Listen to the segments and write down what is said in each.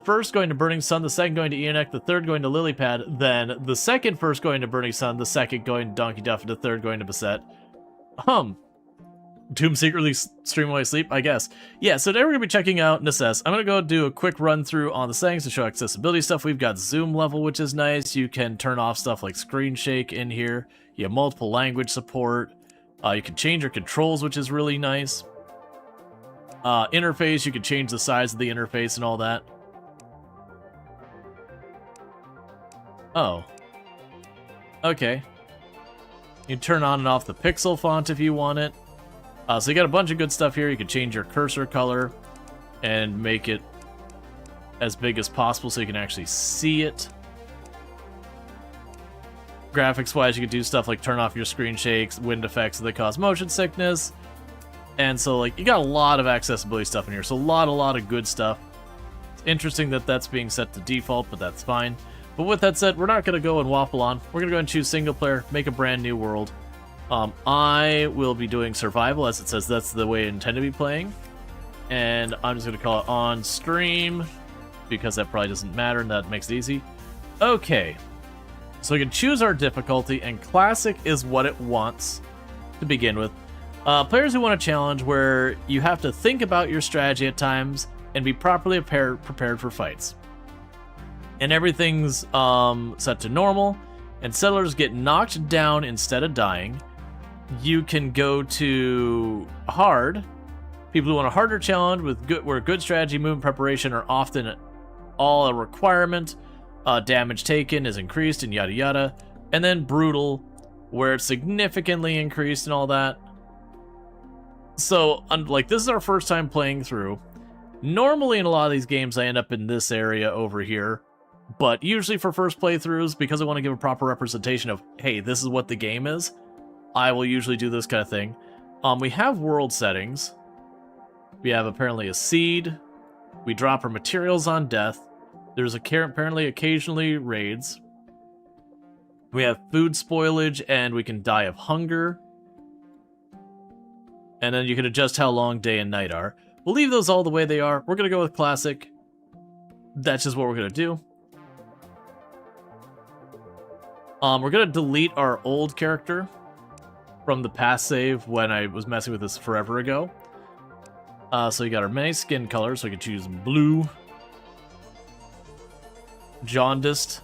first going to Burning Sun, the second going to Eonek, the third going to Lilypad, then the second first going to Burning Sun, the second going to Donkey Duff, and the third going to Beset. Doom secretly stream while I sleep, I guess. Yeah, so today we're going to be checking out Necesse. I'm going to go do a quick run through on the settings to show accessibility stuff. We've got zoom level, which is nice. You can turn off stuff like screen shake in here. You have multiple language support. You can change your controls, which is really nice. Interface, you can change the size of the interface and all that. Oh. Okay. You can turn on and off the pixel font if you want it. So you got a bunch of good stuff here. You can change your cursor color and make it as big as possible so you can actually see it. Graphics-wise, you can do stuff like turn off your screen shakes, wind effects that cause motion sickness. And so, like, you got a lot of accessibility stuff in here. So a lot of good stuff. It's interesting that that's being set to default, but that's fine. But with that said, we're not going to go and waffle on. We're going to go and choose single player, make a brand new world. I will be doing survival, as it says that's the way I intend to be playing. And I'm just going to call it on stream, because that probably doesn't matter, and that makes it easy. Okay. So we can choose our difficulty, and classic is what it wants to begin with. Players who want a challenge where you have to think about your strategy at times and be properly prepared for fights. And everything's set to normal, and settlers get knocked down instead of dying. You can go to hard. People who want a harder challenge where good strategy, movement, preparation are often all a requirement. Damage taken is increased and yada yada. And then brutal, where it's significantly increased and all that. So, like, this is our first time playing through. Normally in a lot of these games I end up in this area over here. But usually for first playthroughs, because I want to give a proper representation of, hey, this is what the game is, I will usually do this kind of thing. We have world settings. We have apparently a seed. We drop our materials on death. There's apparently occasionally raids. We have food spoilage, and we can die of hunger. And then you can adjust how long day and night are. We'll leave those all the way they are. We're going to go with classic. That's just what we're going to do. We're going to delete our old character from the past save when I was messing with this forever ago. So you got our many skin colors, so we can choose blue, jaundiced,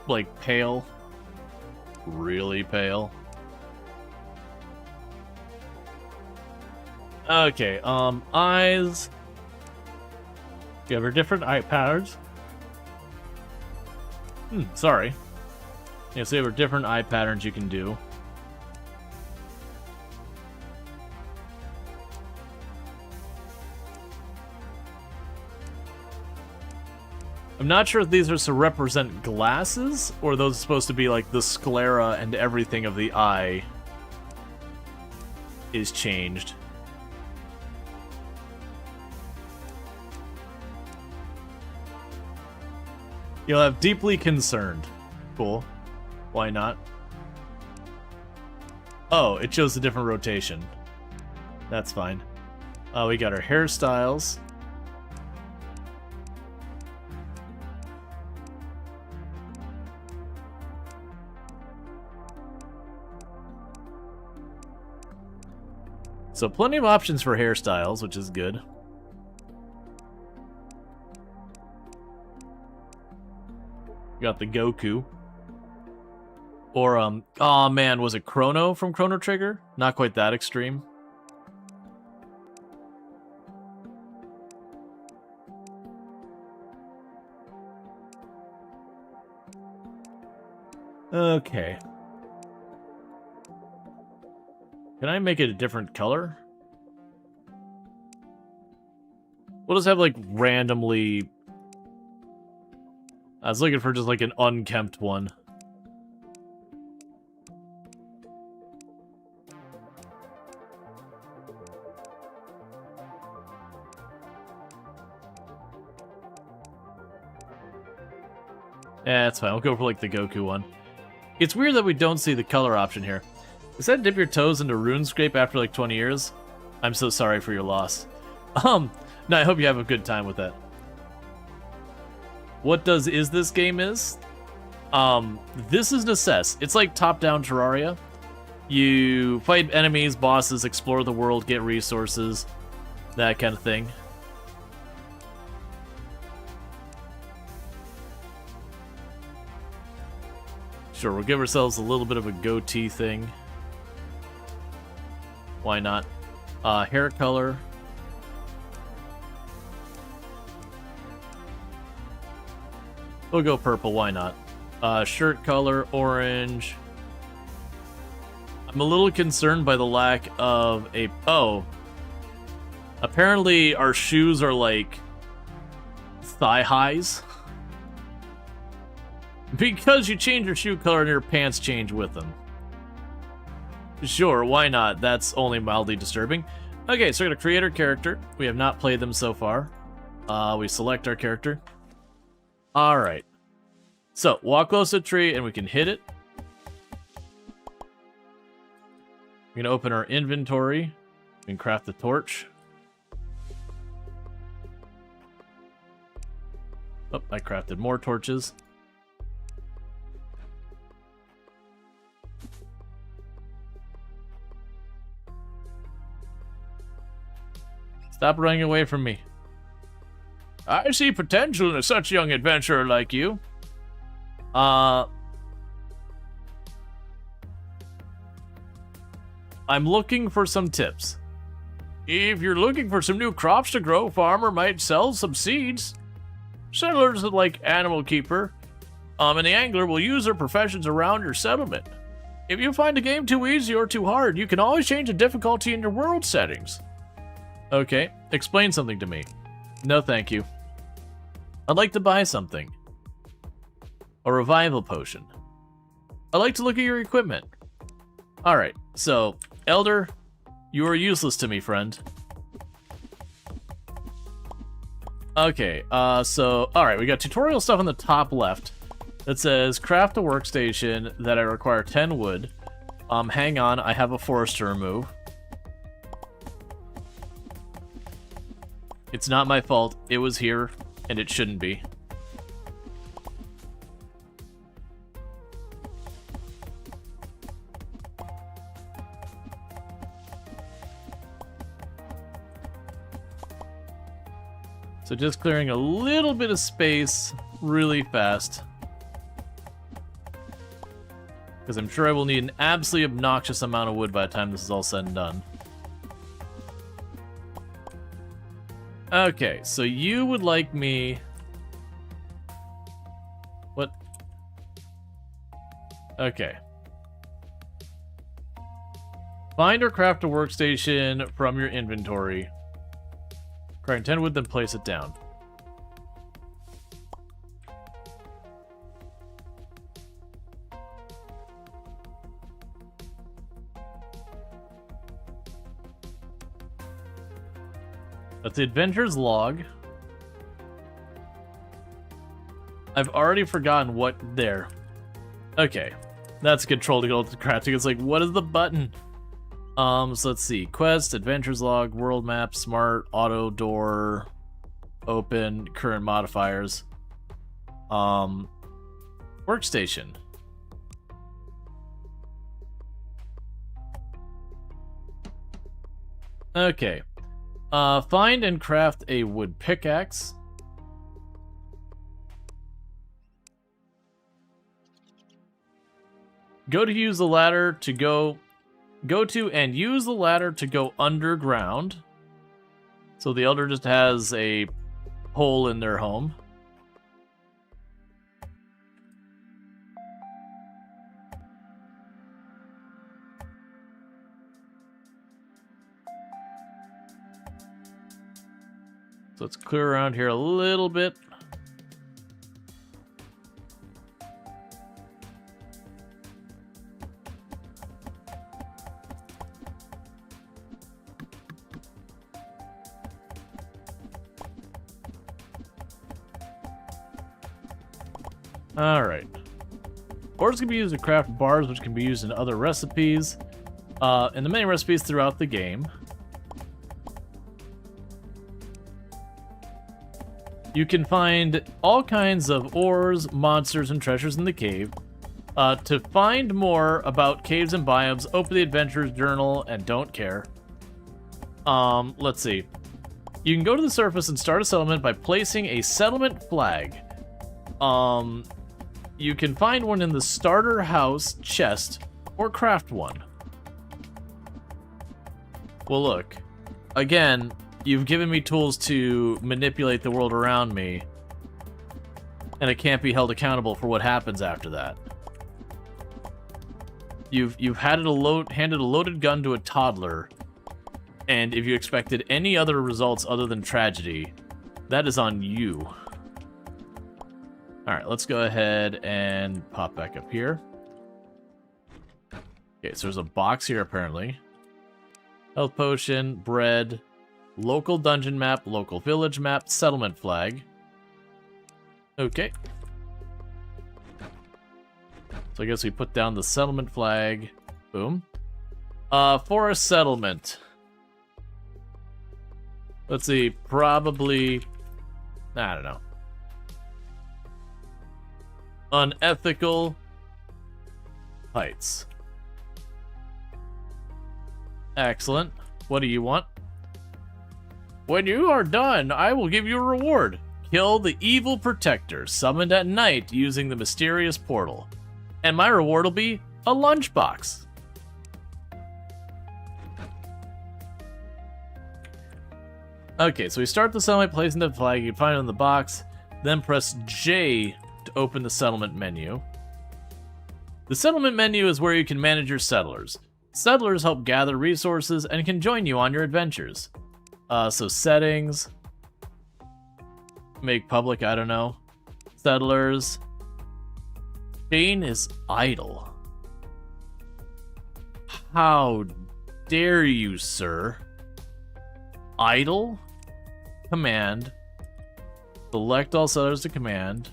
like pale, really pale. Okay, eyes. You have our different eye patterns. Sorry. Yeah, so you have different eye patterns you can do. I'm not sure if these are to represent glasses, or those are supposed to be like the sclera and everything of the eye is changed. You'll have deeply concerned. Cool. Why not? Oh, it shows a different rotation. That's fine. We got our hairstyles. So plenty of options for hairstyles, which is good. Got the Goku. Or, oh man, was it Chrono from Chrono Trigger? Not quite that extreme. Okay. Can I make it a different color? We'll just have, like, randomly... I was looking for just, like, an unkempt one. Yeah, that's fine. We'll go for, like, the Goku one. It's weird that we don't see the color option here. Is that dip your toes into RuneScape after, like, 20 years? I'm so sorry for your loss. No, I hope you have a good time with that. What is this game is? This is Necesse. It's like top-down Terraria. You fight enemies, bosses, explore the world, get resources, that kind of thing. Sure, we'll give ourselves a little bit of a goatee thing. Why not? Hair color. We'll go purple, why not? Shirt color, orange. I'm a little concerned by the lack of a... Oh. Apparently our shoes are like thigh highs. Because you change your shoe color and your pants change with them. Sure, why not? That's only mildly disturbing. Okay, so we're gonna create our character. We have not played them so far. We select our character. Alright. So, walk close to a tree and we can hit it. We're gonna open our inventory. We can craft the torch. Oh, I crafted more torches. Stop running away from me. I see potential in such a young adventurer like you. I'm looking for some tips. If you're looking for some new crops to grow, farmer might sell some seeds. Settlers like animal keeper and the angler will use their professions around your settlement. If you find a game too easy or too hard, you can always change the difficulty in your world settings. Okay, explain something to me. No, thank you. I'd like to buy something. A revival potion. I'd like to look at your equipment. Alright, so, Elder, you are useless to me, friend. Okay, alright, we got tutorial stuff on the top left that says, craft a workstation that I require 10 wood. Hang on, I have a forest to remove. It's not my fault. It was here, and it shouldn't be. So just clearing a little bit of space really fast. Because I'm sure I will need an absolutely obnoxious amount of wood by the time this is all said and done. Okay, so you would like me... What? Okay. Find or craft a workstation from your inventory. Requiring 10 wood, then place it down. That's the adventurer's log. I've already forgotten what there. Okay. That's control to go to crafting. It's like, what is the button? So let's see. Quest, adventurer's log, world map, smart, auto door, open, current modifiers. Workstation. Okay. Find and craft a wood pickaxe. Go to use the ladder to go to and use the ladder to go underground. So the elder just has a hole in their home. So let's clear around here a little bit. Alright. Ores can be used to craft bars, which can be used in other recipes. In the many recipes throughout the game. You can find all kinds of ores, monsters, and treasures in the cave. To find more about caves and biomes, open the Adventurer's Journal and don't care. Let's see. You can go to the surface and start a settlement by placing a settlement flag. You can find one in the starter house chest or craft one. Well, look. Again, you've given me tools to manipulate the world around me, and I can't be held accountable for what happens after that. You've handed a loaded gun to a toddler, and if you expected any other results other than tragedy, that is on you. Alright, let's go ahead and pop back up here. Okay, so there's a box here apparently. Health potion, bread, local dungeon map, local village map, settlement flag. Okay. So I guess we put down the settlement flag. Boom. For a settlement. Let's see, probably... I don't know. Unethical heights. Excellent. What do you want? When you are done, I will give you a reward. Kill the evil protector summoned at night using the mysterious portal. And my reward will be a lunchbox. Okay, so we start the settlement, placing the flag. You can find it in the box. Then press J to open the settlement menu. The settlement menu is where you can manage your settlers. Settlers help gather resources and can join you on your adventures. So settings. Make public, I don't know. Settlers. Shane is idle. How dare you, sir? Idle? Command. Select all settlers to command.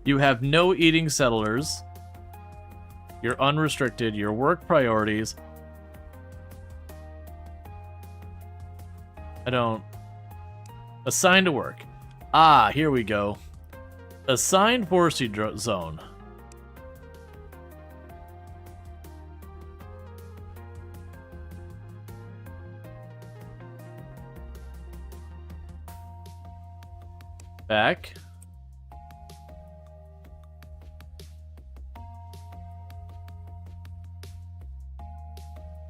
You have no eating settlers. You're unrestricted. Your work priorities. I don't... Assign to work. Ah, here we go. Assigned forestry zone. Back.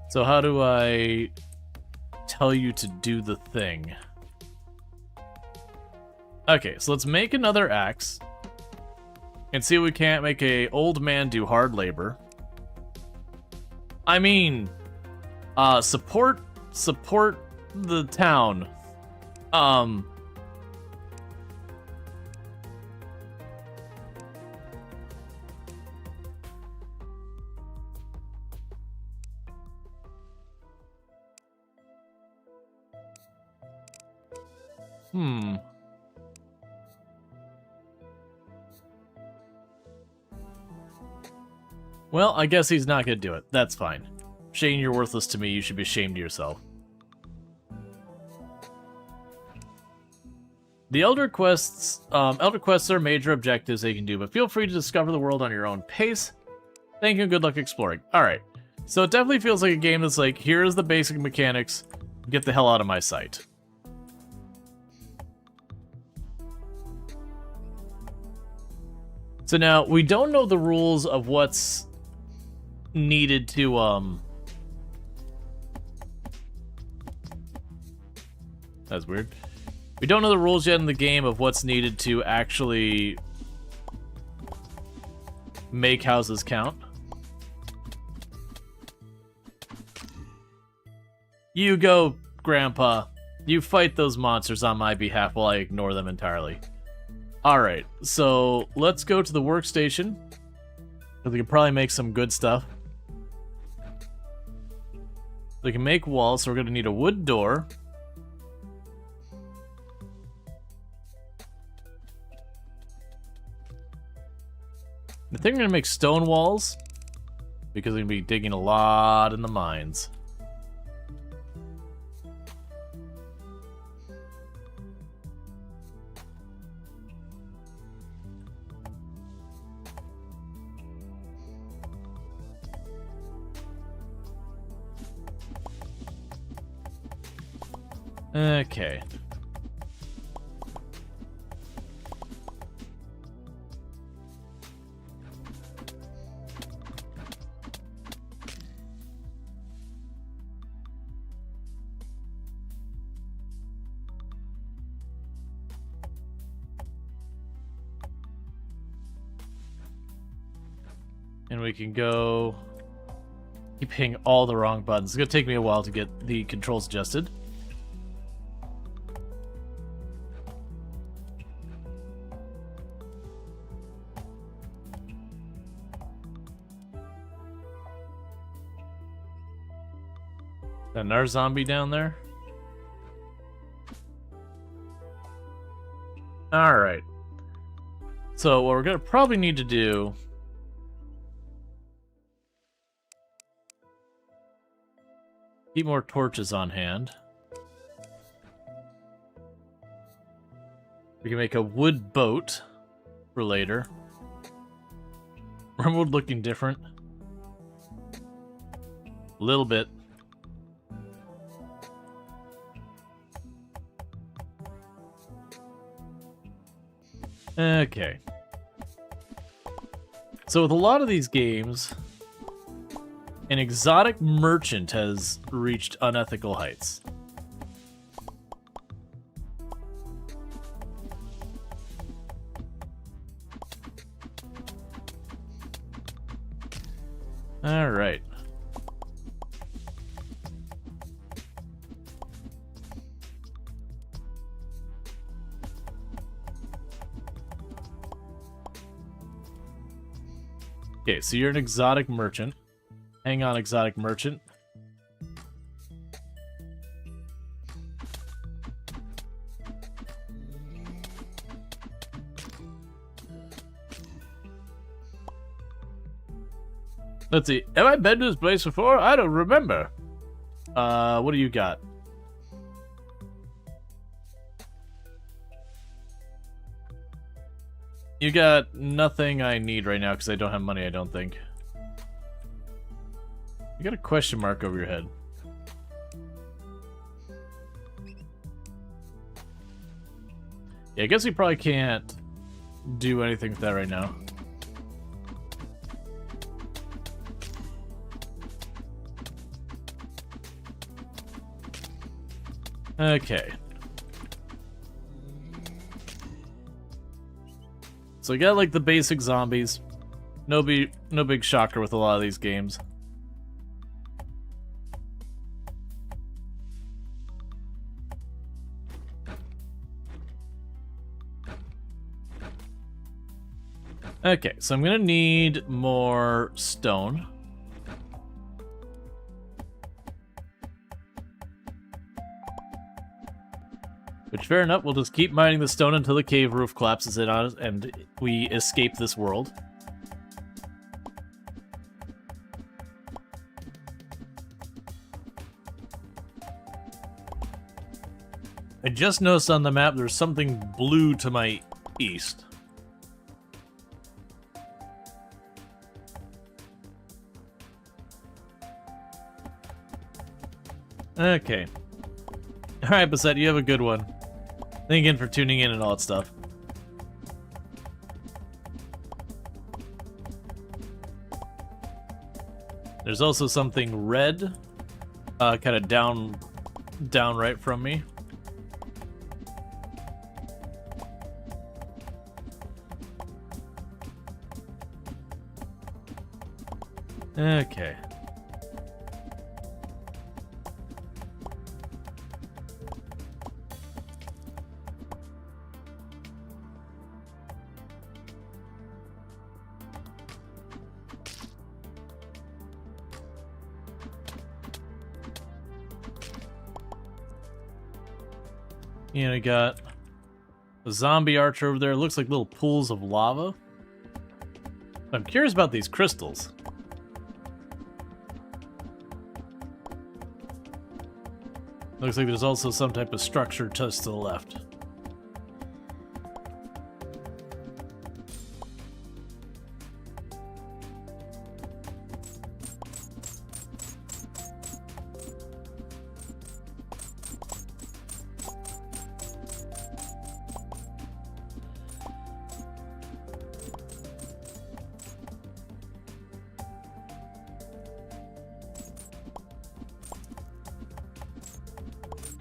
So how do I tell you to do the thing? Okay, so let's make another axe. And see if we can't make a old man do hard labor. I mean, support the town. Well, I guess he's not gonna do it. That's fine. Shane, you're worthless to me. You should be ashamed of yourself. The Elder Quests are major objectives that you can do, but feel free to discover the world on your own pace. Thank you and good luck exploring. Alright, so it definitely feels like a game that's like, here's the basic mechanics, get the hell out of my sight. So now, we don't know the rules of what's needed to, That's weird. We don't know the rules yet in the game of what's needed to actually make houses count. You go, Grandpa. You fight those monsters on my behalf while I ignore them entirely. Alright, so let's go to the workstation. We can probably make some good stuff. We can make walls, so we're going to need a wood door. I think we're going to make stone walls. because we're going to be digging a lot in the mines. Okay. And we can go... Keep hitting all the wrong buttons. It's going to take me a while to get the controls adjusted. Another zombie down there? Alright. So what we're going to probably need to do... Keep more torches on hand. We can make a wood boat for later. Wormwood looking different. A little bit. Okay. So with a lot of these games, an exotic merchant has reached unethical heights. All right. Okay, so you're an exotic merchant. Hang on, exotic merchant. Let's see. Have I been to this place before? I don't remember. What do you got? You got nothing I need right now because I don't have money, I don't think. You got a question mark over your head. Yeah, I guess we probably can't do anything with that right now. Okay. So we got like the basic zombies. No big shocker with a lot of these games. Okay, so I'm gonna need more stone. Which, fair enough, we'll just keep mining the stone until the cave roof collapses in on us and we escape this world. I just noticed on the map there's something blue to my east. Okay. Alright, Bassett, you have a good one. Thank you again for tuning in and all that stuff. There's also something red, kind of down right from me. Okay. You know, you got a zombie archer over there. It looks like little pools of lava. I'm curious about these crystals. Looks like there's also some type of structure just to the left.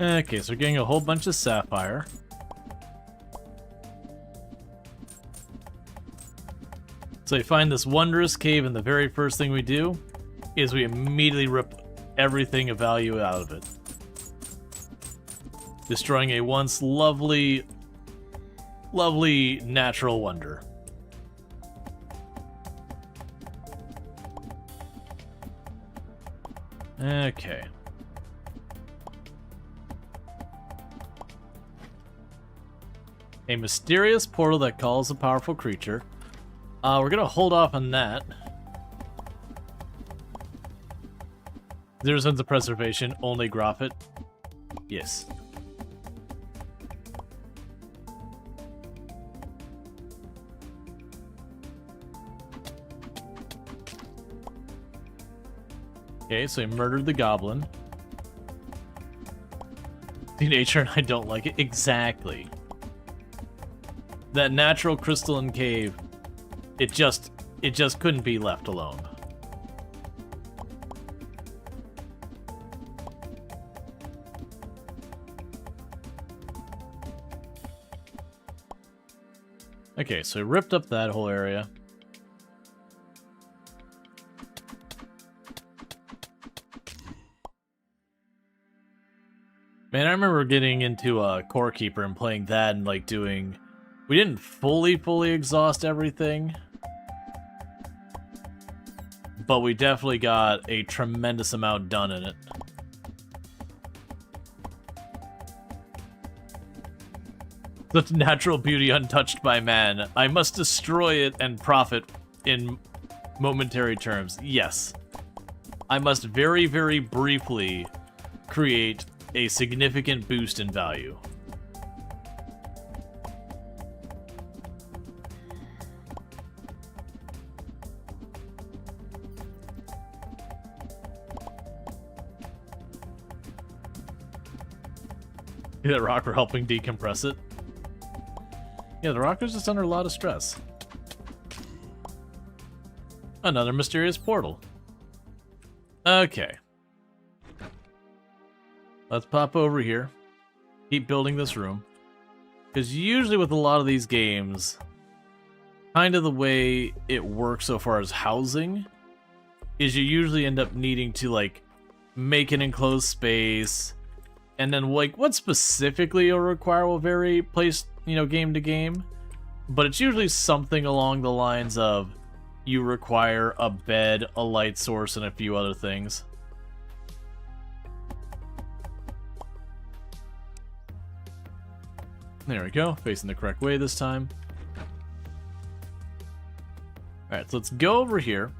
Okay, so we're getting a whole bunch of sapphire. So we find this wondrous cave, and the very first thing we do is we immediately rip everything of value out of it, destroying a once lovely, lovely natural wonder. Okay. A mysterious portal that calls a powerful creature. We're gonna hold off on that. 0 cents of preservation, only Groffit. Yes. Okay, so he murdered the goblin. The nature and I don't like it. Exactly. That natural crystalline cave, it just couldn't be left alone. Okay, so we ripped up that whole area. Man, I remember getting into Core Keeper and playing that and like doing... We didn't fully exhaust everything, but we definitely got a tremendous amount done in it. Such natural beauty untouched by man. I must destroy it and profit in momentary terms. Yes. I must very, very briefly create a significant boost in value. That rock for helping decompress it. Yeah, the rock was just under a lot of stress. Another mysterious portal. Okay. Let's pop over here. Keep building this room. Because usually with a lot of these games, kind of the way it works so far as housing is you usually end up needing to like make an enclosed space. And then, like, what specifically you'll require will vary place, game to game. But it's usually something along the lines of you require a bed, a light source, and a few other things. There we go, facing the correct way this time. Alright, so let's go over here.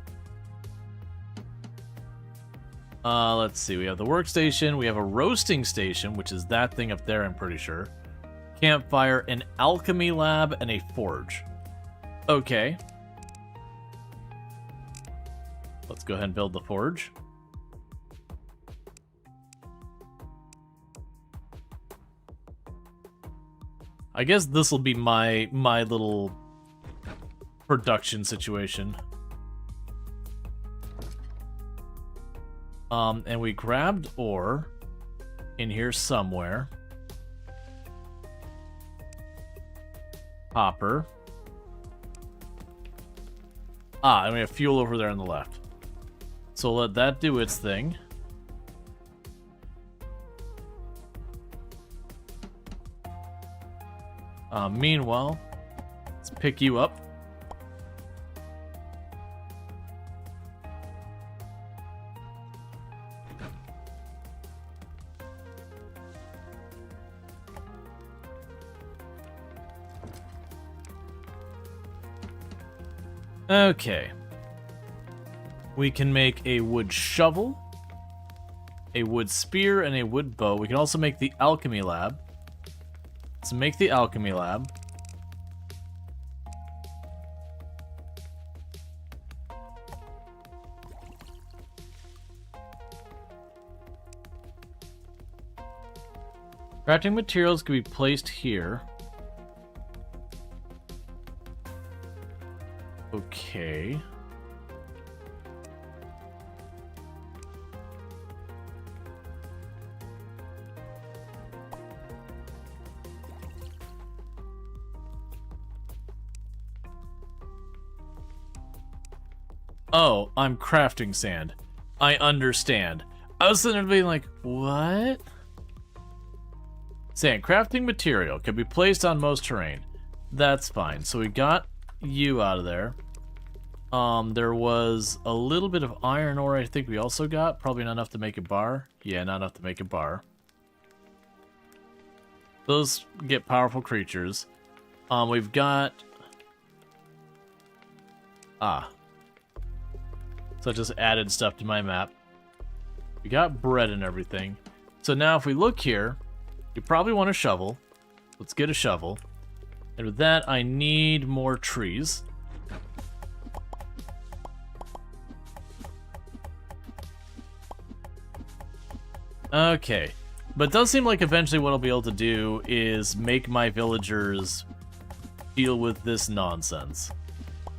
Let's see, we have the workstation, we have a roasting station, which is that thing up there, I'm pretty sure. Campfire, an alchemy lab, and a forge. Okay. Let's go ahead and build the forge. I guess this will be my little production situation. And we grabbed ore in here somewhere. Copper. And we have fuel over there on the left. So let that do its thing. Meanwhile, let's pick you up. Okay. We can make a wood shovel. a wood spear, and a wood bow. We can also make the alchemy lab. Let's make the alchemy lab. Crafting materials can be placed here. Okay. Oh, I'm crafting sand. I understand. I was sitting there being like, what? Sand crafting material can be placed on most terrain. That's fine. So we got you out of there. There was a little bit of iron ore I think we also got. Probably not enough to make a bar. Yeah, not enough to make a bar. Those get powerful creatures. We've got... So I just added stuff to my map. We got bread and everything. So now if we look here, you probably want a shovel. Let's get a shovel. And with that, I need more trees. Okay. But it does seem like eventually what I'll be able to do is make my villagers deal with this nonsense.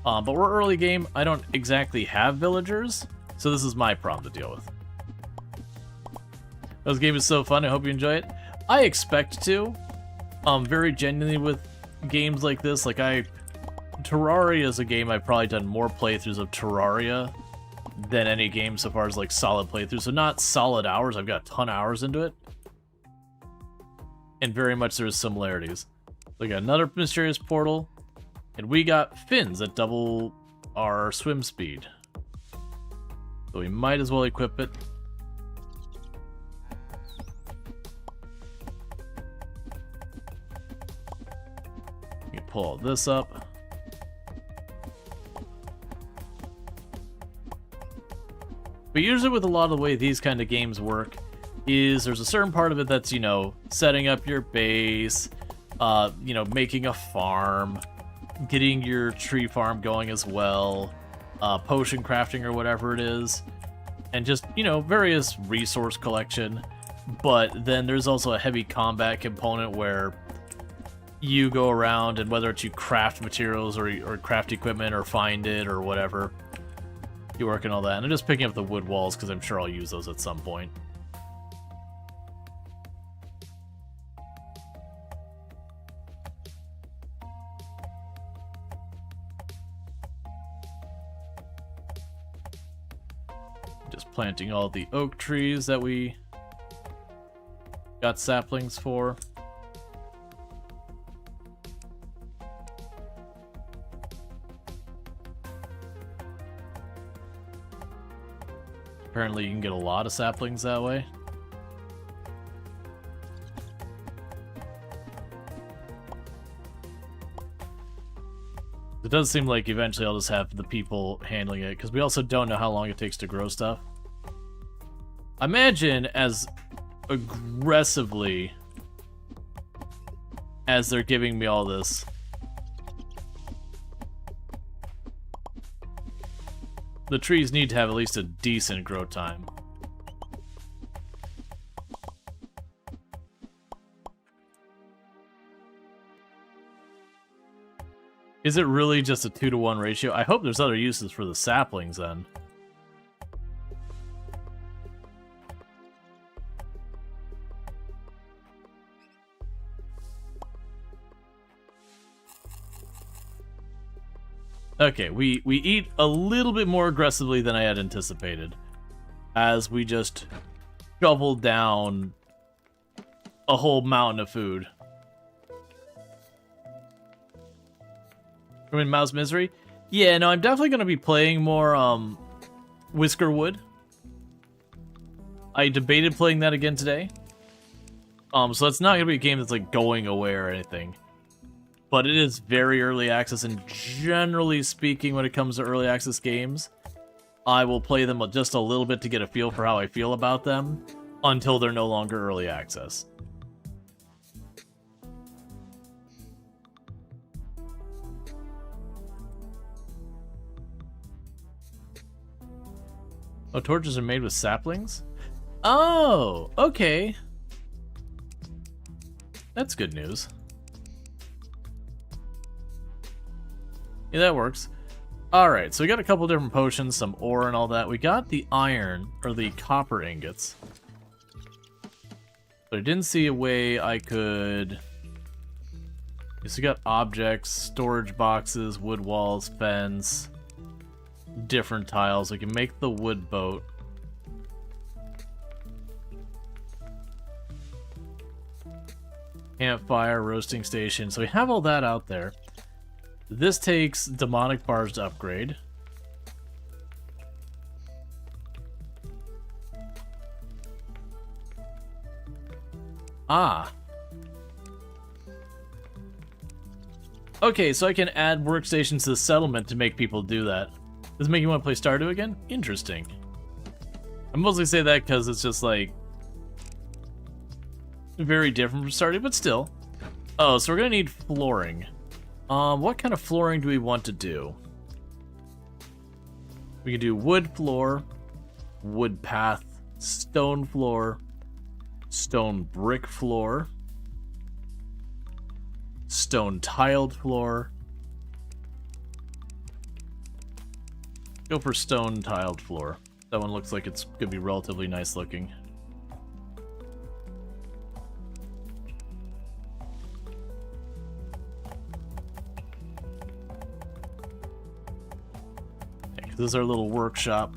But we're early game. I don't exactly have villagers, so this is my problem to deal with. This game is so fun. I hope you enjoy it. I expect to. Very genuinely with games like this. Like Terraria is a game I've probably done more playthroughs of Terraria than any game so far as like solid playthroughs. So not solid hours. I've got a ton of hours into it. And very much there's similarities. We got another mysterious portal. And we got fins that double our swim speed. So we might as well equip it. We can pull all this up. But usually with a lot of the way these kind of games work is there's a certain part of it that's, you know, setting up your base, you know, making a farm, getting your tree farm going as well, potion crafting or whatever it is, and just, you know, various resource collection. But then there's also a heavy combat component where you go around and whether it's you craft materials or craft equipment or find it or whatever, you work on all that. And I'm just picking up the wood walls because I'm sure I'll use those at some point. Just planting all the oak trees that we got saplings for. Apparently you can get a lot of saplings that way. It does seem like eventually I'll just have the people handling it, because we also don't know how long it takes to grow stuff. I imagine as aggressively as they're giving me all this, the trees need to have at least a decent grow time. Is it really just a 2-to-1 ratio? I hope there's other uses for the saplings then. Okay, we eat a little bit more aggressively than I had anticipated, as we just shoveled down a whole mountain of food. I mean, Mouse Misery? Yeah, no, I'm definitely going to be playing more Whiskerwood. I debated playing that again today. So it's not going to be a game that's like going away or anything. But it is very early access, and generally speaking, when it comes to early access games, I will play them just a little bit to get a feel for how I feel about them. until they're no longer early access. Oh, torches are made with saplings? Oh, okay. That's good news. Yeah, that works. Alright, so we got a couple different potions, some ore and all that. We got the iron, or the copper ingots. But I didn't see a way I could... So we got objects, storage boxes, wood walls, fence, different tiles. We can make the wood boat. Campfire, roasting station. So we have all that out there. This takes demonic bars to upgrade. Ah. Okay, so I can add workstations to the settlement to make people do that. Does it make you want to play Stardew again? Interesting. I mostly say that because it's just like very different from Stardew, but still. Oh, so we're gonna need flooring. What kind of flooring do we want to do? We can do wood floor, wood path, stone floor, stone brick floor, stone tiled floor. Go for stone tiled floor. That one looks like it's gonna be relatively nice looking. This is our little workshop.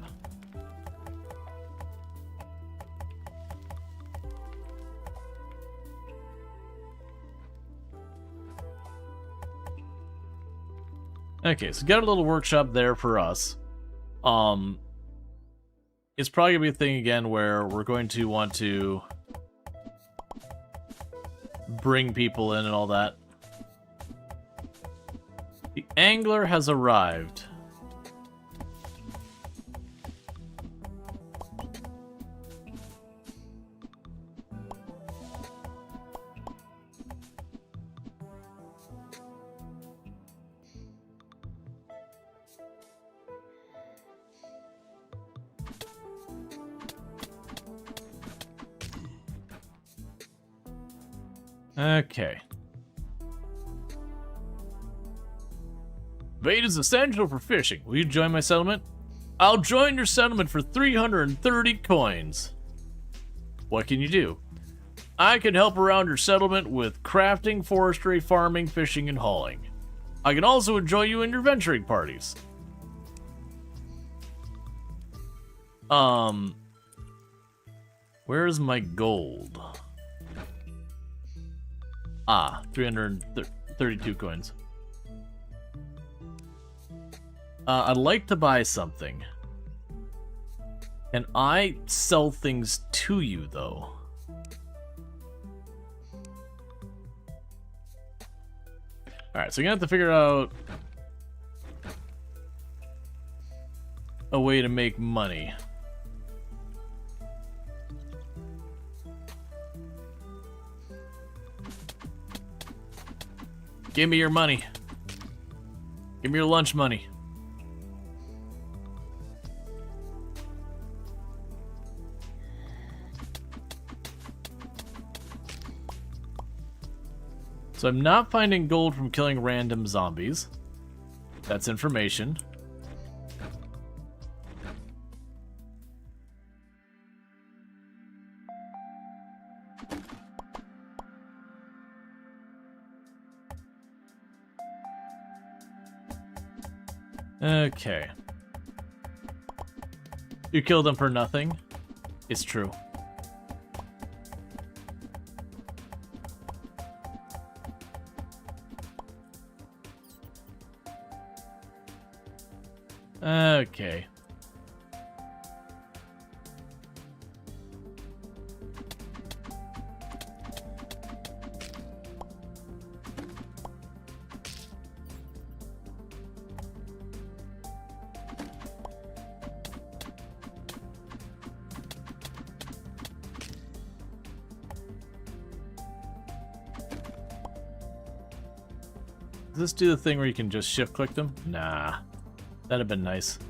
Okay, so got a little workshop there for us. It's probably gonna be a thing again where we're going to want to bring people in and all that. The angler has arrived. Okay. Bait is essential for fishing. Will you join my settlement? I'll join your settlement for 330 coins. What can you do? I can help around your settlement with crafting, forestry, farming, fishing, and hauling. I can also join you in your venturing parties. Where's my gold? Ah, 332 coins. I'd like to buy something. Can I sell things to you, though? Alright, so you're gonna have to figure out a way to make money. Give me your money. Give me your lunch money. So I'm not finding gold from killing random zombies. That's information. Okay. You killed them for nothing? It's true. Okay. Does this do the thing where you can just shift click them? Nah. That'd have been nice.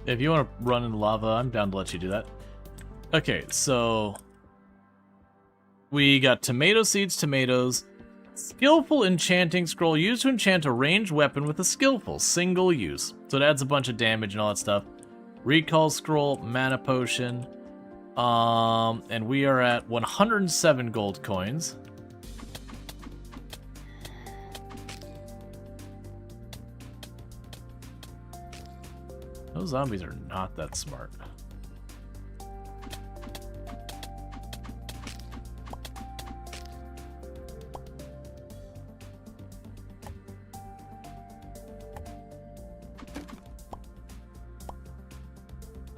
If you want to run in lava, I'm down to let you do that. Okay, so we got tomato seeds, tomatoes, skillful enchanting scroll used to enchant a ranged weapon with a skillful single use. So it adds a bunch of damage and all that stuff. Recall scroll, mana potion, and we are at 107 gold coins. Those zombies are not that smart.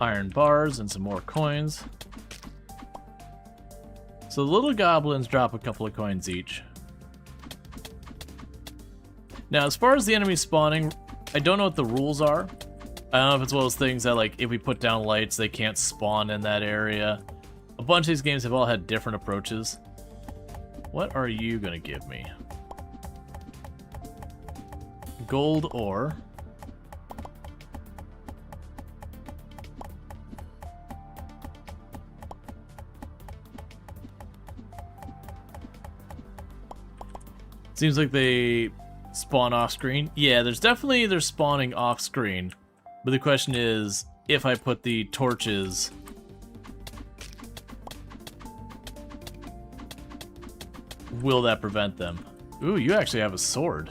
Iron bars and some more coins. So the little goblins drop a couple of coins each. Now, as far as the enemy spawning, I don't know what the rules are. I don't know if it's one of those things that, like, if we put down lights, they can't spawn in that area. A bunch of these games have all had different approaches. What are you gonna give me? Gold ore. Seems like they spawn off screen. Yeah, they're spawning off screen. But the question is, if I put the torches... will that prevent them? Ooh, you actually have a sword.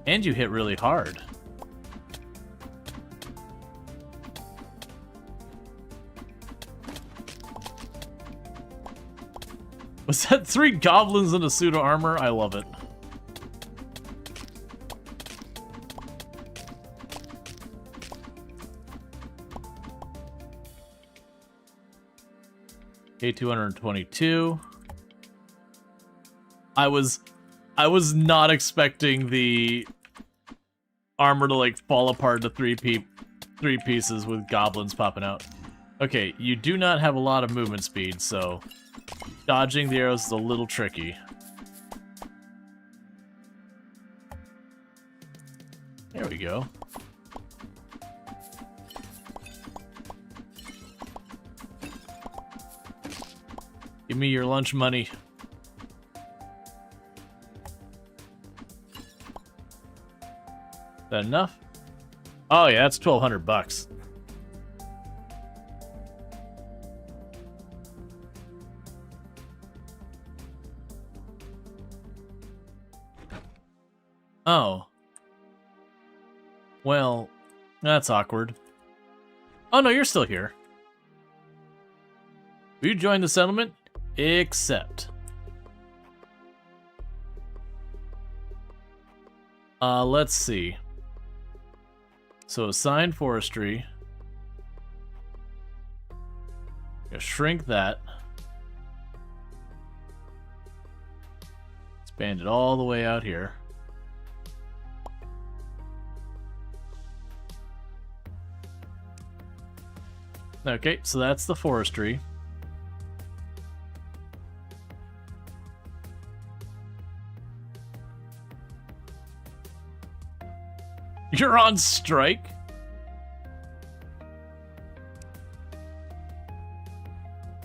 And you hit really hard. Was that 3 goblins in a suit of armor? I love it. A222. I was not expecting the armor to like fall apart to three pieces with goblins popping out. Okay, you do not have a lot of movement speed, so dodging the arrows is a little tricky. There we go. Give me your lunch money. That enough? Oh yeah, that's 1,200 bucks. Oh. Well, that's awkward. Oh no, you're still here. Will you join the settlement? Accept. Let's see. So assign forestry. Gonna shrink that. Expand it all the way out here. Okay, so that's the forestry. You're on strike?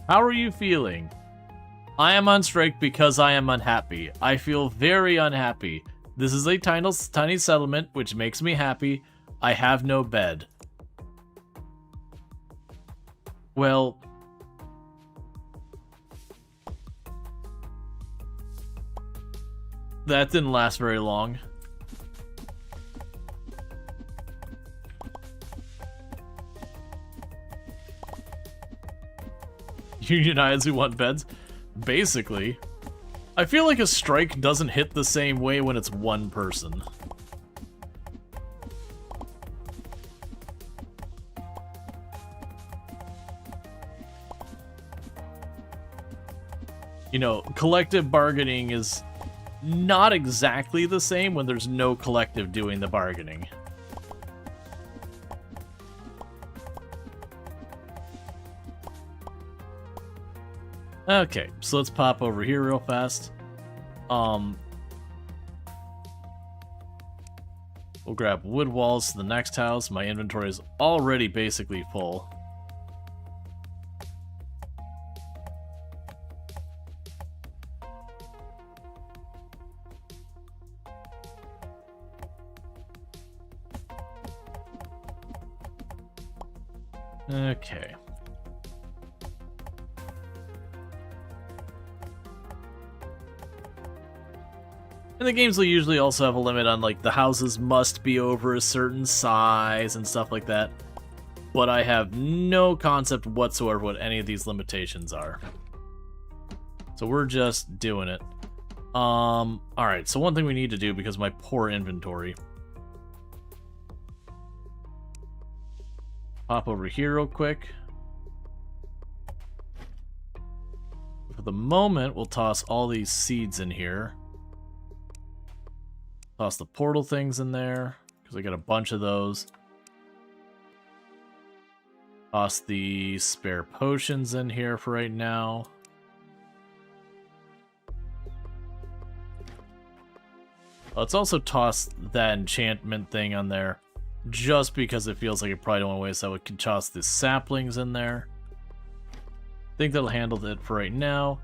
How are you feeling? I am on strike because I am unhappy. I feel very unhappy. This is a tiny settlement, which makes me happy. I have no bed. Well... that didn't last very long. Unionize who want beds? Basically. I feel like a strike doesn't hit the same way when it's one person. you know, collective bargaining is not exactly the same when there's no collective doing the bargaining. Okay, so let's pop over here real fast. We'll grab wood walls to the next house. My inventory is already basically full. Okay. And the games will usually also have a limit on, like, the houses must be over a certain size and stuff like that. But I have no concept whatsoever what any of these limitations are. So we're just doing it. Alright, so one thing we need to do because of my poor inventory. Pop over here real quick. For the moment, we'll toss all these seeds in here. Toss the portal things in there, because I got a bunch of those. Toss the spare potions in here for right now. Let's also toss that enchantment thing on there, just because it feels like it probably don't want to waste, so we can toss the saplings in there. I think that'll handle it for right now.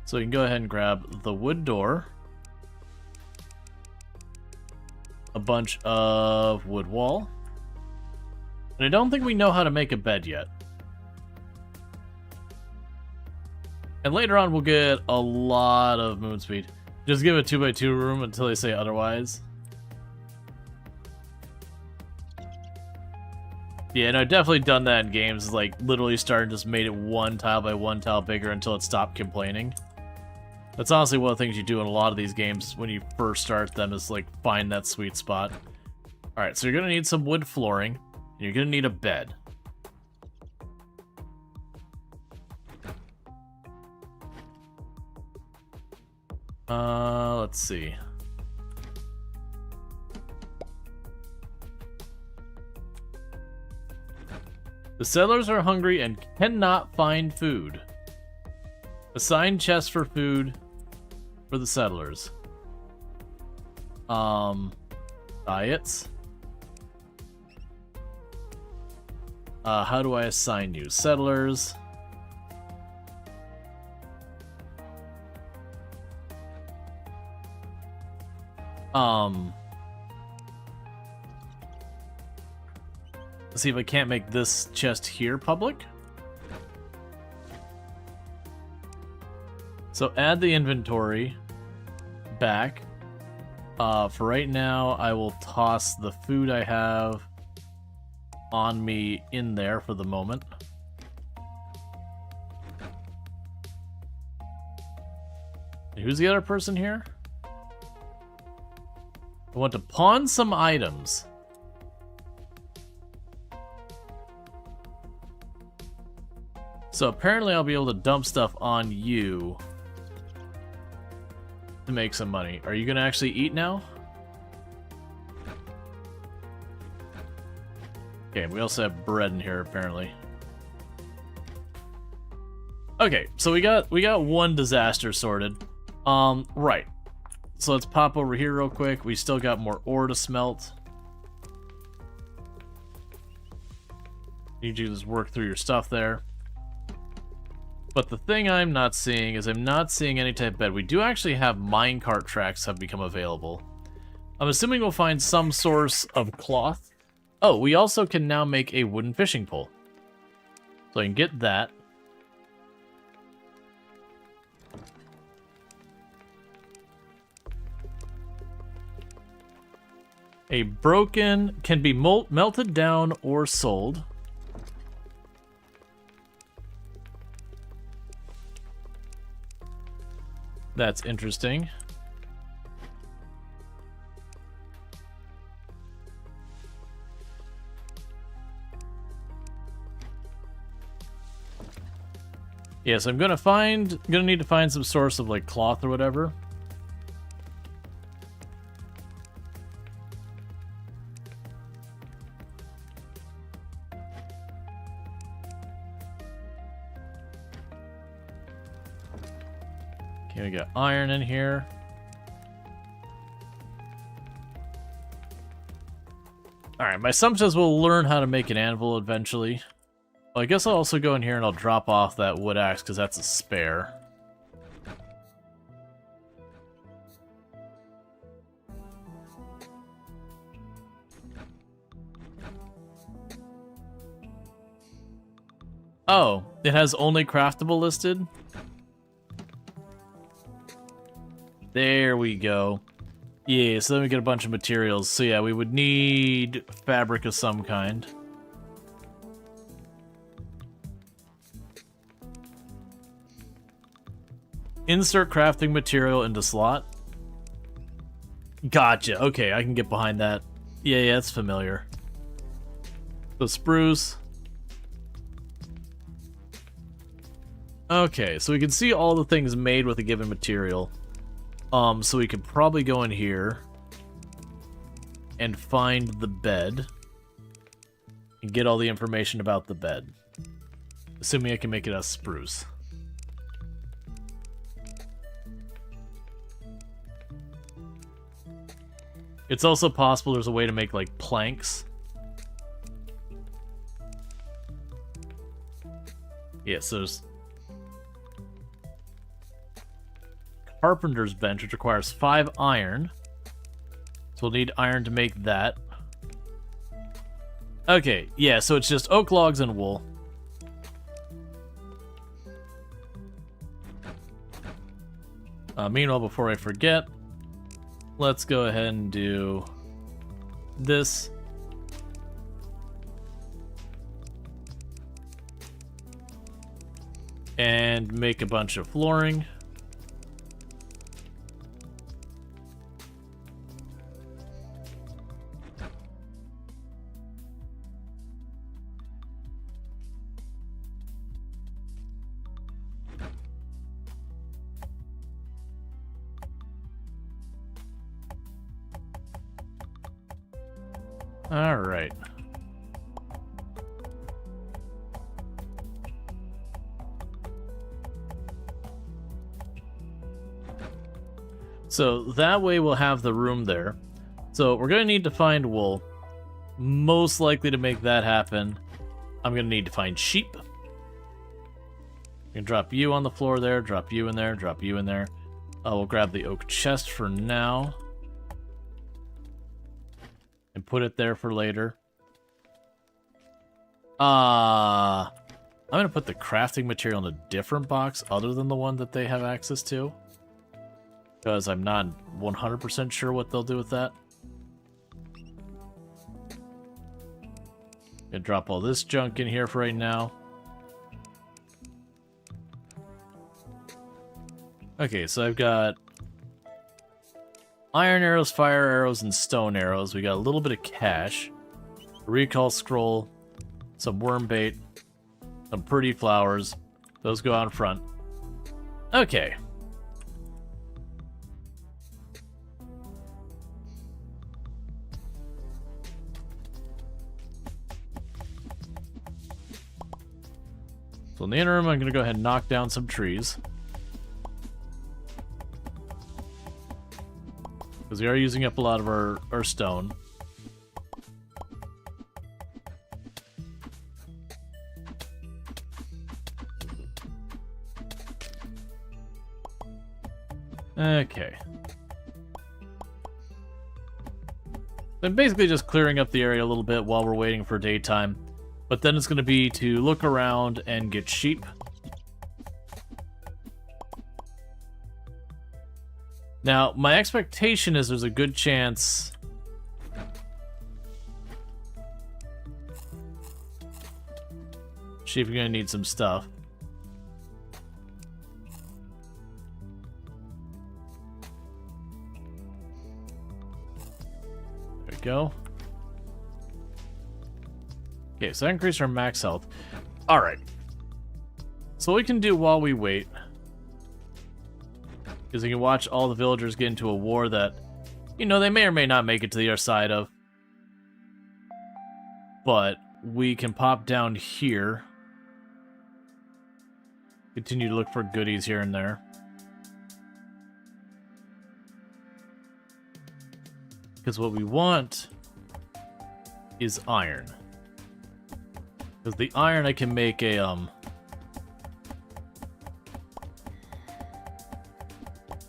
So you can go ahead and grab the wood door. A bunch of wood wall. And I don't think we know how to make a bed yet. And later on we'll get a lot of movement speed. Just give it a 2x2 room until they say otherwise. Yeah, and I've definitely done that in games, like literally started just made it one tile by one tile bigger until it stopped complaining. That's honestly one of the things you do in a lot of these games when you first start them, is like find that sweet spot. Alright, so you're gonna need some wood flooring, and you're gonna need a bed. Let's see. The settlers are hungry and cannot find food. Assign chests for food for the settlers. Diets. How do I assign you? Settlers. Let's see if I can't make this chest here public. So add the inventory back. For right now, I will toss the food I have on me in there for the moment. And who's the other person here? I want to pawn some items. So apparently I'll be able to dump stuff on you to make some money. Are you gonna actually eat now? Okay, we also have bread in here apparently. Okay, so we got one disaster sorted. Right. So let's pop over here real quick. We still got more ore to smelt. Need you to just work through your stuff there. But the thing I'm not seeing is I'm not seeing any type of bed. We do actually have minecart tracks have become available. I'm assuming we'll find some source of cloth. Oh, we also can now make a wooden fishing pole. So I can get that. A broken can be melted down or sold. That's interesting. Yeah, so I'm gonna need to find some source of like cloth or whatever. Okay, we got iron in here. Alright, my assumption is we'll learn how to make an anvil eventually. Well, I guess I'll also go in here and I'll drop off that wood axe because that's a spare. Oh, it has only craftable listed? There we go. Yeah, so then we get a bunch of materials. So yeah, we would need fabric of some kind. Insert crafting material into slot. Gotcha. Okay, I can get behind that. Yeah, it's familiar. So spruce. Okay, so we can see all the things made with a given material. So we could probably go in here and find the bed and get all the information about the bed. Assuming I can make it out of spruce. It's also possible there's a way to make, like, planks. Yeah, so there's carpenter's bench, which requires 5 iron. So we'll need iron to make that. Okay, yeah, so it's just oak logs and wool. Meanwhile, before I forget, let's go ahead and do this. And make a bunch of flooring. All right. So that way we'll have the room there. So we're going to need to find wool. Most likely to make that happen, I'm going to need to find sheep. I'm going to drop you on the floor there, drop you in there, drop you in there. We'll grab the oak chest for now. And put it there for later. I'm going to put the crafting material in a different box other than the one that they have access to. Because I'm not 100% sure what they'll do with that. Gonna drop all this junk in here for right now. Okay, so I've got iron arrows, fire arrows, and stone arrows. We got a little bit of cash. A recall scroll, some worm bait, some pretty flowers. Those go out front. Okay. So in the interim, I'm going to go ahead and knock down some trees. Because we are using up a lot of our stone. Okay. I'm basically just clearing up the area a little bit while we're waiting for daytime. But then it's going to be to look around and get sheep. Now, my expectation is there's a good chance sheep are going to need some stuff. There we go. Okay, so that increased our max health. Alright. So what we can do while we wait is we can watch all the villagers get into a war that, you know, they may or may not make it to the other side of. But we can pop down here. Continue to look for goodies here and there. Because what we want is iron. Because the iron I can make a,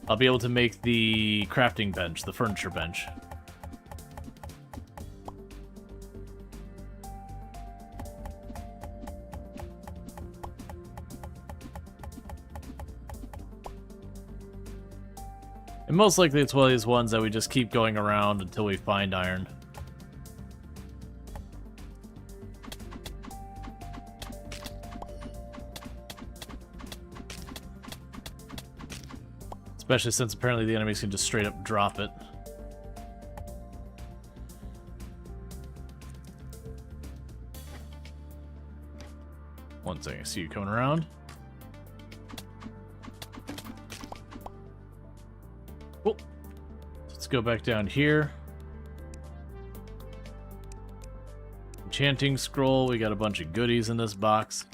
I'll be able to make the crafting bench, the furniture bench. And most likely it's one of these ones that we just keep going around until we find iron. Especially since apparently the enemies can just straight up drop it. One second, I see you coming around. Cool. Let's go back down here. Enchanting scroll, we got a bunch of goodies in this box.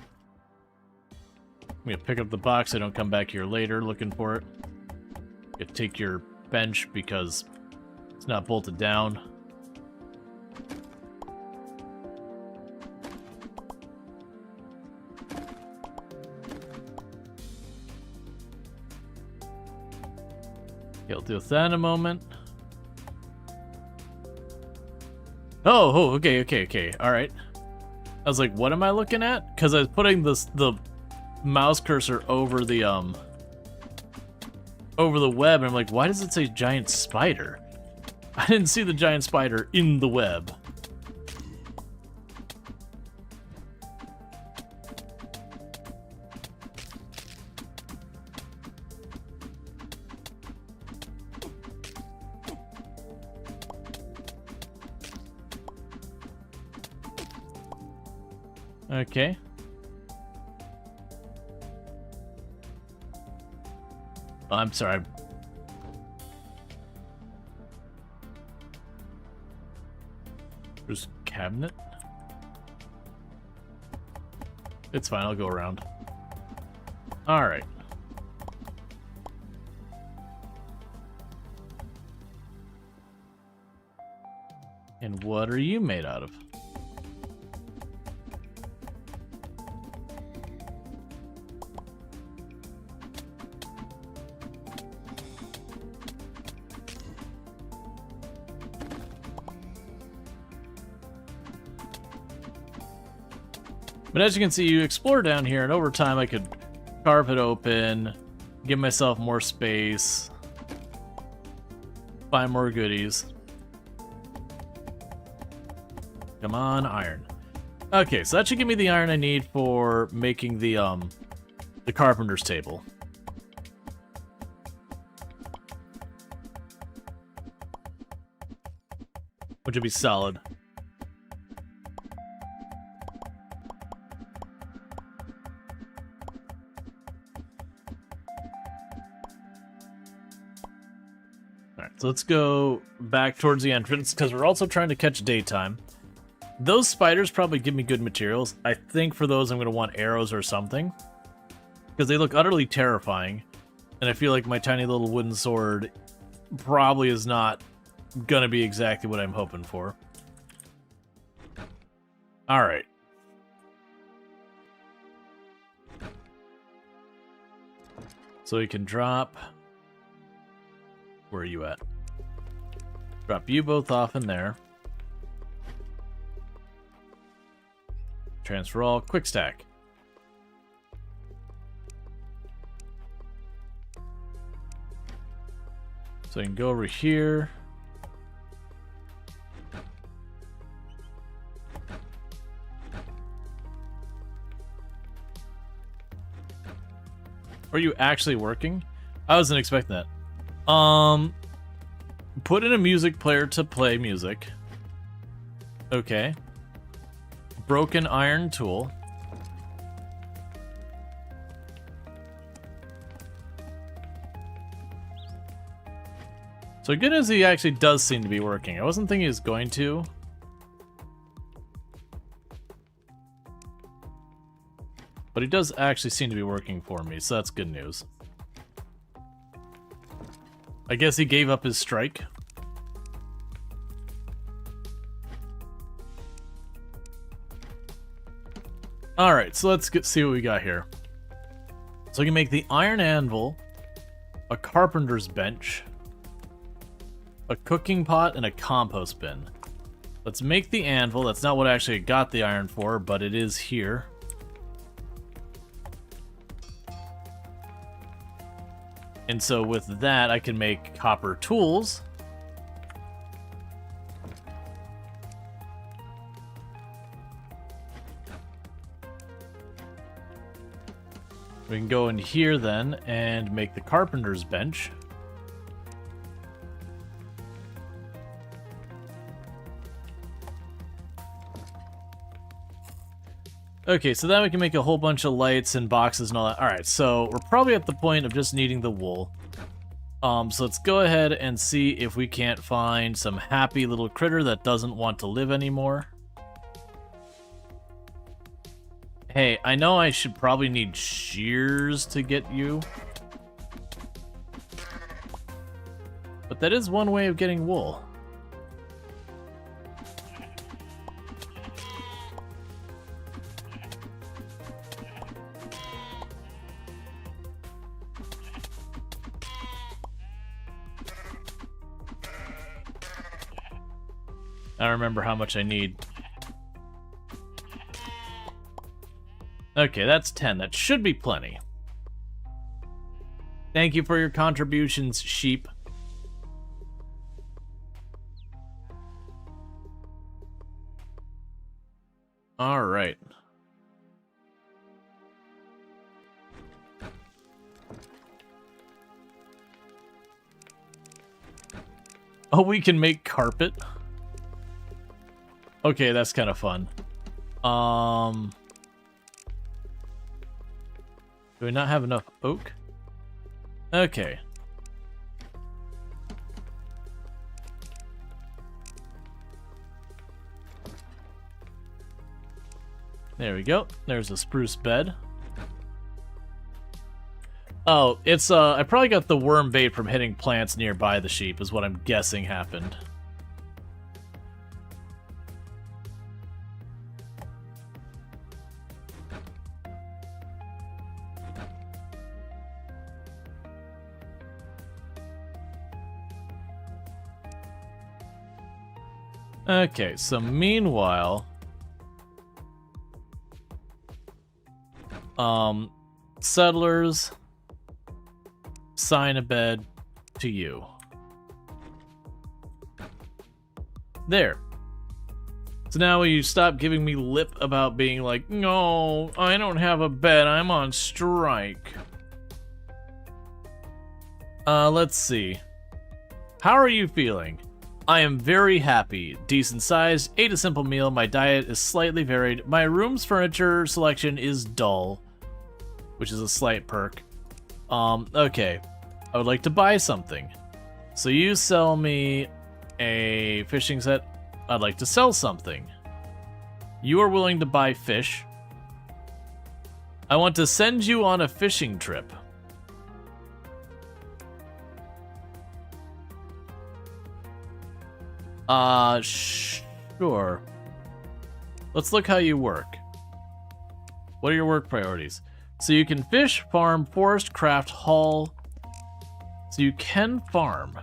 I'm gonna pick up the box so I don't come back here later looking for it. Take your bench because it's not bolted down. Okay, I'll deal with that in a moment. Oh, okay. All right. I was like, what am I looking at? Because I was putting the mouse cursor over the web, and I'm like, why does it say giant spider? I didn't see the giant spider in the web. Okay. I'm sorry. There's a cabinet? It's fine, I'll go around. Alright. And what are you made out of? But as you can see, you explore down here, and over time I could carve it open, give myself more space, find more goodies. Come on, iron. Okay, so that should give me the iron I need for making the carpenter's table. Which would be solid. So let's go back towards the entrance, because we're also trying to catch daytime. Those spiders probably give me good materials. I think for those I'm going to want arrows or something, because they look utterly terrifying, and I feel like my tiny little wooden sword probably is not going to be exactly what I'm hoping for. Alright. So we can drop... Where are you at? Drop you both off in there. Transfer all, quick stack. So you can go over here. Are you actually working? I wasn't expecting that. Put in a music player to play music. Okay. Broken iron tool. So good news, he actually does seem to be working. I wasn't thinking he was going to. But he does actually seem to be working for me, so that's good news. I guess he gave up his strike. Alright, so let's see what we got here. So we can make the iron anvil, a carpenter's bench, a cooking pot, and a compost bin. Let's make the anvil. That's not what I actually got the iron for, but it is here. And so with that, I can make copper tools. We can go in here then and make the carpenter's bench. Okay, so then we can make a whole bunch of lights and boxes and all that. Alright, so we're probably at the point of just needing the wool. So let's go ahead and see if we can't find some happy little critter that doesn't want to live anymore. Hey, I know I should probably need shears to get you. But that is one way of getting wool. I don't remember how much I need. Okay, that's 10. That should be plenty. Thank you for your contributions, sheep. All right. Oh, we can make carpet. Okay, that's kind of fun. Do we not have enough oak? Okay. There we go. There's a spruce bed. Oh, it's I probably got the worm bait from hitting plants nearby the sheep is what I'm guessing happened. Okay, so meanwhile, settlers, sign a bed to you. There. So now will you stop giving me lip about being like, no, I don't have a bed, I'm on strike. Let's see. How are you feeling? I am very happy. Decent sized, ate a simple meal, my diet is slightly varied, my room's furniture selection is dull, which is a slight perk. Okay. I would like to buy something. So you sell me a fishing set. I'd like to sell something. You are willing to buy fish. I want to send you on a fishing trip. Sure. Let's look how you work. What are your work priorities? So you can fish, farm, forest, craft, haul. So you can farm.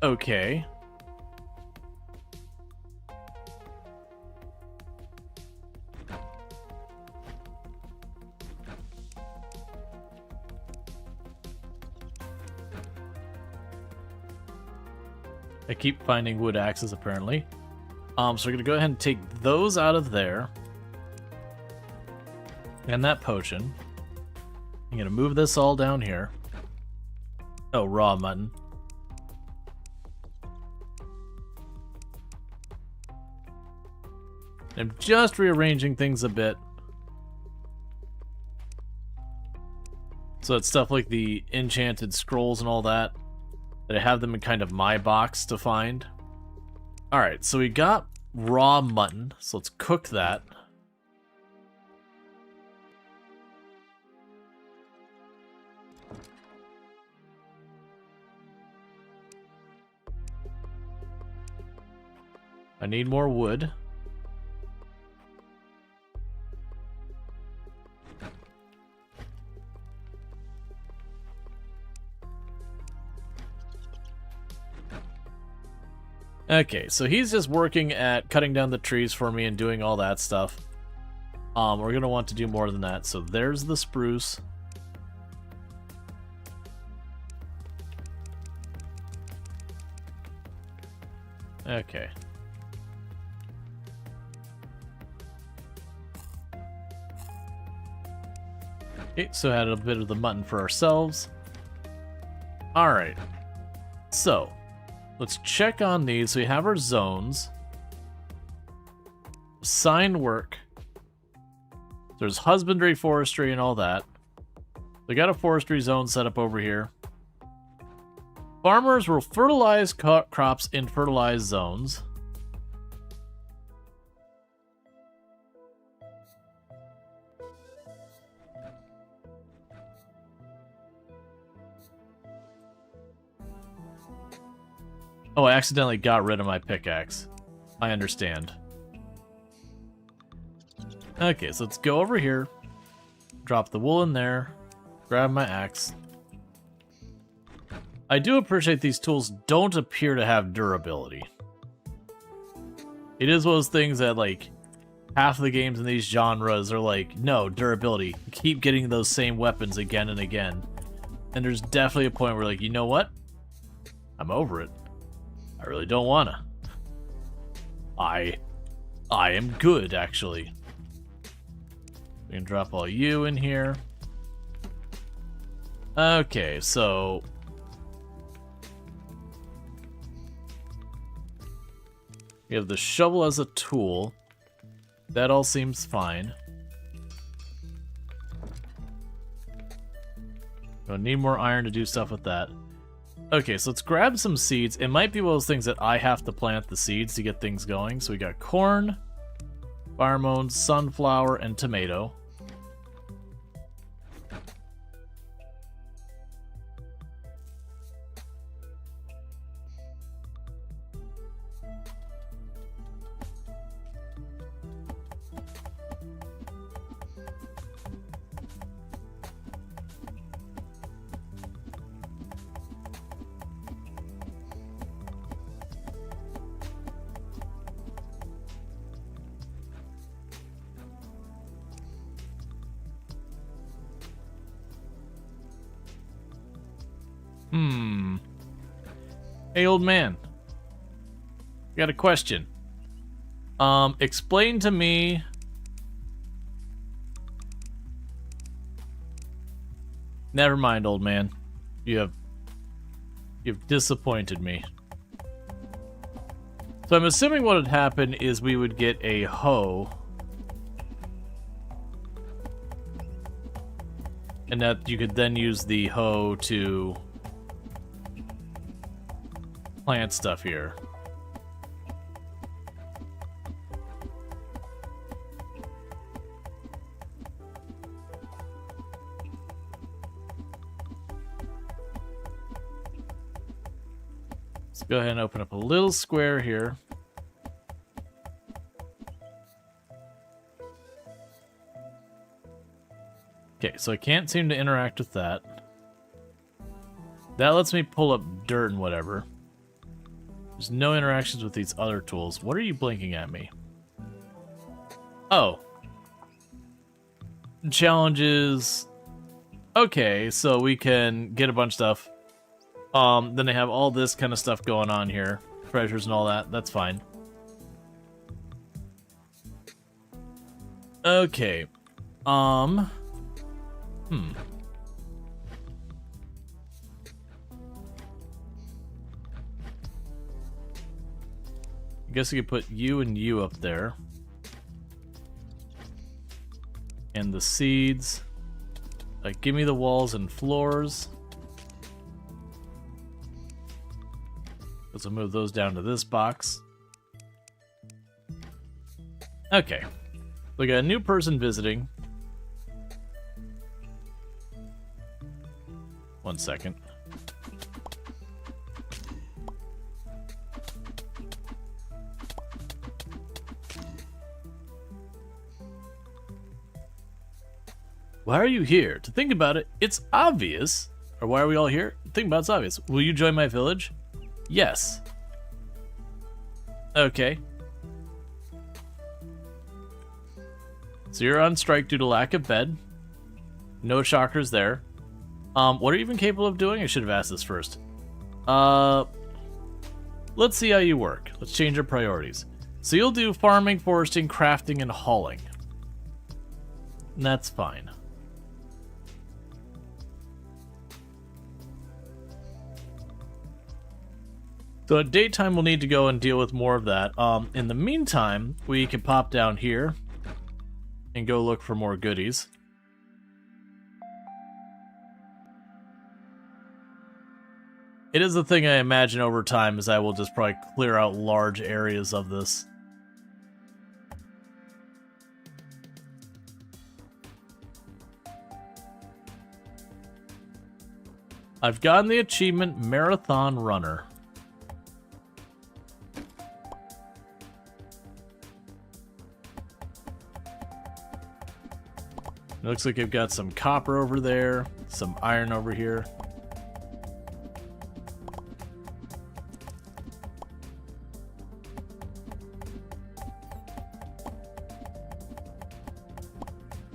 Okay. I keep finding wood axes, apparently. So we're gonna go ahead and take those out of there. And that potion. I'm gonna move this all down here. Oh, raw mutton. I'm just rearranging things a bit. So it's stuff like the enchanted scrolls and all that. That I have them in kind of my box to find. Alright, so we got raw mutton. So let's cook that. I need more wood. Okay, so he's just working at cutting down the trees for me and doing all that stuff. We're gonna want to do more than that. So there's the spruce. Okay. Okay, so add a bit of the mutton for ourselves. Alright. So, let's check on these. So we have our zones. Sign work. There's husbandry, forestry, and all that. We got a forestry zone set up over here. Farmers will fertilize crops in fertilized zones. Oh, I accidentally got rid of my pickaxe. I understand. Okay, so let's go over here. Drop the wool in there. Grab my axe. I do appreciate these tools don't appear to have durability. It is one of those things that, like, half of the games in these genres are like, no, durability. Keep getting those same weapons again and again. And there's definitely a point where, like, you know what? I'm over it. I really don't wanna. I am good, actually. We can drop all you in here. Okay, so... we have the shovel as a tool. That all seems fine. We'll need more iron to do stuff with that. Okay, so let's grab some seeds. It might be one of those things that I have to plant the seeds to get things going. So we got corn, fire moans, sunflower, and tomato. Hey, old man. Got a question. Explain to me... Never mind, old man. You've disappointed me. So I'm assuming what would happen is we would get a hoe. And that you could then use the hoe to plant stuff here. Let's go ahead and open up a little square here. Okay, so I can't seem to interact with that. That lets me pull up dirt and whatever. There's no interactions with these other tools. What are you blinking at me? Oh. Challenges. Okay, so we can get a bunch of stuff. Then they have all this kind of stuff going on here. Treasures and all that. That's fine. Okay. I guess we could put you and you up there. And the seeds. Like, give me the walls and floors. Let's move those down to this box. Okay. We got a new person visiting. 1 second. Why are you here? To think about it, it's obvious. Or why are we all here? Think about it's obvious. Will you join my village? Yes. Okay. So you're on strike due to lack of bed. No shockers there. What are you even capable of doing? I should have asked this first. Let's see how you work. Let's change our priorities. So you'll do farming, foresting, crafting, and hauling. And that's fine. So at daytime, we'll need to go and deal with more of that. In the meantime, we can pop down here and go look for more goodies. It is the thing I imagine over time is I will just probably clear out large areas of this. I've gotten the achievement Marathon Runner. It looks like I've got some copper over there, some iron over here.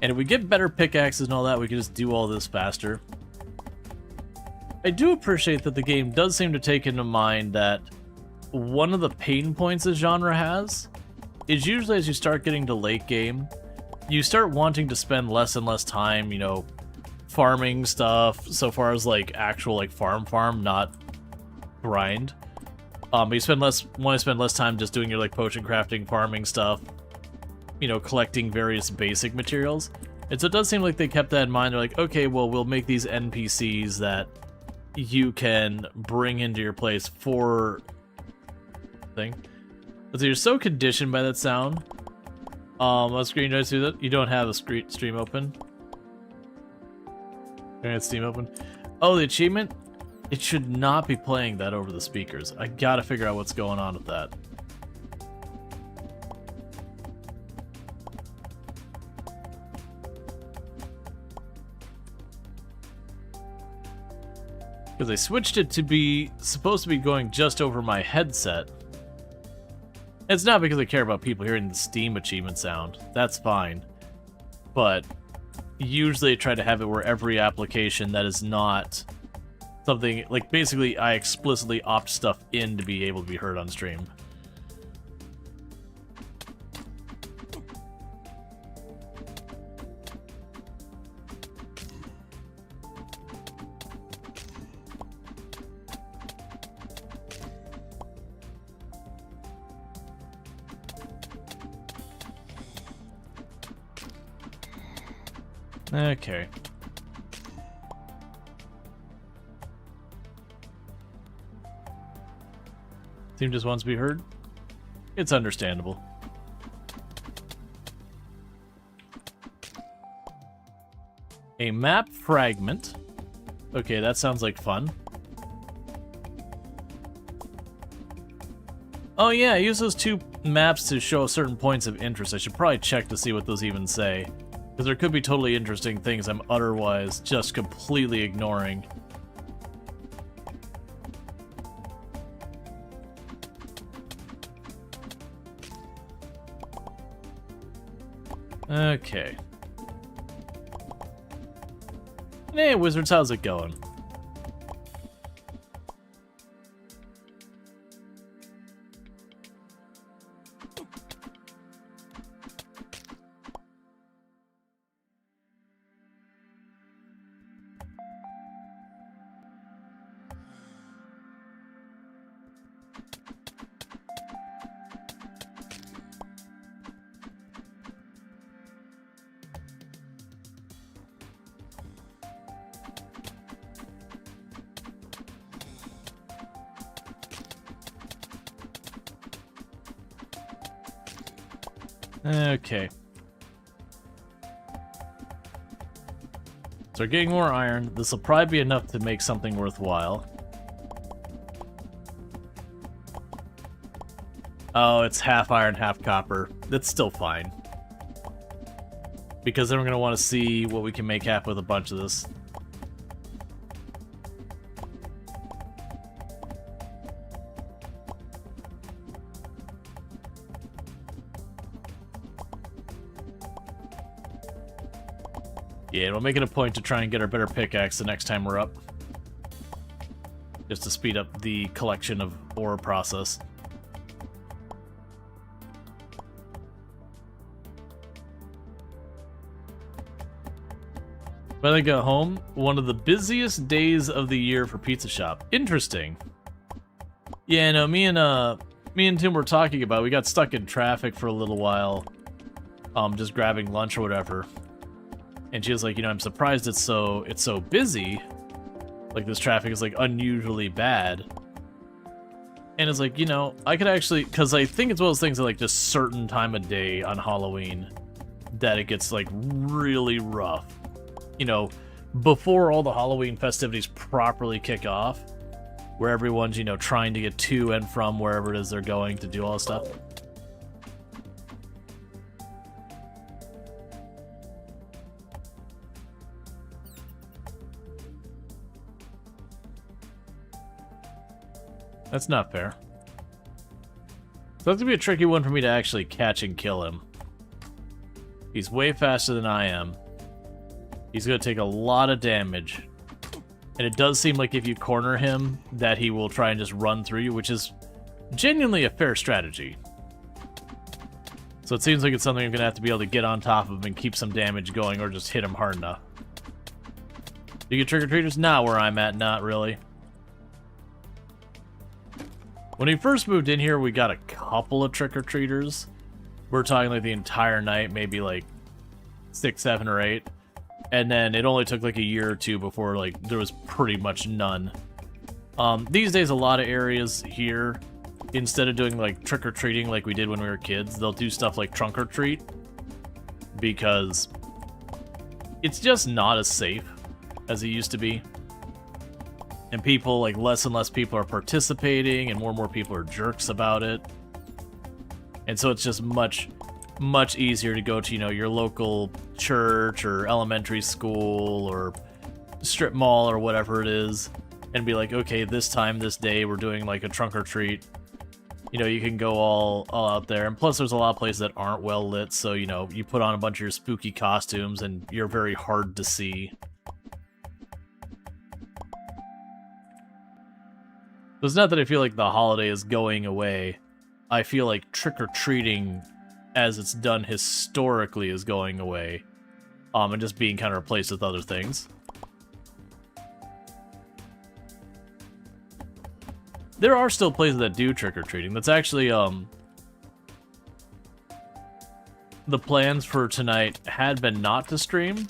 And if we get better pickaxes and all that, we can just do all this faster. I do appreciate that the game does seem to take into mind that one of the pain points the genre has is usually as you start getting to late game, you start wanting to spend less and less time, you know, farming stuff, so far as like actual like farm, not grind. But you want to spend less time just doing your like potion crafting, farming stuff, you know, collecting various basic materials. And so it does seem like they kept that in mind. They're like, okay, well, we'll make these NPCs that you can bring into your place for thing. So you're so conditioned by that sound. On screen, do I see that? You don't have a stream open. I got Steam open. Oh, the achievement? It should not be playing that over the speakers. I gotta figure out what's going on with that. Because I switched it to be supposed to be going just over my headset. It's not because I care about people hearing the Steam achievement sound. That's fine. But usually I try to have it where every application that is not something, like basically I explicitly opt stuff in to be able to be heard on stream. Okay. Team just wants to be heard. It's understandable. A map fragment. Okay, that sounds like fun. Oh yeah, I use those two maps to show certain points of interest. I should probably check to see what those even say. Because there could be totally interesting things I'm otherwise just completely ignoring. Okay. Hey, Wizards, how's it going? Okay. So we're getting more iron. This will probably be enough to make something worthwhile. Oh, it's half iron, half copper. That's still fine. Because then we're going to want to see what we can make happen with a bunch of this. Yeah, we'll make it a point to try and get our better pickaxe the next time we're up. Just to speed up the collection of ore process. When I got home, one of the busiest days of the year for Pizza Shop. Interesting. Yeah, no, me and Tim were talking about it. We got stuck in traffic for a little while, just grabbing lunch or whatever. And she was like, you know, I'm surprised it's so busy. Like, this traffic is, like, unusually bad. And it's like, you know, I could actually... Because I think it's one of those things that, like, just certain time of day on Halloween that it gets, like, really rough. You know, before all the Halloween festivities properly kick off, where everyone's, you know, trying to get to and from wherever it is they're going to do all this stuff. That's not fair. So that's gonna be a tricky one for me to actually catch and kill him. He's way faster than I am. He's gonna take a lot of damage. And it does seem like if you corner him, that he will try and just run through you, which is genuinely a fair strategy. So it seems like it's something I'm gonna have to be able to get on top of him and keep some damage going, or just hit him hard enough. Do you get trick-or-treaters? Not where I'm at, not really. When we first moved in here, we got a couple of trick-or-treaters. We're talking like the entire night, maybe like 6, 7, or 8. And then it only took like a year or two before like there was pretty much none. These days, a lot of areas here, instead of doing like trick-or-treating like we did when we were kids, they'll do stuff like trunk-or-treat. Because it's just not as safe as it used to be. And people, like, less and less people are participating, and more people are jerks about it. And so it's just much easier to go to, you know, your local church or elementary school or strip mall or whatever it is, and be like, okay, this time, this day, we're doing, like, a trunk-or-treat. You know, you can go all out there. And plus, there's a lot of places that aren't well lit, so, you know, you put on a bunch of your spooky costumes, and you're very hard to see. So it's not that I feel like the holiday is going away. I feel like trick-or-treating, as it's done historically, is going away. And just being kind of replaced with other things. There are still places that do trick-or-treating. That's actually, the plans for tonight had been not to stream,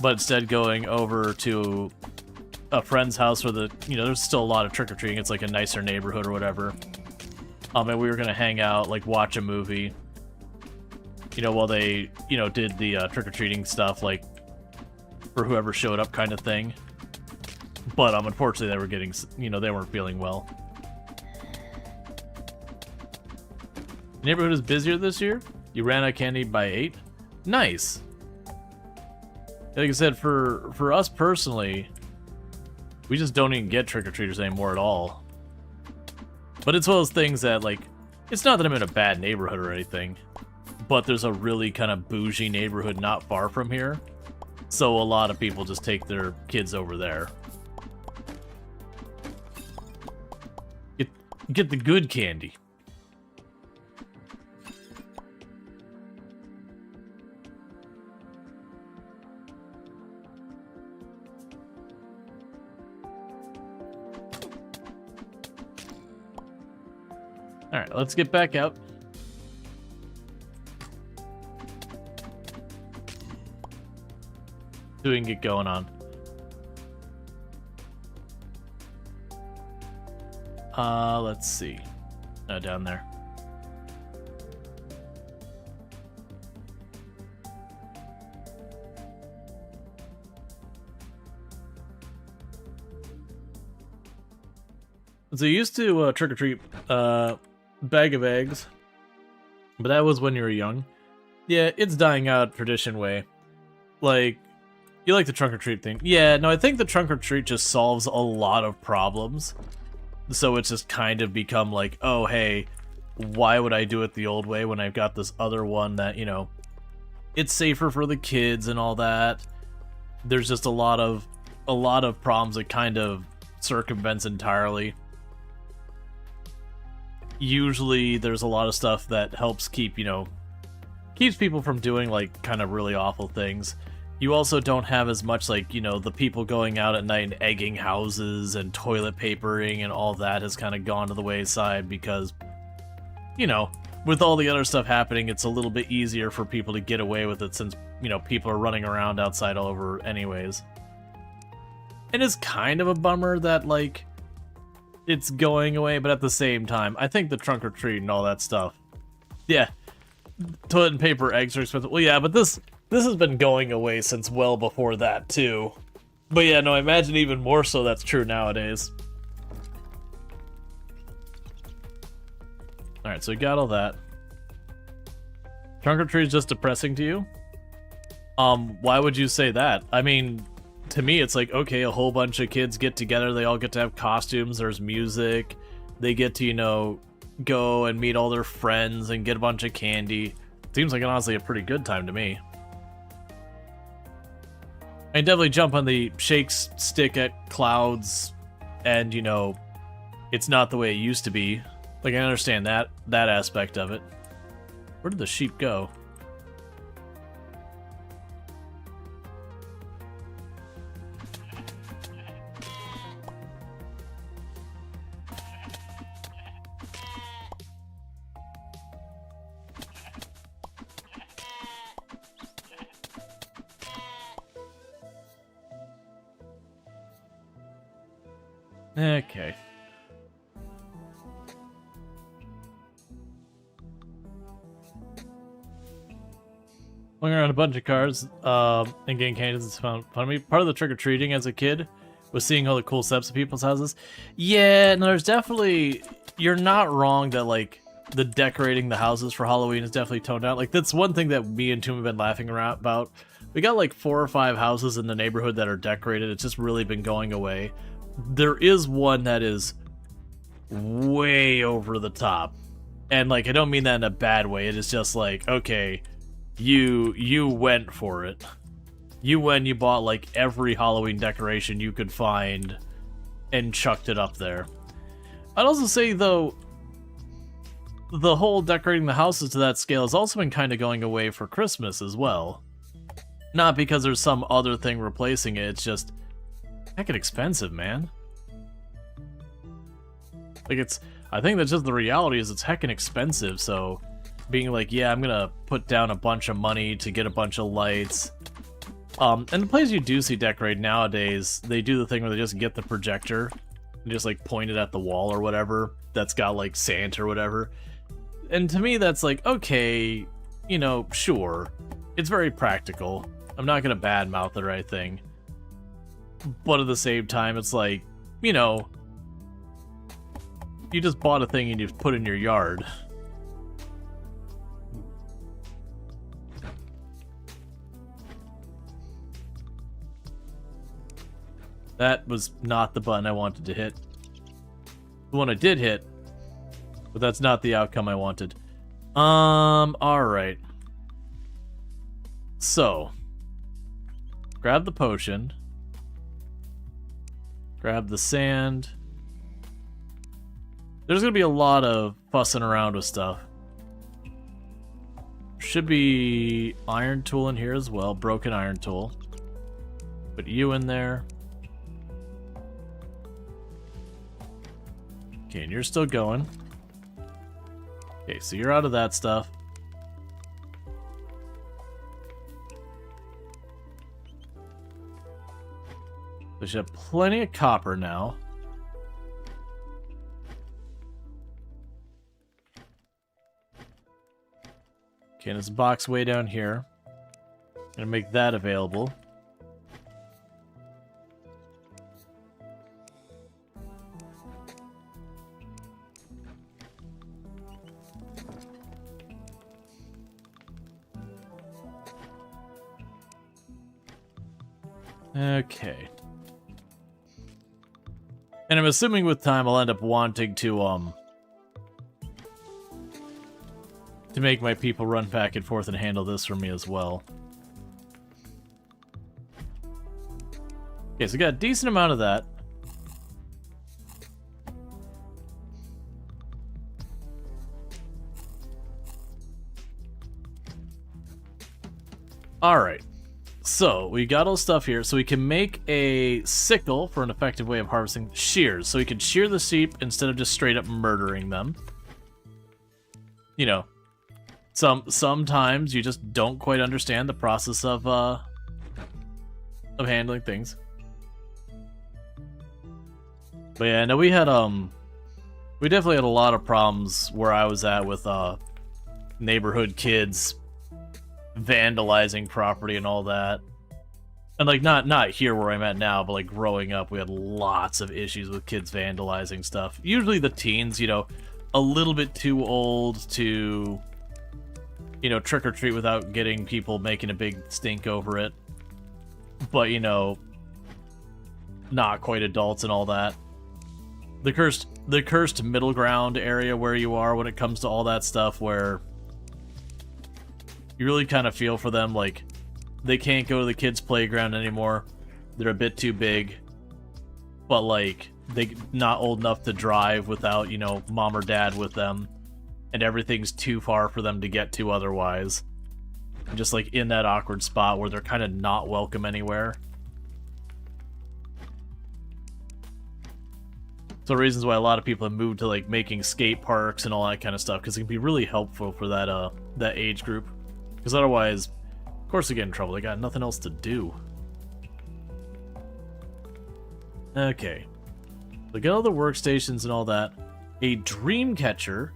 but instead going over to a friend's house where you know, there's still a lot of trick-or-treating. It's like a nicer neighborhood or whatever. And we were gonna hang out, like watch a movie, you know, while they, you know, did the trick-or-treating stuff, like for whoever showed up kind of thing. But unfortunately, they were getting, you know, they weren't feeling well. The neighborhood is busier this year. You ran out of candy by 8. Nice. Like I said, for us personally, we just don't even get trick-or-treaters anymore at all. But it's one of those things that, like, it's not that I'm in a bad neighborhood or anything, but there's a really kind of bougie neighborhood not far from here, so a lot of people just take their kids over there. Get the good candy. Alright, let's get back out. So we can get going on. Let's see. No, down there. So you used to trick-or-treat bag of eggs, but that was when you were young. Yeah, it's dying out tradition way. Like, you like the trunk-or-treat thing. Yeah, no, I think the trunk-or-treat just solves a lot of problems. So it's just kind of become like, oh, hey, why would I do it the old way when I've got this other one that, you know, it's safer for the kids and all that. There's just a lot of problems that kind of circumvents entirely. Usually there's a lot of stuff that helps keep, you know, keeps people from doing like kind of really awful things. You also don't have as much like, you know, the people going out at night and egging houses and toilet papering and all that has kind of gone to the wayside because, you know, with all the other stuff happening, it's a little bit easier for people to get away with it since, you know, people are running around outside all over anyways. And it's kind of a bummer that, like, it's going away, but at the same time, I think the trunk or treat and all that stuff. Yeah, toilet and paper, eggs are expensive. Well, yeah, but this has been going away since well before that, too. But yeah, no, I imagine even more so that's true nowadays. Alright, so we got all that. Trunk or treat is just depressing to you? Why would you say that? I mean, to me, it's like, okay, a whole bunch of kids get together, they all get to have costumes, there's music, they get to, you know, go and meet all their friends and get a bunch of candy. Seems like honestly a pretty good time to me. I definitely jump on the shakes stick at clouds and, you know, it's not the way it used to be. Like, I understand that aspect of it. Where did the sheep go? Okay. Going around a bunch of cars and getting candies is fun of me. Part of the trick-or-treating as a kid was seeing all the cool steps at people's houses. Yeah, no, there's definitely... You're not wrong that, like, the decorating the houses for Halloween is definitely toned down. Like, that's one thing that me and Toom have been laughing around about. We got, like, 4 or 5 houses in the neighborhood that are decorated. It's just really been going away. There is one that is way over the top. And, like, I don't mean that in a bad way. It is just like, okay... You went for it. You bought like every Halloween decoration you could find and chucked it up there. I'd also say though, the whole decorating the houses to that scale has also been kind of going away for Christmas as well. Not because there's some other thing replacing it, it's just heckin' expensive, man. Like I think that's just the reality is it's heckin' expensive, so being like, yeah, I'm gonna put down a bunch of money to get a bunch of lights. And the places you do see decorate nowadays, they do the thing where they just get the projector and just like point it at the wall or whatever that's got like Santa or whatever. And to me, that's like, okay, you know, sure. It's very practical. I'm not gonna badmouth it or anything. But at the same time, it's like, you know, you just bought a thing and you put it in your yard. That was not the button I wanted to hit. The one I did hit, but that's not the outcome I wanted. Alright. So, grab the potion. Grab the sand. There's gonna be a lot of fussing around with stuff. Should be iron tool in here as well, broken iron tool. Put you in there. Okay, and you're still going. Okay, so you're out of that stuff. We should have plenty of copper now. Okay, and there's a box way down here. Gonna make that available. Okay. And I'm assuming with time I'll end up wanting to make my people run back and forth and handle this for me as well. Okay, so we got a decent amount of that. Alright. So, we got all stuff here. So we can make a sickle for an effective way of harvesting shears. So we can shear the sheep instead of just straight up murdering them. You know, sometimes you just don't quite understand the process of handling things. But yeah, no, we definitely had a lot of problems where I was at with neighborhood kids vandalizing property and all that. And like not here where I'm at now, but like growing up we had lots of issues with kids vandalizing stuff. Usually the teens, you know, a little bit too old to, you know, trick or treat without getting people making a big stink over it. But, you know, not quite adults and all that. The cursed middle ground area where you are when it comes to all that stuff, where you really kind of feel for them, like, they can't go to the kids' playground anymore. They're a bit too big. But, like, they're not old enough to drive without, you know, mom or dad with them. And everything's too far for them to get to otherwise. And just, like, in that awkward spot where they're kind of not welcome anywhere. So reasons why a lot of people have moved to, like, making skate parks and all that kind of stuff, because it can be really helpful for that age group. Because otherwise, of course they get in trouble. They got nothing else to do. Okay. We got all the workstations and all that. A dream catcher.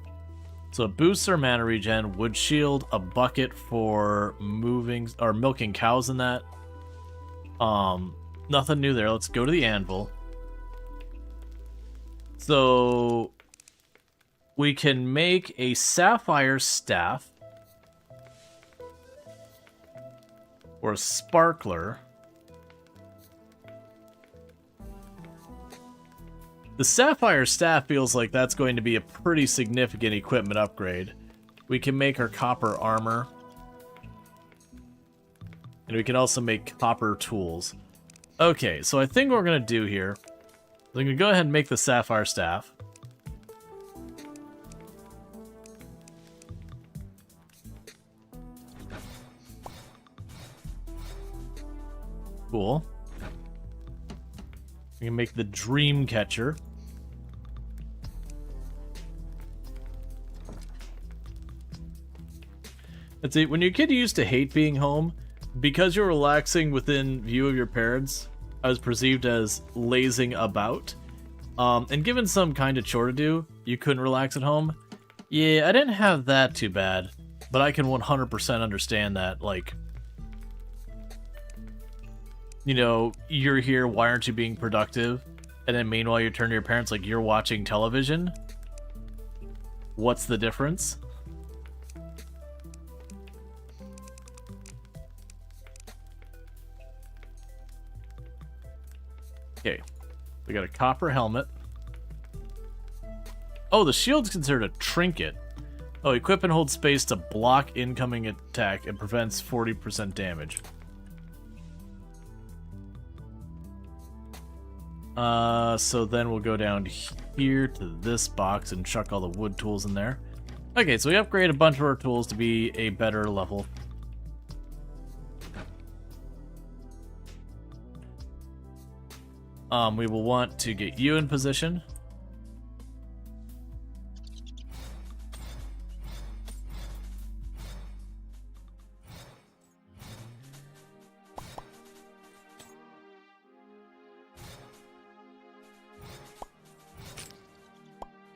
So it boosts our mana regen. Wood shield. A bucket for moving or milking cows in that. Nothing new there. Let's go to the anvil. So we can make a sapphire staff. Or a sparkler. The sapphire staff feels like that's going to be a pretty significant equipment upgrade. We can make our copper armor. And we can also make copper tools. Okay, so I think what we're going to do here, I'm going to go ahead and make the sapphire staff. Cool. We can make the dream catcher. Let's see, when you're a kid, you used to hate being home. Because you're relaxing within view of your parents, I was perceived as lazing about. And given some kind of chore to do, you couldn't relax at home. Yeah, I didn't have that too bad. But I can 100% understand that, like, you know, you're here, why aren't you being productive? And then meanwhile you turn to your parents like you're watching television? What's the difference? Okay, we got a copper helmet. Oh, the shield's considered a trinket. Oh, equip and hold space to block incoming attack and prevents 40% damage. So then we'll go down here to this box and chuck all the wood tools in there. Okay, so we upgrade a bunch of our tools to be a better level. We will want to get you in position.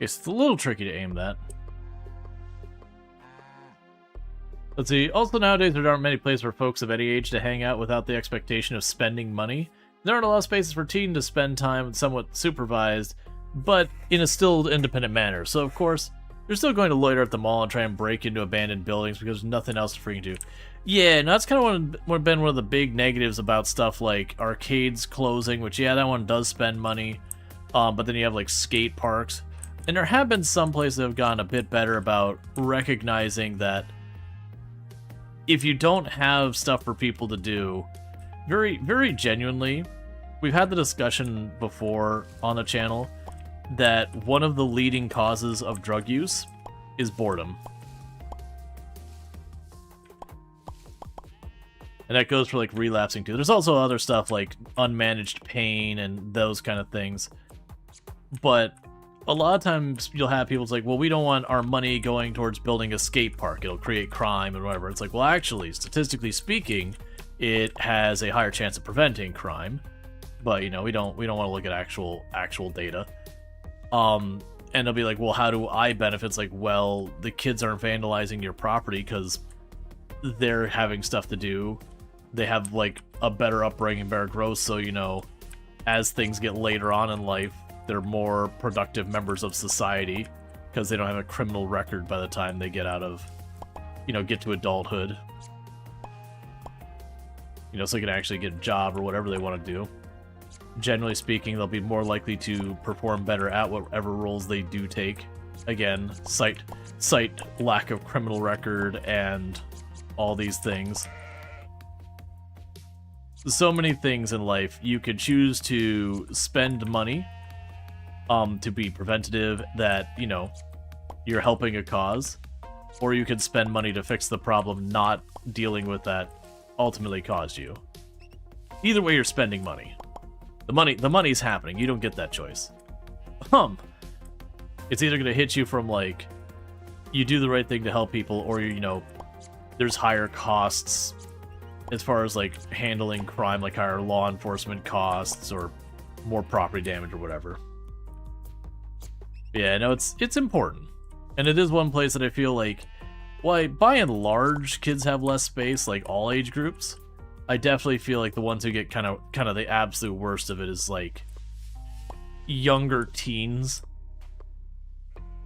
It's a little tricky to aim that. Let's see. Also, nowadays, there aren't many places for folks of any age to hang out without the expectation of spending money. There aren't a lot of spaces for teens to spend time somewhat supervised, but in a still independent manner. So, of course, They're still going to loiter at the mall and try and break into abandoned buildings because there's nothing else to freaking do. Yeah, no, that's kind of been one of the big negatives about stuff like arcades closing, which, yeah, that one does spend money. But then you have, like, skate parks. And there have been some places that have gotten a bit better about recognizing that if you don't have stuff for people to do, very, very genuinely, we've had the discussion before on the channel that one of the leading causes of drug use is boredom. And that goes for, like, relapsing, too. There's also other stuff like unmanaged pain and those kind of things. But a lot of times you'll have people like, well, we don't want our money going towards building a skate park. It'll create crime and whatever. It's like, well, actually, statistically speaking, it has a higher chance of preventing crime. But, you know, we don't want to look at actual data. And they'll be like, well, how do I benefit? It's like, well, the kids aren't vandalizing your property because they're having stuff to do. They have, like, a better upbringing, better growth, so, you know, as things get later on in life, they're more productive members of society because they don't have a criminal record by the time they get out of, you know, get to adulthood. You know, so they can actually get a job or whatever they want to do. Generally speaking, they'll be more likely to perform better at whatever roles they do take. Again, cite lack of criminal record and all these things. So many things in life. You could choose to spend money to be preventative, that, you know, you're helping a cause, or you could spend money to fix the problem not dealing with that ultimately caused you. Either way, you're spending money. The money's happening. You don't get that choice. It's either going to hit you from, like, you do the right thing to help people, or, you know, there's higher costs as far as, like, handling crime, like higher law enforcement costs or more property damage or whatever. Yeah, no, it's important. And it is one place that I feel like, well, by and large, kids have less space, like all age groups. I definitely feel like the ones who get kind of the absolute worst of it is, like, younger teens.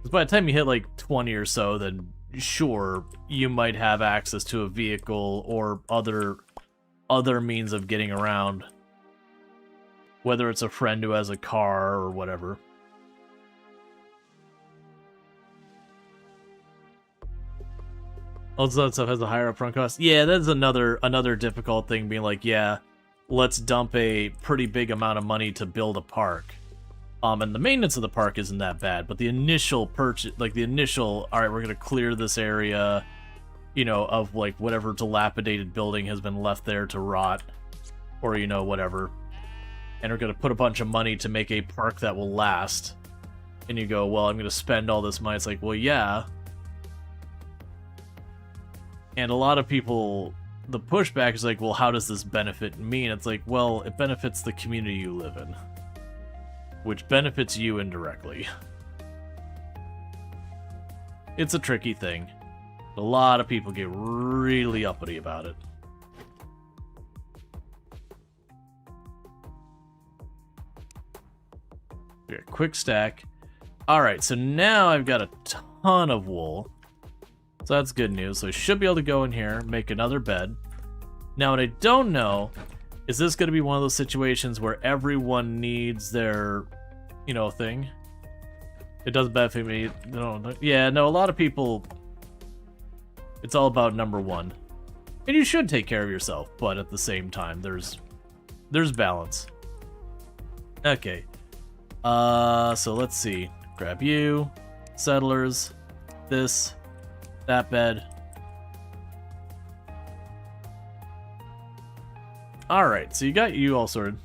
'Cause by the time you hit, like, 20 or so, then sure, you might have access to a vehicle or other means of getting around. Whether it's a friend who has a car or whatever. Also, that stuff has a higher upfront cost. Yeah, that's another difficult thing, being like, yeah, let's dump a pretty big amount of money to build a park. And the maintenance of the park isn't that bad, but the initial purchase, like the initial, all right, we're gonna clear this area, you know, of, like, whatever dilapidated building has been left there to rot, or, you know, whatever, and we're gonna put a bunch of money to make a park that will last. And you go, well, I'm gonna spend all this money. It's like, well, yeah. And a lot of people, the pushback is like, well, how does this benefit me? And it's like, well, it benefits the community you live in, which benefits you indirectly. It's a tricky thing. A lot of people get really uppity about it. Okay, quick stack. Alright, so now I've got a ton of wool. So that's good news. So I should be able to go in here, make another bed. Now what I don't know, is this going to be one of those situations where everyone needs their, you know, thing? It does benefit me. No, yeah, no, a lot of people, it's all about number one. And you should take care of yourself, but at the same time, there's balance. Okay. So let's see. Grab you, settlers, this, that bed. Alright, so you got you all sorted.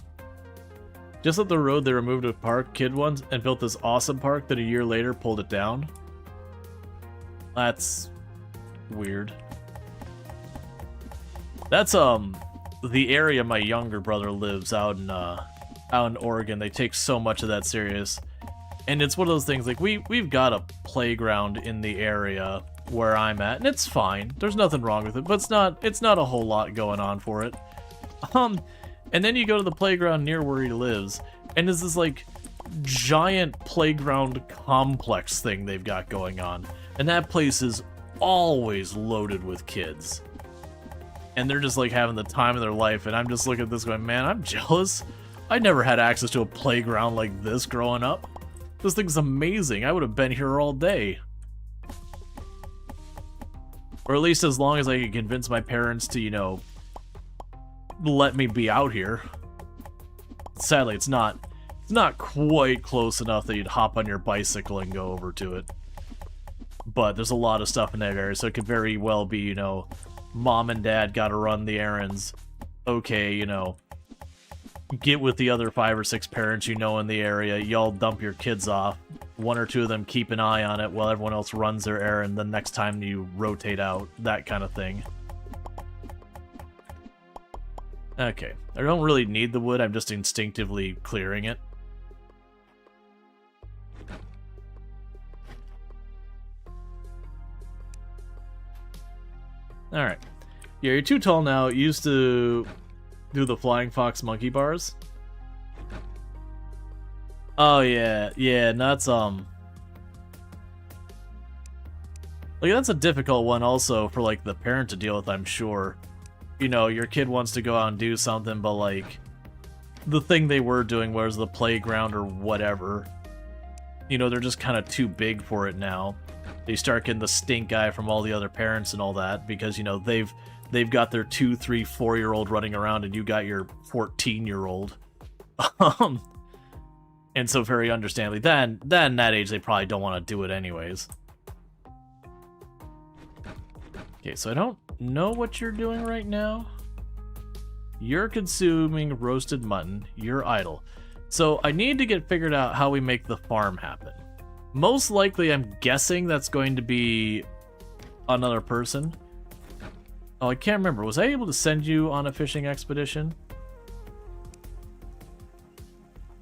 Just up the road, they removed a park, kid ones, and built this awesome park that a year later pulled it down. That's weird. That's, the area my younger brother lives out in Oregon. They take so much of that serious. And it's one of those things, like, we've got a playground in the area where I'm at, and it's fine. There's nothing wrong with it, but it's not a whole lot going on for it. And then you go to the playground near where he lives, and there's this, like, giant playground complex thing they've got going on. And that place is always loaded with kids. And they're just like having the time of their life, and I'm just looking at this going, man, I'm jealous. I never had access to a playground like this growing up. This thing's amazing. I would have been here all day. Or at least as long as I could convince my parents to, you know, let me be out here. Sadly, it's not quite close enough that you'd hop on your bicycle and go over to it. But there's a lot of stuff in that area, so it could very well be, you know, mom and dad gotta run the errands. Okay, you know, get with the other 5 or 6 parents you know in the area, y'all dump your kids off. 1 or 2 of them keep an eye on it while everyone else runs their errand, the next time you rotate out, that kind of thing. Okay, I don't really need the wood, I'm just instinctively clearing it. Alright. Yeah, you're too tall now. You used to do the flying fox monkey bars. Oh yeah, yeah, and that's like that's a difficult one also for like the parent to deal with, I'm sure. You know, your kid wants to go out and do something, but like the thing they were doing was the playground or whatever. You know, they're just kind of too big for it now. They start getting the stink eye from all the other parents and all that because, you know, they've got their 2, 3, 4-year-old running around and you got your 14-year-old. And so very understandably, then that age they probably don't want to do it anyways. Okay, so I don't know what you're doing right now. You're consuming roasted mutton. You're idle. So I need to get figured out how we make the farm happen. Most likely, I'm guessing that's going to be another person. Oh, I can't remember. Was I able to send you on a fishing expedition?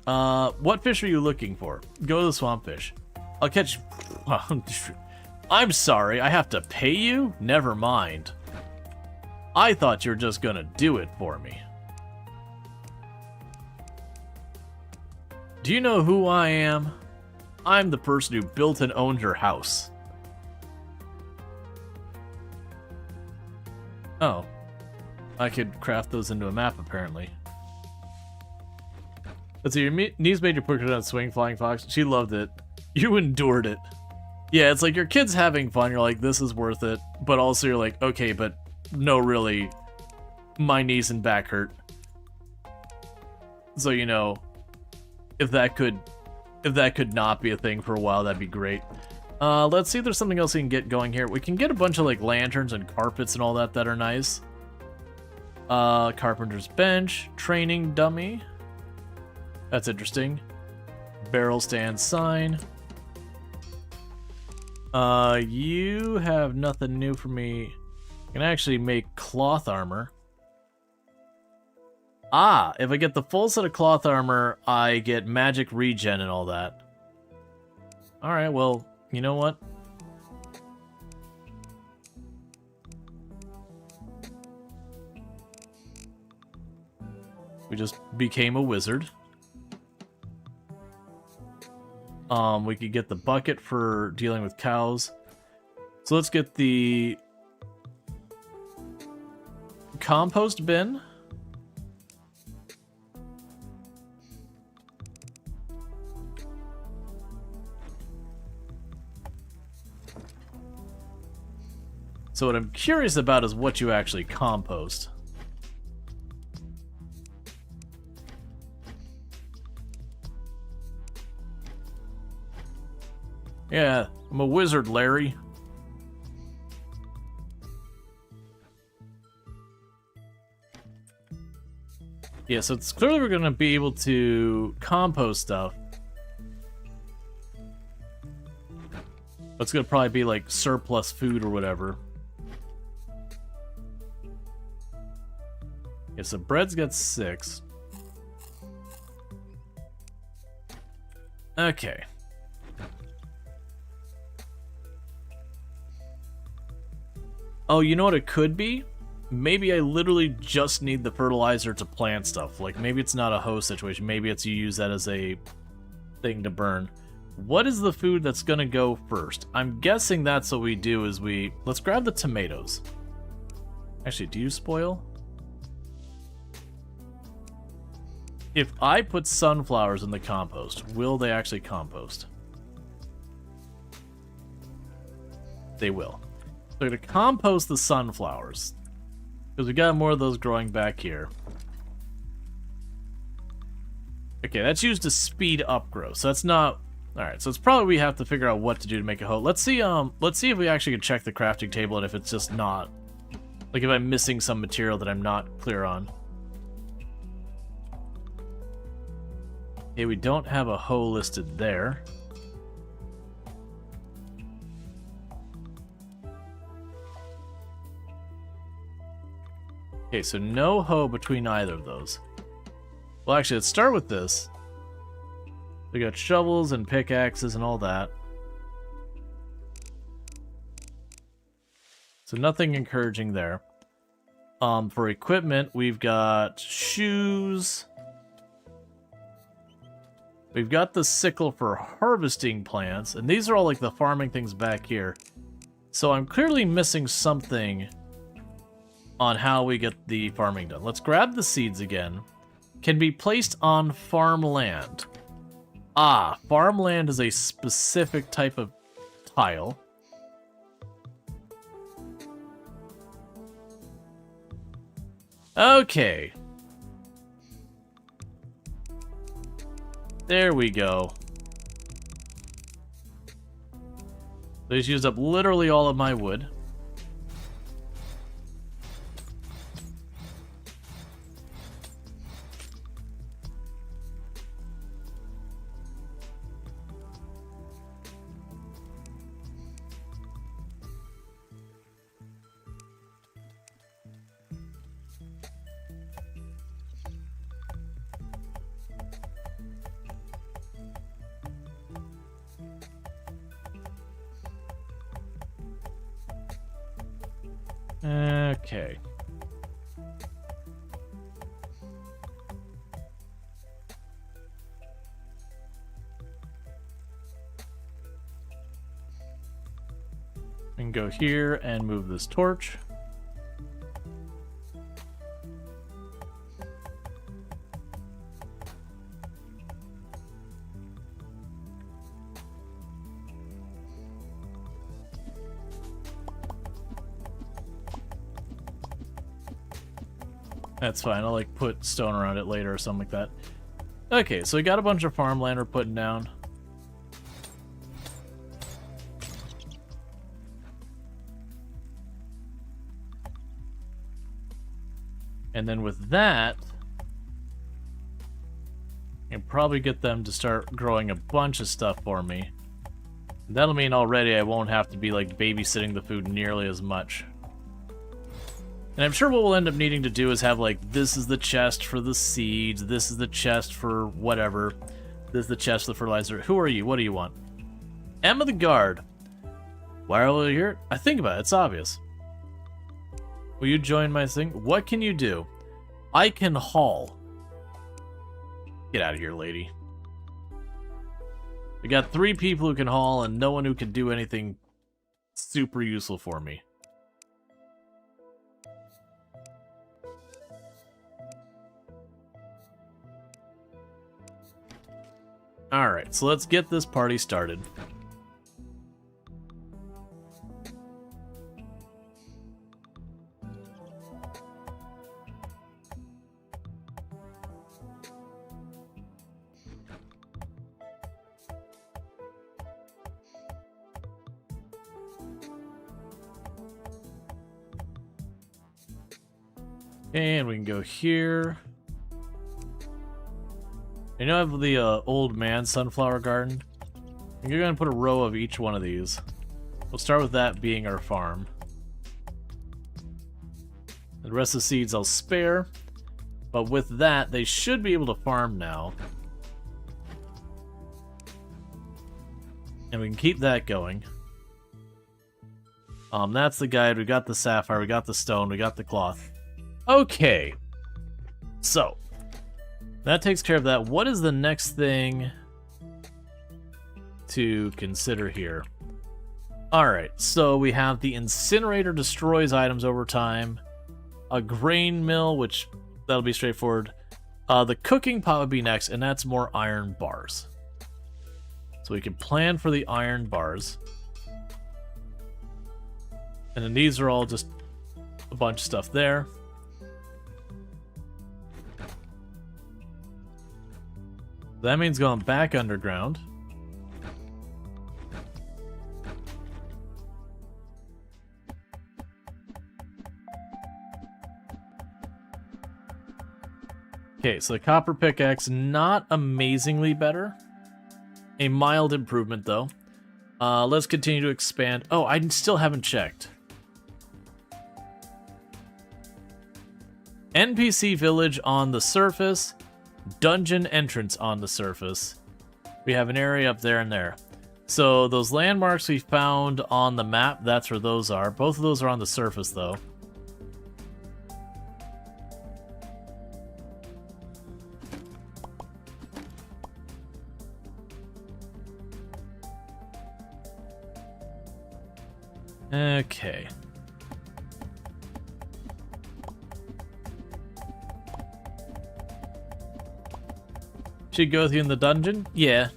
What fish are you looking for? Go to the swamp fish. I'll catch... I'm sorry, I have to pay you? Never mind. I thought you were just gonna do it for me. Do you know who I am? I'm the person who built and owned your house. Oh. I could craft those into a map, apparently. Let's see, your niece made you put her on swing flying fox. She loved it. You endured it. Yeah, it's like your kid's having fun. You're like, this is worth it. But also you're like, okay, but no, really, my knees and back hurt. So, you know, if that could not be a thing for a while, that'd be great. Let's see if there's something else we can get going here. We can get a bunch of like lanterns and carpets and all that are nice. Carpenter's bench, training dummy. That's interesting. Barrel stand sign. You have nothing new for me. I can actually make cloth armor. Ah, if I get the full set of cloth armor, I get magic regen and all that. Alright, well, you know what? We just became a wizard. We could get the bucket for dealing with cows. So let's get the compost bin. So what I'm curious about is what you actually compost. Yeah, I'm a wizard, Larry. Yeah, so it's clearly we're gonna be able to compost stuff. It's gonna probably be like surplus food or whatever. Yeah, so bread's got 6. Okay. Oh, you know what it could be? Maybe I literally just need the fertilizer to plant stuff. Like, maybe it's not a host situation. Maybe it's you use that as a thing to burn. What is the food that's gonna go first? I'm guessing that's what we do is let's grab the tomatoes. Actually, do you spoil? If I put sunflowers in the compost, will they actually compost? They will. So we're gonna compost the sunflowers. Because we got more of those growing back here. Okay, that's used to speed up growth, so that's not... Alright, so it's probably we have to figure out what to do to make a hoe. Let's see if we actually can check the crafting table and if it's just not... Like if I'm missing some material that I'm not clear on. Okay, we don't have a hoe listed there. Okay, so no hoe between either of those. Well, actually, let's start with this. We got shovels and pickaxes and all that. So nothing encouraging there. For equipment, we've got shoes. We've got the sickle for harvesting plants, and these are all like the farming things back here. So I'm clearly missing something on how we get the farming done. Let's grab the seeds again. Can be placed on farmland. Ah, farmland is a specific type of tile. Okay. There we go. They just used up literally all of my wood. Okay. And go here and move this torch. That's fine, I'll like put stone around it later or something like that. Okay, so we got a bunch of farmland we're putting down. And then with that, I can probably get them to start growing a bunch of stuff for me. That'll mean already I won't have to be like babysitting the food nearly as much. And I'm sure what we'll end up needing to do is have like, this is the chest for the seeds, this is the chest for whatever, this is the chest for the fertilizer. Who are you? What do you want? Emma the Guard. Why are you here? I think about it, it's obvious. Will you join my thing? What can you do? I can haul. Get out of here, lady. We got 3 people who can haul and no one who can do anything super useful for me. Alright, so let's get this party started. And we can go here. You know I have the old man sunflower garden? I'm going to put a row of each one of these. We'll start with that being our farm. The rest of the seeds I'll spare. But with that, they should be able to farm now. And we can keep that going. That's the guide. We got the sapphire, we got the stone, we got the cloth. Okay. So, that takes care of that. What is the next thing to consider here. Alright, so we have the incinerator destroys items over time. A grain mill, which that'll be straightforward. The cooking pot would be next, and that's more iron bars. So we can plan for the iron bars. And then these are all just a bunch of stuff there. That means going back underground. Okay, so the copper pickaxe, not amazingly better. A mild improvement, though. Let's continue to expand. Oh, I still haven't checked. NPC village on the surface. Dungeon entrance on the surface. We have an area up there and there. So those landmarks we found on the map, that's where those are. Both of those are on the surface, though. Okay. Should go with you in the dungeon? Yeah.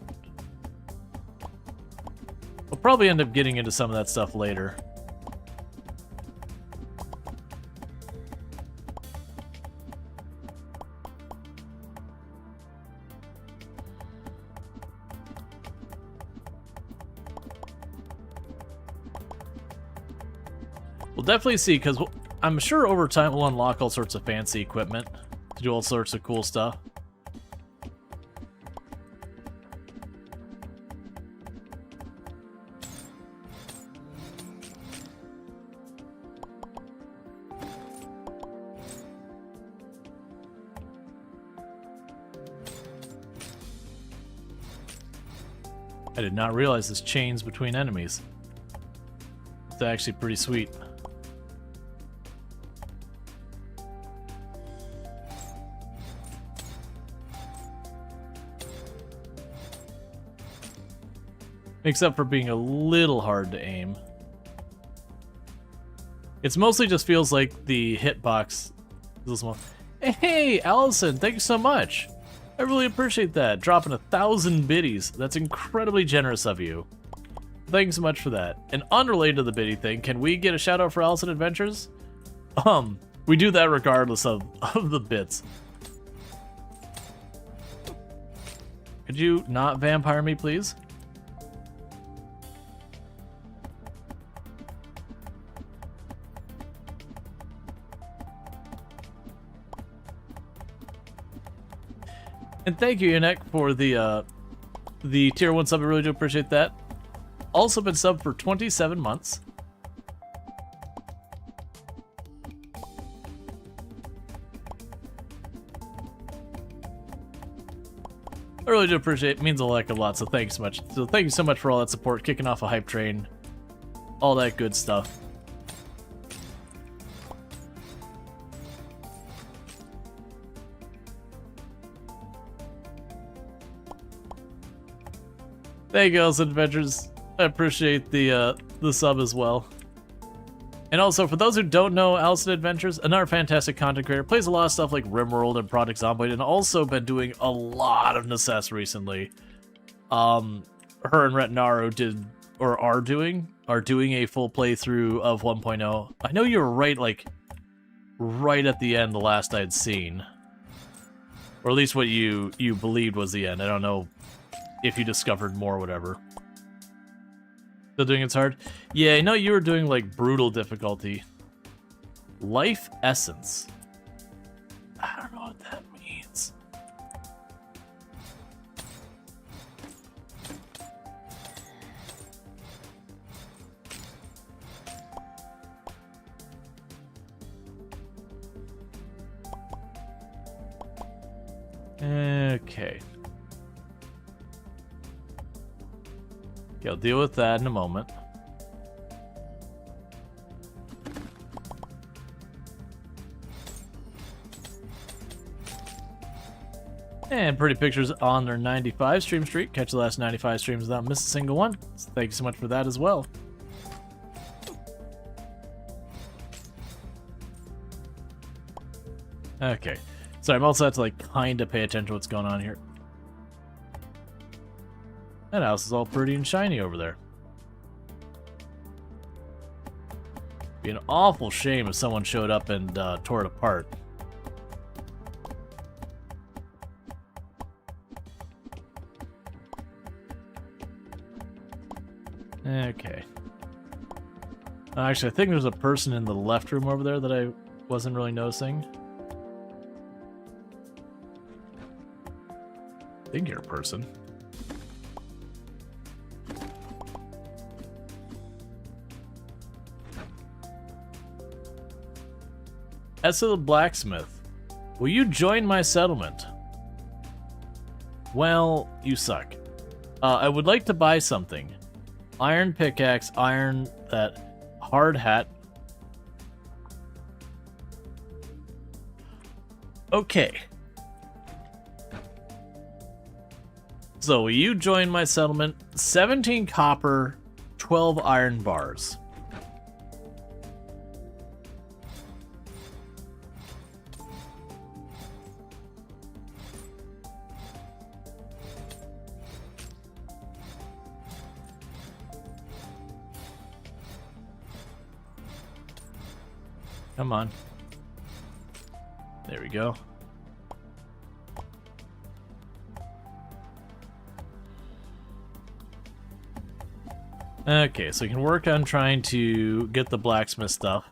We'll probably end up getting into some of that stuff later. We'll definitely see, because I'm sure over time we'll unlock all sorts of fancy equipment to do all sorts of cool stuff. I did not realize this chains between enemies. It's actually pretty sweet. Except for being a little hard to aim. It's mostly just feels like the hitbox is small. Hey, Allison, thank you so much. I really appreciate that. Dropping 1,000 biddies. That's incredibly generous of you. Thanks so much for that. And unrelated to the biddy thing, can we get a shout out for Allison Adventures? We do that regardless of the bits. Could you not vampire me, please? And thank you, Yanek, for the tier 1 sub. I really do appreciate that. Also been subbed for 27 months. I really do appreciate it. It means a lot, so thanks so much. So thank you so much for all that support, kicking off a hype train, all that good stuff. Thank you, Allison Adventures. I appreciate the sub as well. And also, for those who don't know, Allison Adventures, another fantastic content creator, plays a lot of stuff like RimWorld and Project Zomboid, and also been doing a lot of Necesse recently. Her and Retnaro did, or are doing a full playthrough of 1.0. I know you were right at the end, the last I'd seen. Or at least what you believed was the end. I don't know if you discovered more or whatever. Still doing it's hard? Yeah, I know you were doing like brutal difficulty. Life Essence. I don't know what that means. Okay. Okay, I'll deal with that in a moment. And pretty pictures on their 95 stream streak. Catch the last 95 streams without missing a single one. So thank you so much for that as well. Okay. So I'm also have to like kind of pay attention to what's going on here. That house is all pretty and shiny over there. Be an awful shame if someone showed up and tore it apart. Okay. Actually, I think there's a person in the left room over there that I wasn't really noticing. I think you're a person. As to the blacksmith, will you join my settlement? Well, you suck. I would like to buy something. Iron pickaxe, iron that hard hat. Okay. So will you join my settlement? 17 copper, 12 iron bars. Come on. There we go. Okay, so we can work on trying to get the blacksmith stuff.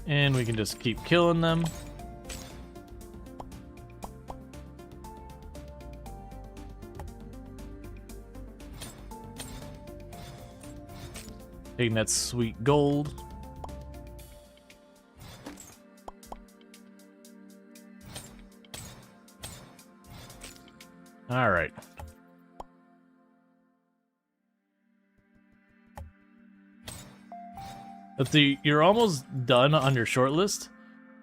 And we can just keep killing them. Taking that sweet gold. All right. Let's see, you're almost done on your short list.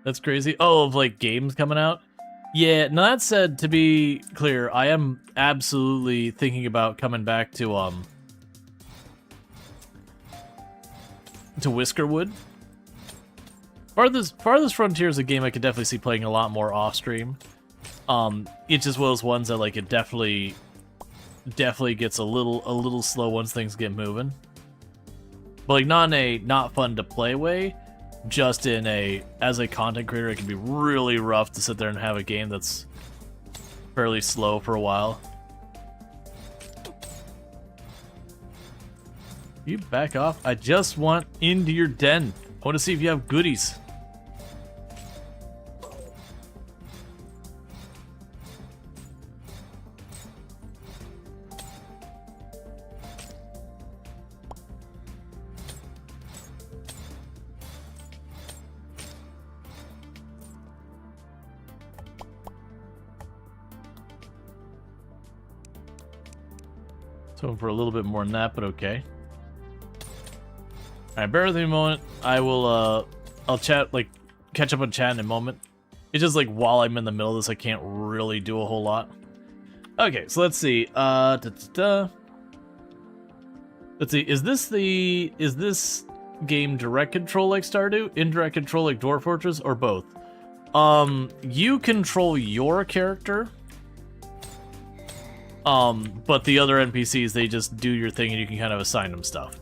That's crazy. Oh, of like games coming out? Yeah, now that said, to be clear, I am absolutely thinking about coming back to Whiskerwood. Farthest Frontier is a game I could definitely see playing a lot more off stream. It's just one of those ones that like it definitely gets a little slow once things get moving. But like not in a not fun to play way, just in a as a content creator it can be really rough to sit there and have a game that's fairly slow for a while. You back off. I just want into your den. I want to see if you have goodies. Hoping for a little bit more than that, but okay. Alright, bear with me a moment. I will, I'll chat, like, catch up on chat in a moment. It's just, like, while I'm in the middle of this, I can't really do a whole lot. Okay, so let's see. Let's see, is this game direct control like Stardew? Indirect control like Dwarf Fortress, or both? You control your character. But the other NPCs, they just do your thing and you can kind of assign them stuff.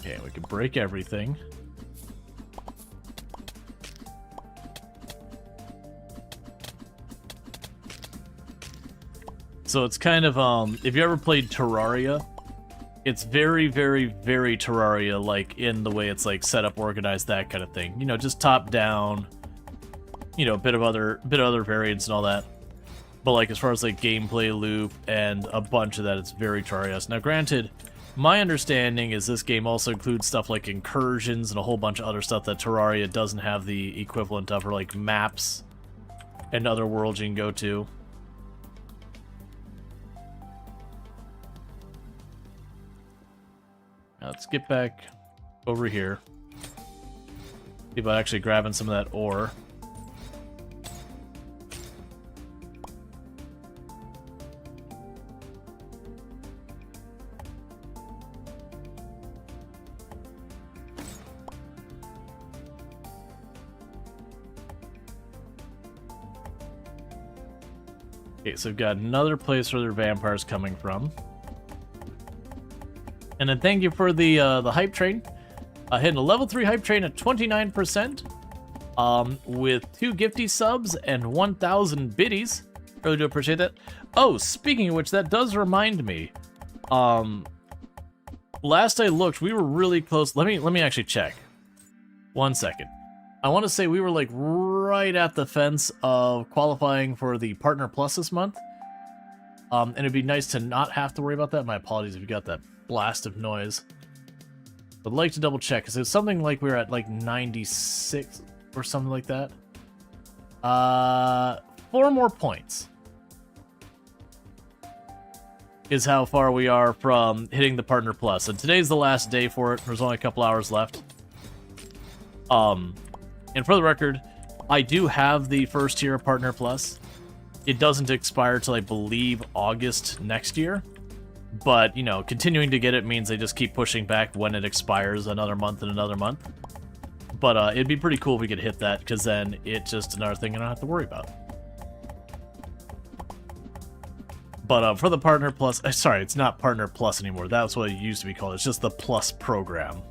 Okay, we can break everything. So it's kind of, if you ever played Terraria, it's very, very, very Terraria-like in the way it's, like, set up, organized, that kind of thing. You know, just top-down, you know, a bit of other variants and all that. But like as far as like gameplay loop and a bunch of that, it's very Terraria. Now granted, my understanding is this game also includes stuff like incursions and a whole bunch of other stuff that Terraria doesn't have the equivalent of, or like maps and other worlds you can go to. Now let's get back over here. See about actually grabbing some of that ore. Okay, so we've got another place where their vampires coming from. And then thank you for the hype train. Hitting a level 3 hype train at 29%. With 2 gifty subs and 1,000 biddies. Really do appreciate that. Oh, speaking of which, that does remind me. Last I looked, we were really close. Let me actually check. 1 second. I want to say we were like right at the fence of qualifying for the Partner Plus this month. And it'd be nice to not have to worry about that. My apologies if you got that blast of noise. I'd like to double check, because it's something like we were at like 96 or something like that. 4 more points is how far we are from hitting the Partner Plus. And today's the last day for it. There's only a couple hours left. And for the record, I do have the first tier of Partner Plus. It doesn't expire till, I believe, August next year. But, you know, continuing to get it means they just keep pushing back when it expires another month and another month. But it'd be pretty cool if we could hit that, because then it's just another thing I don't have to worry about. But for the Partner Plus... sorry, it's not Partner Plus anymore. That's what it used to be called. It's just the Plus program.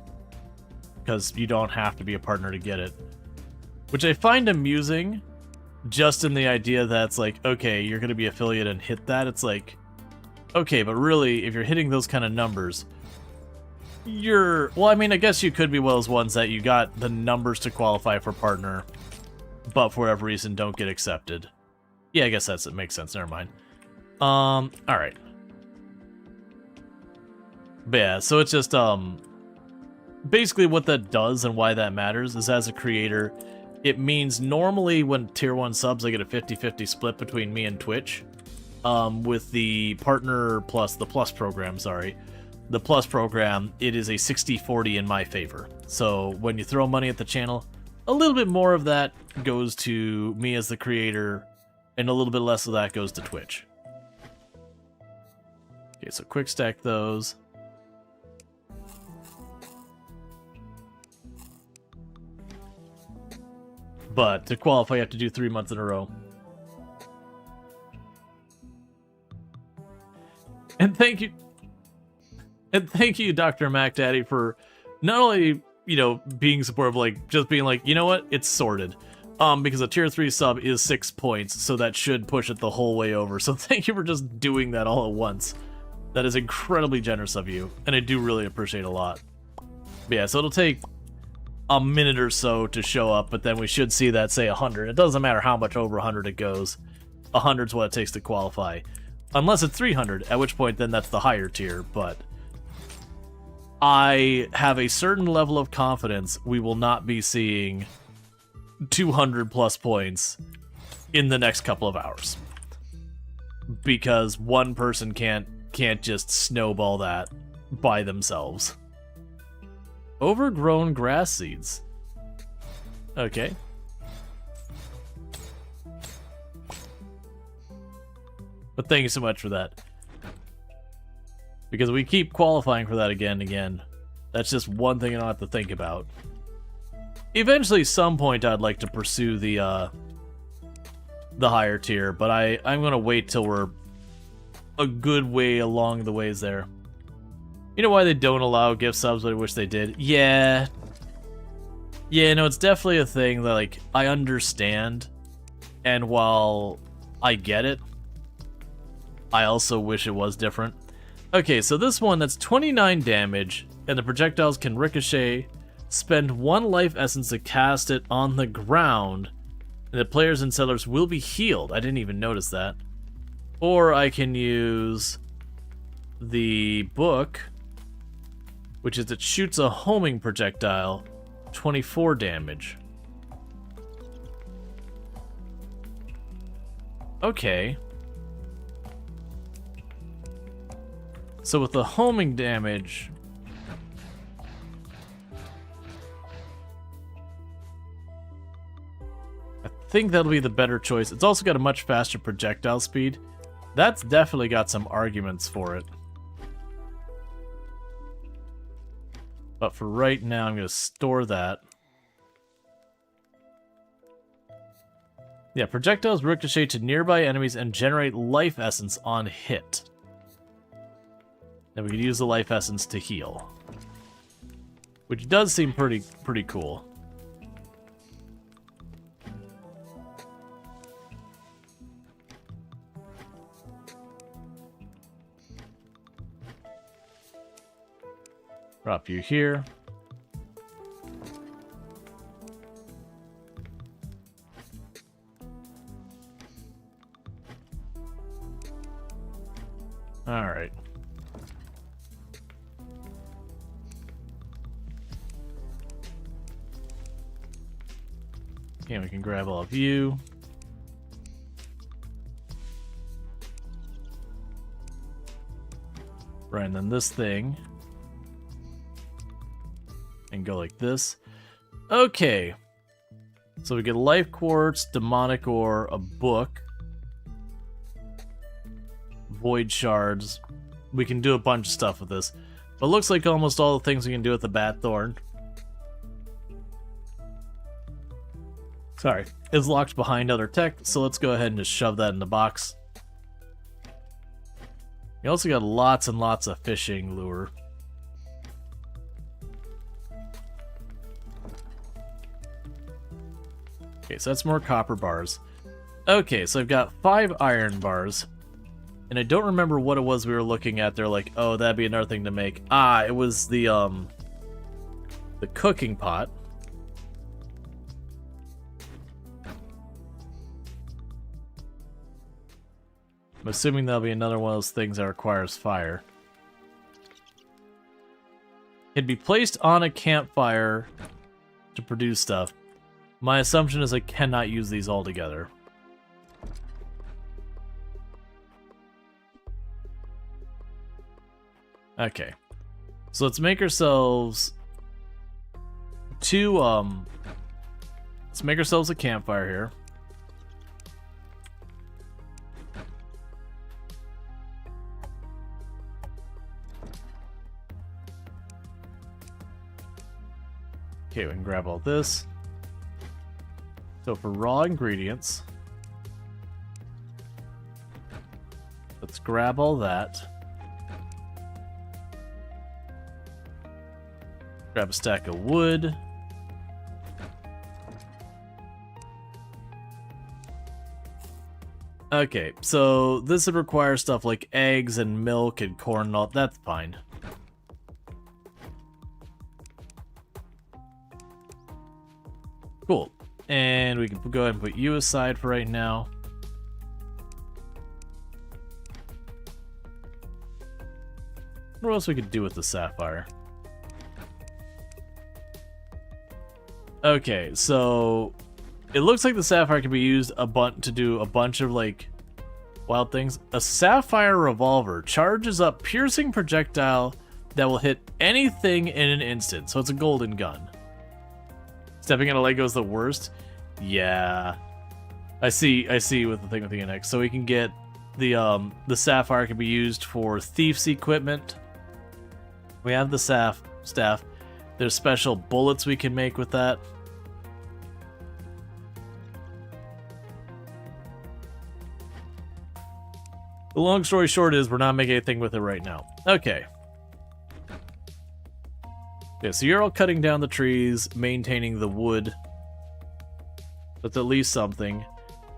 Because you don't have to be a partner to get it. Which I find amusing, just in the idea that it's like, okay, you're going to be affiliate and hit that. It's like, okay, but really, if you're hitting those kind of numbers, you're... well, I mean, I guess you could be one of those ones that you got the numbers to qualify for partner, but for whatever reason don't get accepted. Yeah, I guess it makes sense. Never mind. Alright. But yeah, so it's just, basically what that does and why that matters is, as a creator, it means normally when tier 1 subs, I get a 50-50 split between me and Twitch. With the Partner Plus, the Plus program, sorry. The Plus program, it is a 60-40 in my favor. So when you throw money at the channel, a little bit more of that goes to me as the creator, and a little bit less of that goes to Twitch. Okay, so quick stack those. But to qualify, you have to do 3 months in a row. And thank you, Dr. Mac Daddy, for not only, you know, being supportive, like, just being like, you know what, it's sorted. Because a tier 3 sub is 6 points, so that should push it the whole way over. So thank you for just doing that all at once. That is incredibly generous of you, and I do really appreciate it a lot. But yeah, so it'll take a minute or so to show up, but then we should see that, say, 100. It doesn't matter how much over 100 it goes. 100's what it takes to qualify. Unless it's 300, at which point then that's the higher tier, but I have a certain level of confidence we will not be seeing 200 plus points in the next couple of hours. Because one person can't just snowball that by themselves. Overgrown grass seeds. Okay. But thank you so much for that. Because we keep qualifying for that again and again. That's just one thing I don't have to think about. Eventually, some point, I'd like to pursue the higher tier, but I'm gonna wait till we're a good way along the ways there. You know why they don't allow gift subs, but I wish they did? Yeah. Yeah, no, it's definitely a thing that, like, I understand. And while I get it, I also wish it was different. Okay, so this one, that's 29 damage, and the projectiles can ricochet. Spend 1 life essence to cast it on the ground, The players and settlers will be healed. I didn't even notice that. Or I can use the book, which is it shoots a homing projectile, 24 damage. Okay. So with the homing damage, I think that'll be the better choice. It's also got a much faster projectile speed. That's definitely got some arguments for it. But for right now, I'm going to store that. Yeah, projectiles ricochet to nearby enemies and generate life essence on hit. Then we could use the life essence to heal, which does seem pretty cool. Drop you here. All right. Okay, we can grab all of you. Right, and then this thing. And go like this. Okay. So we get life quartz, demonic ore, a book, void shards. We can do a bunch of stuff with this. But it looks like almost all the things we can do with the bat thorn. Sorry, is locked behind other tech, so let's go ahead and just shove that in the box. You also got lots and lots of fishing lure. Okay, so that's more copper bars. Okay, so I've got 5 iron bars. And I don't remember what it was we were looking at. They're like, oh, that'd be another thing to make. Ah, it was the cooking pot. I'm assuming that'll be another one of those things that requires fire. It'd be placed on a campfire to produce stuff. My assumption is I cannot use these all together. Okay. So let's make ourselves two, let's make ourselves a campfire here. Okay, we can grab all this. So for raw ingredients, let's grab all that. Grab a stack of wood. Okay, so this would require stuff like eggs and milk and corn and all. That's fine. Cool. And we can go ahead and put you aside for right now. What else we could do with the sapphire? Okay, so it looks like the sapphire can be used to do a bunch of like wild things. A sapphire revolver charges up piercing projectile that will hit anything in an instant. So it's a golden gun. Stepping on a Lego is the worst. Yeah, I see with the thing with the NX. So we can get the sapphire can be used for thieves equipment. We have the staff. There's special bullets we can make with that. The long story short is we're not making anything with it right now. Okay. Yeah, so you're all cutting down the trees, maintaining the wood. That's at least something.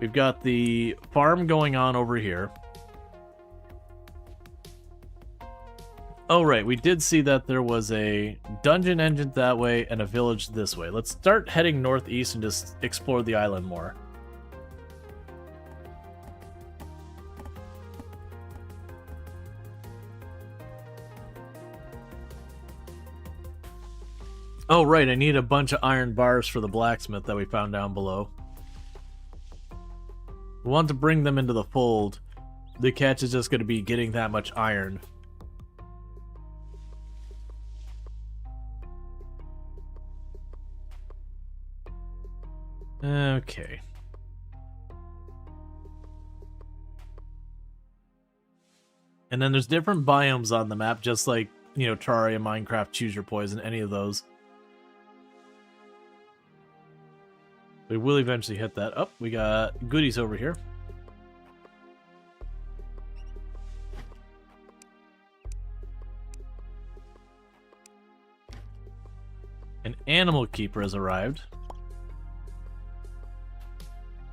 We've got the farm going on over here. Oh, right, we did see that there was a dungeon engine that way and a village this way. Let's start heading northeast and just explore the island more. Oh, right, I need a bunch of iron bars for the blacksmith that we found down below. We want to bring them into the fold. The catch is just going to be getting that much iron. Okay. And then there's different biomes on the map, just like, you know, Terraria, Minecraft, Choose Your Poison, any of those. We will eventually hit that. Oh, we got goodies over here. An animal keeper has arrived.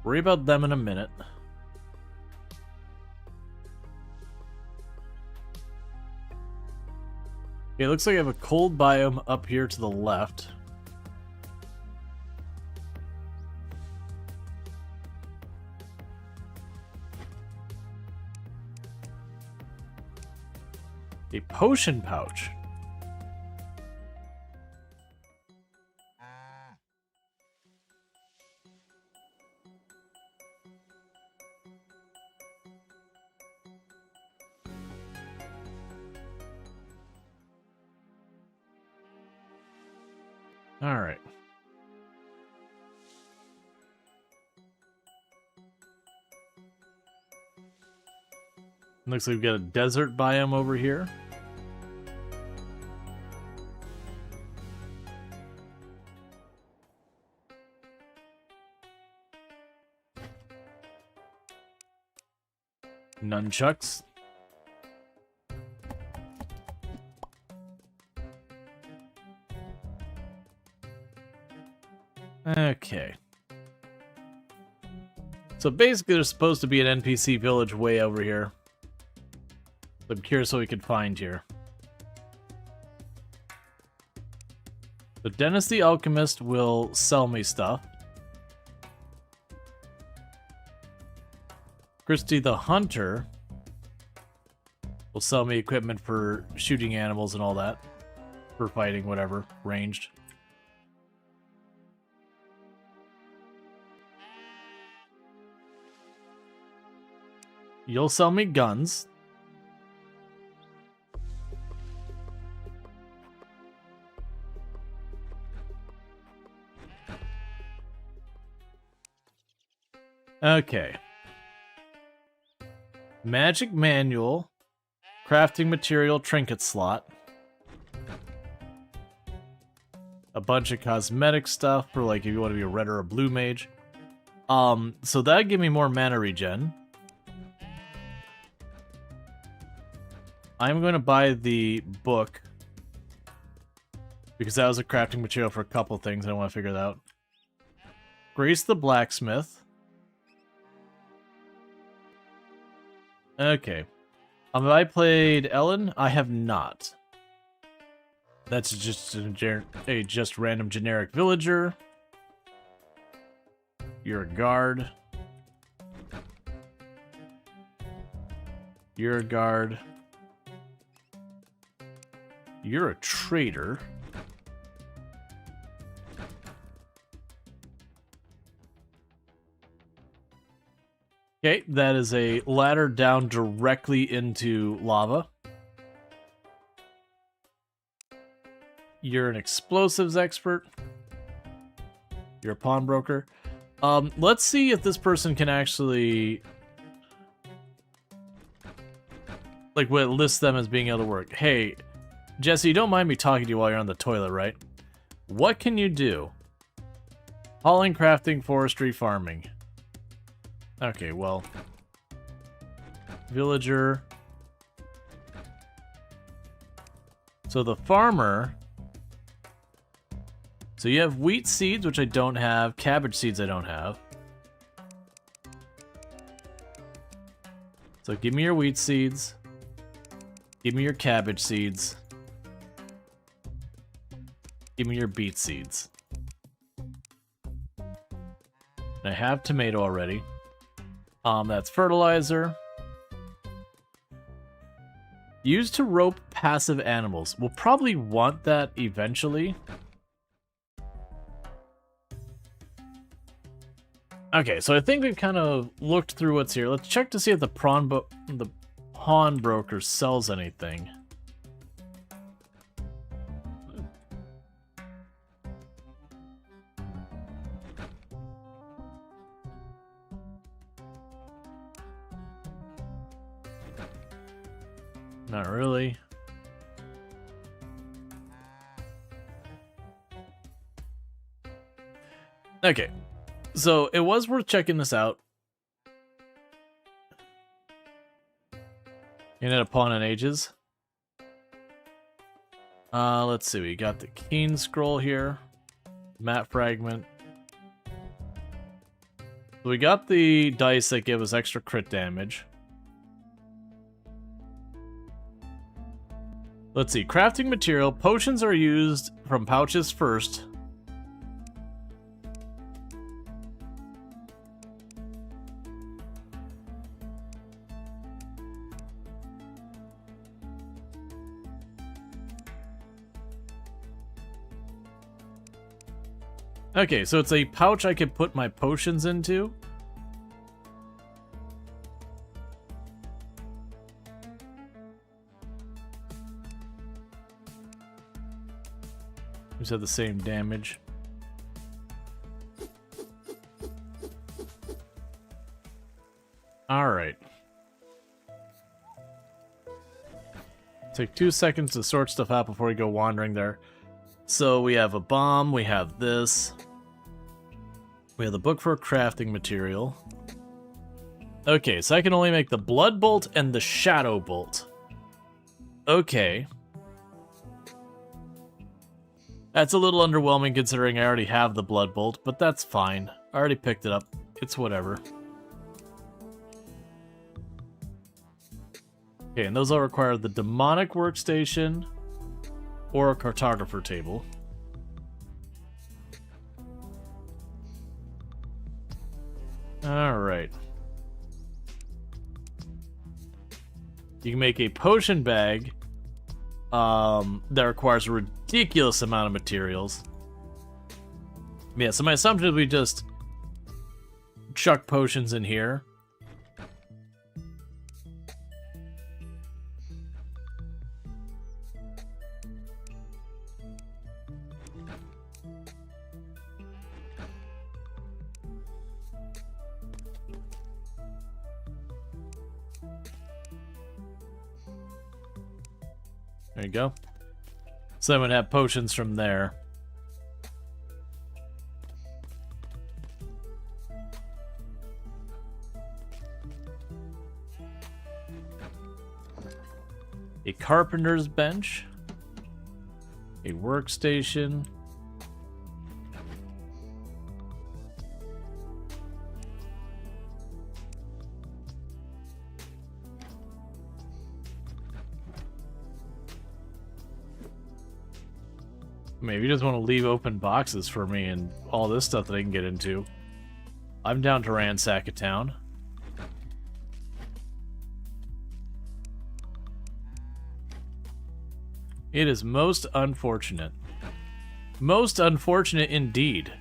Worry about them in a minute. Okay, it looks like I have a cold biome up here to the left. A potion pouch. All right. Looks like we've got a desert biome over here. Nunchucks. Okay. So basically there's supposed to be an NPC village way over here. I'm curious what we could find here. So Dennis the Alchemist will sell me stuff. Christy the Hunter will sell me equipment for shooting animals and all that. For fighting, whatever, ranged. You'll sell me guns. Okay. Magic manual. Crafting material trinket slot. A bunch of cosmetic stuff for like if you want to be a red or a blue mage. So that'd give me more mana regen. I'm going to buy the book because that was a crafting material for a couple things. I want to figure that out. Grace the blacksmith. Okay. Have I played Ellen? I have not. That's just a just random generic villager. You're a guard. You're a guard. You're a traitor. Okay, that is a ladder down directly into lava. You're an explosives expert. You're a pawnbroker. Let's see if this person can actually... like, what lists them as being able to work. Hey, Jesse, you don't mind me talking to you while you're on the toilet, right? What can you do? Hauling, crafting, forestry, farming. Okay, well... villager. So the farmer... so you have wheat seeds, which I don't have. Cabbage seeds I don't have. So give me your wheat seeds. Give me your cabbage seeds. Give me your beet seeds. I have tomato already. That's fertilizer. Used to rope passive animals. We'll probably want that eventually. Okay, so I think we've kind of looked through what's here. Let's check to see if the pawnbroker sells anything. Not really. Okay, so it was worth checking this out. Unit of Pawn and Ages. Let's see, we got the Keen Scroll here. Map Fragment. So we got the dice that give us extra crit damage. Let's see, crafting material. Potions are used from pouches first. Okay, so it's a pouch I could put my potions into. Who's had the same damage? Alright. Take 2 seconds to sort stuff out before we go wandering there. So we have a bomb, we have this. We have the book for crafting material. Okay, so I can only make the Blood Bolt and the Shadow Bolt. Okay. That's a little underwhelming considering I already have the Blood Bolt, but that's fine. I already picked it up. It's whatever. Okay, and those all require the Demonic Workstation or a Cartographer table. Alright. You can make a potion bag that requires a ridiculous amount of materials. Yeah, so my assumption is we just chuck potions in here. There you go. So then we'd have potions from there. A carpenter's bench. A workstation. Maybe you just want to leave open boxes for me and all this stuff that I can get into. I'm down to ransack a town. It is most unfortunate. Most unfortunate indeed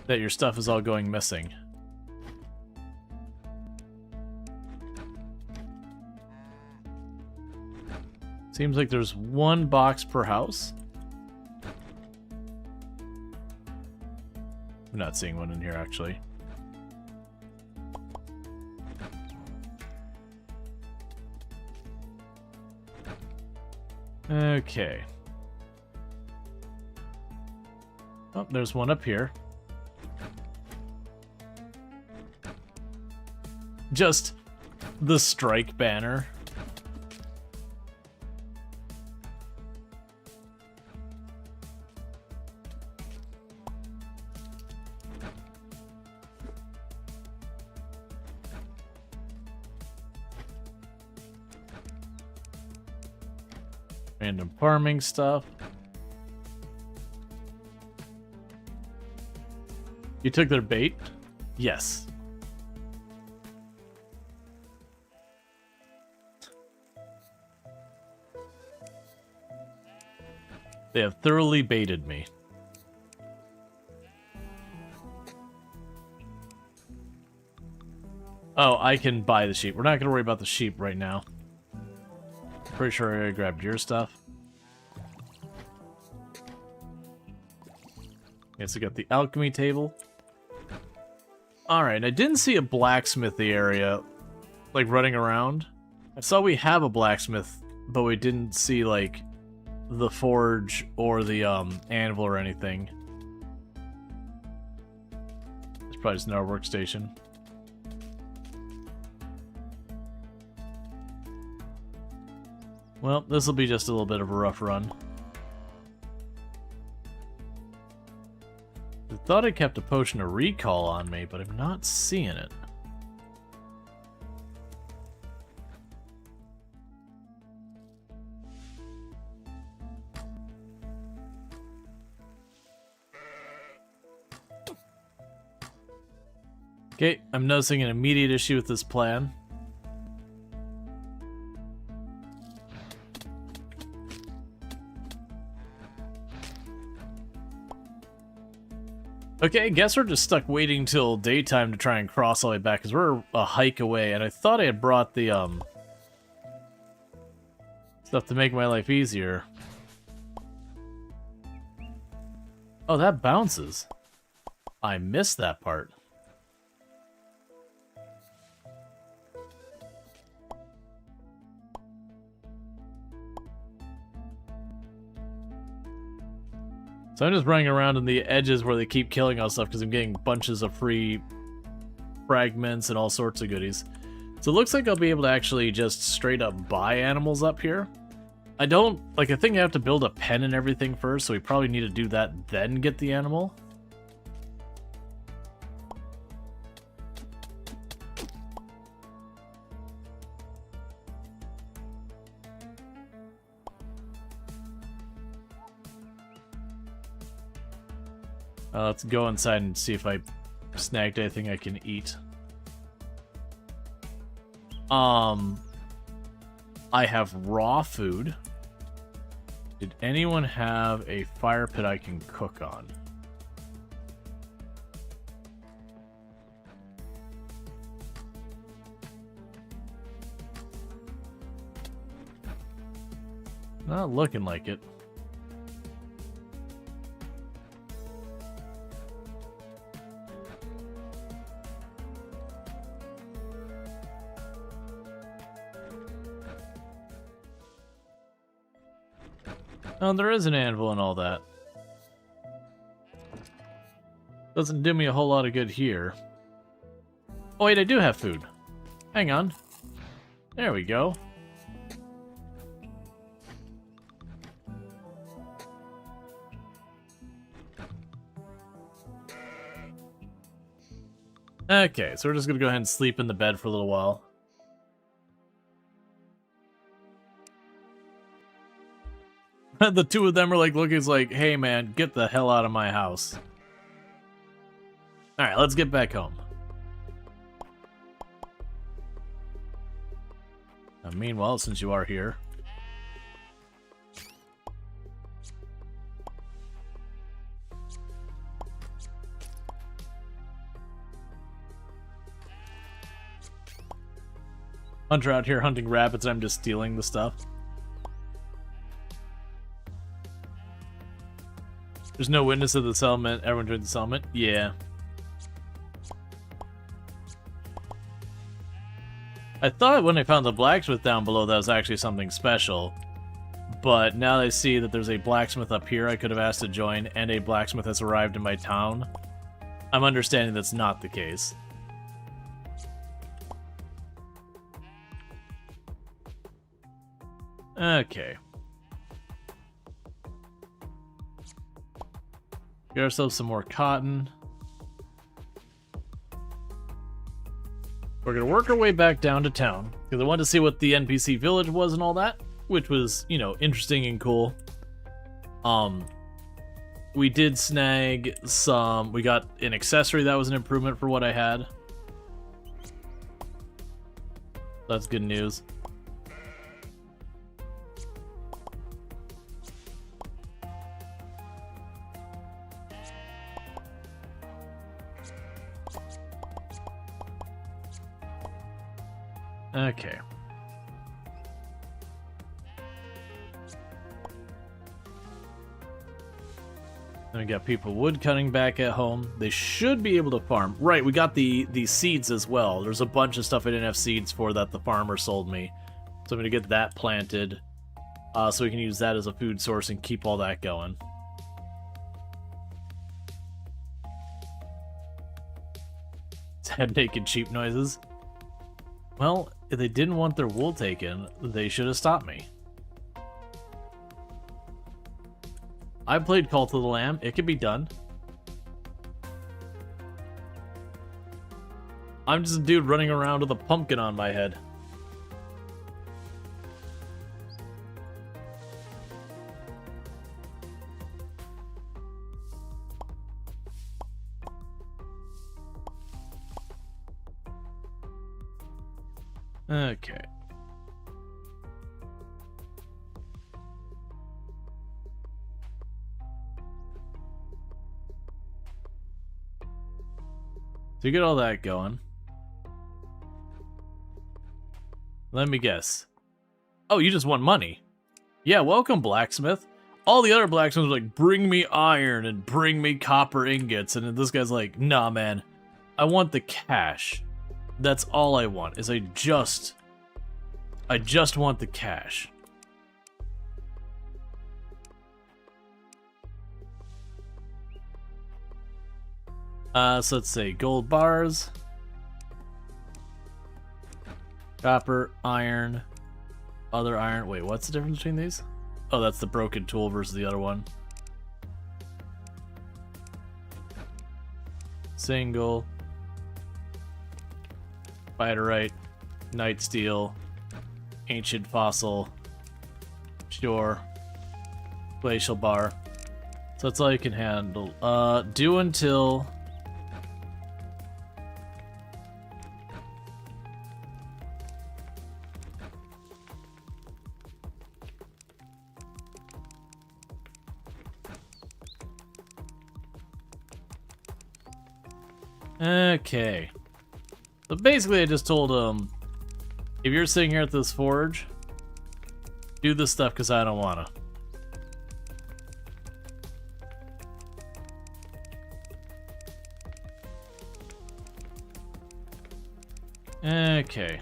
that your stuff is all going missing. Seems like there's one box per house. I'm not seeing one in here, actually. Okay. Oh, there's one up here. Just the strike banner. Random farming stuff. You took their bait? Yes. They have thoroughly baited me. Oh, I can buy the sheep. We're not going to worry about the sheep right now. Pretty sure I already grabbed your stuff. Yes, I got the alchemy table. Alright, I didn't see a blacksmithy area, like, running around. I saw we have a blacksmith, but we didn't see, like, the forge or the, anvil or anything. It's probably just another workstation. Well, this will be just a little bit of a rough run. I thought I kept a potion of recall on me, but I'm not seeing it. Okay, I'm noticing an immediate issue with this plan. Okay, I guess we're just stuck waiting till daytime to try and cross all the way back, because we're a hike away, and I thought I had brought the, stuff to make my life easier. Oh, that bounces. I missed that part. So I'm just running around in the edges where they keep killing all stuff because I'm getting bunches of free fragments and all sorts of goodies. So it looks like I'll be able to actually just straight up buy animals up here. I don't, like, I think I have to build a pen and everything first, so we probably need to do that, then get the animal. Let's go inside and see if I snagged anything I can eat. I have raw food. Did anyone have a fire pit I can cook on? Not looking like it. Oh, there is an anvil and all that. Doesn't do me a whole lot of good here. Oh wait, I do have food. Hang on. There we go. Okay, so we're just gonna go ahead and sleep in the bed for a little while. The two of them are like looking like, hey man, get the hell out of my house. Alright, let's get back home. Now, meanwhile, since you are here, Hunter out here hunting rabbits and I'm just stealing the stuff. There's no witness of the settlement. Everyone joined the settlement? Yeah. I thought when I found the blacksmith down below that was actually something special. But now that I see that there's a blacksmith up here I could have asked to join, and a blacksmith has arrived in my town, I'm understanding that's not the case. Okay. Get ourselves some more cotton. We're gonna work our way back down to town, because I wanted to see what the NPC village was and all that, which was, you know, interesting and cool. We did snag some, we got an accessory that was an improvement for what I had. That's good news. Okay. Then we got people wood cutting back at home. They should be able to farm. Right, we got the seeds as well. There's a bunch of stuff I didn't have seeds for that the farmer sold me. So I'm going to get that planted. So we can use that as a food source and keep all that going. Head naked sheep noises. Well, if they didn't want their wool taken, they should have stopped me. I played Cult of the Lamb. It could be done. I'm just a dude running around with a pumpkin on my head. Okay. So you get all that going. Let me guess. Oh, you just want money. Yeah, welcome, blacksmith. All the other blacksmiths were like, bring me iron and bring me copper ingots. And then this guy's like, nah, man. I want the cash. That's all I want, is I just want the cash. So let's say gold bars, copper, iron, other iron. Wait, what's the difference between these? Oh, that's the broken tool versus the other one. Single, spiderite, night steel, ancient fossil, sure, glacial bar. So that's all you can handle. Do until... Okay. So basically I just told him, if you're sitting here at this forge, do this stuff because I don't wanna. Okay.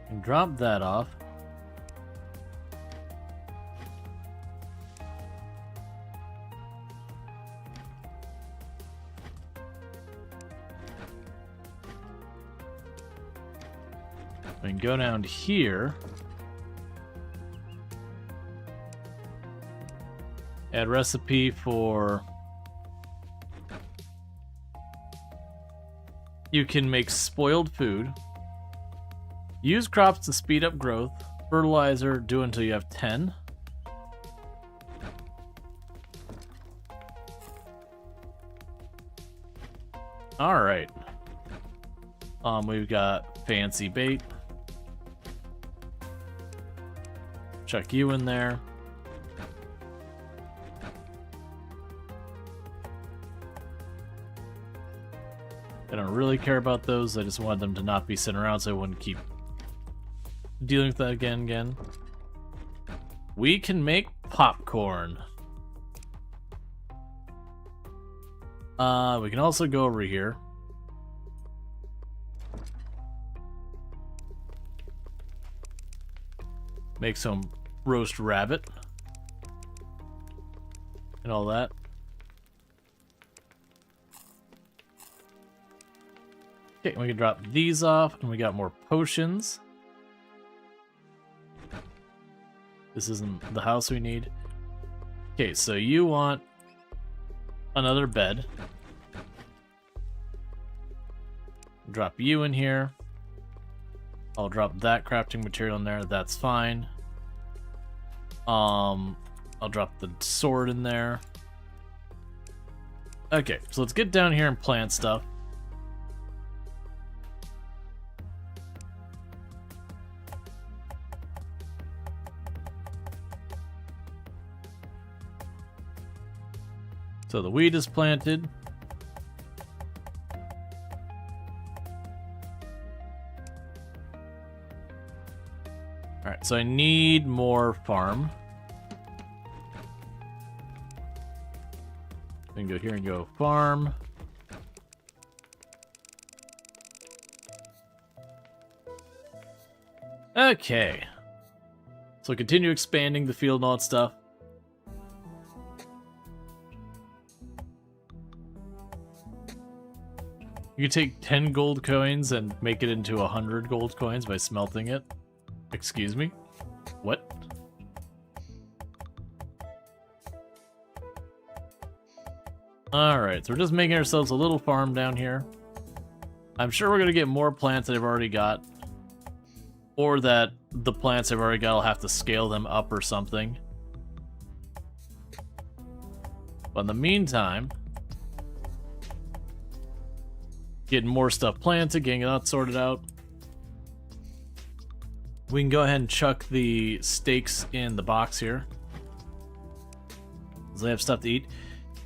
And drop that off. We can go down to here. Add recipe for... You can make spoiled food. Use crops to speed up growth. Fertilizer, do until you have 10. Alright. We've got fancy bait. Chuck you in there. I don't really care about those. I just wanted them to not be sitting around so I wouldn't keep dealing with that again. We can make popcorn. We can also go over here. Make some roast rabbit. And all that. Okay, we can drop these off, and we got more potions. This isn't the house we need. Okay, so you want another bed. Drop you in here. I'll drop that crafting material in there. That's fine. I'll drop the sword in there. Okay, so let's get down here and plant stuff. So the wheat is planted. Alright, so I need more farm. I can go here and go farm. Okay. So continue expanding the field and all that stuff. You can take 10 gold coins and make it into 100 gold coins by smelting it. Excuse me? What? Alright, so we're just making ourselves a little farm down here. I'm sure we're going to get more plants that I've already got. Or that the plants I've already got, I'll have to scale them up or something. But in the meantime, getting more stuff planted, getting that sorted out. We can go ahead and chuck the steaks in the box here. So they have stuff to eat.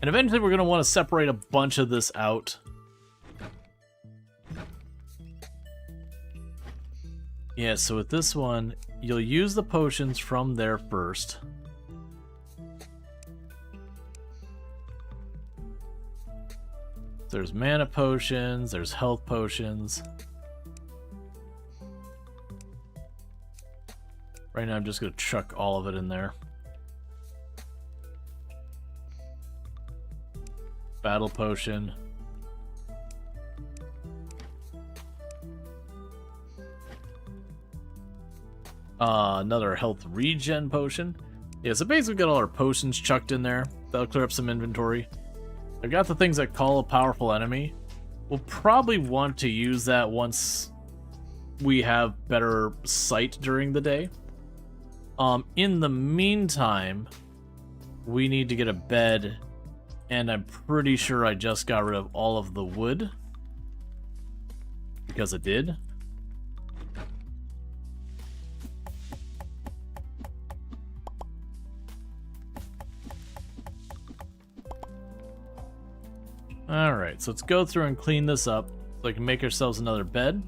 And eventually we're going to want to separate a bunch of this out. Yeah, so with this one, you'll use the potions from there first. There's mana potions, there's health potions. Right now I'm just going to chuck all of it in there. Battle potion. Another health regen potion. Yeah, so basically we got all our potions chucked in there. That'll clear up some inventory. I've got the things that call a powerful enemy. We'll probably want to use that once we have better sight during the day. In the meantime, we need to get a bed, and I'm pretty sure I just got rid of all of the wood. Because it did. Alright, so let's go through and clean this up so we can make ourselves another bed.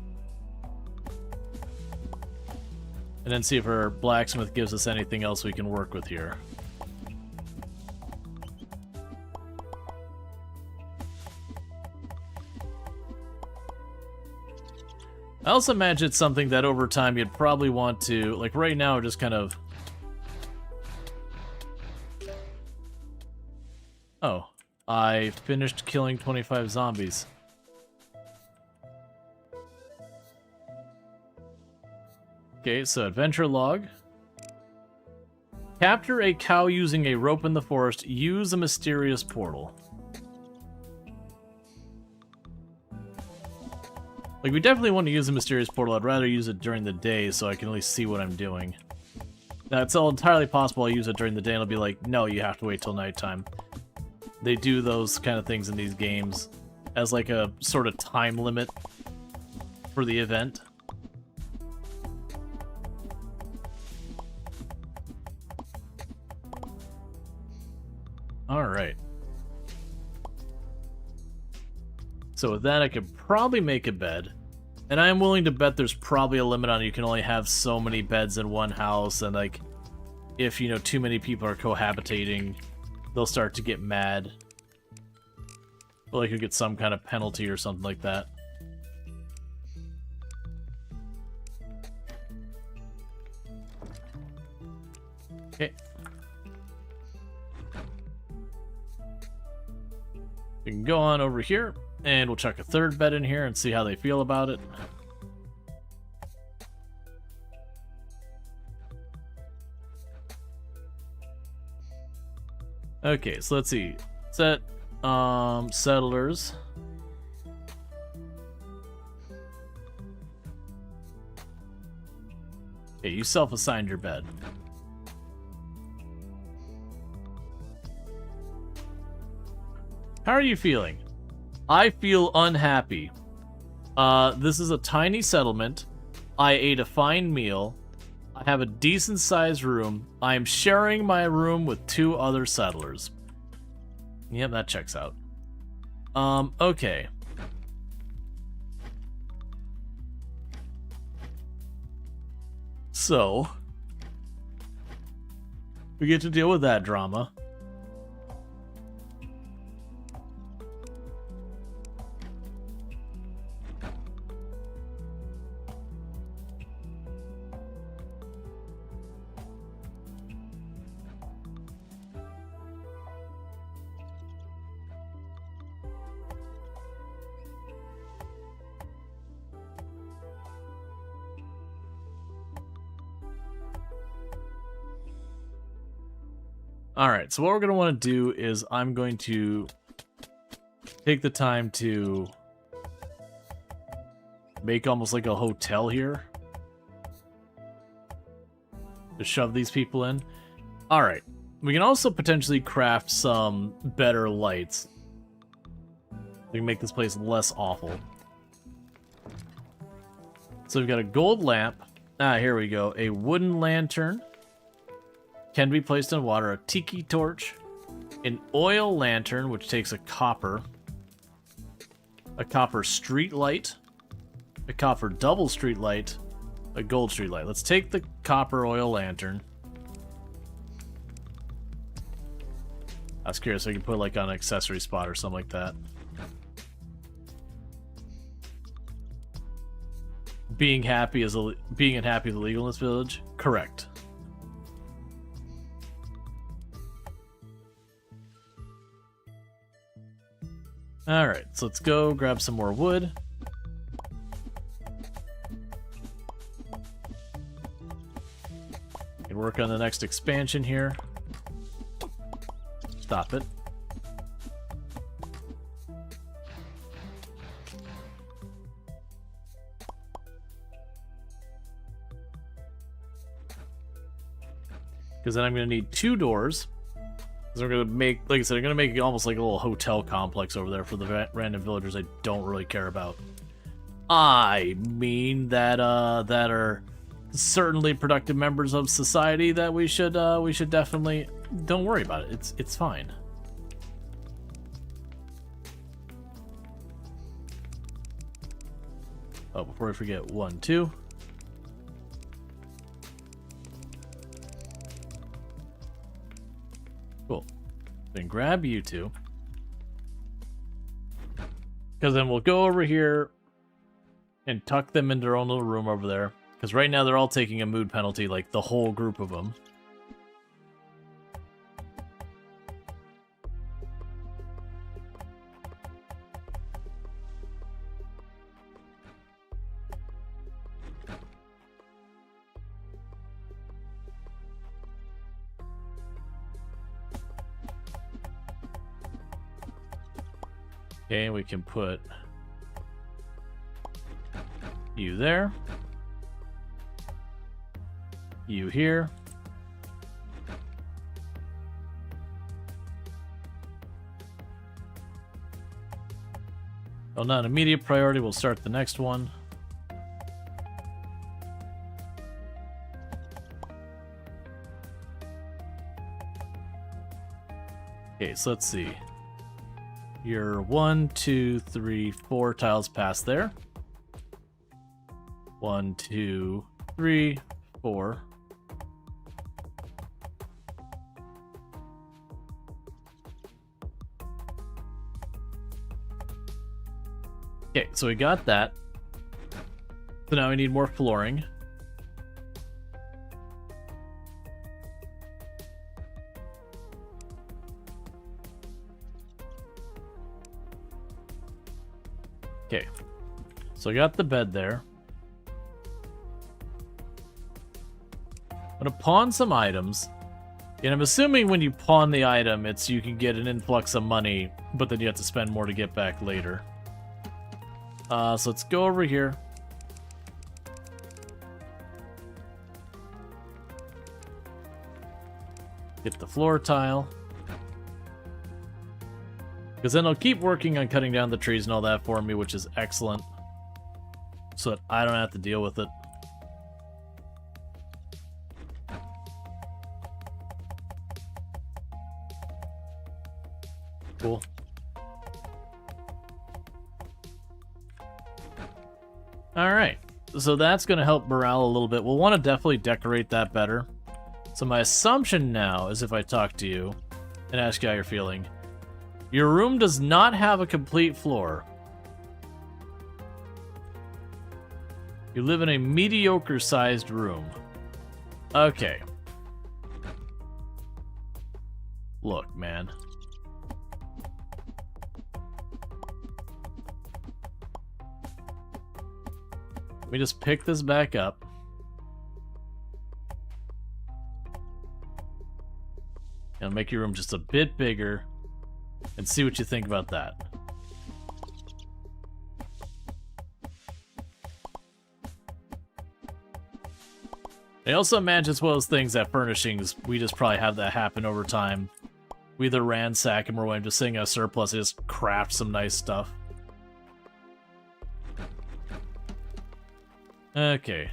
And then see if our blacksmith gives us anything else we can work with here. I also imagine it's something that over time you'd probably want to, like right now, just kind of... Oh. I finished killing 25 zombies. Okay, so adventure log. Capture a cow using a rope in the forest. Use a mysterious portal. Like, we definitely want to use a mysterious portal. I'd rather use it during the day so I can at least see what I'm doing. Now, it's all entirely possible I'll use it during the day and it'll be like, no, you have to wait till nighttime. They do those kind of things in these games as like a sort of time limit for the event. Alright. So with that, I could probably make a bed. And I am willing to bet there's probably a limit on it. You can only have so many beds in one house, and like, if, you know, too many people are cohabitating, they'll start to get mad. Or like you get some kind of penalty or something like that. Okay. We can go on over here, and we'll chuck a third bed in here and see how they feel about it. Okay, so let's see. Set settlers. Okay, you self-assigned your bed. How are you feeling? I feel unhappy. This is a tiny settlement. I ate a fine meal. I have a decent-sized room. I am sharing my room with 2 other settlers. Yep, that checks out. Okay. So, we get to deal with that drama. Alright, so what we're going to want to do is I'm going to take the time to make almost like a hotel here to shove these people in. Alright, we can also potentially craft some better lights. We can make this place less awful. So we've got a gold lamp. Ah, here we go. A wooden lantern. Can be placed in water. A tiki torch. An oil lantern, which takes a copper street light. A copper double street light. A gold street light. Let's take the copper oil lantern. I was curious if I could put like on an accessory spot or something like that. Being happy is illegal in this village? Correct. Alright, so let's go grab some more wood. And work on the next expansion here. Stop it. Because then I'm going to need 2 doors. Because we're going to make, like I said, I'm going to make it almost like a little hotel complex over there for the random villagers I don't really care about. I mean that that are certainly productive members of society that we should definitely, don't worry about it. It's fine. Oh, before I forget, 1, 2. Cool. Then grab you 2. Because then we'll go over here and tuck them into their own little room over there. Because right now they're all taking a mood penalty, like the whole group of them. Okay, we can put you there. You here. Well, not an immediate priority. We'll start the next one. Okay, so let's see. You're 1, 2, 3, 4 tiles past there. 1, 2, 3, 4. Okay, so we got that. So now we need more flooring. Okay, so I got the bed there. I'm gonna pawn some items. And I'm assuming when you pawn the item, it's you can get an influx of money, but then you have to spend more to get back later. So let's go over here. Get the floor tile. Because then I'll keep working on cutting down the trees and all that for me, which is excellent. So that I don't have to deal with it. Alright, so that's going to help morale a little bit. We'll want to definitely decorate that better. So my assumption now is if I talk to you and ask you how you're feeling. Your room does not have a complete floor. You live in a mediocre-sized room. Okay. Look, man. Let me just pick this back up. And make your room just a bit bigger. And see what you think about that. I also imagine it's one of those things that furnishings, we just probably have that happen over time. We either ransack them or when I'm just sitting at a surplus, I just craft some nice stuff. Okay.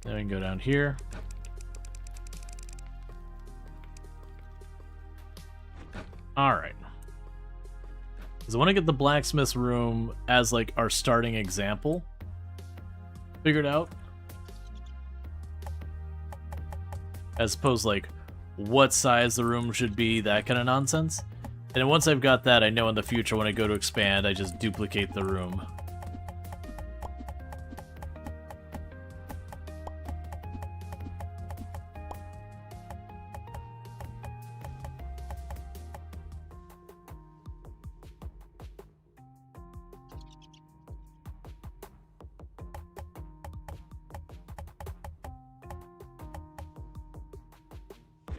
Then we can go down here. Alright. Because I want to get the blacksmith's room as, like, our starting example figured out. As opposed, like, what size the room should be, that kind of nonsense. And then once I've got that, I know in the future when I go to expand, I just duplicate the room.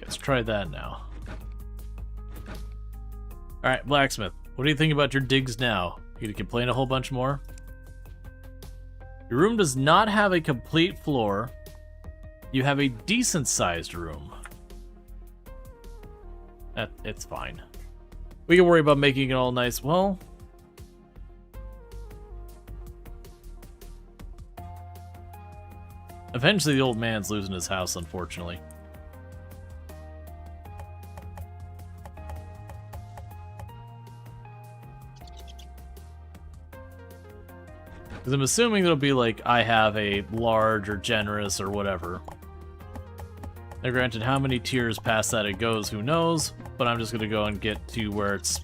Let's try that now. Alright, blacksmith. What do you think about your digs now? You gonna complain a whole bunch more? Your room does not have a complete floor. You have a decent-sized room. It's fine. We can worry about making it all nice. Well... eventually the old man's losing his house, unfortunately. Because I'm assuming it'll be like, I have a large or generous or whatever. Now granted, how many tiers past that it goes, who knows? But I'm just going to go and get to where it's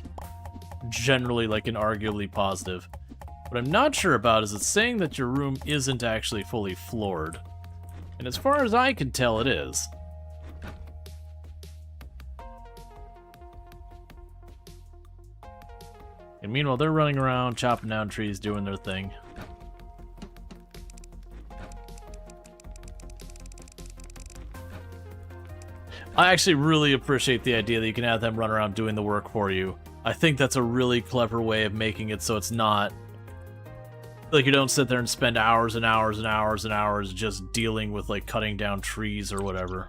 generally like an arguably positive. What I'm not sure about is it's saying that your room isn't actually fully floored. And as far as I can tell, it is. And meanwhile, they're running around, chopping down trees, doing their thing. I actually really appreciate the idea that you can have them run around doing the work for you. I think that's a really clever way of making it so it's not... like, you don't sit there and spend hours and hours and hours and hours just dealing with, like, cutting down trees or whatever.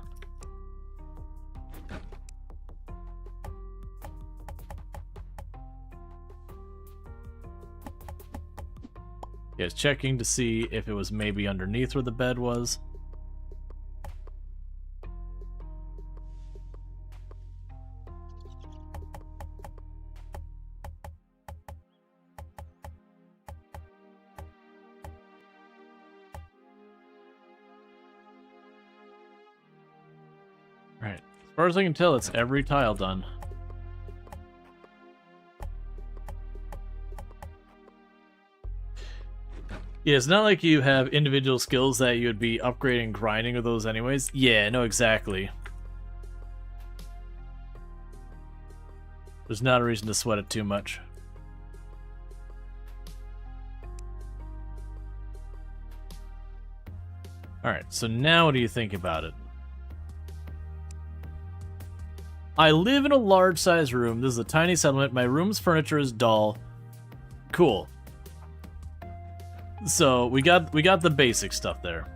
Yeah, it's checking to see if it was maybe underneath where the bed was. Right. As far as I can tell, it's every tile done. Yeah, it's not like you have individual skills that you would be upgrading and grinding with those anyways. Yeah, no, exactly. There's not a reason to sweat it too much. Alright, so now what do you think about it? I live in a large-sized room. This is a tiny settlement. My room's furniture is dull. Cool. So we got the basic stuff there.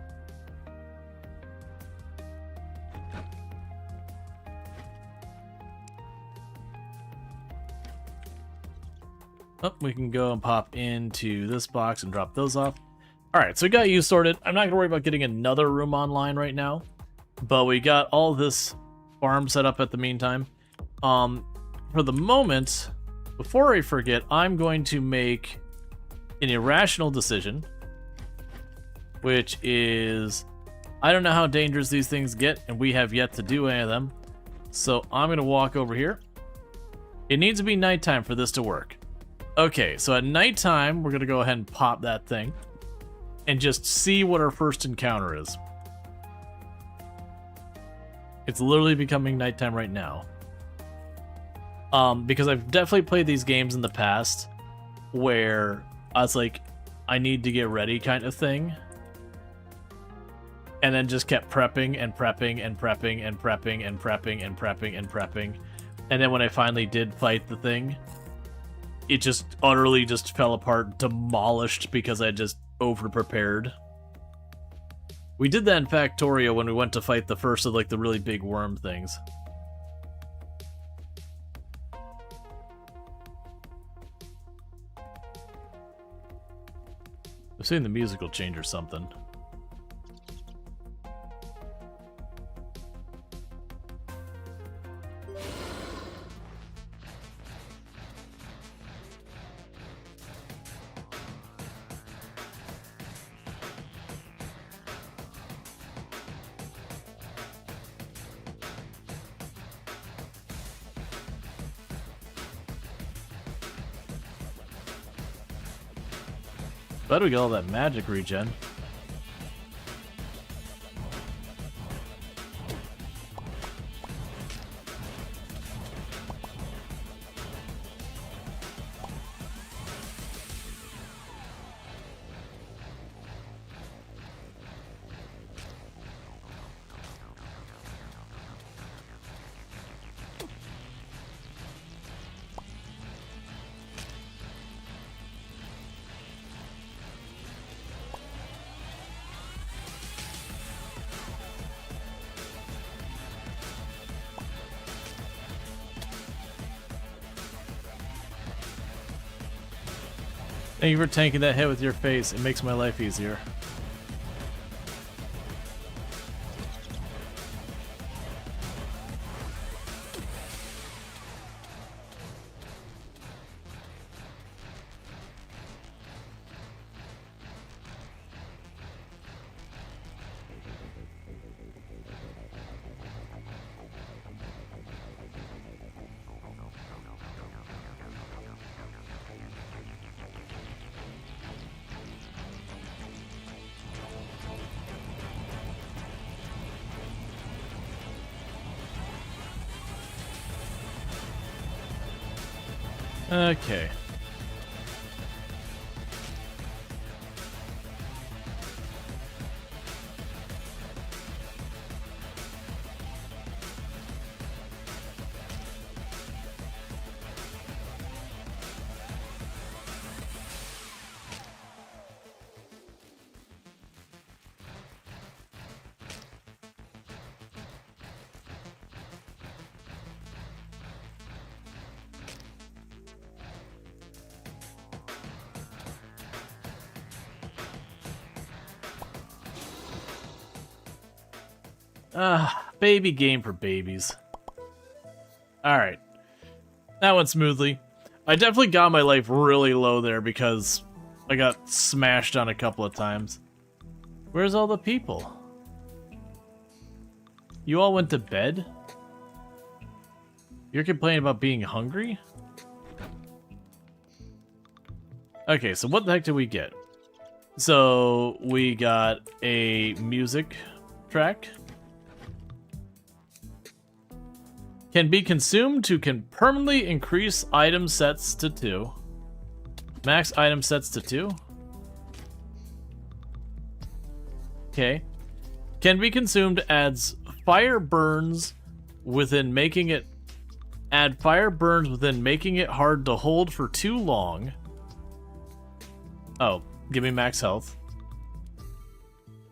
Oh, we can go and pop into this box and drop those off. Alright, so we got you sorted. I'm not going to worry about getting another room online right now. But we got all this farm set up at the meantime. For the moment, Before I forget, I'm going to make an irrational decision, which is, I don't know how dangerous these things get, and we have yet to do any of them. So I'm going to walk over here. It needs to be nighttime for this to work. Okay, so at nighttime, we're going to go ahead and pop that thing and just see what our first encounter is. It's literally becoming nighttime right now. Because I've definitely played these games in the past where I was like, I need to get ready kind of thing. And then just kept prepping and prepping and prepping and prepping and prepping and prepping and prepping. And then when I finally did fight the thing, it just utterly just fell apart, demolished because I just over-prepared. We did that in Factorio when we went to fight the first of like the really big worm things. I've seen the music will change or something. Glad we got all that magic regen. Thank you for tanking that hit with your face. It makes my life easier. Okay. Baby game for babies. Alright. That went smoothly. I definitely got my life really low there because I got smashed on a couple of times. Where's all the people? You all went to bed? You're complaining about being hungry? Okay, so what the heck did we get? So, we got a music track. Can be consumed to can permanently increase item sets to 2. Max item sets to 2. Okay. Can be consumed adds fire burns within making it add fire burns within making it hard to hold for too long. Oh, give me max health.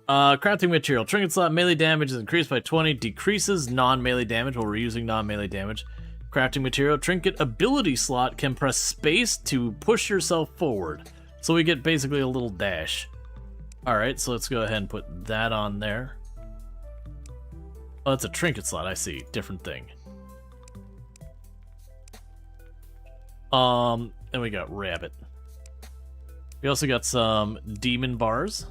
Crafting material. Trinket slot melee damage is increased by 20. Decreases non-melee damage while we're using non-melee damage. Crafting material. Trinket ability slot can press space to push yourself forward. So we get basically a little dash. Alright, so let's go ahead and put that on there. Oh, that's a trinket slot. I see. Different thing. And we got rabbit. We also got some demon bars.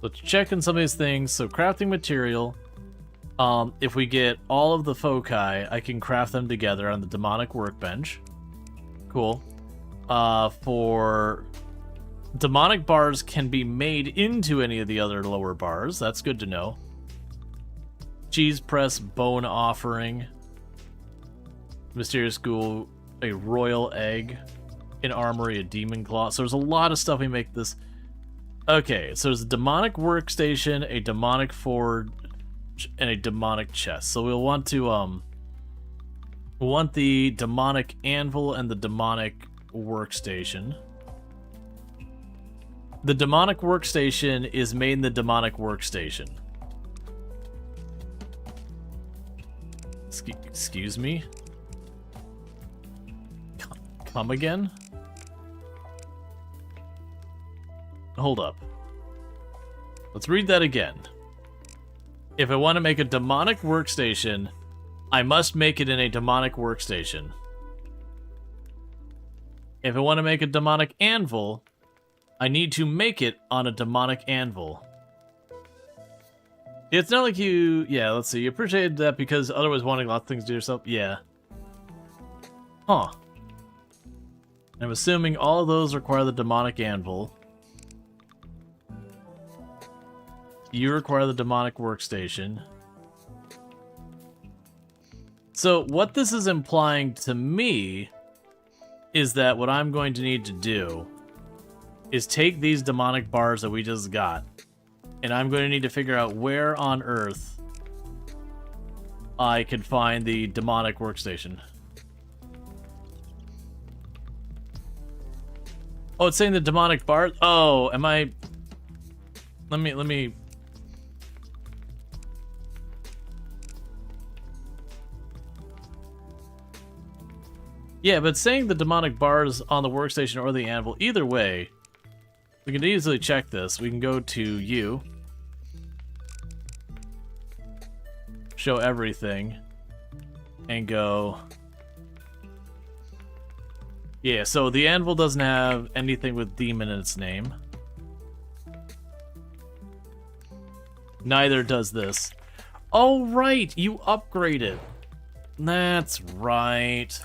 Let's check in some of these things. So crafting material. If we get all of the foci, I can craft them together on the demonic workbench. Cool. For demonic bars can be made into any of the other lower bars. That's good to know. Cheese press, bone offering. Mysterious ghoul, a royal egg. An armory, a demon claw. So there's a lot of stuff we make this. Okay, so there's a demonic workstation, a demonic forge, and a demonic chest. So we'll want to we'll want the demonic anvil and the demonic workstation. The demonic workstation is made in the demonic workstation. Excuse me? Come again? Hold up. Let's read that again. If I want to make a demonic workstation, I must make it in a demonic workstation. If I want to make a demonic anvil, I need to make it on a demonic anvil. It's not like you... Yeah, let's see. You appreciated that because otherwise wanting lots of things to do yourself? Yeah. Huh. I'm assuming all of those require the demonic anvil. You require the demonic workstation. So what this is implying to me is that what I'm going to need to do is take these demonic bars that we just got, and I'm going to need to figure out where on Earth I could find the demonic workstation. Oh, it's saying the demonic bar. Oh, am I? Let me. Yeah, but saying the demonic bars on the workstation or the anvil, either way, we can easily check this. We can go to you, show everything, and go. Yeah, so the anvil doesn't have anything with demon in its name. Neither does this. Oh, right! You upgrade it. That's right.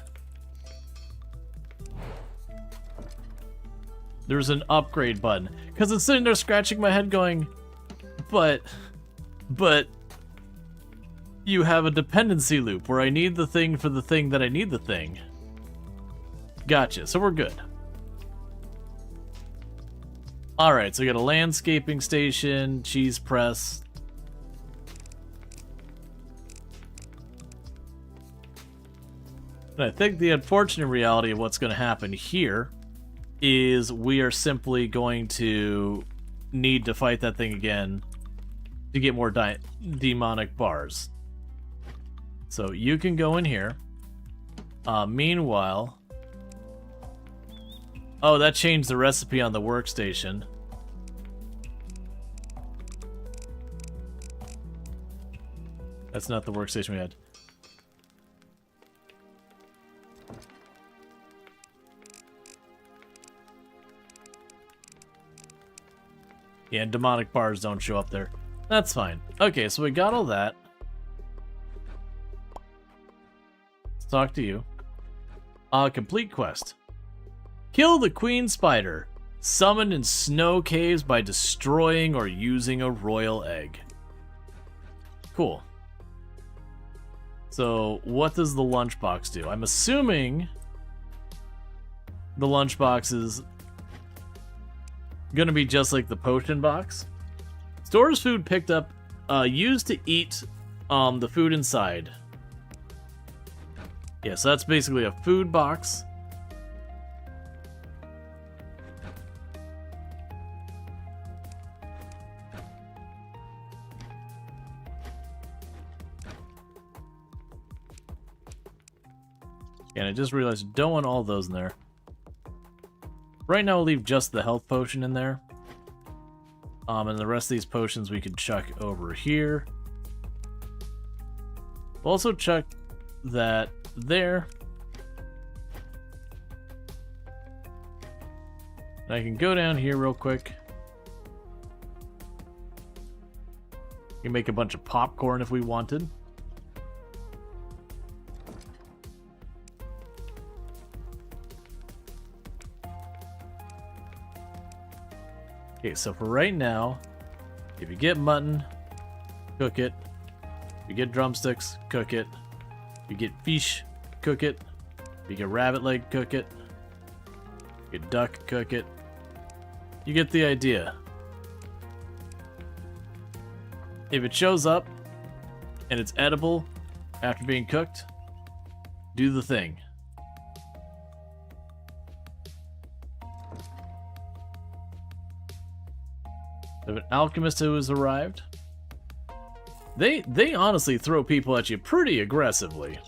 There's an upgrade button. Because it's sitting there scratching my head going, but you have a dependency loop where I need the thing for the thing that I need the thing. Gotcha, so we're good. Alright, so we got a landscaping station, cheese press. And I think the unfortunate reality of what's going to happen here is we are simply going to need to fight that thing again to get more demonic bars. So you can go in here. Meanwhile... Oh, that changed the recipe on the workstation. That's not the workstation we had. Yeah, and demonic bars don't show up there. That's fine. Okay, so we got all that. Let's talk to you. Complete quest. Kill the queen spider. Summoned in snow caves by destroying or using a royal egg. Cool. So, what does the lunchbox do? I'm assuming the lunchbox is gonna be just like the potion box. Stores food picked up, used to eat the food inside. Yeah, so that's basically a food box. And I just realized I don't want all those in there. Right now, we'll leave just the health potion in there. And the rest of these potions we could chuck over here. We'll also chuck that there. And I can go down here real quick. We can make a bunch of popcorn if we wanted. Okay, so for right now, if you get mutton, cook it. If you get drumsticks, cook it. If you get fish, cook it. If you get rabbit leg, cook it. If you get duck, cook it. You get the idea. If it shows up and it's edible after being cooked, do the thing. If an alchemist who has arrived, they honestly throw people at you pretty aggressively.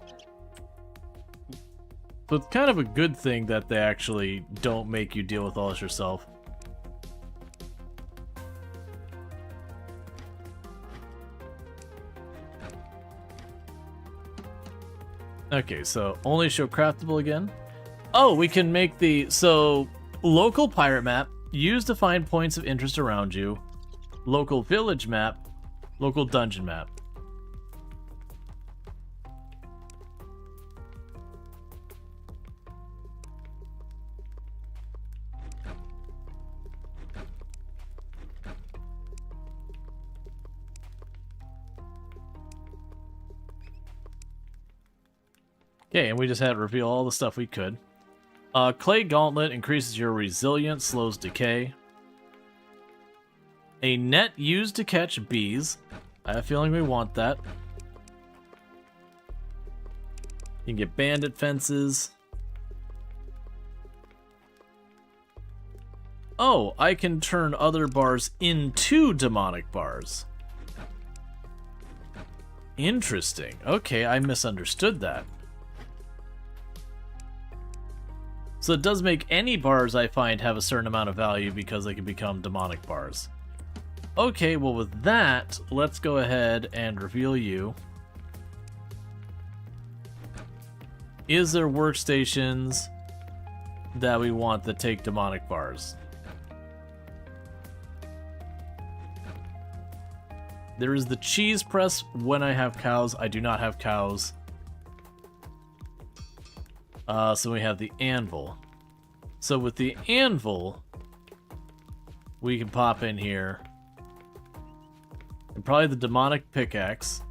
So it's kind of a good thing that they actually don't make you deal with all this yourself. Okay, so only show craftable again. Oh, we can make the... So, local pirate map, use to find points of interest around you. Local village map, local dungeon map. Okay, and we just had to reveal all the stuff we could. Clay Gauntlet increases your resilience, slows decay. A net used to catch bees. I have a feeling we want that. You can get bandit fences. Oh, I can turn other bars into demonic bars. Interesting. Okay, I misunderstood that. So it does make any bars I find have a certain amount of value because they can become demonic bars. Okay, well with that, let's go ahead and reveal you. Is there workstations that we want that take demonic bars? There is the cheese press when I have cows. I do not have cows. So we have the anvil. So with the anvil, we can pop in here. And probably the demonic pickaxe.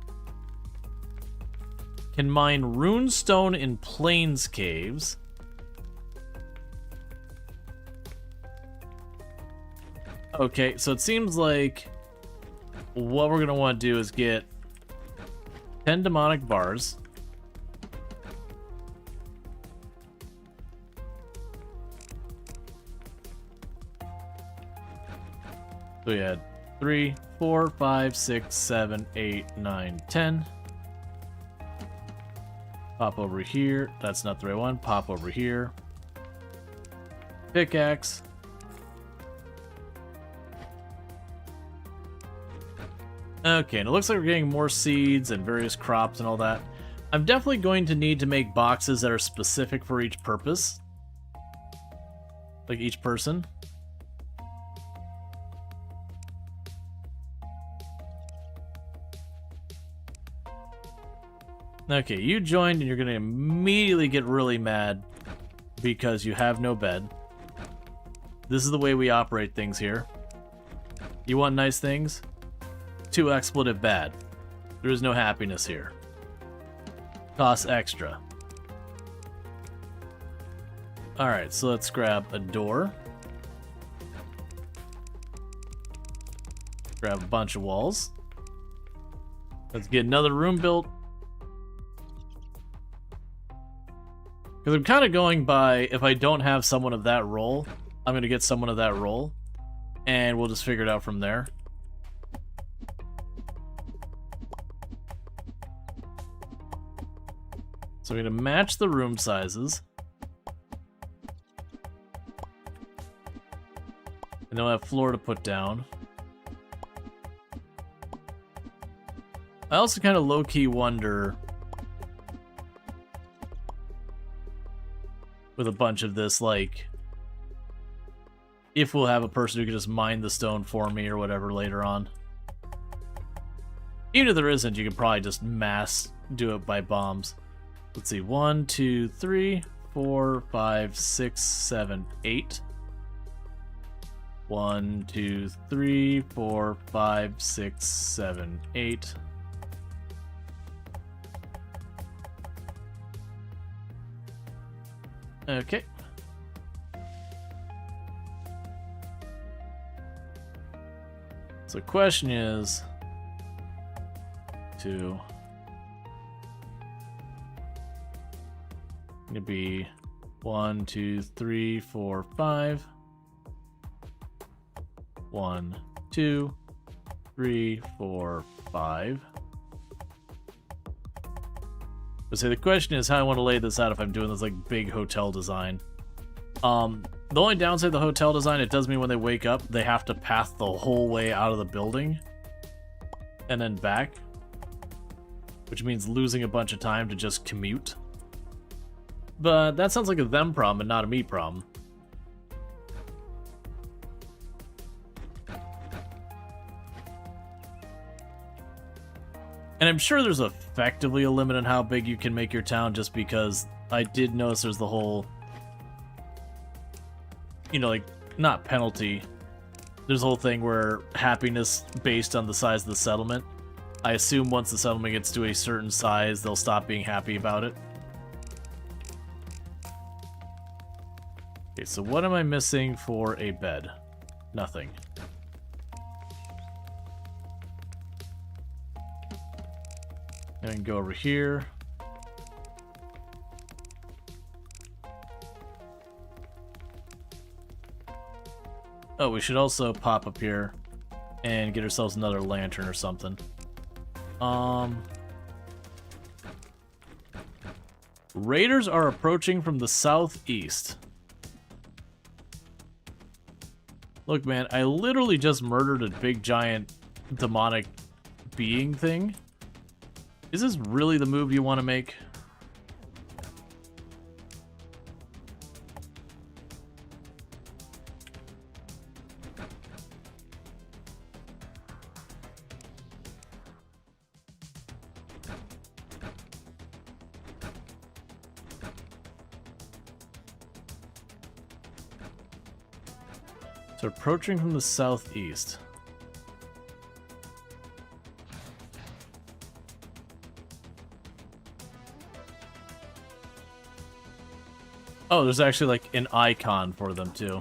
Can mine runestone in plains caves. Okay, so it seems like what we're going to want to do is get 10 demonic bars. So we had 3, 4, 5, 6, 7, 8, 9, 10. Pop over here. That's not the right one. Pop over here. Pickaxe. Okay, and it looks like we're getting more seeds and various crops and all that. I'm definitely going to need to make boxes that are specific for each purpose. Like each person. Okay, you joined and you're going to immediately get really mad because you have no bed. This is the way we operate things here. You want nice things? 2 expletive bad. There is no happiness here. Costs extra. Alright, so let's grab a door. Grab a bunch of walls. Let's get another room built. Because I'm kind of going by, if I don't have someone of that role, I'm going to get someone of that role. And we'll just figure it out from there. So we're going to match the room sizes. And then we'll have floor to put down. I also kind of low-key wonder with a bunch of this, like, if we'll have a person who can just mine the stone for me or whatever later on. Even if there isn't, you could probably just mass do it by bombs. Let's see, 1, 2, 3, 4, 5, 6, 7, 8. 1, 2, 3, 4, 5, 6, 7, 8. Okay. So the question is to gonna be 1, 2, 3, 4, 5. 1, 2, 3, 4, 5. But say the question is how I want to lay this out if I'm doing this like big hotel design. The only downside of the hotel design, it does mean when they wake up, they have to path the whole way out of the building and then back, which means losing a bunch of time to just commute. But that sounds like a them problem and not a me problem. And I'm sure there's effectively a limit on how big you can make your town, just because I did notice there's the whole, you know, like, not penalty. There's a whole thing where happiness based on the size of the settlement. I assume once the settlement gets to a certain size, they'll stop being happy about it. Okay, so what am I missing for a bed? Nothing. And go over here. Oh, we should also pop up here and get ourselves another lantern or something. Raiders are approaching from the southeast. Look, man, I literally just murdered a big giant demonic being thing. Is this really the move you want to make? So approaching from the southeast. Oh, there's actually like an icon for them too.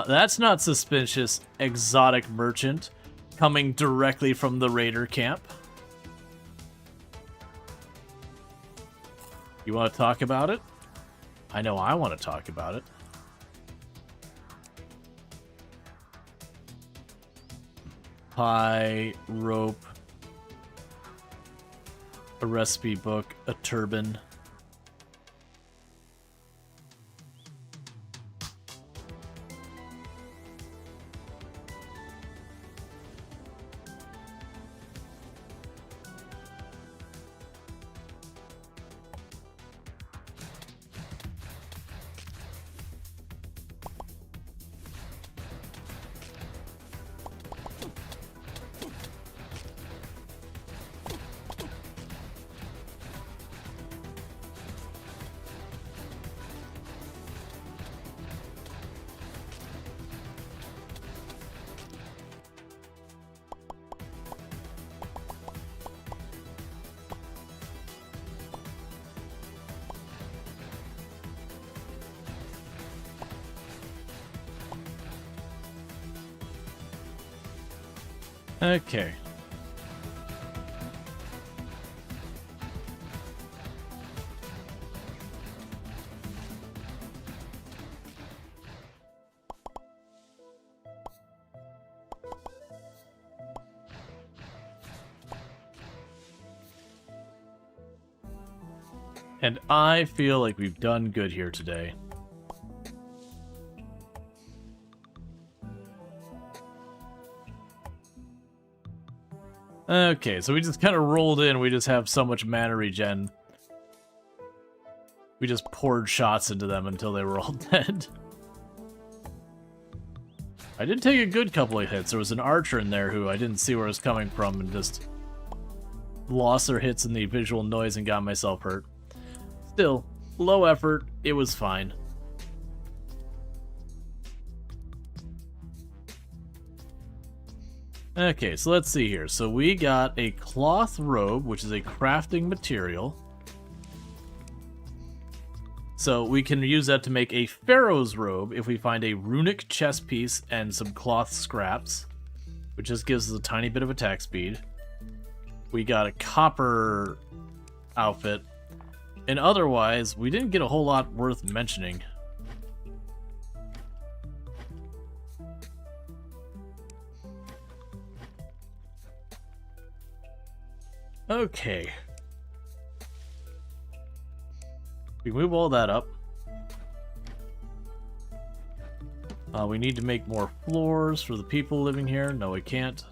That's not suspicious. Exotic merchant coming directly from the raider camp. You want to talk about it? I know I want to talk about it. Pie, rope, a recipe book, a turban. Okay. And I feel like we've done good here today. Okay, so we just kind of rolled in. We just have so much mana regen. We just poured shots into them until they were all dead. I did take a good couple of hits. There was an archer in there who I didn't see where it was coming from and just lost their hits in the visual noise and got myself hurt. Still, low effort. It was fine. Okay, so let's see here. So we got a cloth robe, which is a crafting material. So we can use that to make a pharaoh's robe if we find a runic chest piece and some cloth scraps, which just gives us a tiny bit of attack speed. We got a copper outfit, and otherwise we didn't get a whole lot worth mentioning. Okay. We move all that up. We need to make more floors for the people living here. No, we can't.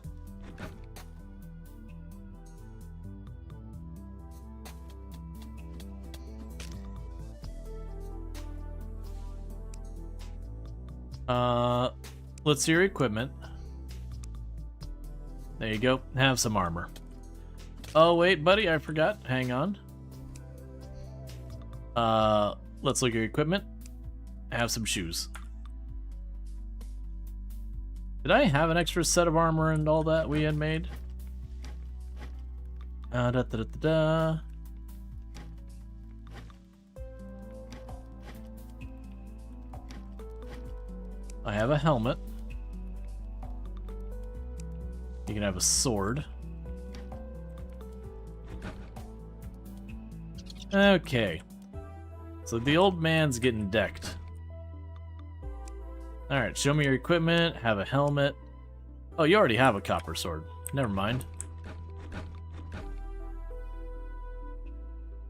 Let's see your equipment. There you go. Have some armor. Oh, wait, buddy, I forgot. Hang on. Let's look at your equipment. Have some shoes. Did I have an extra set of armor and all that we had made? Da da da da da. I have a helmet. You can have a sword. Okay. So the old man's getting decked. Alright, show me your equipment. Have a helmet. Oh, you already have a copper sword. Never mind.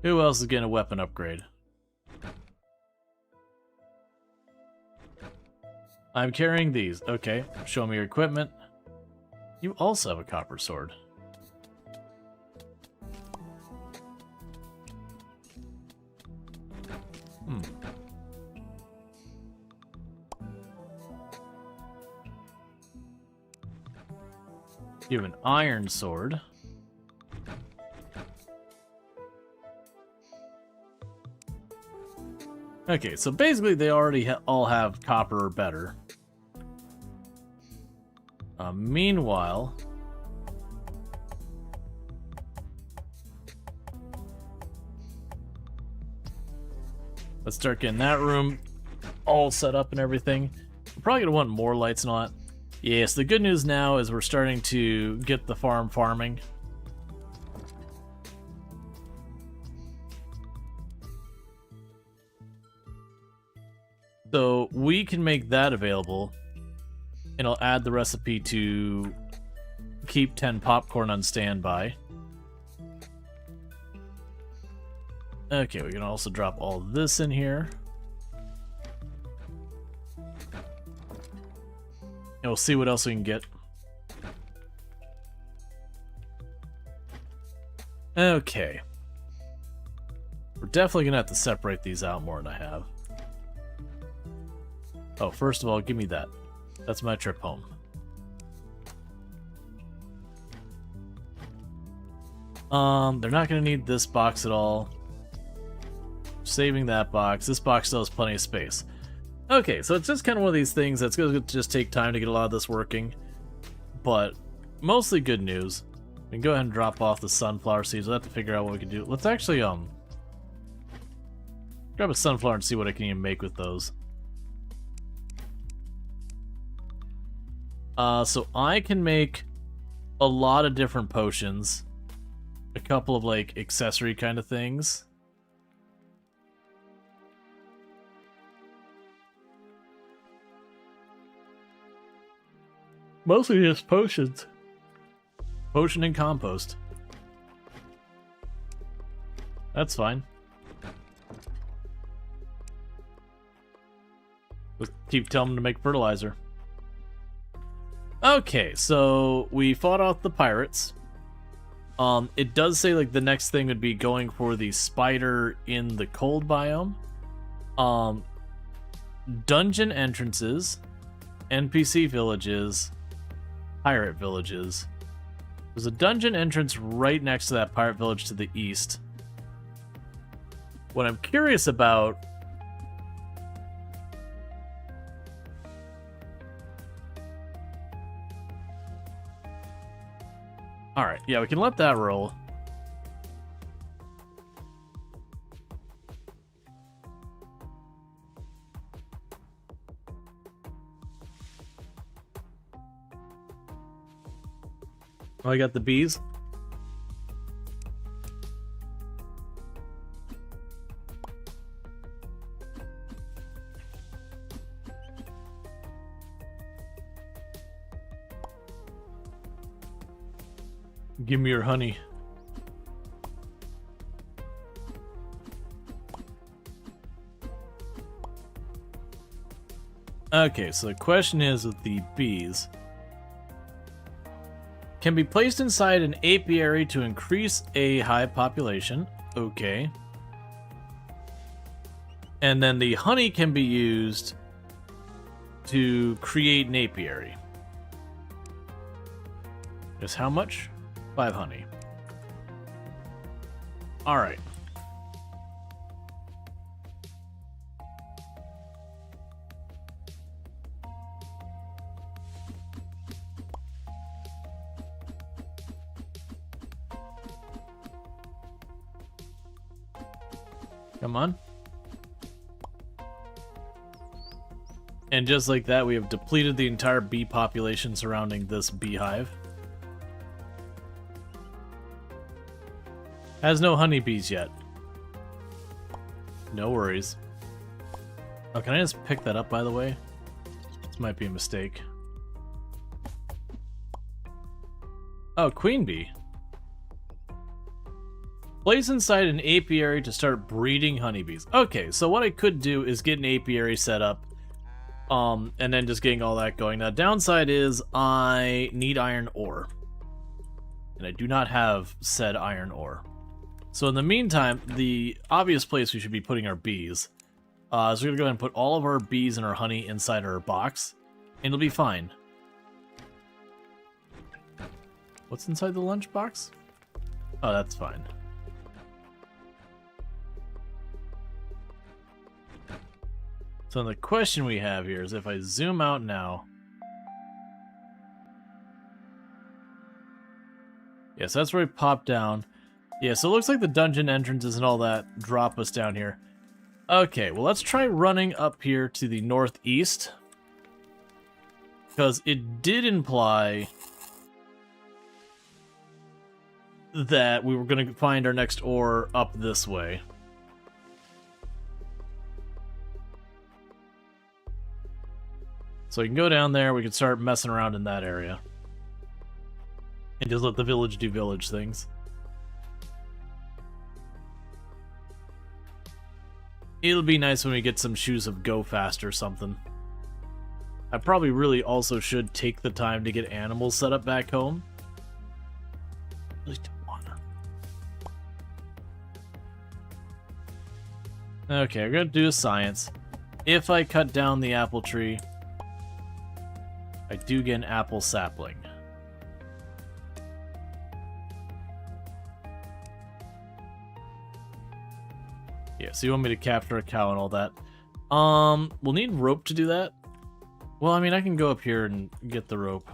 Who else is getting a weapon upgrade? I'm carrying these. Okay, show me your equipment. You also have a copper sword. You have an iron sword. Okay, so basically they already all have copper or better. Meanwhile, let's start getting that room all set up and everything. We're probably gonna want more lights and all that. Yes, the good news now is we're starting to get the farm farming. So we can make that available, and I'll add the recipe to keep 10 popcorn on standby. Okay, we can also drop all this in here. And we'll see what else we can get. Okay. We're definitely gonna have to separate these out more than I have. Oh, first of all, give me that. That's my trip home. They're not gonna need this box at all. Saving that box. This box still has plenty of space. Okay, so it's just kind of one of these things that's going to just take time to get a lot of this working. But mostly good news. We can go ahead and drop off the sunflower seeds. We'll have to figure out what we can do. Let's actually grab a sunflower and see what I can even make with those. So I can make a lot of different potions. A couple of like accessory kind of things. Mostly just potions. Potion and compost. That's fine. Keep telling them to make fertilizer. Okay, so we fought off the pirates. It does say like the next thing would be going for the spider in the cold biome. Dungeon entrances, NPC villages, pirate villages. There's a dungeon entrance right next to that pirate village to the east. What I'm curious about... Alright, yeah, we can let that roll. Oh, I got the bees. Give me your honey. Okay, so the question is with the bees. Can be placed inside an apiary to increase a hive population. Okay. And then the honey can be used to create an apiary. Just how much? 5 honey. Alright. Come on. And just like that, we have depleted the entire bee population surrounding this beehive. Has no honeybees yet. No worries. Oh, can I just pick that up, by the way? This might be a mistake. Oh, queen bee. Place inside an apiary to start breeding honeybees. Okay, so what I could do is get an apiary set up, and then just getting all that going. Now, downside is I need iron ore, and I do not have said iron ore. So in the meantime, the obvious place we should be putting our bees. So we're gonna go ahead and put all of our bees and our honey inside our box, and it'll be fine. What's inside the lunchbox? Oh, that's fine. So the question we have here is if I zoom out now. Yes, that's where we pop down. Yeah, so it looks like the dungeon entrances and all that drop us down here. Okay, well let's try running up here to the northeast. Because it did imply that we were going to find our next ore up this way. So we can go down there, we can start messing around in that area. And just let the village do village things. It'll be nice when we get some shoes of Go Fast or something. I probably really also should take the time to get animals set up back home. I really don't wanna. Okay, we're gonna do a science. If I cut down the apple tree, I do get an apple sapling. Yeah, so you want me to capture a cow and all that. We'll need rope to do that. Well, I mean, I can go up here and get the rope.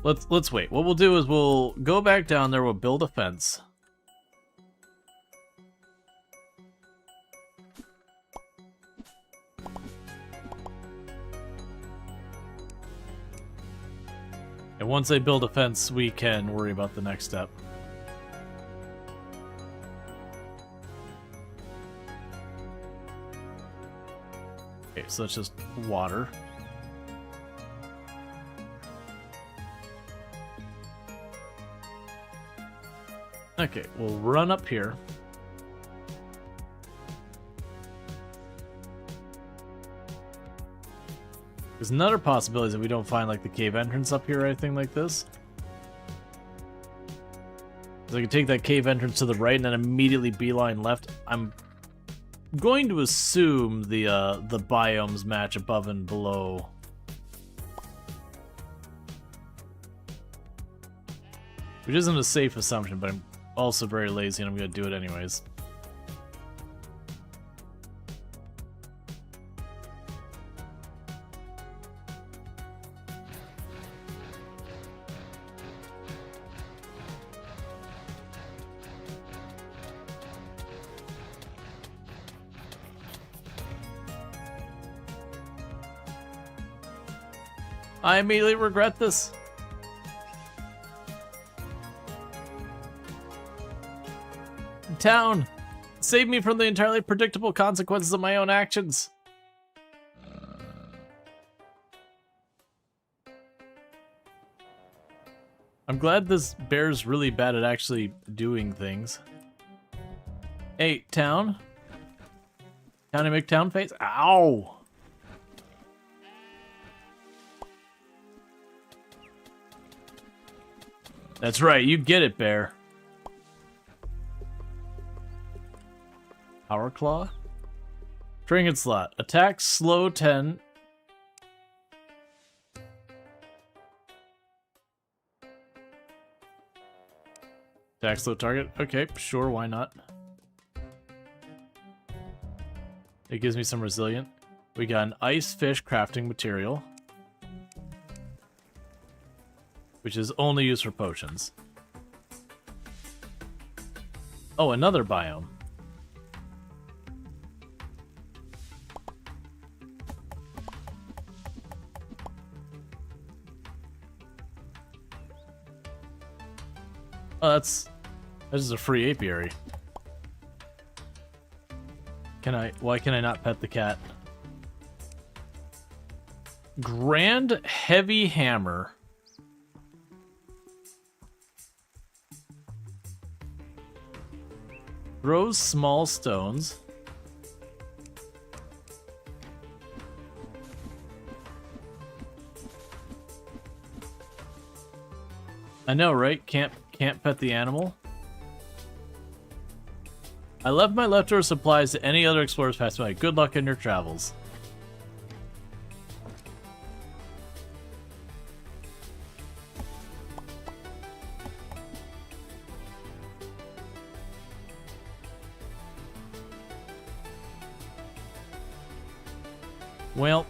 Let's wait. What we'll do is we'll go back down there, we'll build a fence. And once I build a fence, we can worry about the next step. Okay, so that's just water. Okay, we'll run up here. There's another possibility that we don't find like the cave entrance up here or anything like this. So I can take that cave entrance to the right and then immediately beeline left. I'm going to assume the biomes match above and below. Which isn't a safe assumption, but I'm also very lazy and I'm going to do it anyways. I immediately regret this. Town, save me from the entirely predictable consequences of my own actions. I'm glad this bear's really bad at actually doing things. Hey, town. Towny McTown face. Ow! That's right, you get it, bear. Power Claw? Trinket Slot. Attack slow 10. Attack slow target? Okay, sure, why not? It gives me some resilient. We got an ice fish crafting material, which is only used for potions. Oh, another biome. Oh, that's just a free apiary. Why can I not pet the cat? Grand Heavy Hammer. Throws small stones. I know, right? Can't pet the animal. I left my leftover supplies to any other explorers passing by. Good luck in your travels. Well,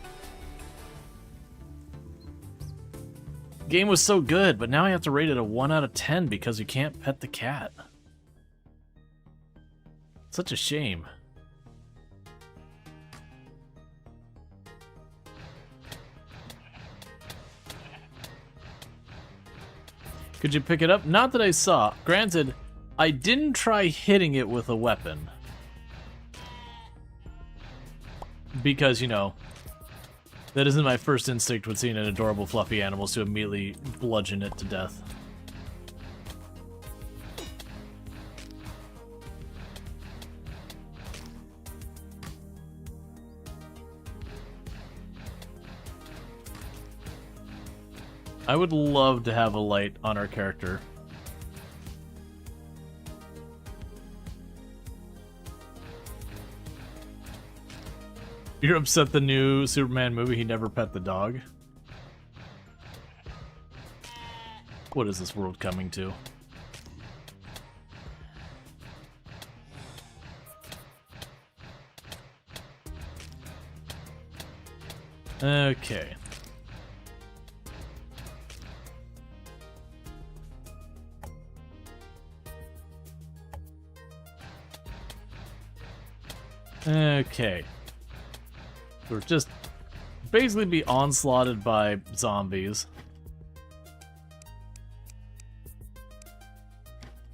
game was so good, but now I have to rate it a 1 out of 10 because you can't pet the cat. Such a shame. Could you pick it up? Not that I saw. Granted, I didn't try hitting it with a weapon. Because, you know, that isn't my first instinct when seeing an adorable fluffy animal, to immediately bludgeon it to death. I would love to have a light on our character. You're upset the new Superman movie, he never pet the dog? What is this world coming to? Okay. Okay. We're just basically be onslaughted by zombies.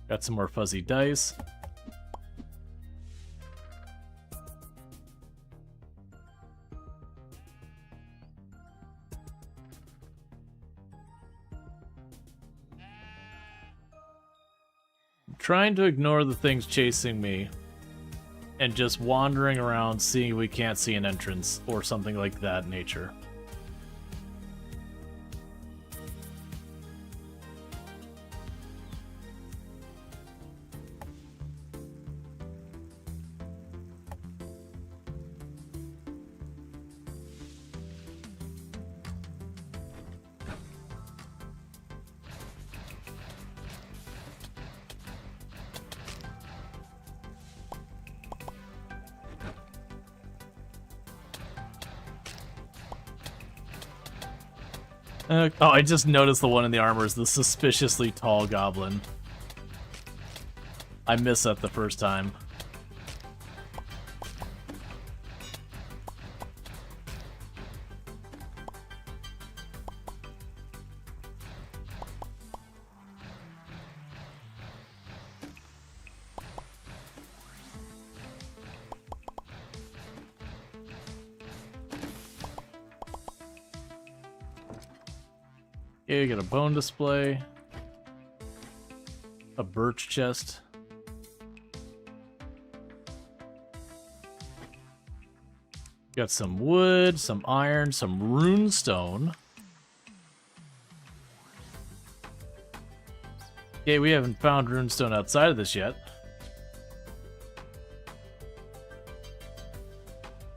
Got some more fuzzy dice. trying to ignore the things chasing me and just wandering around seeing if we can't see an entrance or something like that nature. Oh, I just noticed the one in the armor is the suspiciously tall goblin. I missed that the first time. Okay, we got a bone display, a birch chest. Got some wood, some iron, some runestone. Okay, we haven't found runestone outside of this yet.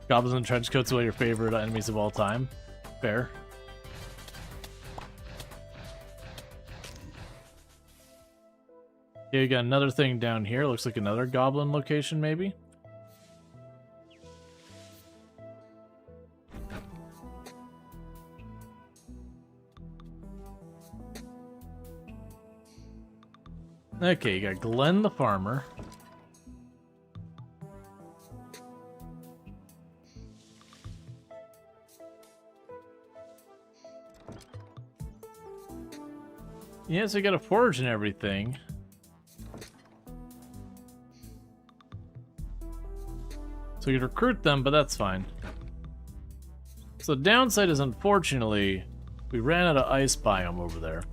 Goblins and trench coats are one of your favorite enemies of all time. Fair. Okay, we got another thing down here. Looks like another goblin location, maybe. Okay, you got Glenn the farmer. Yeah, so you got a forge and everything. So you could recruit them, but that's fine. So the downside is, unfortunately, we ran out of ice biome over there.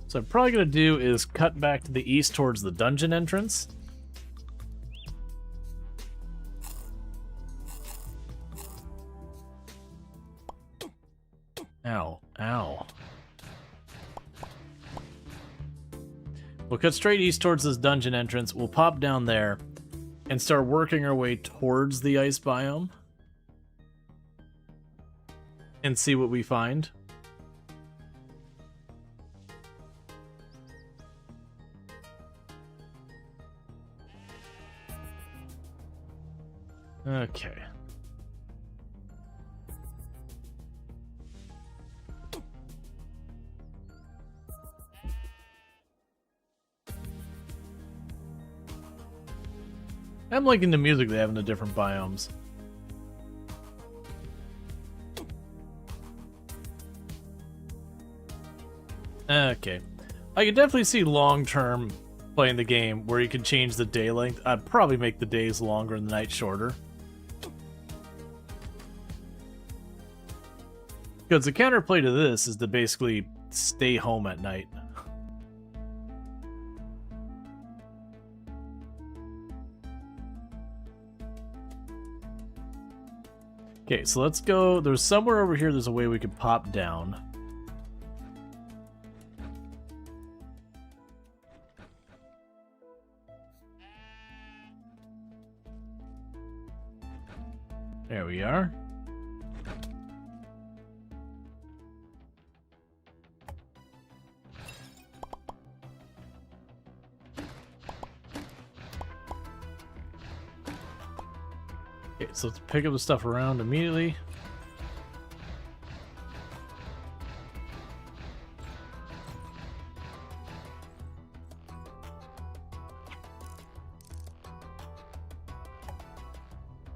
So I'm probably going to do is cut back to the east towards the dungeon entrance. Ow, ow. We'll cut straight east towards this dungeon entrance. We'll pop down there and start working our way towards the ice biome and see what we find. Okay. I'm liking the music they have in the different biomes. Okay. I could definitely see long-term playing the game where you can change the day length. I'd probably make the days longer and the nights shorter. Because the counterplay to this is to basically stay home at night. Okay, so let's go. There's somewhere over here, there's a way we could pop down. There we are. Okay, so let's pick up the stuff around immediately.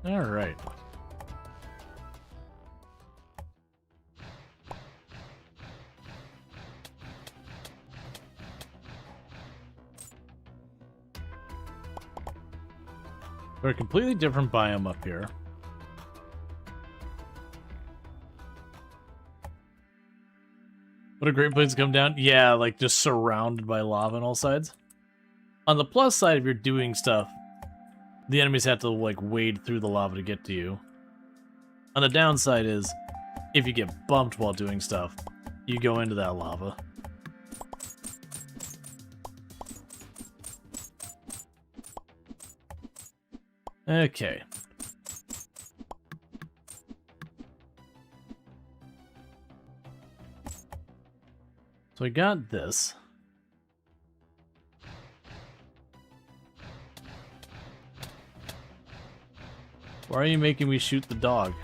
All right. We're a completely different biome up here. What a great place to come down. Yeah, like just surrounded by lava on all sides. On the plus side, if you're doing stuff, the enemies have to, like, wade through the lava to get to you. On the downside is, if you get bumped while doing stuff, you go into that lava. Okay. So I got this. Why are you making me shoot the dog?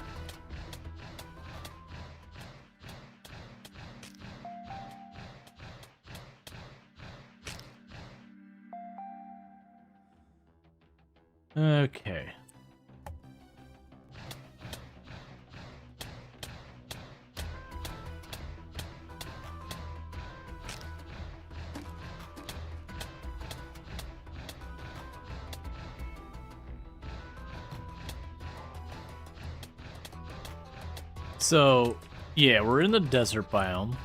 Okay. So, yeah, we're in the desert biome.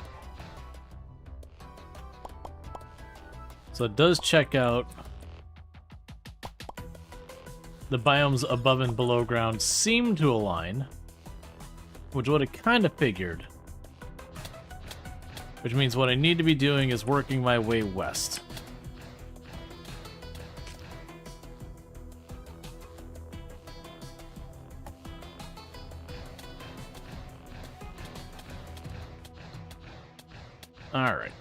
So it does check out. The biomes above and below ground seem to align, which is what I kind of figured. Which means what I need to be doing is working my way west. All right.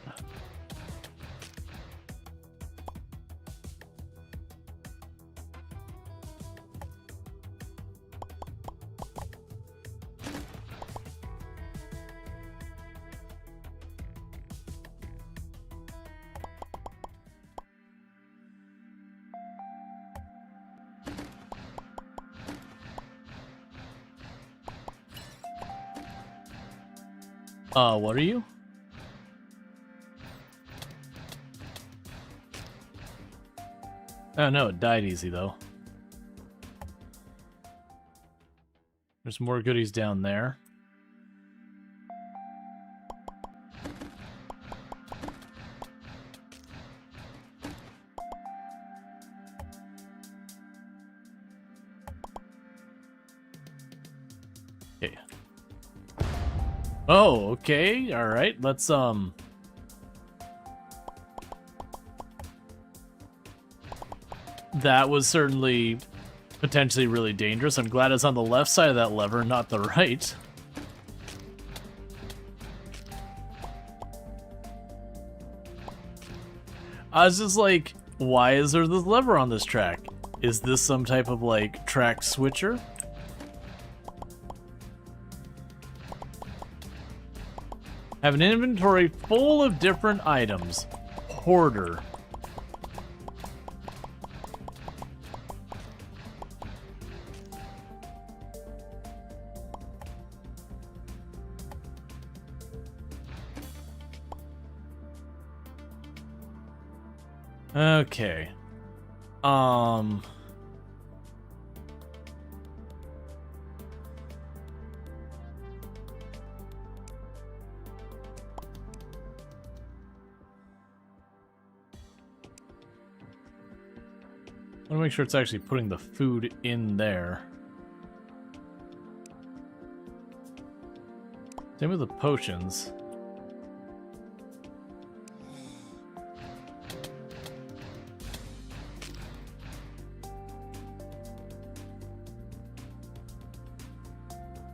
What are you? Oh no, it died easy though. There's more goodies down there. Okay. Oh, okay. All right. Let's That was certainly potentially really dangerous. I'm glad it's on the left side of that lever, not the right. I was just like, why is there this lever on this track? Is this some type of, like, track switcher? Have an inventory full of different items. Hoarder. Okay. I want to make sure it's actually putting the food in there. Same with the potions.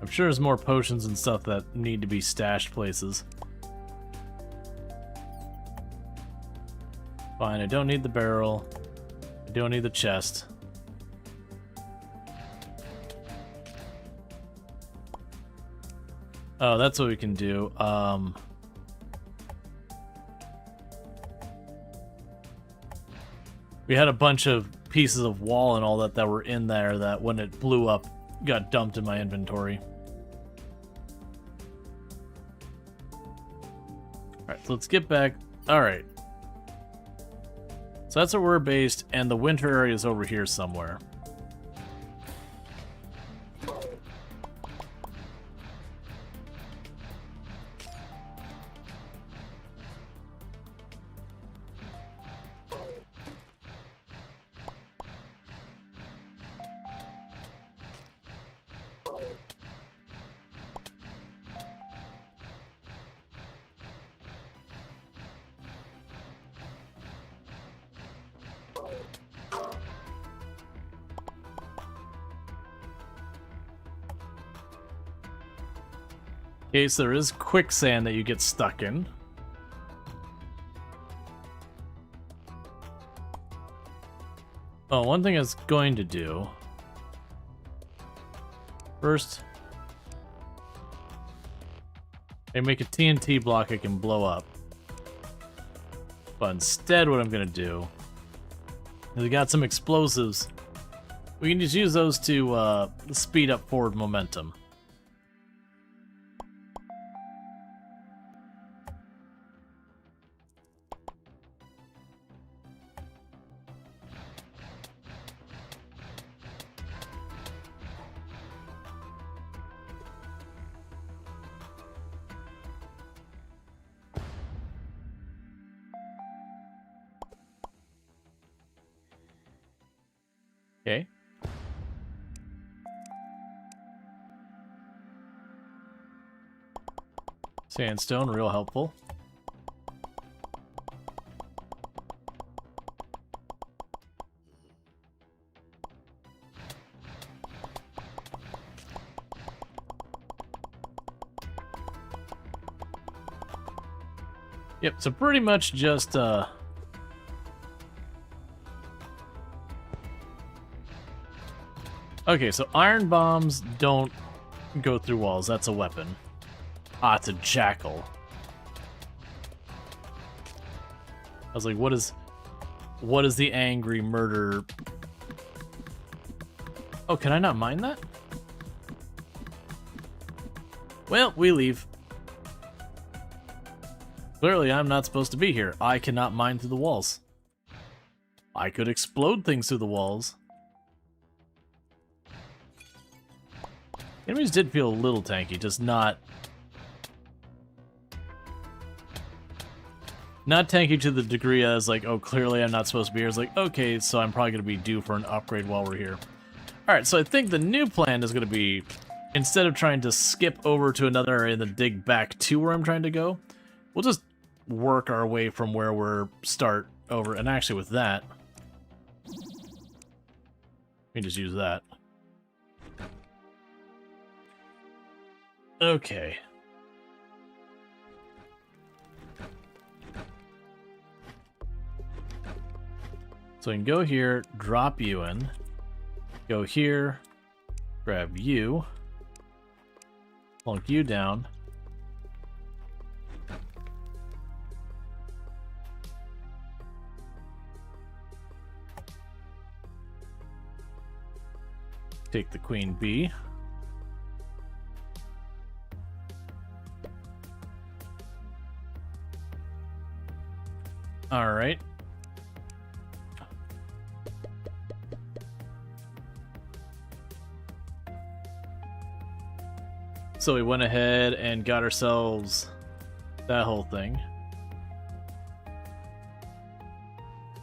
I'm sure there's more potions and stuff that need to be stashed places. Fine, I don't need the barrel. I don't need the chest. Oh, that's what we can do. We had a bunch of pieces of wall and all that were in there that when it blew up got dumped in my inventory. Alright, so let's get back. Alright. So that's where we're based, and the winter area is over here somewhere. Okay, so there is quicksand that you get stuck in. Oh, one thing I was going to do... First... I make a TNT block I can blow up. But instead what I'm going to do... is we got some explosives. We can just use those to speed up forward momentum. Okay. Sandstone, real helpful. Yep, so pretty much just okay, so iron bombs don't go through walls. That's a weapon. Ah, it's a jackal. I was like, what is the angry murder? Oh, can I not mine that? Well, we leave. Clearly, I'm not supposed to be here. I cannot mine through the walls. I could explode things through the walls. Enemies did feel a little tanky, just not tanky to the degree as like, oh, clearly I'm not supposed to be here. It's like, okay, so I'm probably going to be due for an upgrade while we're here. Alright, so I think the new plan is going to be, instead of trying to skip over to another area and then dig back to where I'm trying to go, we'll just work our way from where we're start over. And actually with that, we can just use that. Okay. So I can go here, drop you in, go here, grab you, plunk you down. Take the queen bee. All right. So we went ahead and got ourselves that whole thing.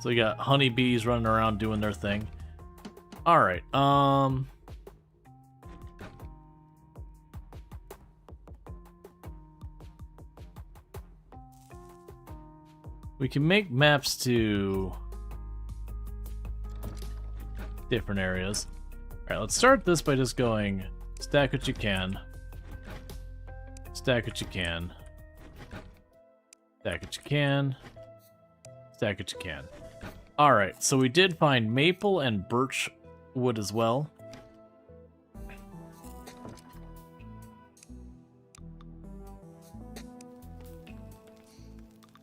So we got honeybees running around doing their thing. All right. We can make maps to different areas. Alright, let's start this by just going stack what you can. Stack what you can. Stack what you can. Stack what you can. Alright, so we did find maple and birch wood as well.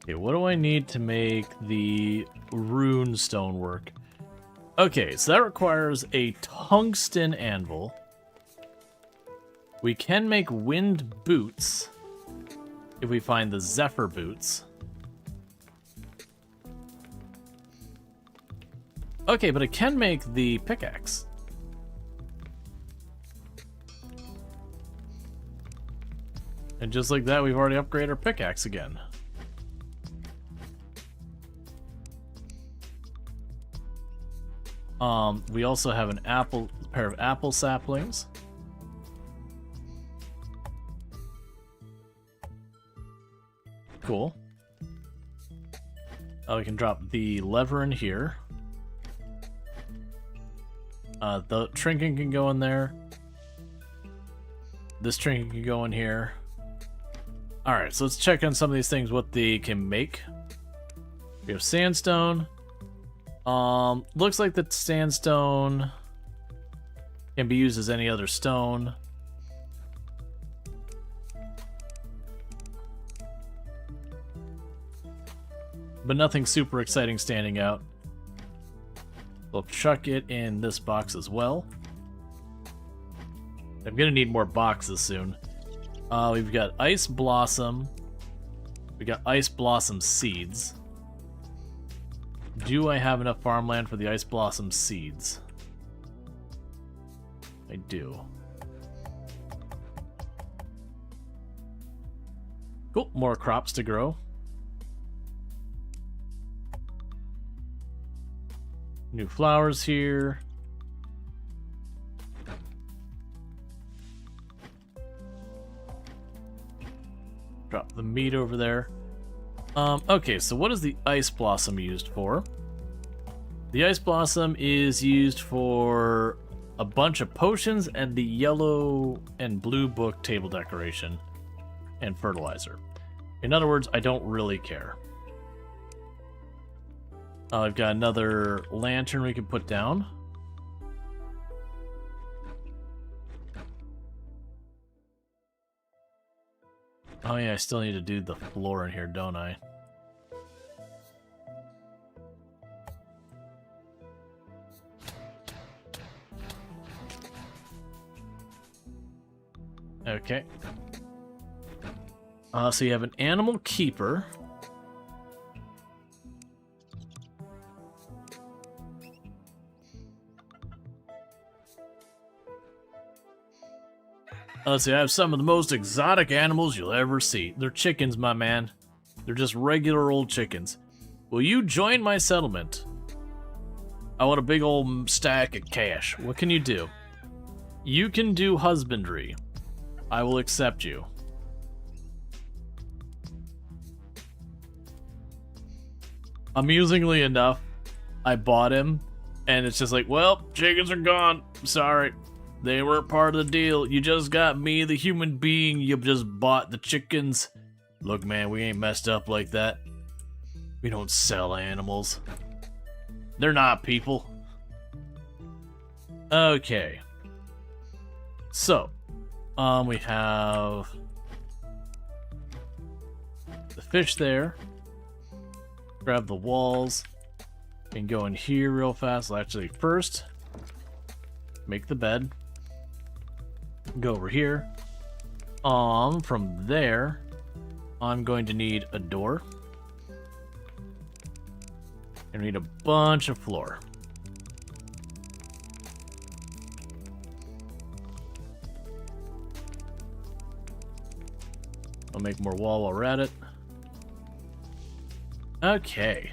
Okay, what do I need to make the rune stone work? Okay, so that requires a tungsten anvil. We can make wind boots if we find the zephyr boots. Okay, but I can make the pickaxe. And just like that, we've already upgraded our pickaxe again. We also have a pair of apple saplings. Cool. We can drop the lever in here. The trinket can go in there. This trinket can go in here. Alright, so let's check on some of these things, what they can make. We have sandstone. Looks like the sandstone can be used as any other stone. But nothing super exciting standing out. We'll chuck it in this box as well. I'm gonna need more boxes soon. We've got ice blossom. We got ice blossom seeds. Do I have enough farmland for the ice blossom seeds? I do. Cool, more crops to grow. New flowers here. Drop the meat over there. Okay, so what is the ice blossom used for? The ice blossom is used for a bunch of potions and the yellow and blue book table decoration and fertilizer. In other words, I don't really care. I've got another lantern we can put down. Oh yeah, I still need to do the floor in here, don't I? Okay. So you have an animal keeper. Let's see, I have some of the most exotic animals you'll ever see. They're chickens, my man. They're just regular old chickens. Will you join my settlement? I want a big old stack of cash. What can you do? You can do husbandry. I will accept you. Amusingly enough, I bought him, and it's just like, well, chickens are gone. Sorry. They weren't part of the deal. You just got me, the human being. You just bought the chickens. Look, man, we ain't messed up like that. We don't sell animals. They're not people. Okay. So, we have the fish there. Grab the walls and go in here real fast. Well, actually, first, make the bed. Go over here. From there, I'm going to need a door. And need a bunch of floor. I'll make more wall while we're at it. Okay.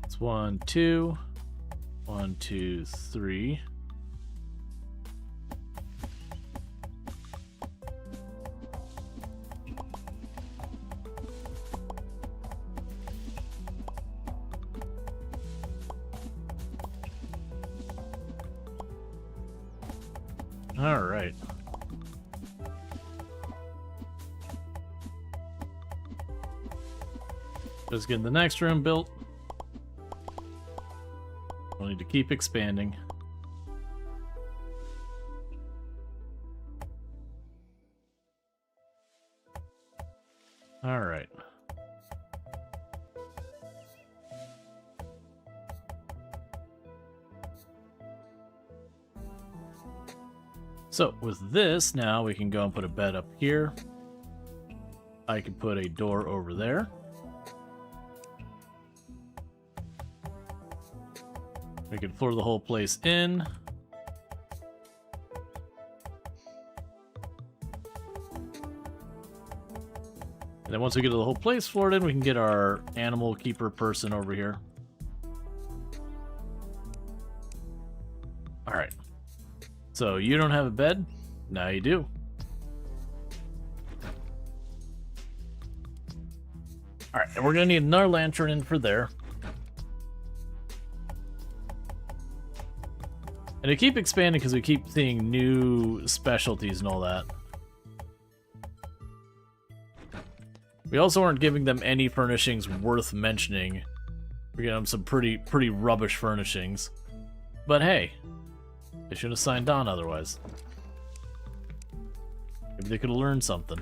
It's 1, 2. 1, 2, 3. All right. Let's get the next room built. We'll need to keep expanding. All right. So with this, now we can go and put a bed up here. I can put a door over there. We can floor the whole place in. And then once we get the whole place floored in, we can get our animal keeper person over here. All right. So you don't have a bed? Now you do. Alright, and we're gonna need another lantern in for there. And they keep expanding because we keep seeing new specialties and all that. We also aren't giving them any furnishings worth mentioning. We're getting them some pretty rubbish furnishings. But hey, they should have signed on otherwise. Maybe they could have learned something.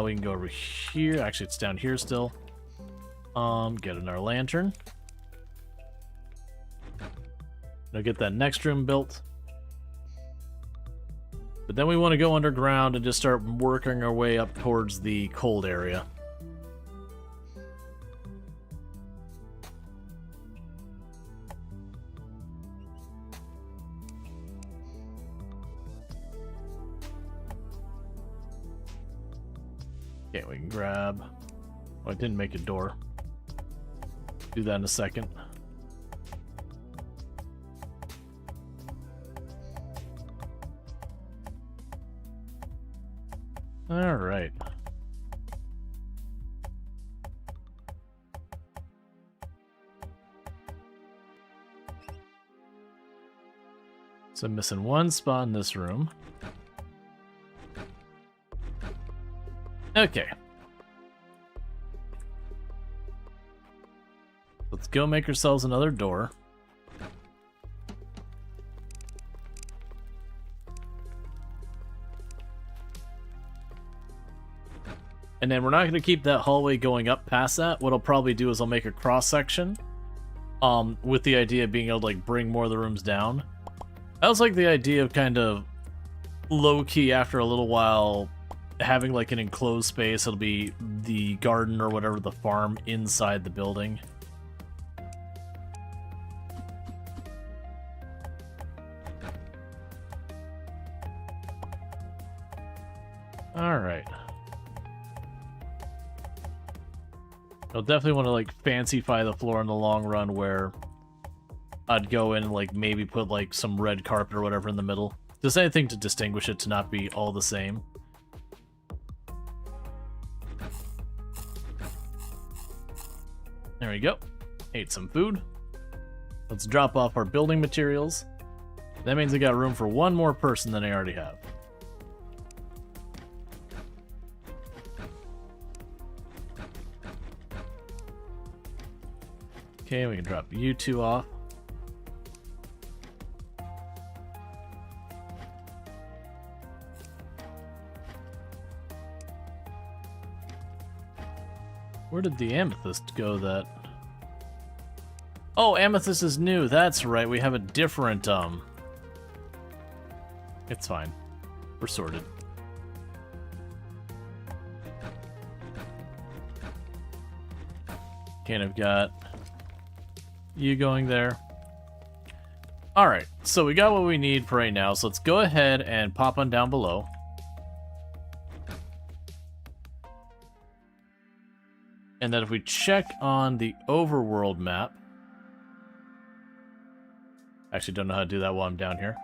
We can go over here. Actually, it's down here still. Get another lantern. Now get that next room built. But then we want to go underground and just start working our way up towards the cold area. Okay, we can grab... Oh, I didn't make a door. Do that in a second. Alright. So I'm missing one spot in this room. Okay. Let's go make ourselves another door. And then we're not going to keep that hallway going up past that. What I'll probably do is I'll make a cross section, with the idea of being able to like bring more of the rooms down. I also like the idea of kind of low-key after a little while having like an enclosed space. It'll be the garden or whatever, the farm inside the building. Alright. I'll definitely want to like fancyfy the floor in the long run, where I'd go in and like maybe put like some red carpet or whatever in the middle. Just anything to distinguish it, to not be all the same. There we go. Ate some food. Let's drop off our building materials. That means I got room for one more person than I already have. Okay, we can drop you two off. Where did the amethyst go that... Oh, amethyst is new. That's right. We have a different, It's fine. We're sorted. Okay, and I've got you going there. Alright, so we got what we need for right now, so let's go ahead and pop on down below. And then if we check on the overworld map... Actually, don't know how to do that while I'm down here.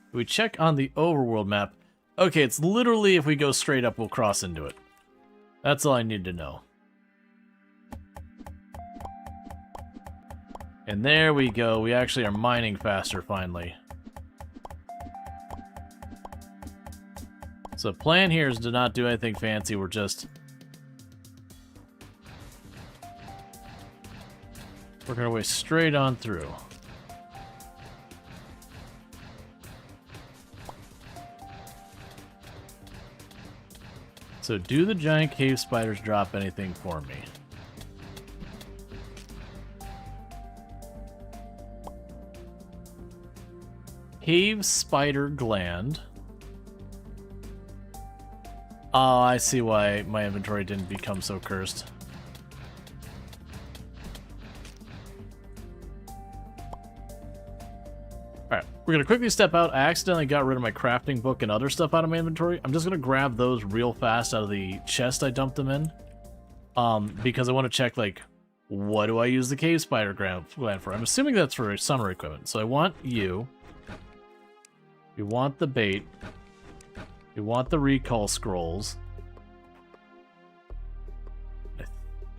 If we check on the overworld map... Okay, it's literally if we go straight up, we'll cross into it. That's all I need to know. And there we go. We actually are mining faster, finally. So plan here is to not do anything fancy. We're just... working our way straight on through. So do the giant cave spiders drop anything for me? Cave spider gland. Oh, I see why my inventory didn't become so cursed. Alright, we're going to quickly step out. I accidentally got rid of my crafting book and other stuff out of my inventory. I'm just going to grab those real fast out of the chest I dumped them in. Because I want to check, like, what do I use the cave spider gland for? I'm assuming that's for summer equipment. So I want you. We want the bait. We want the recall scrolls.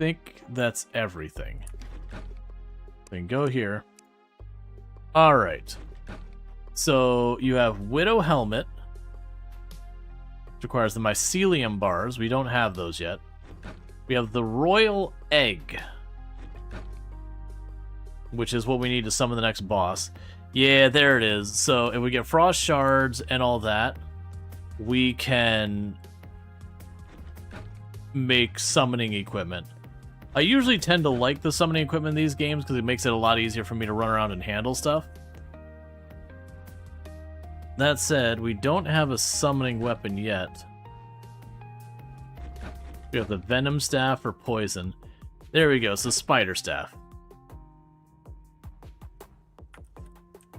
think that's everything. We can go here. Alright. So you have Widow Helmet, which requires the mycelium bars. We don't have those yet. We have the Royal Egg, which is what we need to summon the next boss. Yeah, there it is. So if we get Frost Shards and all that, we can make summoning equipment. I usually tend to like the summoning equipment in these games because it makes it a lot easier for me to run around and handle stuff. That said, we don't have a summoning weapon yet. We have the Venom Staff for poison. There we go, so Spider Staff.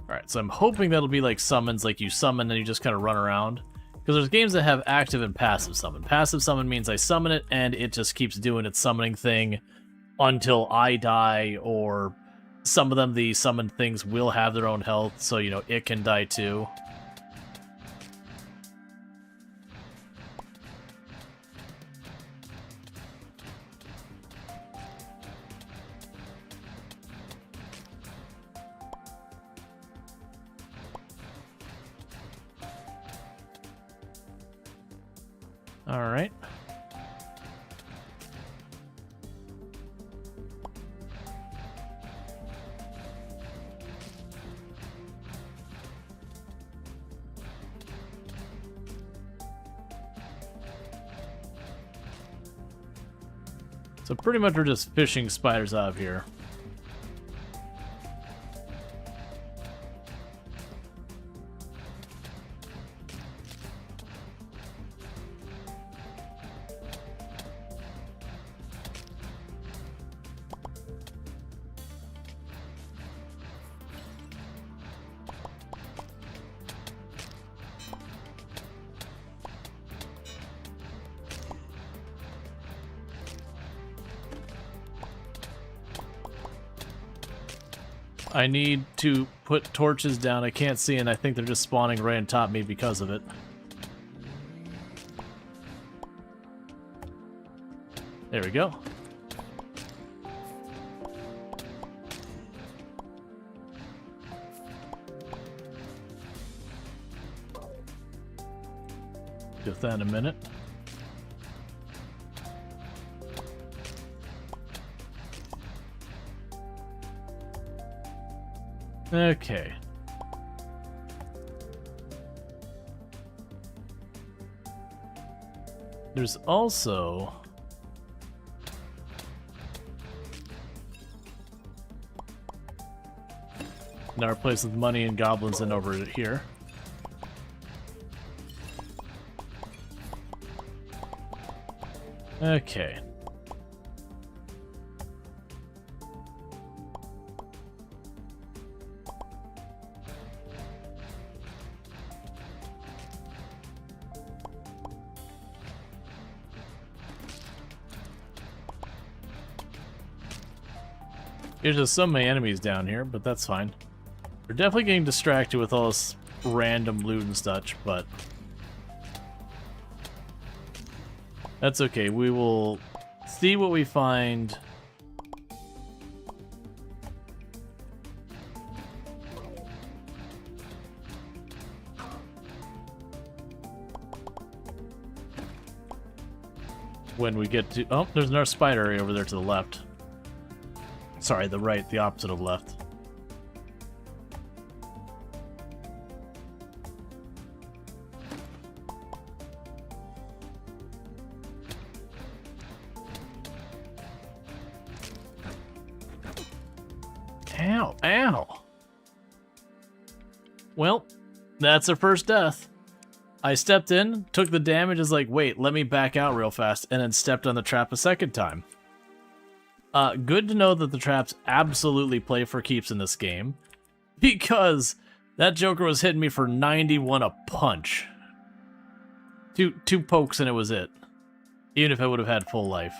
Alright, so I'm hoping that'll be like summons, like you summon and you just kind of run around. Because there's games that have active and passive summon. Passive summon means I summon it and it just keeps doing its summoning thing until I die, or some of them, the summoned things will have their own health, so, you know, it can die too. Alright. So pretty much we're just fishing spiders out of here. I need to put torches down. I can't see, and I think they're just spawning right on top of me because of it. There we go. Get that in a minute. Okay. There's also another place with money and goblins in over here. Okay. There's just so many enemies down here, but that's fine. We're definitely getting distracted with all this random loot and such, but that's okay. We will see what we find. When we get to... Oh, there's another spider area over there to the left. Sorry, the right, the opposite of left. Ow, ow. Well, that's our first death. I stepped in, took the damage, is like, wait, let me back out real fast, and then stepped on the trap a second time. Good to know that the traps absolutely play for keeps in this game, because that Joker was hitting me for 91 a punch. Two pokes and it was it, even if I would have had full life.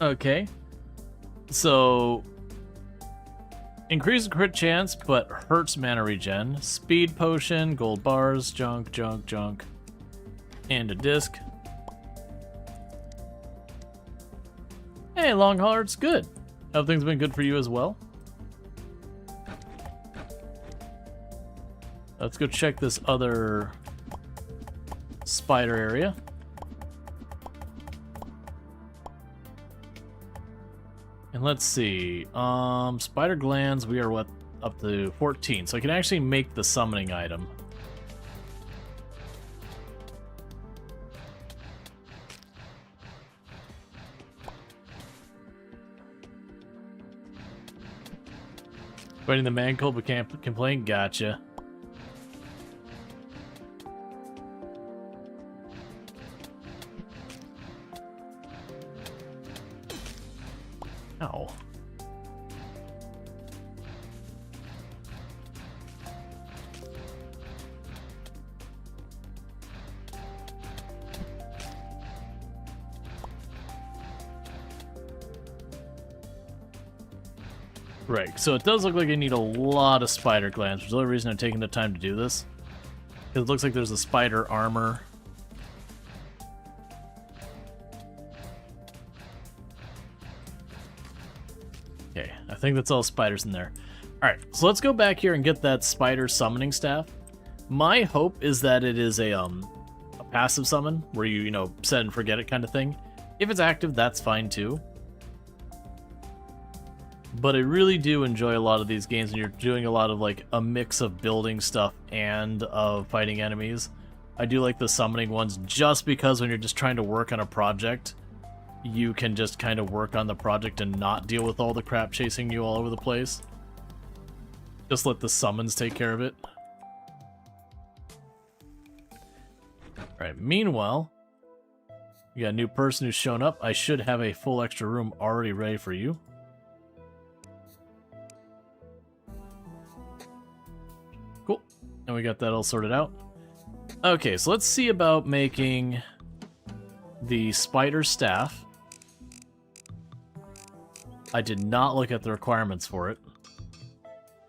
Okay. So, increase crit chance, but hurts mana regen. Speed potion, gold bars, junk, junk, junk. And a disc. Hey, long hearts, good. Have things been good for you as well? Let's go check this other spider area. And let's see. Spider glands, we are what, up to 14. So I can actually make the summoning item. Fighting the man cold but can't complain. Gotcha. Ow. Right, so it does look like I need a lot of spider glands, which is the only reason I'm taking the time to do this. It looks like there's a spider armor. Okay, I think that's all spiders in there. Alright, so let's go back here and get that spider summoning staff. My hope is that it is a passive summon, where you know, set and forget it kind of thing. If it's active, that's fine too. But I really do enjoy a lot of these games when you're doing a lot of like a mix of building stuff and of fighting enemies. I do like the summoning ones just because when you're just trying to work on a project, you can just kind of work on the project and not deal with all the crap chasing you all over the place. Just let the summons take care of it. Alright, meanwhile, you got a new person who's shown up. I should have a full extra room already ready for you. Cool. And we got that all sorted out. Okay, so let's see about making the spider staff. I did not look at the requirements for it.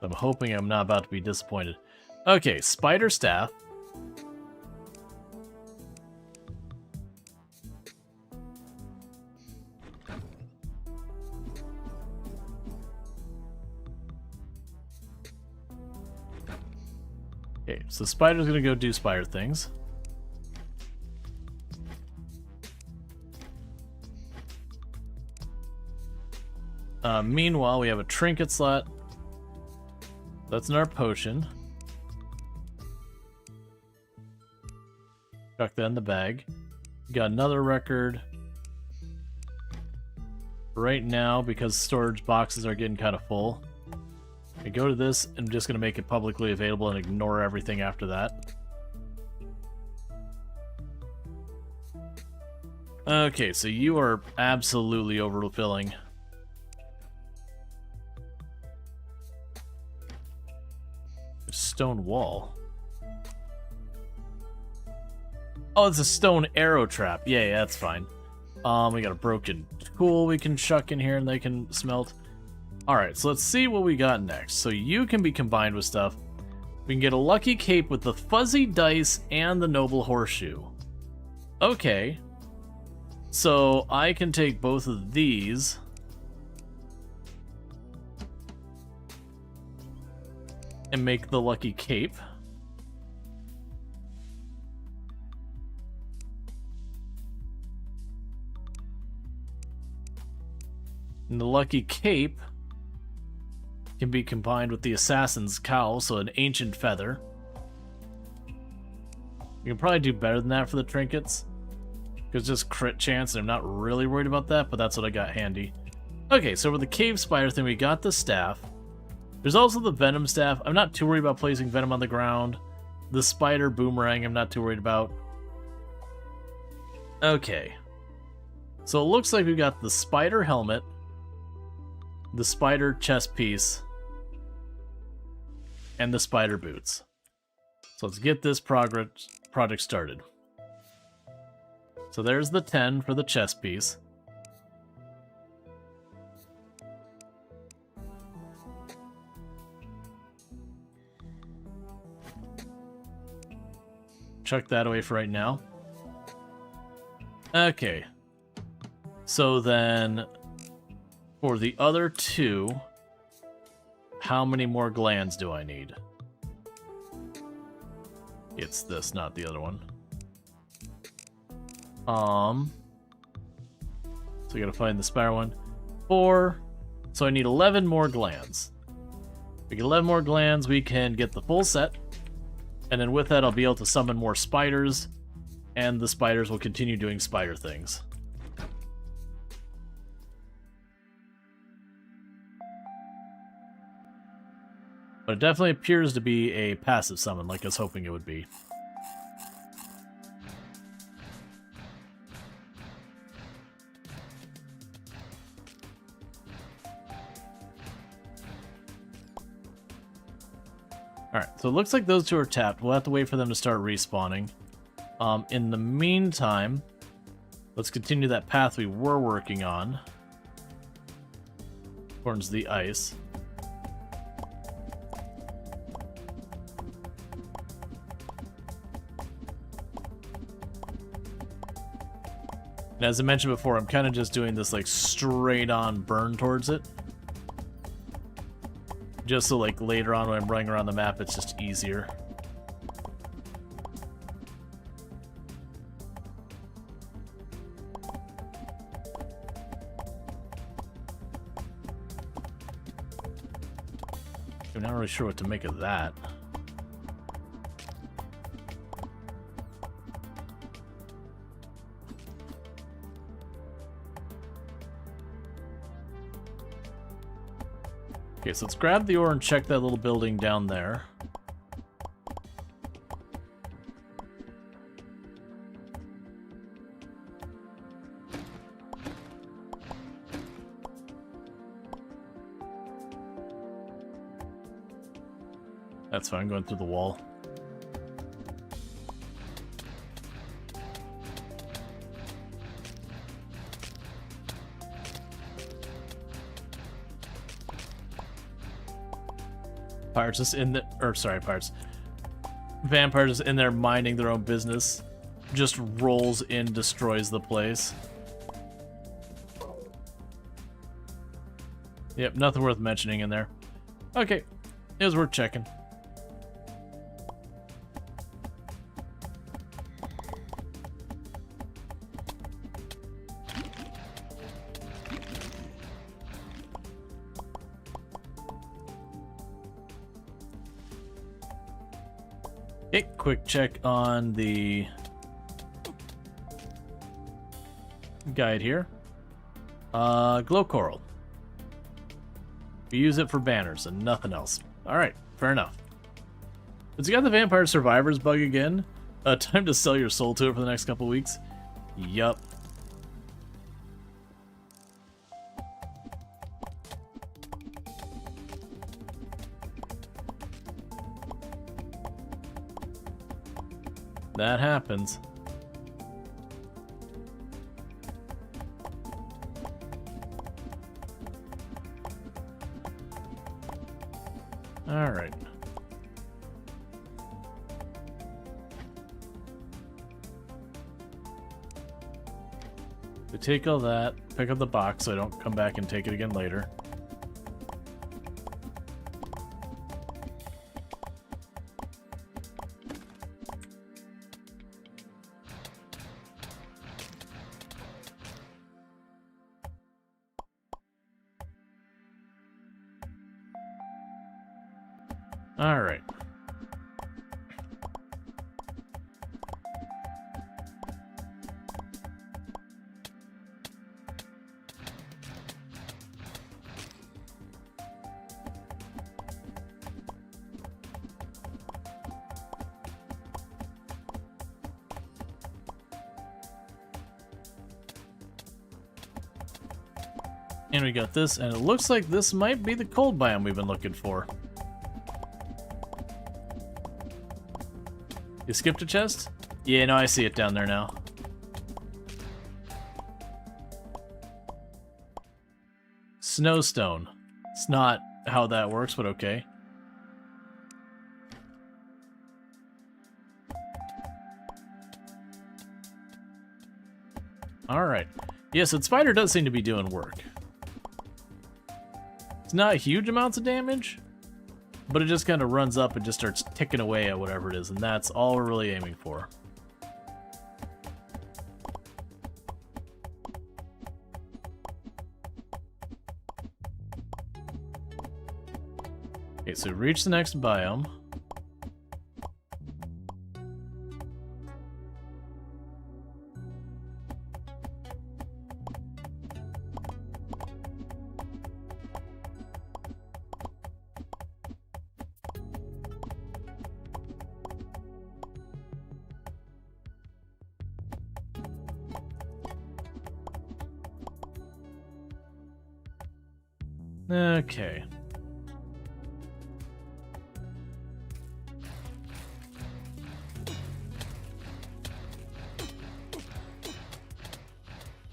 I'm hoping I'm not about to be disappointed. Okay, spider staff. Okay, so spider's gonna go do spider things. Meanwhile, we have a trinket slot. That's in our potion. Chuck that in the bag. Got another record. Right now, because storage boxes are getting kind of full, I go to this, and I'm just going to make it publicly available and ignore everything after that. Okay, so you are absolutely overfilling. Stone wall. Oh, it's a stone arrow trap. Yeah, that's fine. We got a broken tool we can chuck in here and they can smelt. Alright, so let's see what we got next. So you can be combined with stuff. We can get a lucky cape with the fuzzy dice and the noble horseshoe. Okay. So I can take both of these. And make the lucky cape. And the lucky cape can be combined with the assassin's cowl, so an ancient feather. You can probably do better than that for the trinkets, because just crit chance, and I'm not really worried about that, but that's what I got handy. Okay, so with the cave spider thing, we got the staff. There's also the venom staff. I'm not too worried about placing venom on the ground. The spider boomerang, I'm not too worried about. Okay. So it looks like we've got the spider helmet, the spider chest piece, and the spider boots. So let's get this project started. So there's the 10 for the chest piece. chuck that away for right now. Okay. So then, for the other two, how many more glands do I need? It's this, not the other one. So I gotta find the spider one. 4. So I need 11 more glands. If we get 11 more glands, we can get the full set. And then with that, I'll be able to summon more spiders. And the spiders will continue doing spider things. But it definitely appears to be a passive summon, like I was hoping it would be. Alright, so it looks like those two are tapped. We'll have to wait for them to start respawning. In the meantime, let's continue that path we were working on towards the ice. And as I mentioned before, I'm kind of just doing this like straight on burn towards it. Just so like later on when I'm running around the map, it's just easier. I'm not really sure what to make of that. Okay, so let's grab the ore and check that little building down there. That's fine, going through the wall. Pirates just in the, or sorry, pirates. Vampires just in there minding their own business. Just rolls in, destroys the place. Yep, nothing worth mentioning in there. Okay, it was worth checking. Okay, quick check on the guide here. Glow coral. We use it for banners and nothing else. Alright, fair enough. But you got the Vampire Survivors bug again? Time to sell your soul to it for the next couple weeks? Yup. That happens. All right. We take all that, pick up the box so I don't come back and take it again later. All right. And we got this, and it looks like this might be the cold biome we've been looking for. You skipped a chest? Yeah, no, I see it down there now. Snowstone. It's not how that works, but okay. Alright. Yeah, so the spider does seem to be doing work. It's not huge amounts of damage, but it just kind of runs up and just starts ticking away at whatever it is, and that's all we're really aiming for. Okay, so we reached the next biome. Okay.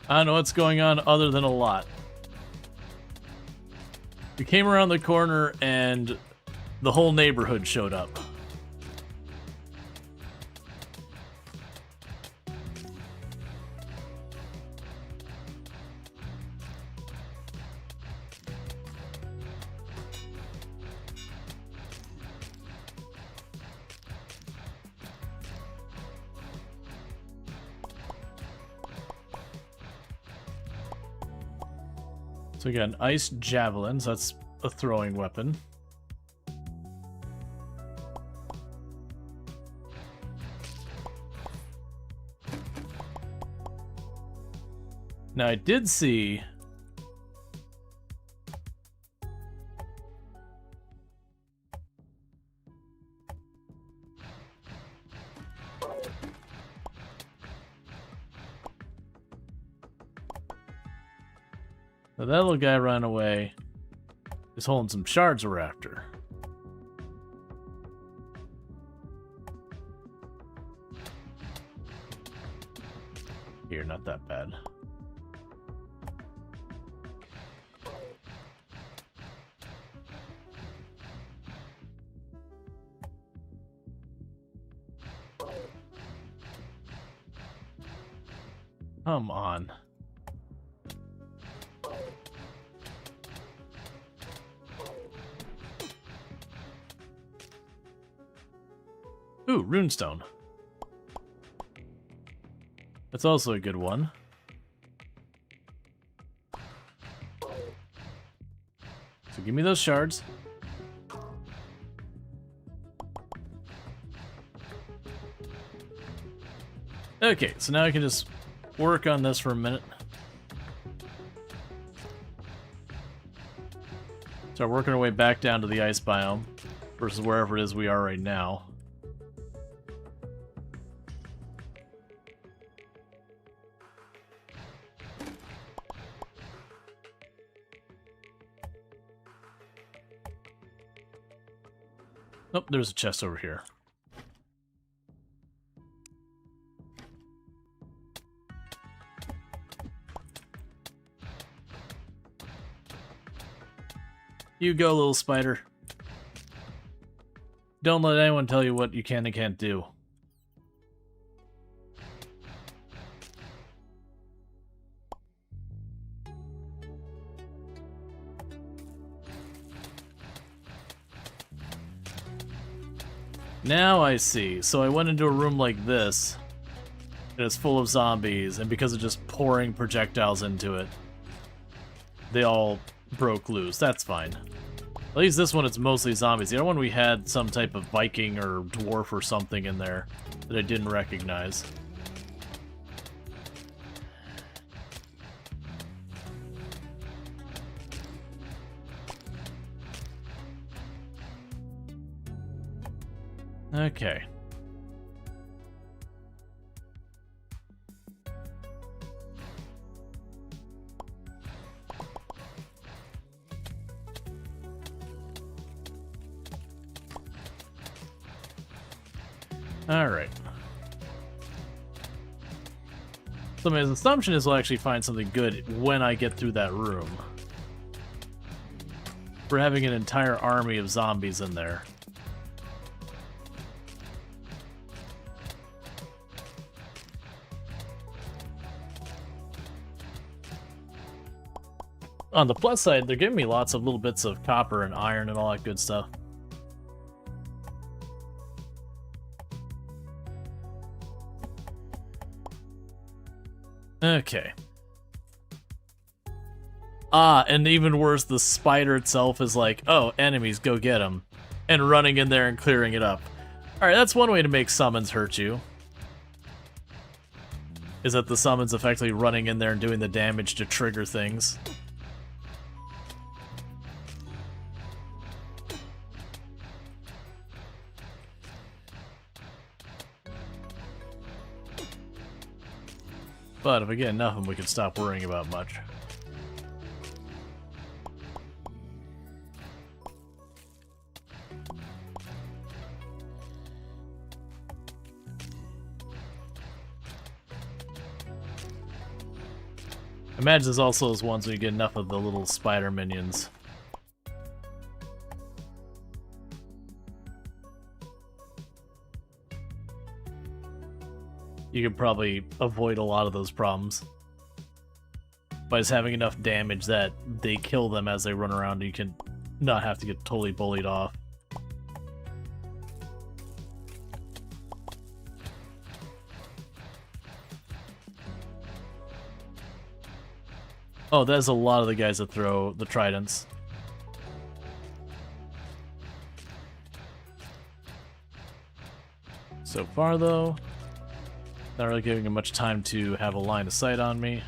I don't know what's going on other than a lot. We came around the corner and the whole neighborhood showed up. So we got an ice javelin, so that's a throwing weapon. Now I did see now that little guy ran away, is holding some shards we're after. Here, not that bad. Come on. Ooh, runestone. That's also a good one. So give me those shards. Okay, so now I can just work on this for a minute. Start working our way back down to the ice biome versus wherever it is we are right now. Nope, there's a chest over here. You go, little spider. Don't let anyone tell you what you can and can't do. Now I see. So I went into a room like this, and it's full of zombies, and because of just pouring projectiles into it, they all broke loose. That's fine. At least this one, it's mostly zombies. The other one, we had some type of Viking or dwarf or something in there that I didn't recognize. Okay. Alright. So my assumption is we'll actually find something good when I get through that room. We're having an entire army of zombies in there. On the plus side, they're giving me lots of little bits of copper and iron and all that good stuff. Okay. Ah, and even worse, the spider itself is like, oh, enemies, go get them. And running in there and clearing it up. Alright, that's one way to make summons hurt you. Is that the summons effectively running in there and doing the damage to trigger things. But if we get enough of them, we can stop worrying about much. Imagine there's also those ones when you get enough of the little spider minions. You could probably avoid a lot of those problems by just having enough damage that they kill them as they run around. You can not have to get totally bullied off. Oh, there's a lot of the guys that throw the tridents. So far, though, not really giving him much time to have a line of sight on me.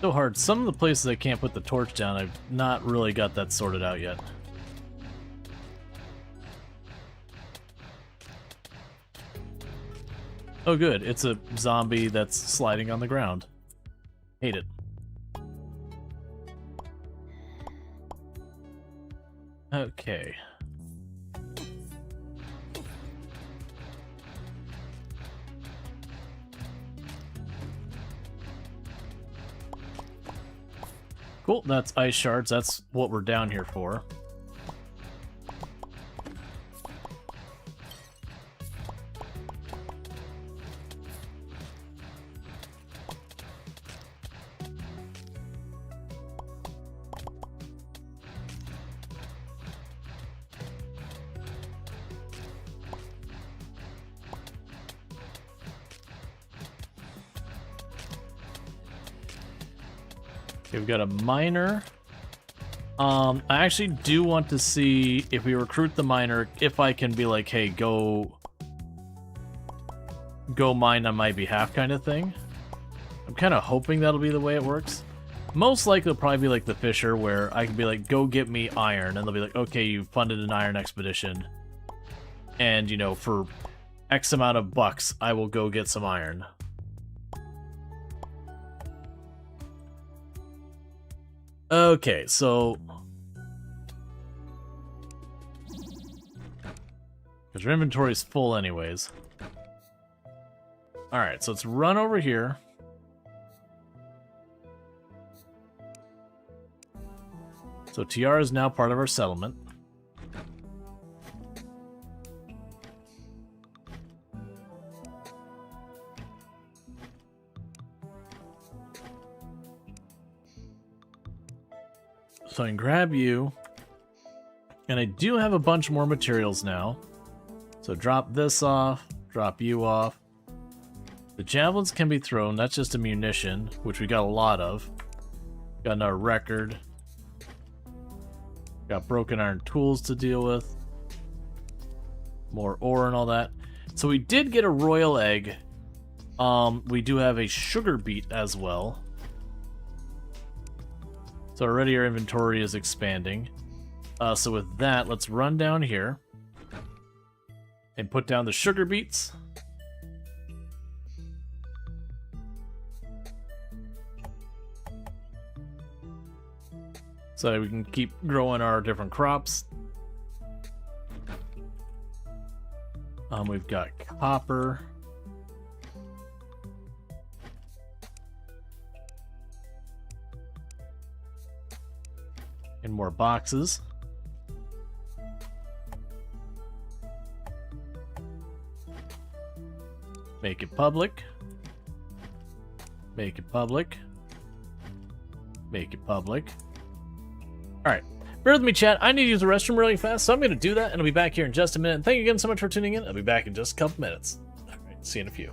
So hard. Some of the places I can't put the torch down, I've not really got that sorted out yet. Oh good, it's a zombie that's sliding on the ground. Hate it. Okay. Cool, that's ice shards, that's what we're down here for. Okay, we've got a miner. I actually do want to see if we recruit the miner, if I can be like, hey, go mine on my behalf kind of thing. I'm kind of hoping that'll be the way it works. Most likely it'll probably be like the Fisher, where I can be like, go get me iron, and they'll be like, okay, you funded an iron expedition. And, you know, for X amount of bucks, I will go get some iron. Okay, so... because your inventory is full anyways. Alright, so let's run over here. So TR is now part of our settlement. So I can grab you, and I do have a bunch more materials now. So drop this off, drop you off. The javelins can be thrown, that's just a munition, which we got a lot of. Got another record. Got broken iron tools to deal with. More ore and all that. So we did get a royal egg. We do have a sugar beet as well. So already our inventory is expanding. So with that, let's run down here and put down the sugar beets. So that we can keep growing our different crops. We've got copper. And more boxes. Make it public. Make it public. Make it public. Alright. Bear with me, chat. I need to use the restroom really fast, so I'm going to do that, and I'll be back here in just a minute. Thank you again so much for tuning in. I'll be back in just a couple minutes. Alright, see you in a few.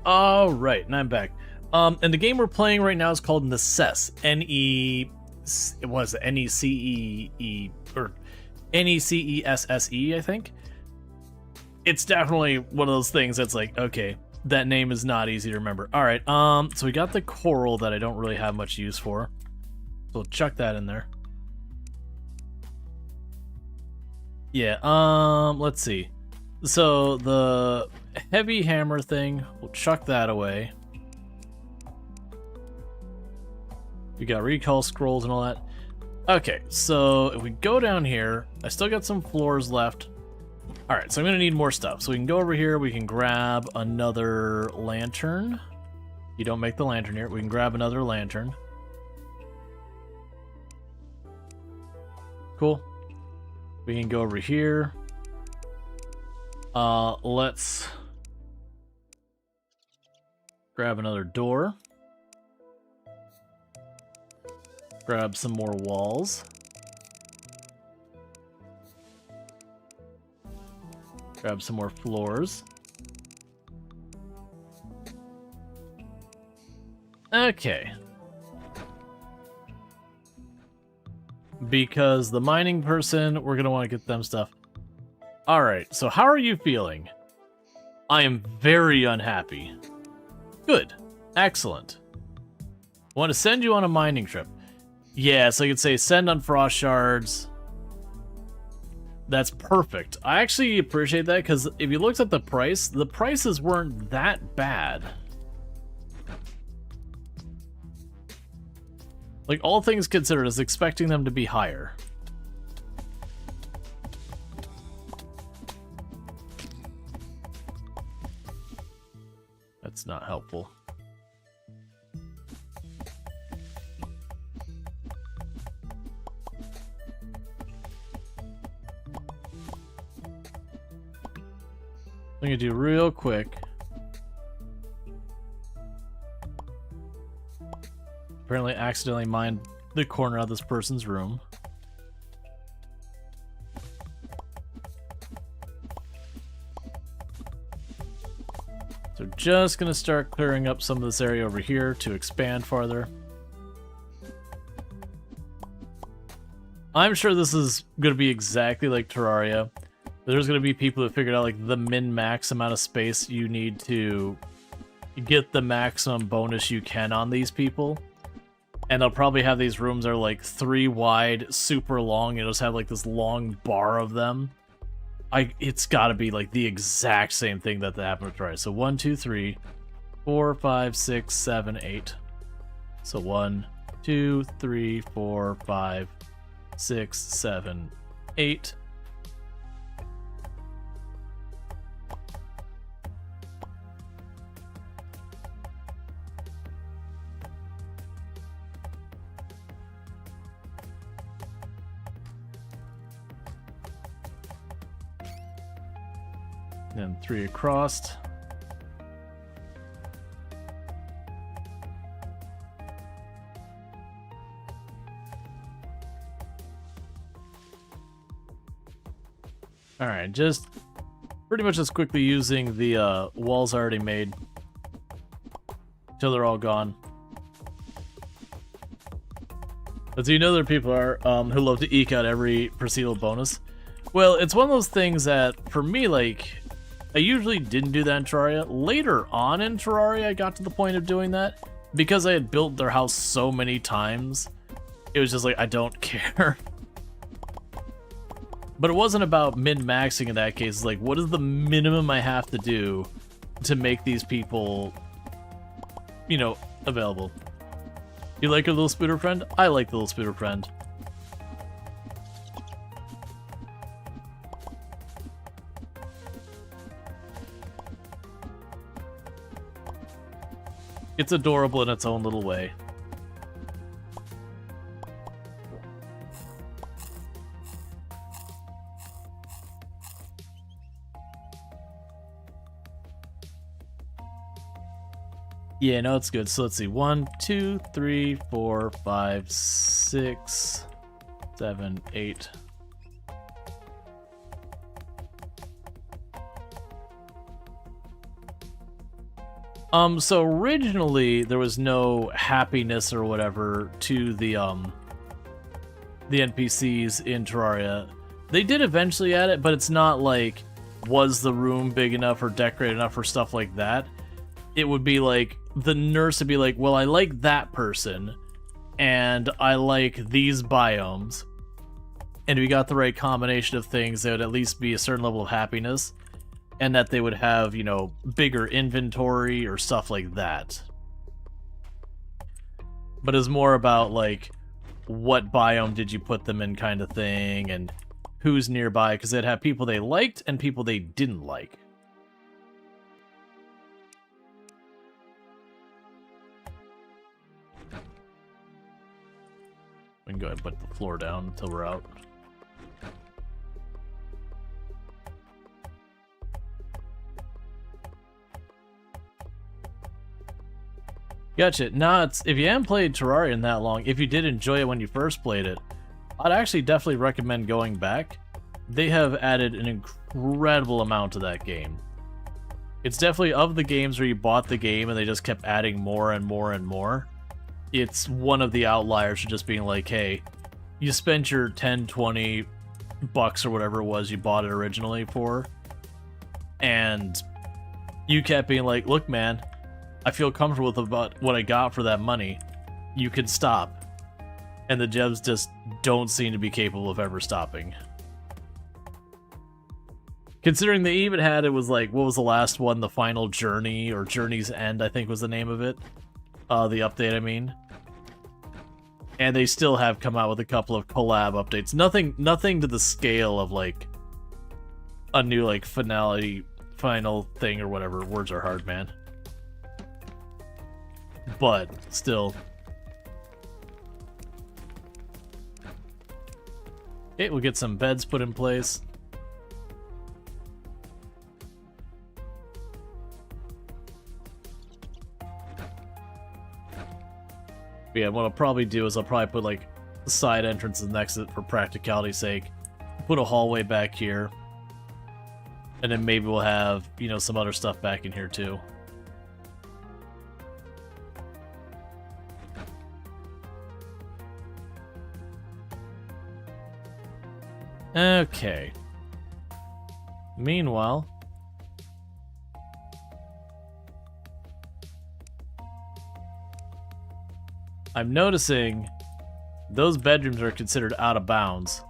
All right, and I'm back. And the game we're playing right now is called Necesse. It was Necee or Necesse, I think. It's definitely one of those things that's like, okay, that name is not easy to remember. All right, so we got the coral that I don't really have much use for, so we'll chuck that in there. Yeah, let's see. So the heavy hammer thing, we'll chuck that away. We got recall scrolls and all that. Okay, so if we go down here, I still got some floors left. All right, so I'm gonna need more stuff. So we can go over here, we can grab another lantern. You don't make the lantern here. We can grab another lantern. Cool. We can go over here. Let's grab another door. Grab some more walls. Grab some more floors. Okay. Because the mining person, we're gonna want to get them stuff. Alright, so how are you feeling? I am very unhappy. Good. Excellent. I want to send you on a mining trip. Yeah, so you could say send on frost shards. That's perfect. I actually appreciate that, because if you looked at the prices weren't that bad. Like, all things considered, I was expecting them to be higher. That's not helpful. I'm gonna do real quick. Apparently accidentally mined the corner of this person's room. So just gonna start clearing up some of this area over here to expand farther. I'm sure this is gonna be exactly like Terraria. There's gonna be people who figured out like the min-max amount of space you need to get the maximum bonus you can on these people. And they'll probably have these rooms that are like 3 wide, super long, and just have like this long bar of them. It's gotta be like the exact same thing that happened with Terraria. So 1, 2, 3, 4, 5, 6, 7, 8. So 1, 2, 3, 4, 5, 6, 7, 8. Then 3 across. Alright, just pretty much as quickly using the walls already made until they're all gone. But do you know there are people who love to eke out every procedural bonus? Well, it's one of those things that, for me, like, I usually didn't do that in Terraria. Later on in Terraria, I got to the point of doing that. Because I had built their house so many times, it was just like, I don't care. But it wasn't about min-maxing in that case. It's like, what is the minimum I have to do to make these people, you know, available? You like a little spooter friend? I like the little spooter friend. It's adorable in its own little way. Yeah, no, it's good. So let's see. 1, 2, 3, 4, 5, 6, 7, 8. So originally there was no happiness or whatever to the NPCs in Terraria. They did eventually add it, but it's not like, was the room big enough or decorated enough or stuff like that. It would be like, the nurse would be like, well, I like that person, and I like these biomes. And if you got the right combination of things, there would at least be a certain level of happiness. And that they would have, you know, bigger inventory or stuff like that. But it's more about, like, what biome did you put them in kind of thing, and who's nearby, because they'd have people they liked and people they didn't like. We can go ahead and put the floor down until we're out. Gotcha. Nah, if you haven't played Terraria in that long, if you did enjoy it when you first played it, I'd actually definitely recommend going back. They have added an incredible amount to that game. It's definitely, of the games where you bought the game and they just kept adding more and more and more, it's one of the outliers for just being like, hey, you spent your 10, 20 bucks or whatever it was you bought it originally for, and you kept being like, look, man, I feel comfortable with about what I got for that money. You can stop. And the devs just don't seem to be capable of ever stopping. Considering they even had, it was like, what was the last one? The Final Journey, or Journey's End, I think was the name of it. The update, I mean. And they still have come out with a couple of collab updates. Nothing to the scale of, like, a new, like, final thing or whatever. Words are hard, man. but still. Okay, we'll get some beds put in place. But yeah, what I'll probably do is I'll probably put like a side entrance and exit for practicality's sake. Put a hallway back here. And then maybe we'll have, you know, some other stuff back in here too. Okay. Meanwhile, I'm noticing those bedrooms are considered out of bounds.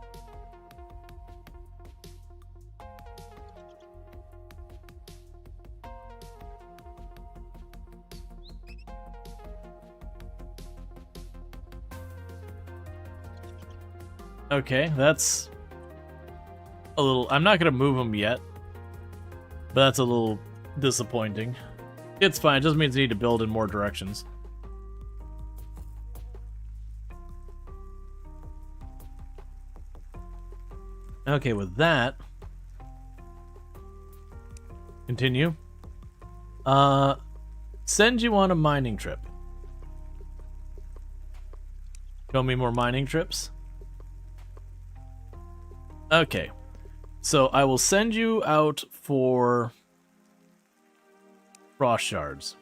Okay, that's a little... I'm not going to move them yet, but that's a little disappointing. It's fine, it just means I need to build in more directions. Okay, with that... Continue. Send you on a mining trip. Show me more mining trips. Okay, so I will send you out for frost shards.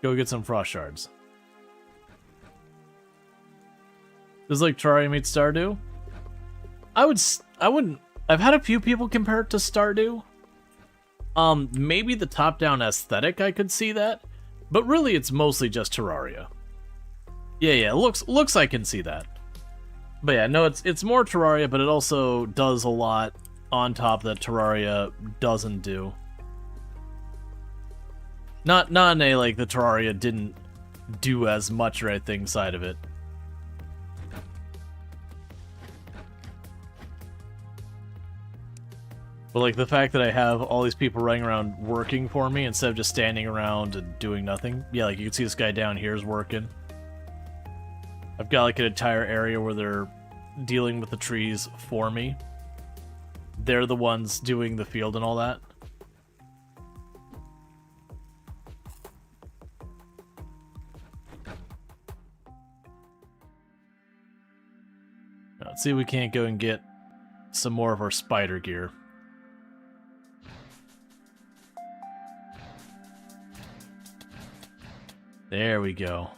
Go get some frost shards. This is like Terraria meets Stardew. I wouldn't. I've had a few people compare it to Stardew. Maybe the top-down aesthetic I could see that, but really it's mostly just Terraria. Yeah, looks I can see that. But yeah, no, it's more Terraria, but it also does a lot on top that Terraria doesn't do. Not in a, like, the Terraria didn't do as much right thing side of it. But, like, the fact that I have all these people running around working for me instead of just standing around and doing nothing. Yeah, like, you can see this guy down here is working. I've got, like, an entire area where they're dealing with the trees for me. They're the ones doing the field and all that. Let's see if we can't go and get some more of our spider gear. There we go.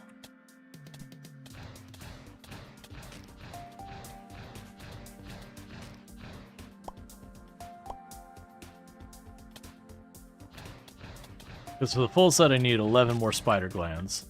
Because for the full set I need 11 more spider glands.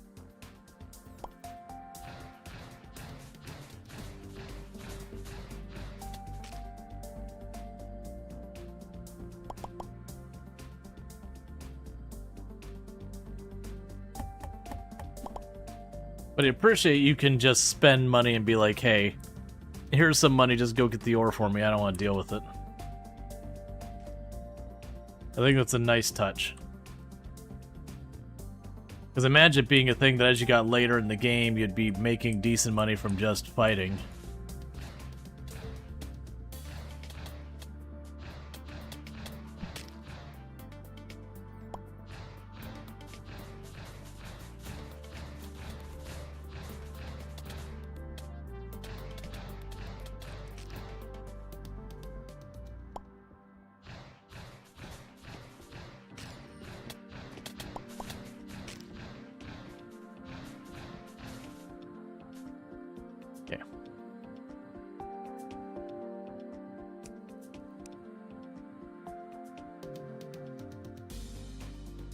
But I appreciate you can just spend money and be like, hey, here's some money, just go get the ore for me, I don't want to deal with it. I think that's a nice touch. Because imagine it being a thing that as you got later in the game, you'd be making decent money from just fighting.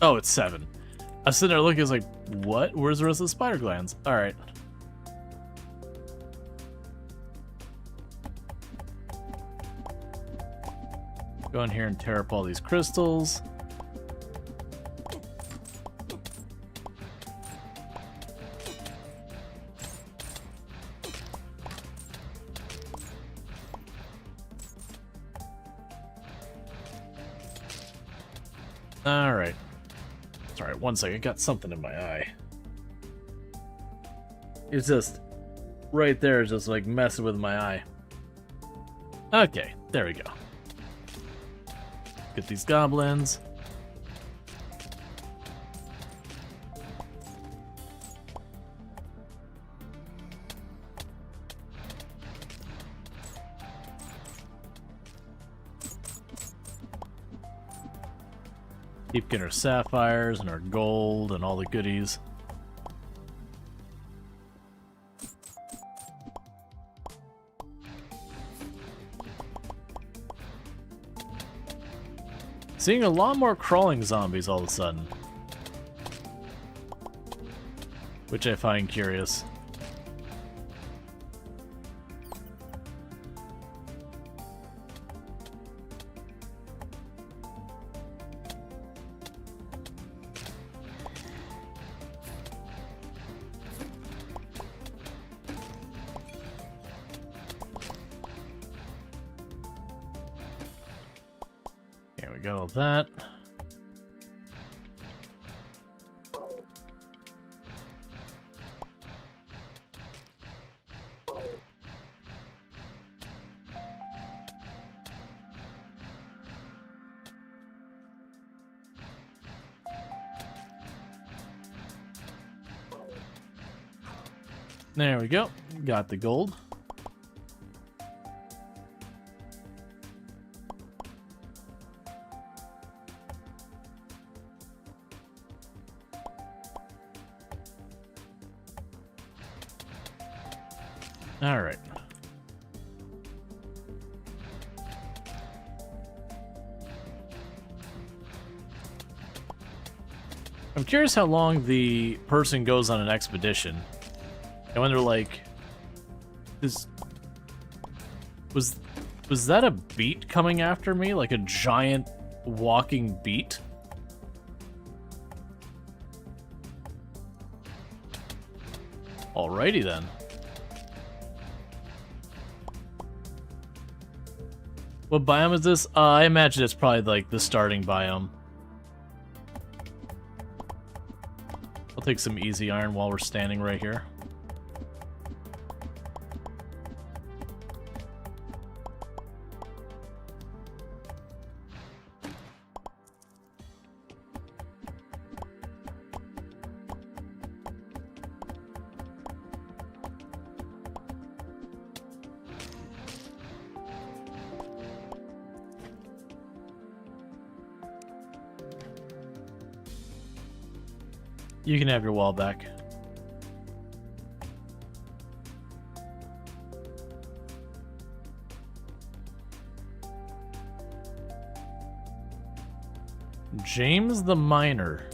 Oh, it's 7. I was sitting there looking, I was like, what? Where's the rest of the spider glands? Alright. Go in here and tear up all these crystals. Alright. Sorry, one second. I got something in my eye. It's just right there, just like messing with my eye. Okay, there we go. Get these goblins. Keep getting our sapphires and our gold and all the goodies. Seeing a lot more crawling zombies all of a sudden, which I find curious. Got all that. There we go. Got the gold. All right. I'm curious how long the person goes on an expedition. I wonder, like, was that a beat coming after me? Like a giant walking beat? Alrighty then. What biome is this? I imagine it's probably like the starting biome. I'll take some easy iron while we're standing right here. You can have your wall back. James the Miner.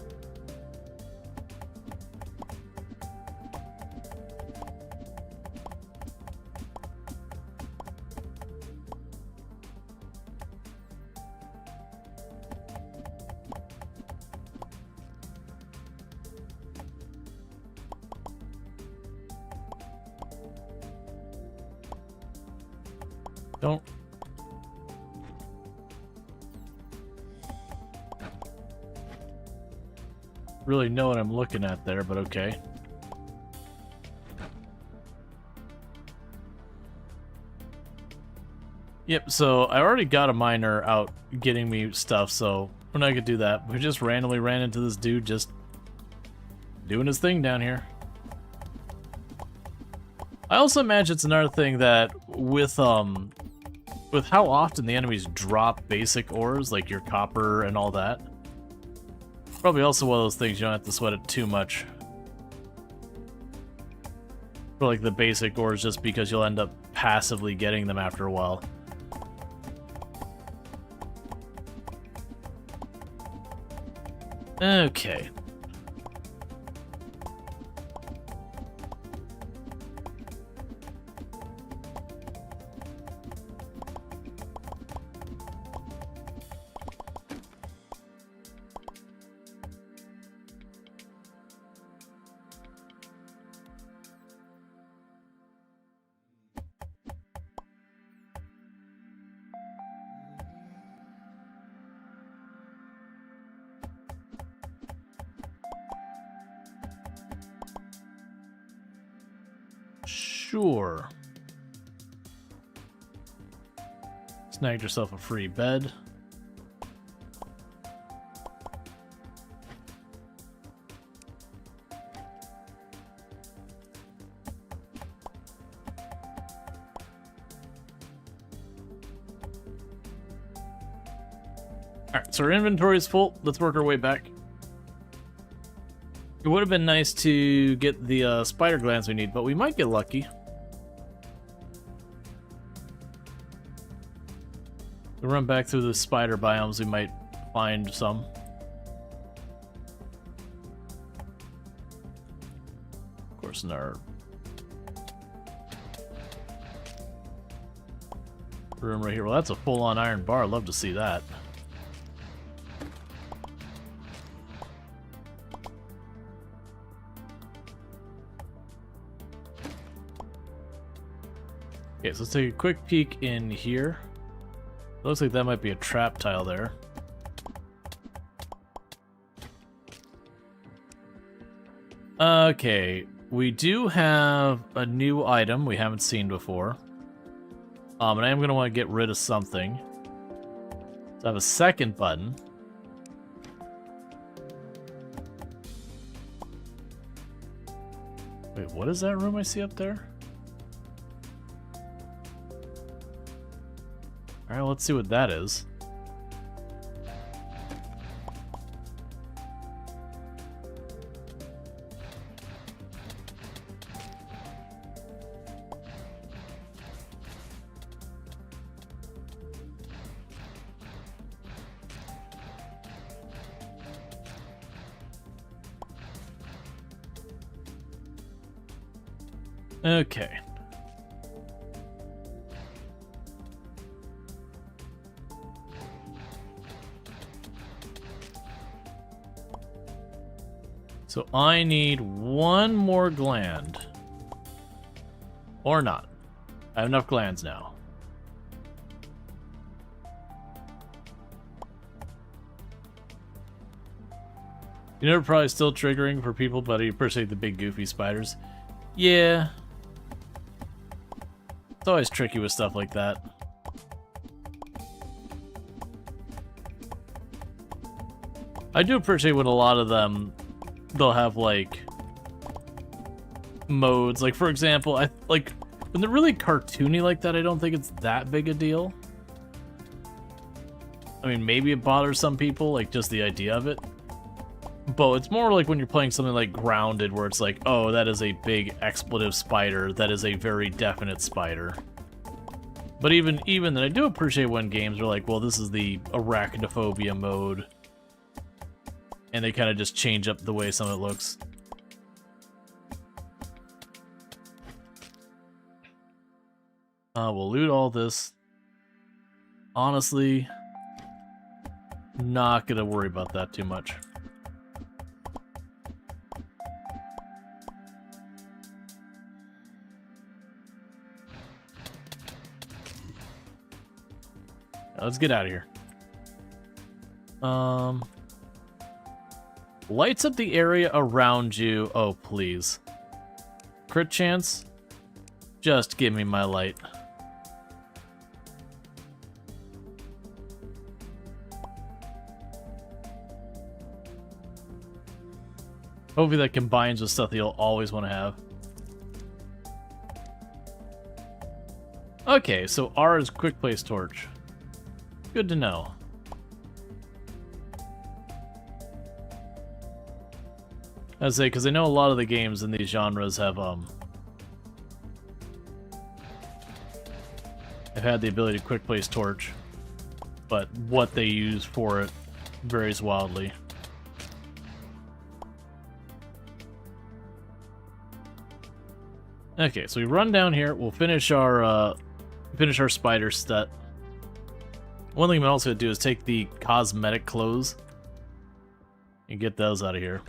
Don't really know what I'm looking at there, but okay. Yep, so I already got a miner out getting me stuff, so we're not gonna do that. We just randomly ran into this dude just doing his thing down here. I also imagine it's another thing that with how often the enemies drop basic ores, like your copper and all that, probably also one of those things you don't have to sweat it too much. For like the basic ores, just because you'll end up passively getting them after a while. Okay. Sure. Snagged yourself a free bed. Alright, so our inventory is full. Let's work our way back. It would have been nice to get the spider glands we need, but we might get lucky. We run back through the spider biomes, we might find some. Of course, in our room right here. Well, that's a full-on iron bar. I'd love to see that. Okay, so let's take a quick peek in here. Looks like that might be a trap tile there. Okay, we do have a new item we haven't seen before. And I am going to want to get rid of something. So I have a second button. Wait, what is that room I see up there? Alright, let's see what that is. Okay. So I need one more gland. Or not. I have enough glands now. You know, probably still triggering for people, but you appreciate the big goofy spiders. Yeah. It's always tricky with stuff like that. I do appreciate when a lot of them, they'll have like modes. Like for example, I like when they're really cartoony like that, I don't think it's that big a deal. I mean, maybe it bothers some people, like just the idea of it. But it's more like when you're playing something like Grounded, where it's like, oh, that is a big expletive spider. That is a very definite spider. But even then, I do appreciate when games are like, well, this is the arachnophobia mode. And they kind of just change up the way some of it looks. We'll loot all this. Honestly, not gonna worry about that too much. Let's get out of here. Lights up the area around you. Oh, please. Crit chance? Just give me my light. Hopefully that combines with stuff that you'll always want to have. Okay, so R is quick place torch. Good to know. I say, because I know a lot of the games in these genres have had the ability to quick place torch, but what they use for it varies wildly. Okay, so we run down here. We'll finish our spider stat. One thing I'm also gonna do is take the cosmetic clothes and get those out of here.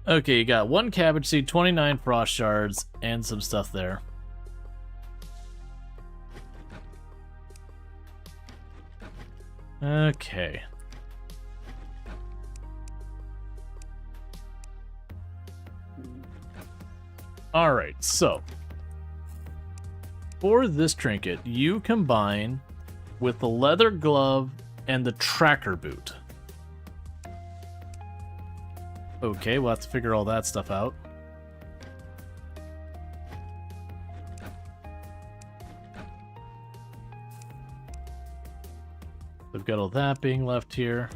Okay, you got 1 cabbage seed, 29 frost shards, and some stuff there. Okay. Alright, so for this trinket, you combine with the leather glove and the tracker boot. Okay, we'll have to figure all that stuff out. We've got all that being left here.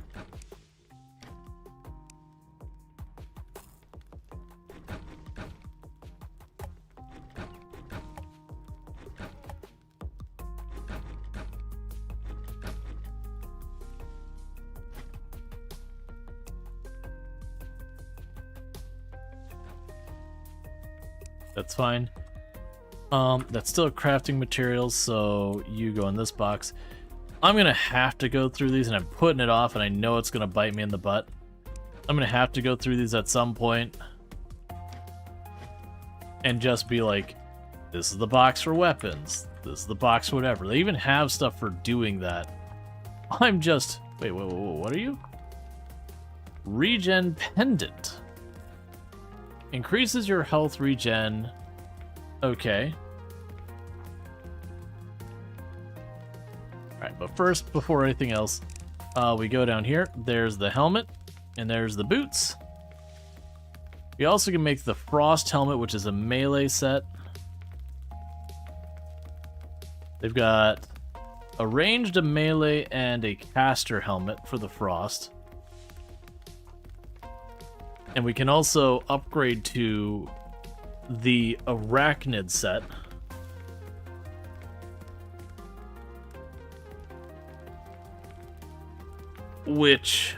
That's fine. That's still crafting materials, so you go in this box. I'm gonna have to go through these, and I'm putting it off, and I know it's gonna bite me in the butt. I'm gonna have to go through these at some point and just be like, this is the box for weapons, this is the box for whatever. They even have stuff for doing that. I'm just... Wait, what are you? Regen Pendant. Increases your health regen. Okay. Alright, but first, before anything else, we go down here. There's the helmet, and there's the boots. We also can make the frost helmet, which is a melee set. They've got a ranged, a melee, and a caster helmet for the frost. And we can also upgrade to the arachnid set. Which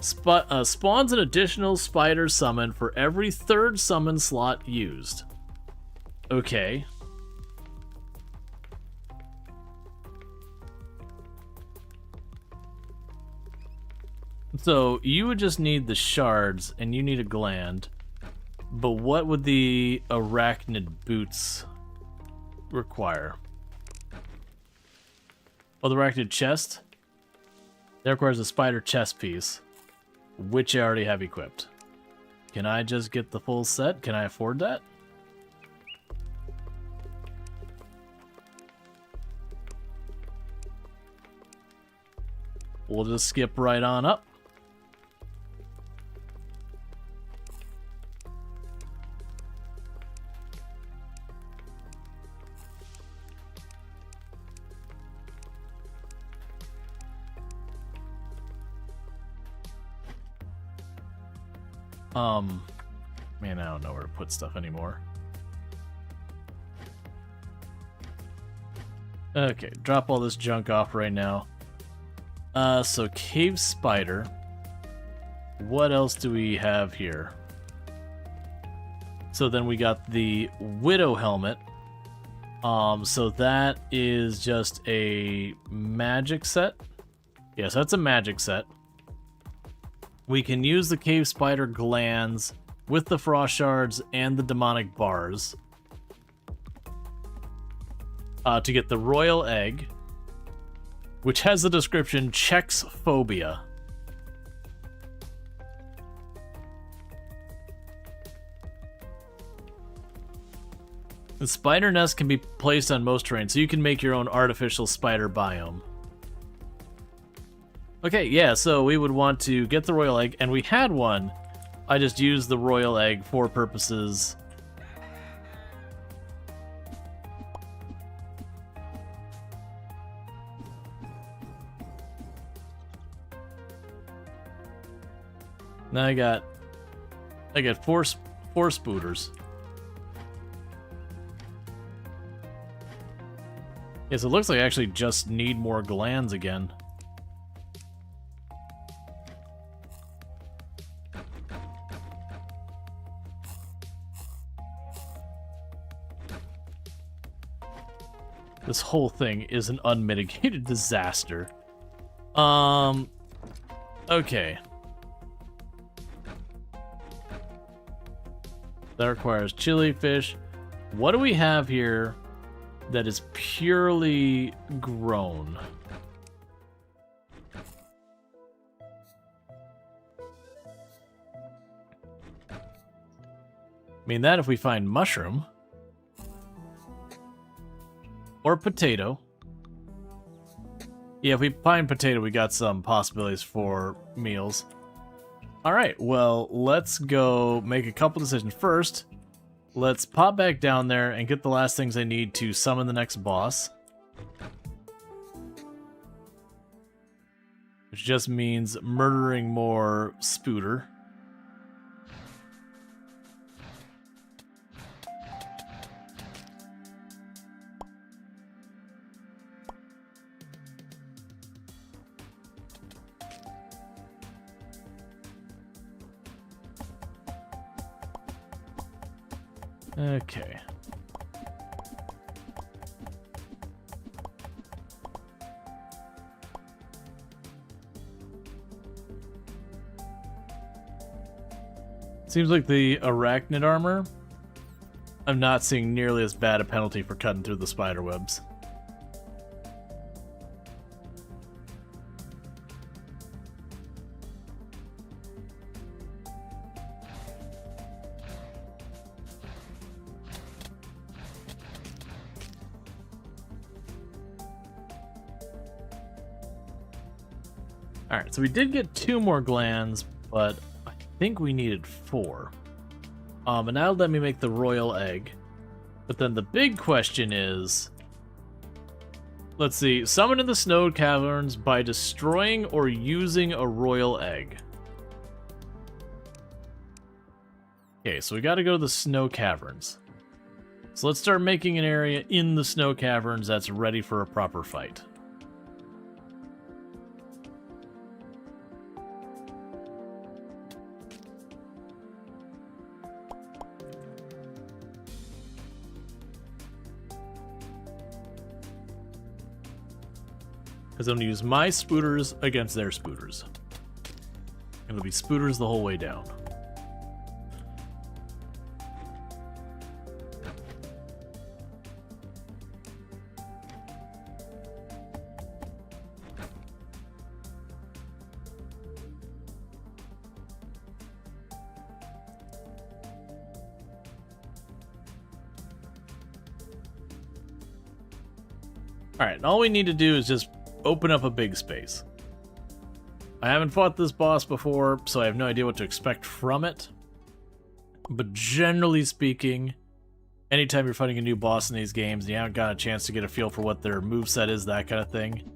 spawns an additional spider summon for every 3rd summon slot used. Okay. So you would just need the shards, and you need a gland. But what would the arachnid boots require? Oh, the arachnid chest? That requires a spider chest piece, which I already have equipped. Can I just get the full set? Can I afford that? We'll just skip right on up. Man, I don't know where to put stuff anymore. Okay, drop all this junk off right now. So cave spider. What else do we have here? So then we got the widow helmet. So that is just a magic set. Yes, that's a magic set. We can use the cave spider glands with the frost shards and the demonic bars to get the royal egg, which has the description checks phobia. The spider nest can be placed on most terrain, so you can make your own artificial spider biome. Okay, yeah, so we would want to get the royal egg, and we had one. I just used the royal egg for purposes. Now I got four spooters. Yes, it looks like I actually just need more glands again. This whole thing is an unmitigated disaster. Okay. That requires chili fish. What do we have here that is purely grown? I mean, that if we find mushroom or potato. Yeah, if we find potato, we got some possibilities for meals. All right, well, let's go make a couple decisions. First, let's pop back down there and get the last things I need to summon the next boss. Which just means murdering more Spooter. Okay. Seems like the arachnid armor, I'm not seeing nearly as bad a penalty for cutting through the spider webs. Alright, so we did get 2 more glands, but I think we needed 4. And now let me make the royal egg. But then the big question is... Let's see, summon in the snow caverns by destroying or using a royal egg. Okay, so we gotta go to the snow caverns. So let's start making an area in the snow caverns that's ready for a proper fight. Because I'm going to use my spooters against their spooters. And it'll be spooters the whole way down. Alright, and all we need to do is just open up a big space. I haven't fought this boss before, so I have no idea what to expect from it. But generally speaking, anytime you're fighting a new boss in these games and you haven't got a chance to get a feel for what their moveset is, that kind of thing,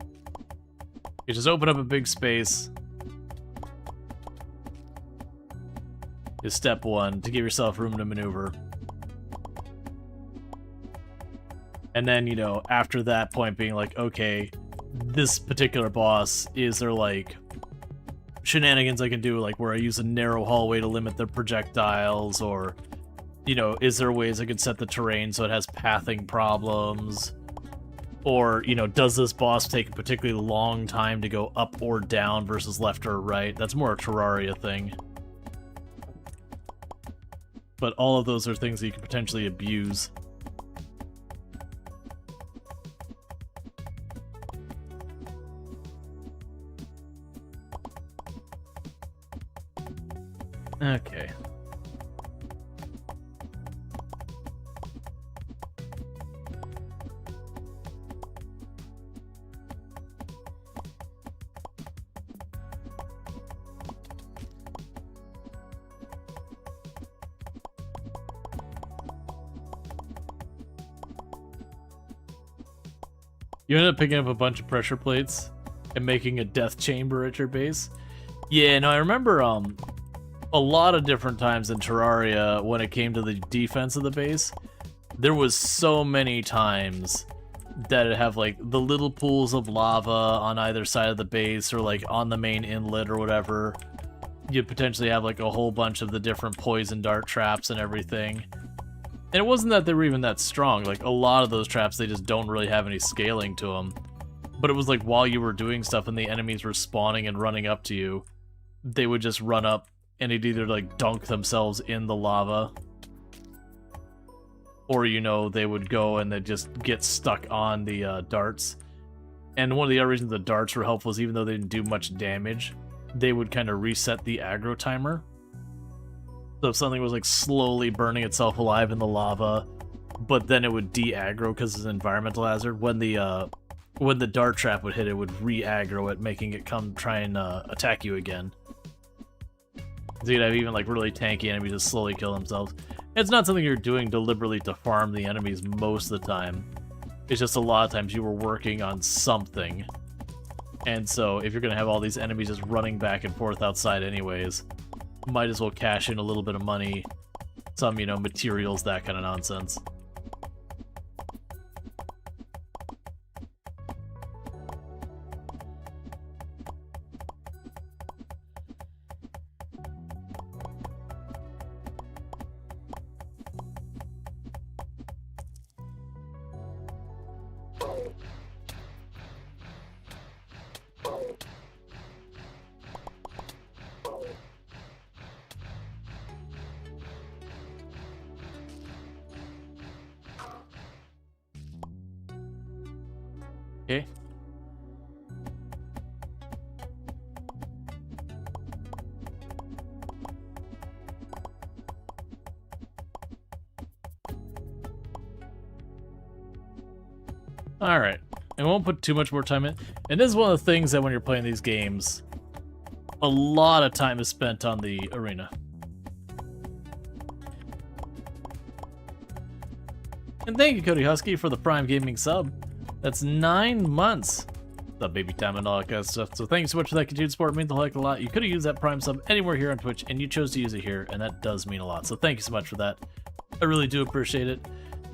you just open up a big space. Is step 1, to give yourself room to maneuver. And then, you know, after that point being like, okay, this particular boss, is there like shenanigans I can do, like where I use a narrow hallway to limit their projectiles, or, you know, is there ways I could set the terrain so it has pathing problems, or, you know, does this boss take a particularly long time to go up or down versus left or right? That's more a Terraria thing. But all of those are things that you can potentially abuse. Okay. You end up picking up a bunch of pressure plates and making a death chamber at your base. Yeah, no, I remember a lot of different times in Terraria when it came to the defense of the base, there was so many times that it'd have like the little pools of lava on either side of the base, or like on the main inlet or whatever. You'd potentially have like a whole bunch of the different poison dart traps and everything. And it wasn't that they were even that strong. Like a lot of those traps, they just don't really have any scaling to them. But it was like while you were doing stuff and the enemies were spawning and running up to you, they would just run up and it'd either like dunk themselves in the lava, or you know, they would go and they'd just get stuck on the darts. And one of the other reasons the darts were helpful is even though they didn't do much damage, they would kind of reset the aggro timer. So if something was like slowly burning itself alive in the lava, but then it would de-aggro because it's an environmental hazard, when the dart trap would hit, it would re-aggro it, making it come try and attack you again. So you'd have even like really tanky enemies just slowly kill themselves. It's not something you're doing deliberately to farm the enemies most of the time. It's just a lot of times you were working on something. And so if you're going to have all these enemies just running back and forth outside anyways, might as well cash in a little bit of money, some, you know, materials, that kind of nonsense. Okay. Alright. I won't put too much more time in. And this is one of the things that when you're playing these games, a lot of time is spent on the arena. And thank you, Cody Husky, for the Prime Gaming sub. That's 9 months. The baby time and all that kind of stuff. So thank you so much for that continued support. It means a heck of a lot. You could have used that Prime sub anywhere here on Twitch, and you chose to use it here, and that does mean a lot. So thank you so much for that. I really do appreciate it.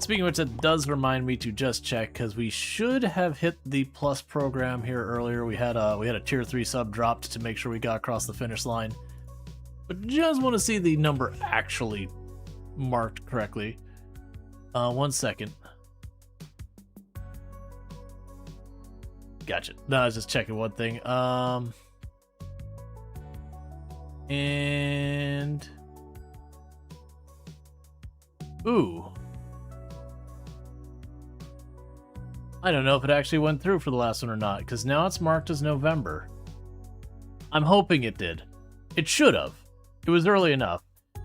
Speaking of which, that does remind me to just check, because we should have hit the Plus program here earlier. We had a Tier 3 sub dropped to make sure we got across the finish line. But just want to see the number actually marked correctly. 1 second. Gotcha. No, I was just checking one thing. And... Ooh. I don't know if it actually went through for the last one or not, because now it's marked as November. I'm hoping it did. It should have. It was early enough.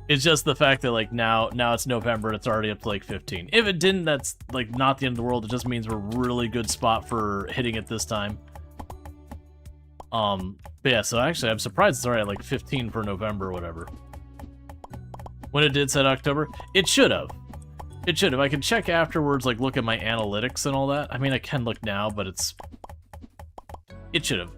It's just the fact that like now it's November and it's already up to like 15. If it didn't, that's like not the end of the world. It just means we're a really good spot for hitting it this time. But yeah, so actually I'm surprised it's already at like 15 for November or whatever. When it did set October, it should have. It should have. I can check afterwards, like look at my analytics and all that. I mean, I can look now, but it should have.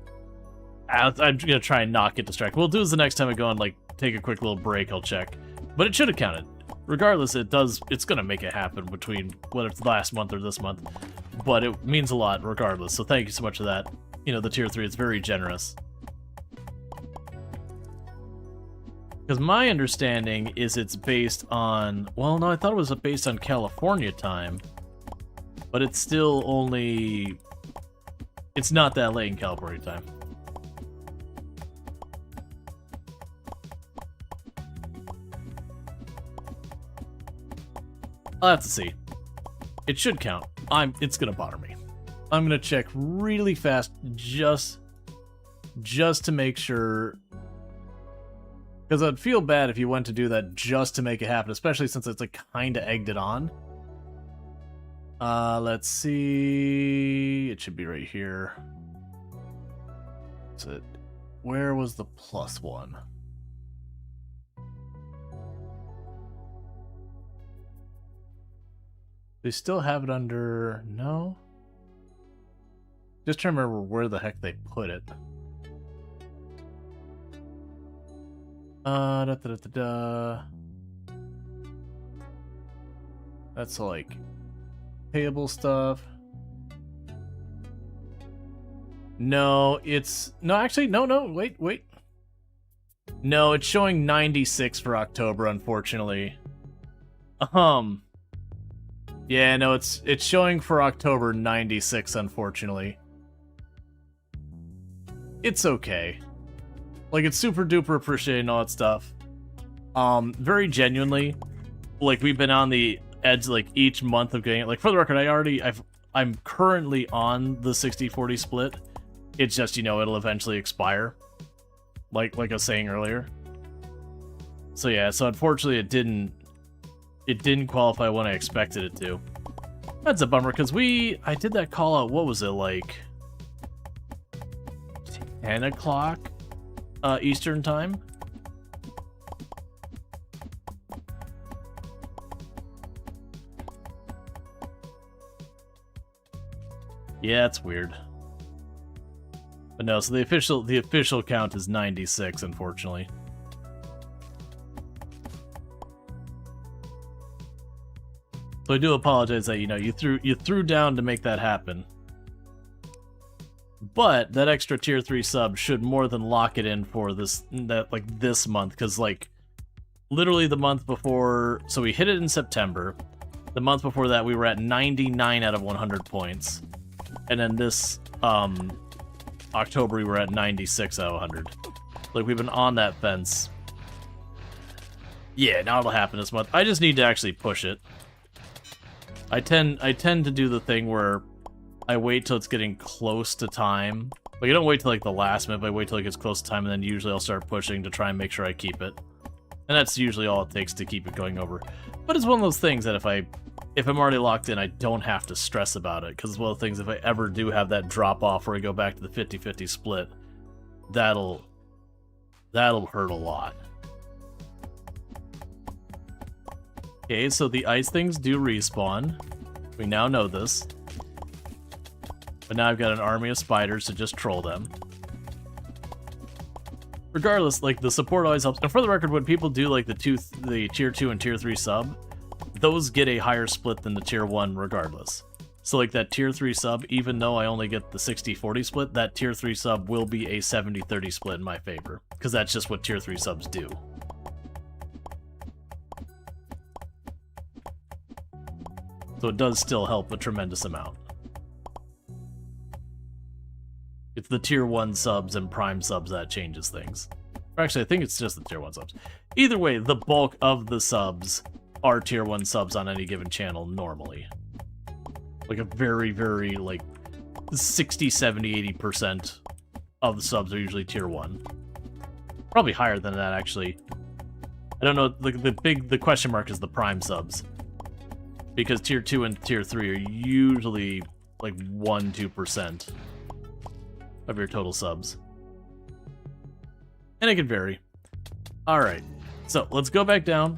I'm gonna try and not get distracted. We'll do this the next time I go and like take a quick little break. I'll check, but it should have counted. Regardless, it does. It's gonna make it happen between whether it's last month or this month, but it means a lot regardless. So thank you so much for that. You know, the tier 3 is very generous. Because my understanding is it's based on... Well, no, I thought it was based on California time. But it's still only... It's not that late in California time. I'll have to see. It should count. It's gonna bother me. I'm gonna check really fast just to make sure... Because I'd feel bad if you went to do that just to make it happen, especially since it's like kind of egged it on. Let's see. It should be right here. Is it? Where was the plus one? They still have it under... No? Just trying to remember where the heck they put it. That's like payable stuff. No, it's actually no, wait. No, it's showing 96 for October, unfortunately. Yeah, no, it's showing for October 96, unfortunately. It's okay. Like, it's super duper appreciated and all that stuff. Very genuinely, like, we've been on the edge, like, each month of getting it. Like, for the record, I'm currently on the 60-40 split. It's just, you know, it'll eventually expire. Like I was saying earlier. So yeah, so unfortunately it didn't qualify when I expected it to. That's a bummer, because I did that call out, what was it, like 10 o'clock Eastern time? Yeah, it's weird. But no, so the official count is 96, unfortunately. So I do apologize that, you know, you threw down to make that happen. But that extra tier 3 sub should more than lock it in for this month, because like literally the month before, so we hit it in September. The month before that we were at 99 out of 100 points. And then this October we were at 96 out of 100. Like, we've been on that fence. Yeah, now it'll happen this month. I just need to actually push it. I tend to do the thing where I wait till it's getting close to time. Like, I don't wait till like the last minute, but I wait till it gets close to time, and then usually I'll start pushing to try and make sure I keep it. And that's usually all it takes to keep it going over. But it's one of those things that if I'm already locked in, I don't have to stress about it, because it's one of the things, if I ever do have that drop off where I go back to the 50-50 split, that'll hurt a lot. Okay, so the ice things do respawn. We now know this. But now I've got an army of spiders to just troll them. Regardless, like, the support always helps. And for the record, when people do like the tier 2 and tier 3 sub, those get a higher split than the tier 1 regardless. So like that tier 3 sub, even though I only get the 60-40 split, that tier 3 sub will be a 70-30 split in my favor, because that's just what tier 3 subs do. So it does still help a tremendous amount. It's the tier 1 subs and prime subs that changes things. Or actually, I think it's just the tier 1 subs. Either way, the bulk of the subs are tier 1 subs on any given channel normally. Like a very, very, like, 60, 70, 80% of the subs are usually tier 1. Probably higher than that, actually. I don't know, the question mark is the prime subs. Because tier 2 and tier 3 are usually, like, 1-2% of your total subs. And it can vary. Alright, so let's go back down.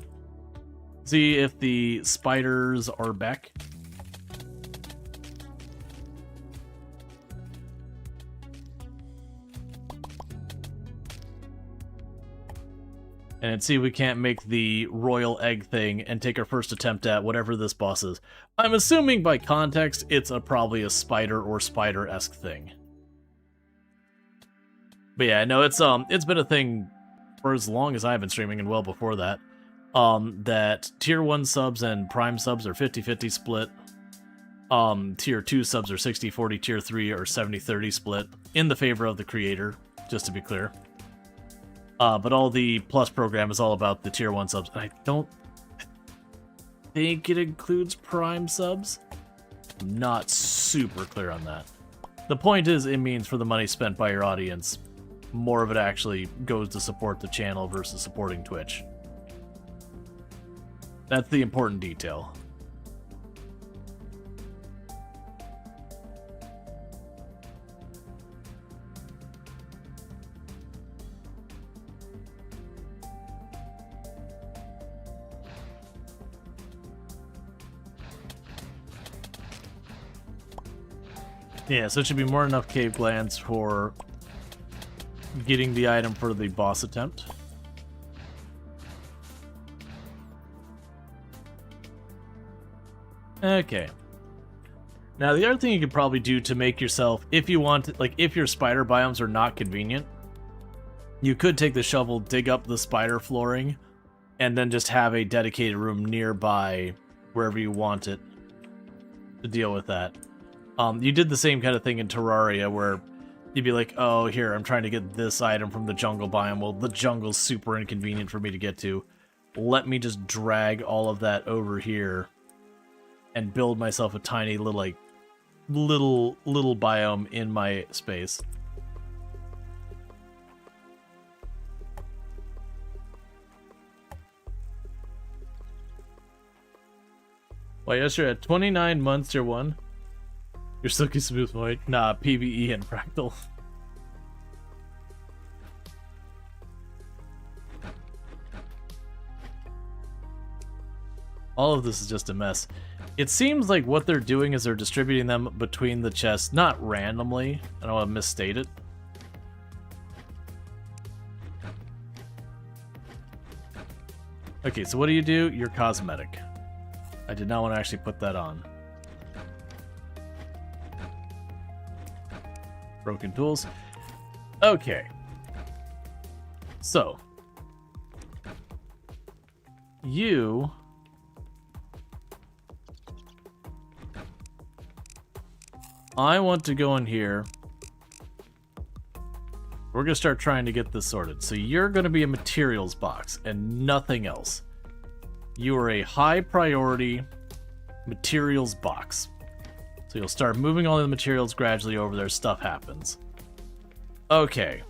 See if the spiders are back. And see if we can't make the royal egg thing and take our first attempt at whatever this boss is. I'm assuming by context it's probably a spider or spider-esque thing. But yeah, no, it's been a thing for as long as I've been streaming, and well before that. That tier 1 subs and prime subs are 50-50 split. Tier 2 subs are 60-40, tier 3 are 70-30 split, in the favor of the creator, just to be clear. But all the plus program is all about the tier 1 subs, and I don't think it includes prime subs. I'm not super clear on that. The point is, it means for the money spent by your audience, more of it actually goes to support the channel versus supporting Twitch. That's the important detail. Yeah, so it should be more than enough cave glands for getting the item for the boss attempt. Okay. Now, the other thing you could probably do to make yourself, if you want, like, if your spider biomes are not convenient, you could take the shovel, dig up the spider flooring, and then just have a dedicated room nearby wherever you want it to deal with that. You did the same kind of thing in Terraria, where you'd be like, oh, here, I'm trying to get this item from the jungle biome. Well, the jungle's super inconvenient for me to get to. Let me just drag all of that over here and build myself a tiny little, like, little biome in my space. Well, yes, you're at 29 months, tier 1. You're silky smooth white. Nah, PvE and fractal. All of this is just a mess. It seems like what they're doing is they're distributing them between the chests, not randomly. I don't want to misstate it. Okay, so what do? You're cosmetic. I did not want to actually put that on. Broken tools. Okay. So. You... I want to go in here. We're going to start trying to get this sorted. So you're going to be a materials box and nothing else. You are a high priority materials box. So you'll start moving all the materials gradually over there. Stuff happens. Okay.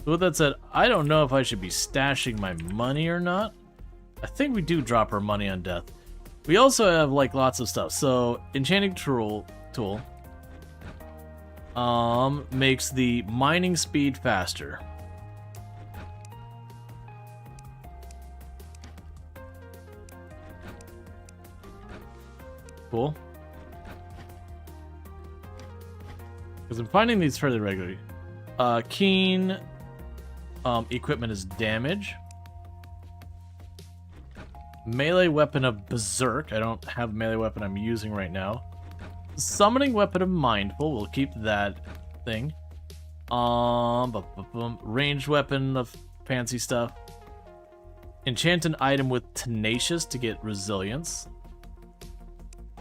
So with that said, I don't know if I should be stashing my money or not. I think we do drop our money on death. We also have like lots of stuff. So enchanting tool makes the mining speed faster. Cool. Because I'm finding these fairly regularly. Keen equipment is damage. Melee weapon of Berserk. I don't have melee weapon I'm using right now. Summoning weapon of Mindful. We'll keep that thing. Ranged weapon of fancy stuff. Enchant an item with Tenacious to get resilience.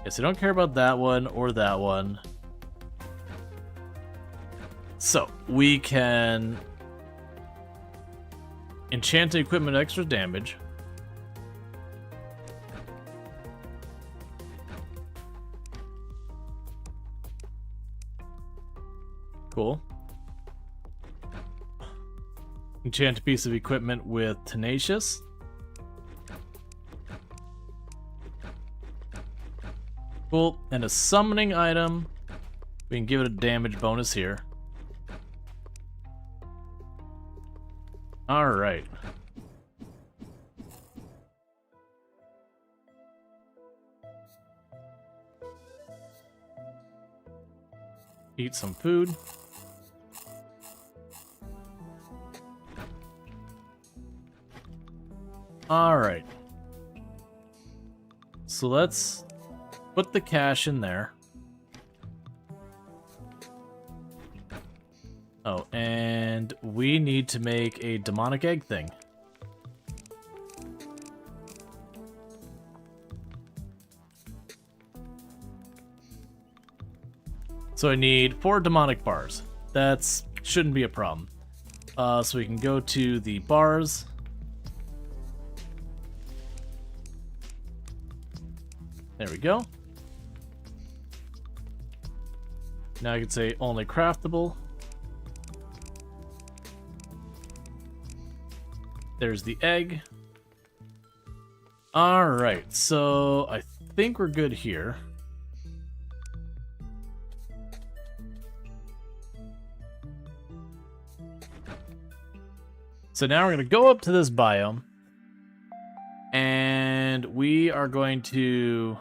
Yes, I don't care about that one or that one. So, we can enchant equipment extra damage. Cool. Enchant a piece of equipment with Tenacious. Cool. And a summoning item. We can give it a damage bonus here. Alright. Eat some food. Alright. So let's put the cash in there. Oh, and we need to make a demonic egg thing. So I need 4 demonic bars. That's shouldn't be a problem. So we can go to the bars. There we go. Now I can say only craftable. There's the egg. Alright, so I think we're good here. So now we're going to go up to this biome. And we are going to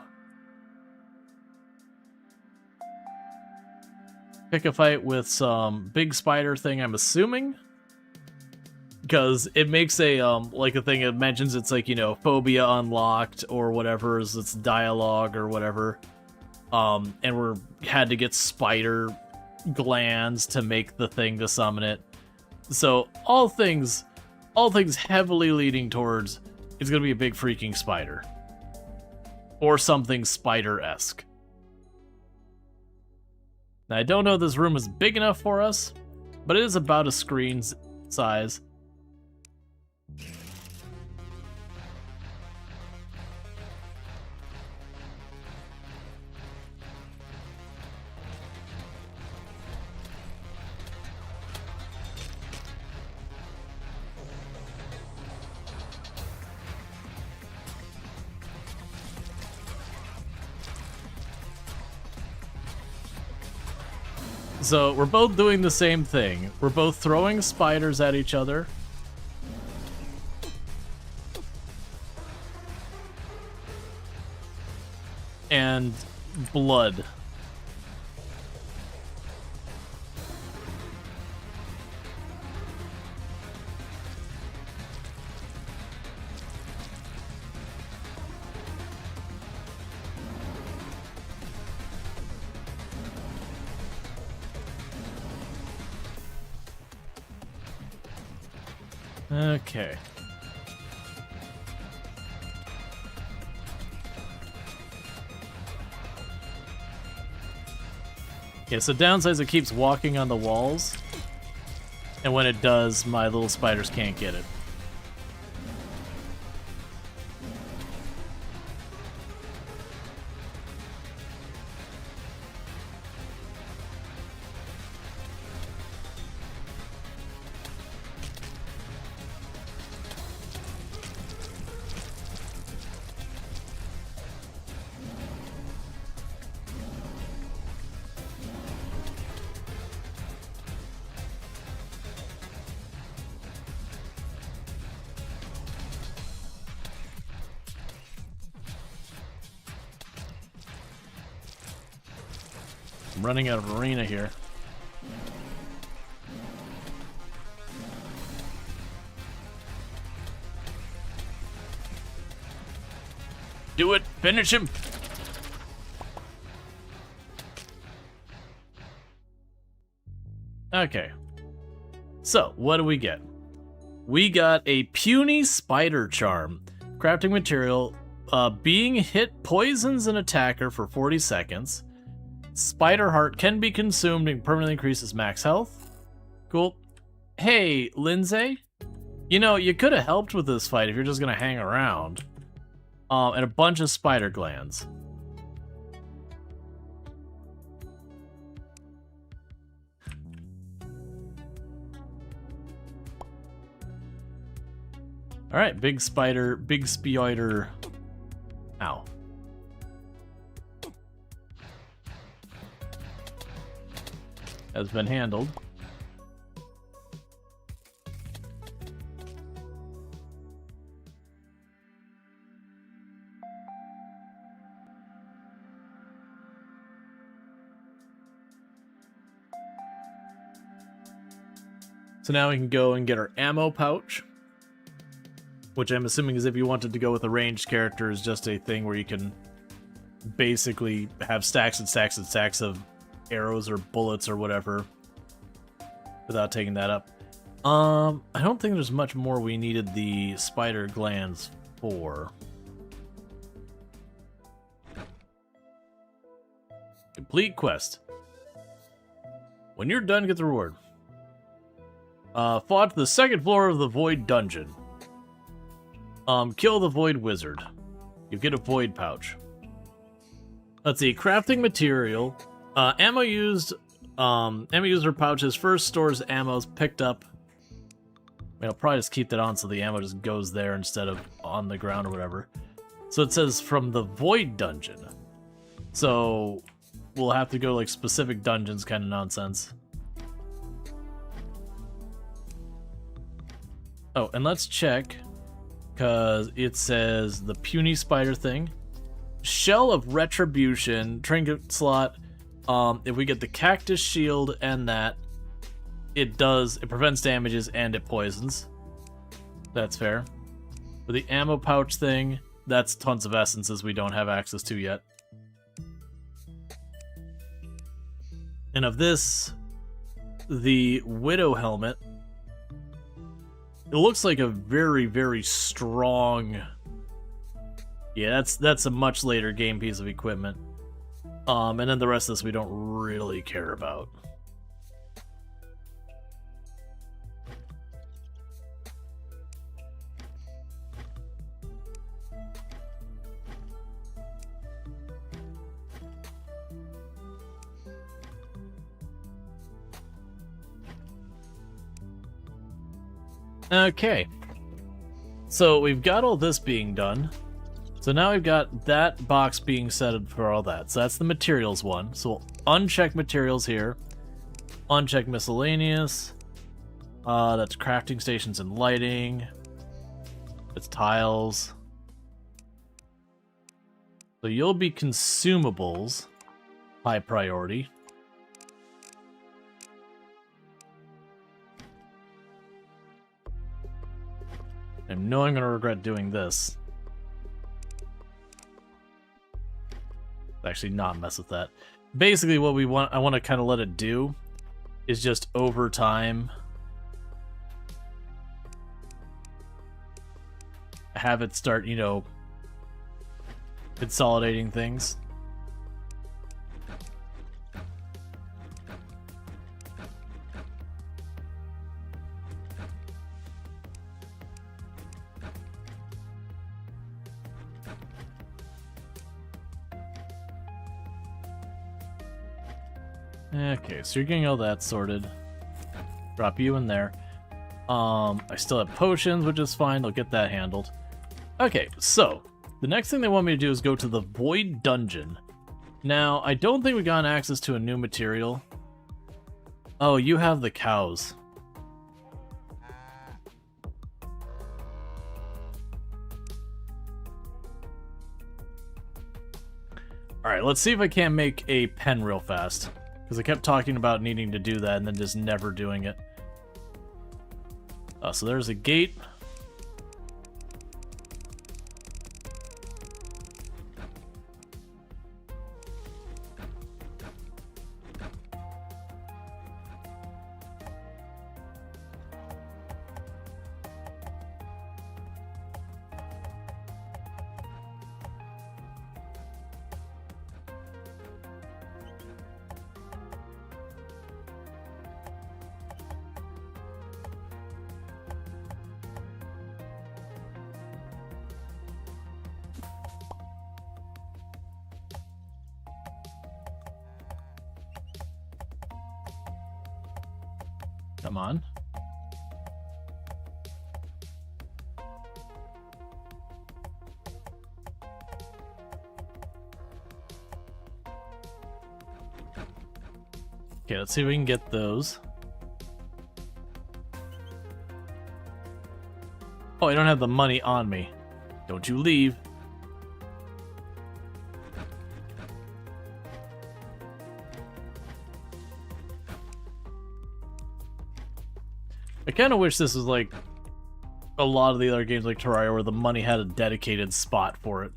pick a fight with some big spider thing, I'm assuming. Because it makes a, like a thing, it mentions it's like, you know, phobia unlocked or whatever, is its dialogue or whatever. And we're had to get spider glands to make the thing to summon it. So all things heavily leading towards it's gonna be a big freaking spider. Or something spider-esque. Now, I don't know if this room is big enough for us, but it is about a screen's size. So we're both doing the same thing. We're both throwing spiders at each other. And blood. Okay. Okay, so downside is it keeps walking on the walls. And when it does, my little spiders can't get it. I'm running out of arena here. Do it! Finish him! Okay. So, what do we get? We got a puny spider charm. Crafting material. Being hit poisons an attacker for 40 seconds. Spider heart can be consumed and permanently increases max health. Cool. Hey, Lindsay. You know, you could have helped with this fight if you're just gonna hang around. And a bunch of spider glands. Alright, big spider. Ow. Has been handled. So now we can go and get our ammo pouch, which I'm assuming is if you wanted to go with a ranged character is just a thing where you can basically have stacks and stacks and stacks of arrows or bullets or whatever without taking that up. I don't think there's much more we needed the spider glands for. Complete quest. When you're done, get the reward. Fought to the second floor of the Void Dungeon. Kill the Void Wizard. You get a Void Pouch. Let's see, crafting material. Ammo used. Ammo user pouches first stores ammo picked up. I'll probably just keep that on so the ammo just goes there instead of on the ground or whatever. So it says from the Void Dungeon. So we'll have to go like specific dungeons kind of nonsense. Oh, and let's check, because it says the puny spider thing. Shell of Retribution, trinket slot. If we get the cactus shield and that, it prevents damages and it poisons. That's fair. For the ammo pouch thing, that's tons of essences we don't have access to yet. And of this, the Widow helmet. It looks like a very, very strong... Yeah, that's a much later game piece of equipment. And then the rest of this we don't really care about. Okay. So we've got all this being done. So now we've got that box being set for all that. So that's the materials one. So we'll uncheck materials here. Uncheck miscellaneous. That's crafting stations and lighting. It's tiles. So you'll be consumables. High priority. I know I'm going to regret doing this. Actually, not mess with that. Basically, what I want to kind of let it do is just over time have it start, you know, consolidating things. Okay, so you're getting all that sorted. Drop you in there. I still have potions, which is fine. I'll get that handled. Okay, so the next thing they want me to do is go to the Void Dungeon. Now, I don't think we got access to a new material. Oh, you have the cows. Alright, let's see if I can't make a pen real fast. Because I kept talking about needing to do that and then just never doing it. So there's a gate. Come on. Okay, let's see if we can get those. Oh, I don't have the money on me. Don't you leave. I kind of wish this was like a lot of the other games like Terraria where the money had a dedicated spot for it.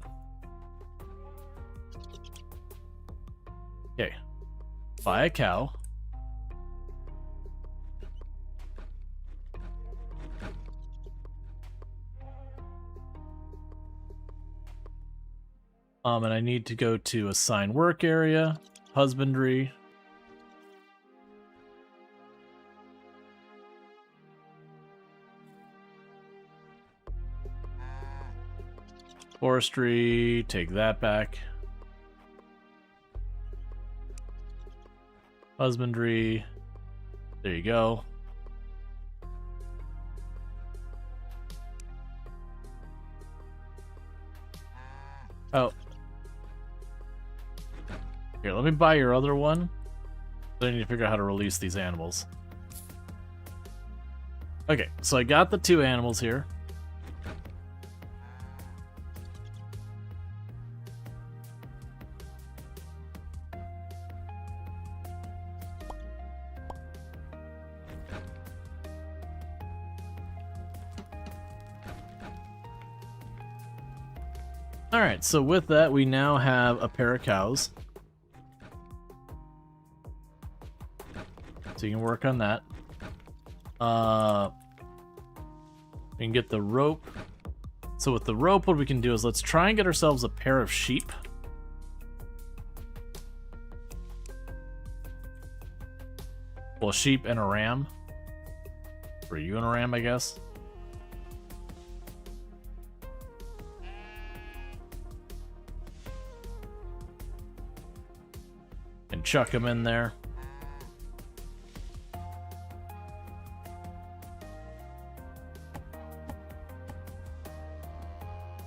Okay. Buy a cow. And I need to go to assign work area, husbandry. Forestry, take that back. Husbandry, there you go. Oh. Here, let me buy your other one. Then I need to figure out how to release these animals. Okay, so I got the 2 animals here. Alright, so with that, we now have a pair of cows. So you can work on that. We can get the rope. So with the rope, what we can do is let's try and get ourselves a pair of sheep. Well, a sheep and a ram. For you and a ram, I guess. And chuck them in there.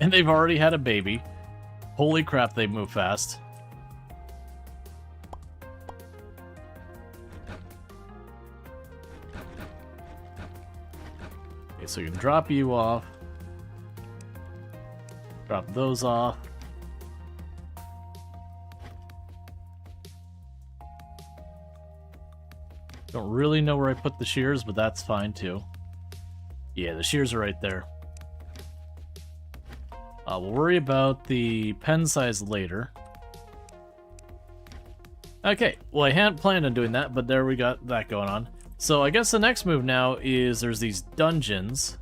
And they've already had a baby. Holy crap, they move fast. Okay, so you can drop you off. Drop those off. Don't really know where I put the shears, but that's fine too. Yeah, the shears are right there. We'll worry about the pen size later. Okay, well I hadn't planned on doing that, but there we got that going on. So I guess the next move now is there's these dungeons.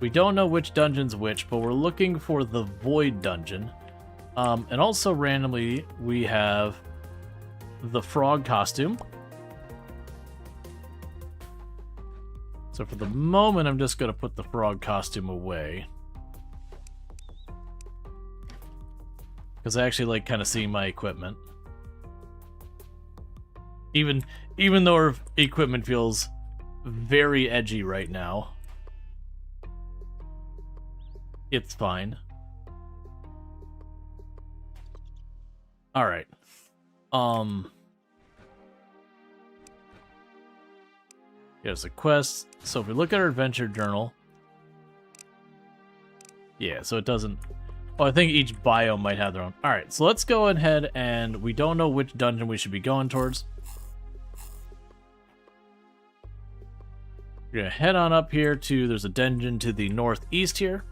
We don't know which dungeon's which, but we're looking for the Void Dungeon. And also randomly, we have the frog costume. So for the moment, I'm just going to put the frog costume away. Because I actually like kind of seeing my equipment. Even though our equipment feels very edgy right now, it's fine. Alright. Here's a quest. So if we look at our adventure journal. Yeah, so it doesn't... Oh, I think each biome might have their own. Alright, so let's go ahead and we don't know which dungeon we should be going towards. We're gonna head on up here to, there's a dungeon to the northeast here.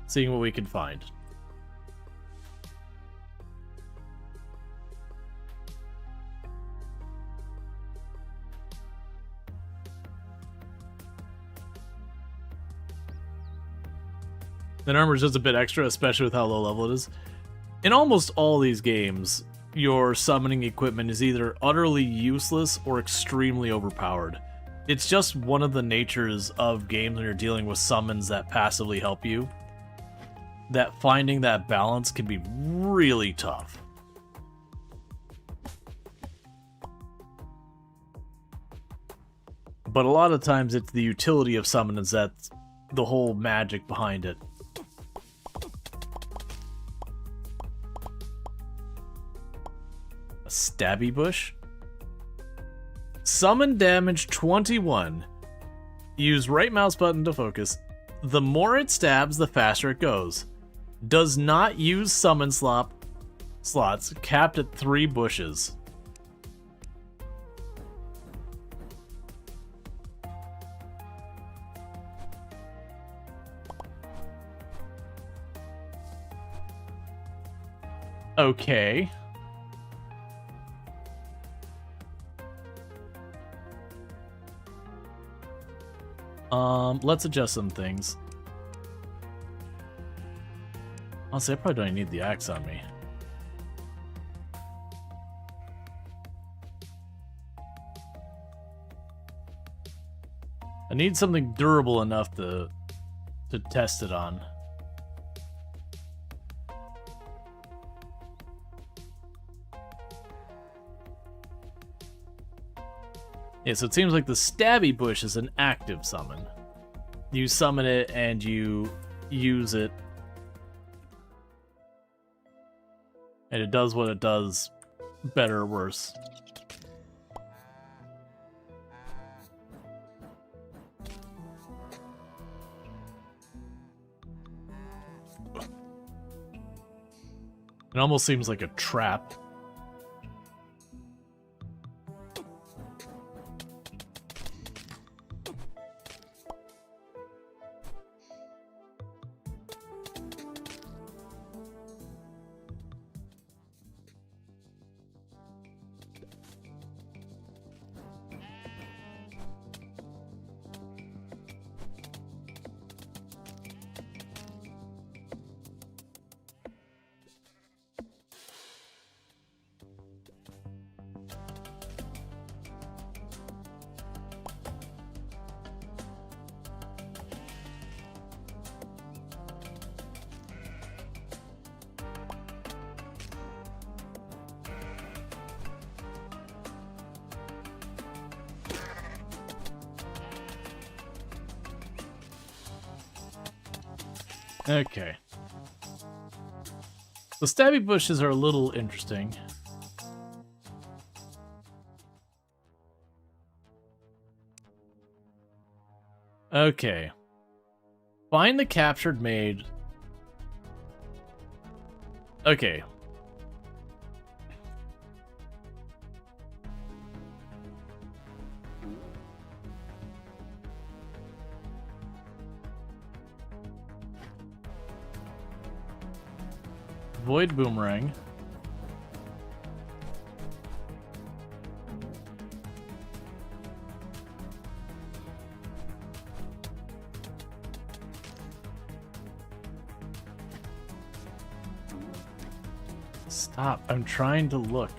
Seeing what we can find. The armor is just a bit extra, especially with how low level it is. In almost all these games, your summoning equipment is either utterly useless or extremely overpowered. It's just one of the natures of games when you're dealing with summons that passively help you, that finding that balance can be really tough. But a lot of times it's the utility of summons that's the whole magic behind it. A stabby bush? Summon damage 21. Use right mouse button to focus. The more it stabs, the faster it goes. Does not use summon slots, capped at 3 bushes. Okay. Let's adjust some things. Honestly, I probably don't even need the axe on me. I need something durable enough to test it on. Yeah, so it seems like the stabby bush is an active summon. You summon it and you use it. And it does what it does, better or worse. It almost seems like a trap. Okay. The stabby bushes are a little interesting. Okay. Find the captured maid. Okay. Void boomerang. Stop. I'm trying to look.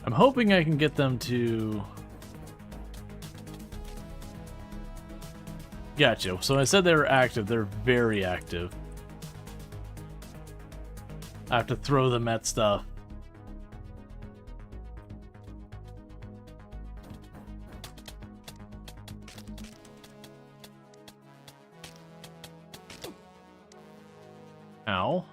I'm hoping I can get them to... Gotcha. So I said they were active. They're very active. I have to throw them at stuff. Ow.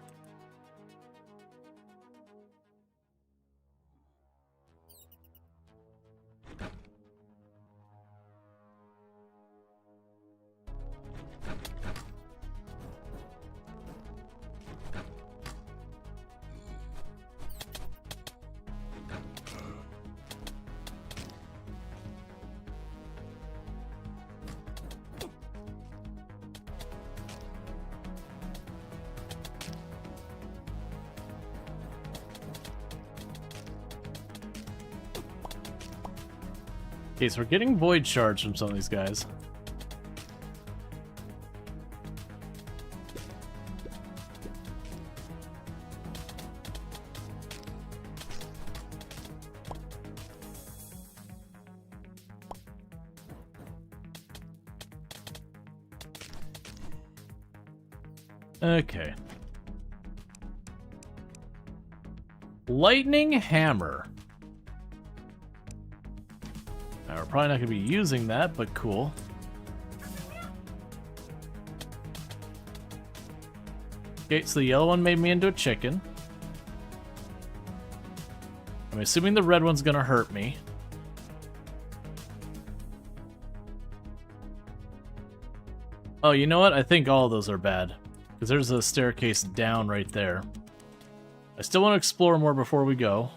Okay, so we're getting void shards from some of these guys. Okay. Lightning hammer. Now, we're probably not going to be using that, but cool. Okay, so the yellow one made me into a chicken. I'm assuming the red one's going to hurt me. Oh, you know what? I think all of those are bad. Because there's a staircase down right there. I still want to explore more before we go.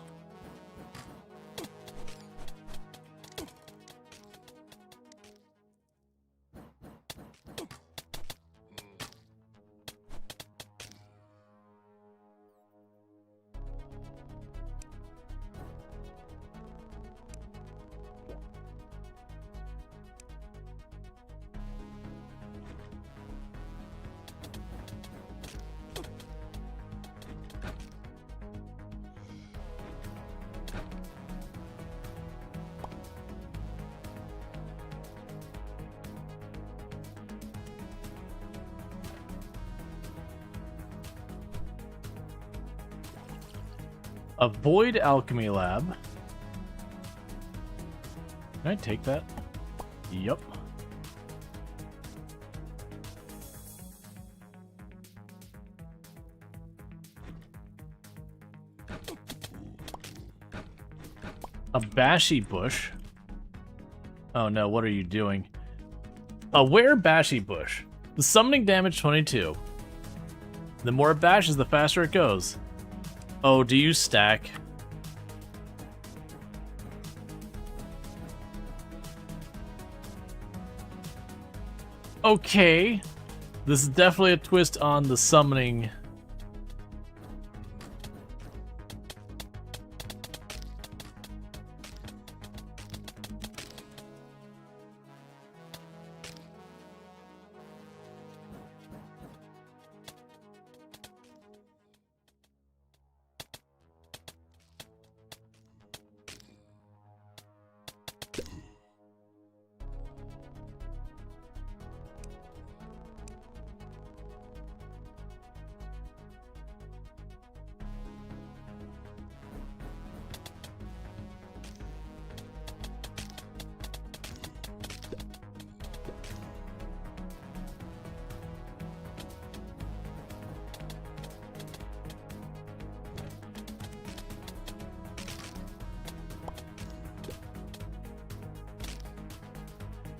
A void alchemy lab. Can I take that? Yup. A bashy bush. Oh no, what are you doing? A where bashy bush. The summoning damage 22. The more it bashes, the faster it goes. Oh, do you stack? Okay. This is definitely a twist on the summoning.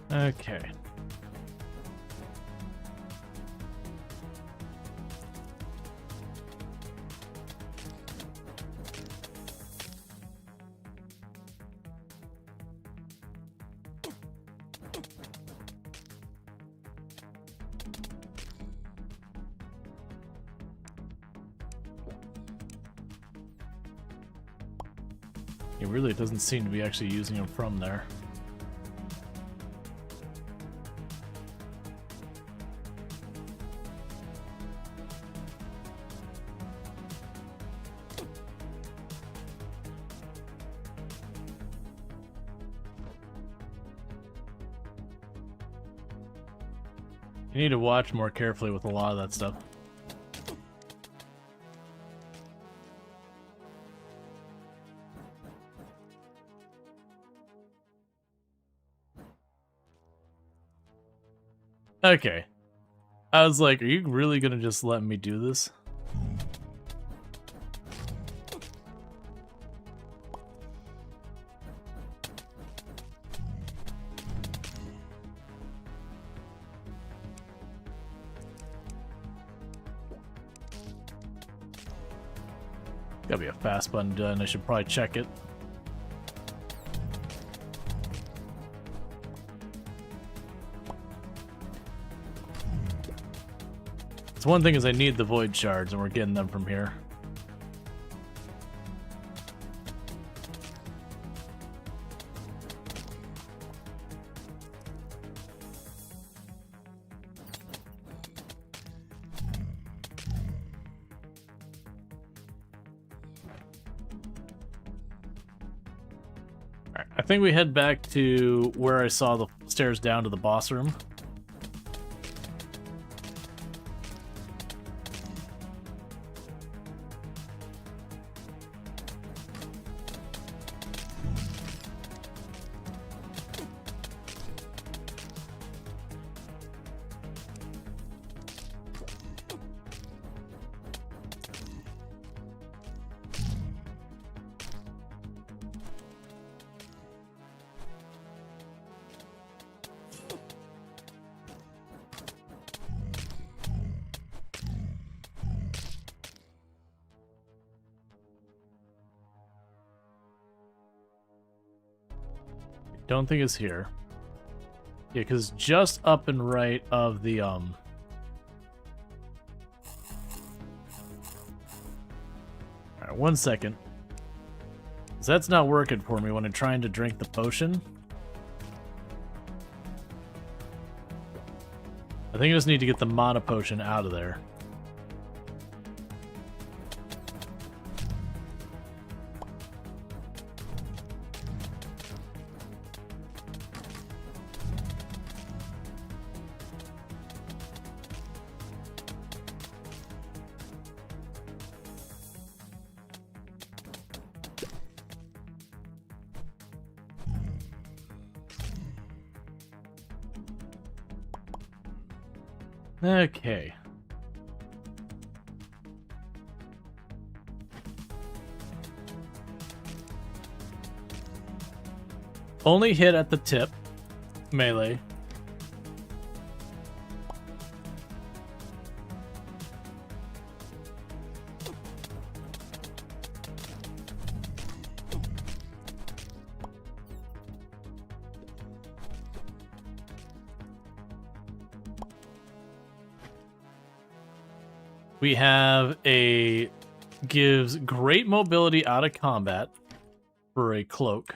Okay. It really doesn't seem to be actually using them from there. You need to watch more carefully with a lot of that stuff. Okay. I was like, are you really gonna just let me do this? Gotta be a fast button done. I should probably check it. It's one thing is I need the void shards, and we're getting them from here. Alright, I think we head back to where I saw the stairs down to the boss room. Don't think it's here. Yeah, because just up and right of the, Alright, 1 second. 'Cause that's not working for me when I'm trying to drink the potion. I think I just need to get the mana potion out of there. Okay. Only hit at the tip. Melee. We have a gives great mobility out of combat for a cloak.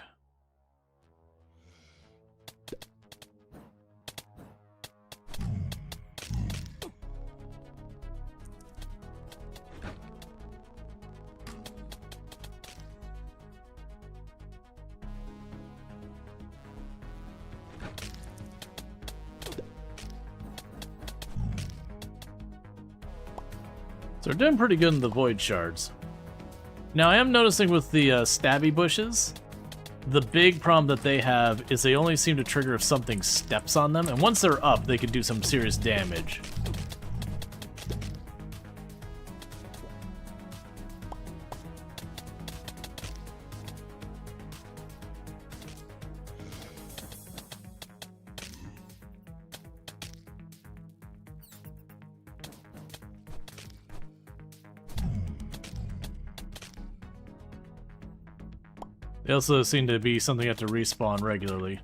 So we're doing pretty good in the void shards. Now I am noticing with the stabby bushes, the big problem that they have is they only seem to trigger if something steps on them, and once they're up, they can do some serious damage. They also seem to be something you have to respawn regularly.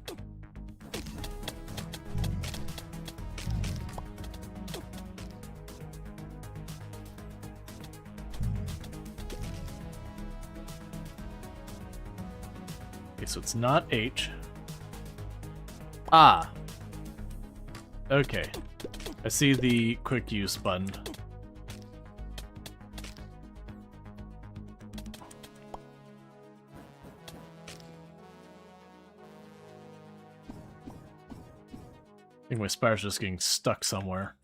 Okay, so it's not H. Ah. Okay. I see the quick use button. I think my spider's just getting stuck somewhere.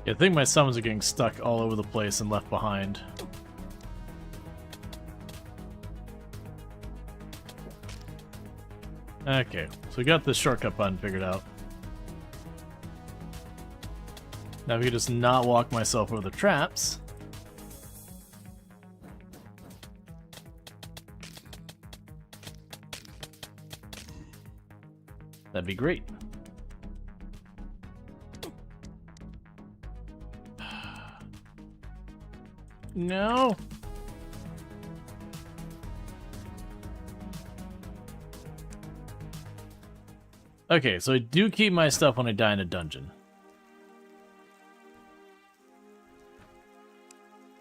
Yeah, I think my summons are getting stuck all over the place and left behind. Okay, so we got this shortcut button figured out. Now if you could just not walk myself over the traps. That'd be great. No. Okay, so I do keep my stuff when I die in a dungeon.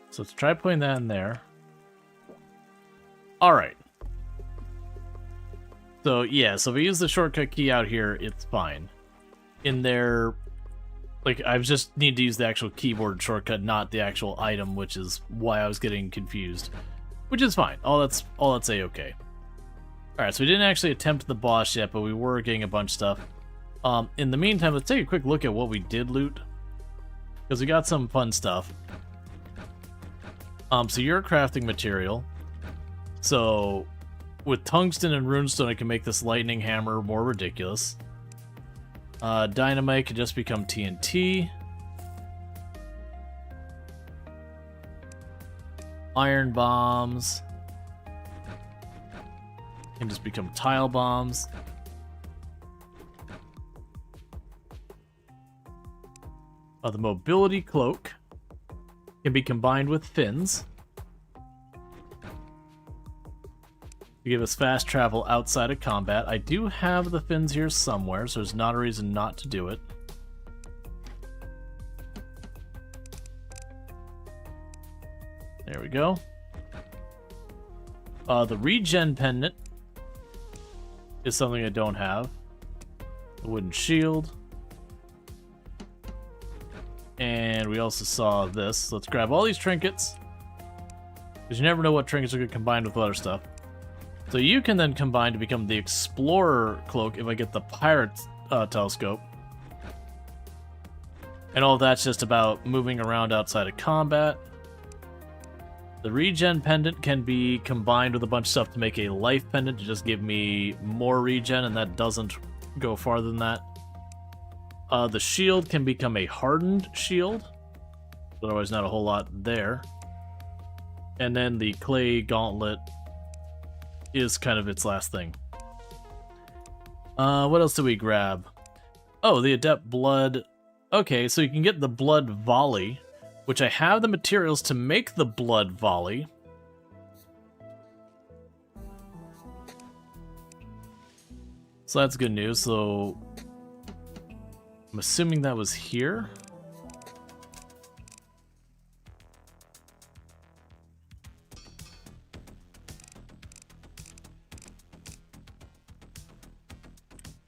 So let's try putting that in there. Alright. So yeah, so if I use the shortcut key out here, it's fine. In there, like, I just need to use the actual keyboard shortcut, not the actual item, which is why I was getting confused. Which is fine. All that's A-okay. Alright, so we didn't actually attempt the boss yet, but we were getting a bunch of stuff. In the meantime, let's take a quick look at what we did loot. Because we got some fun stuff. So you're a crafting material. So, with tungsten and runestone, I can make this lightning hammer more ridiculous. Dynamite can just become TNT. Iron bombs can just become tile bombs. The mobility cloak can be combined with fins to give us fast travel outside of combat. I do have the fins here somewhere, so there's not a reason not to do it. There we go. The regen pendant is something I don't have. The wooden shield. And we also saw this. Let's grab all these trinkets, because you never know what trinkets are going to combine with other stuff. So you can then combine to become the Explorer Cloak if I get the Pirate Telescope. And all that's just about moving around outside of combat. The Regen Pendant can be combined with a bunch of stuff to make a Life Pendant to just give me more regen, and that doesn't go farther than that. The shield can become a Hardened Shield. Otherwise, not a whole lot there. And then the Clay Gauntlet is kind of its last thing. What else do we grab? Oh, the Adept Blood. Okay, so you can get the Blood Volley, which I have the materials to make the Blood Volley. So that's good news. So I'm assuming that was here.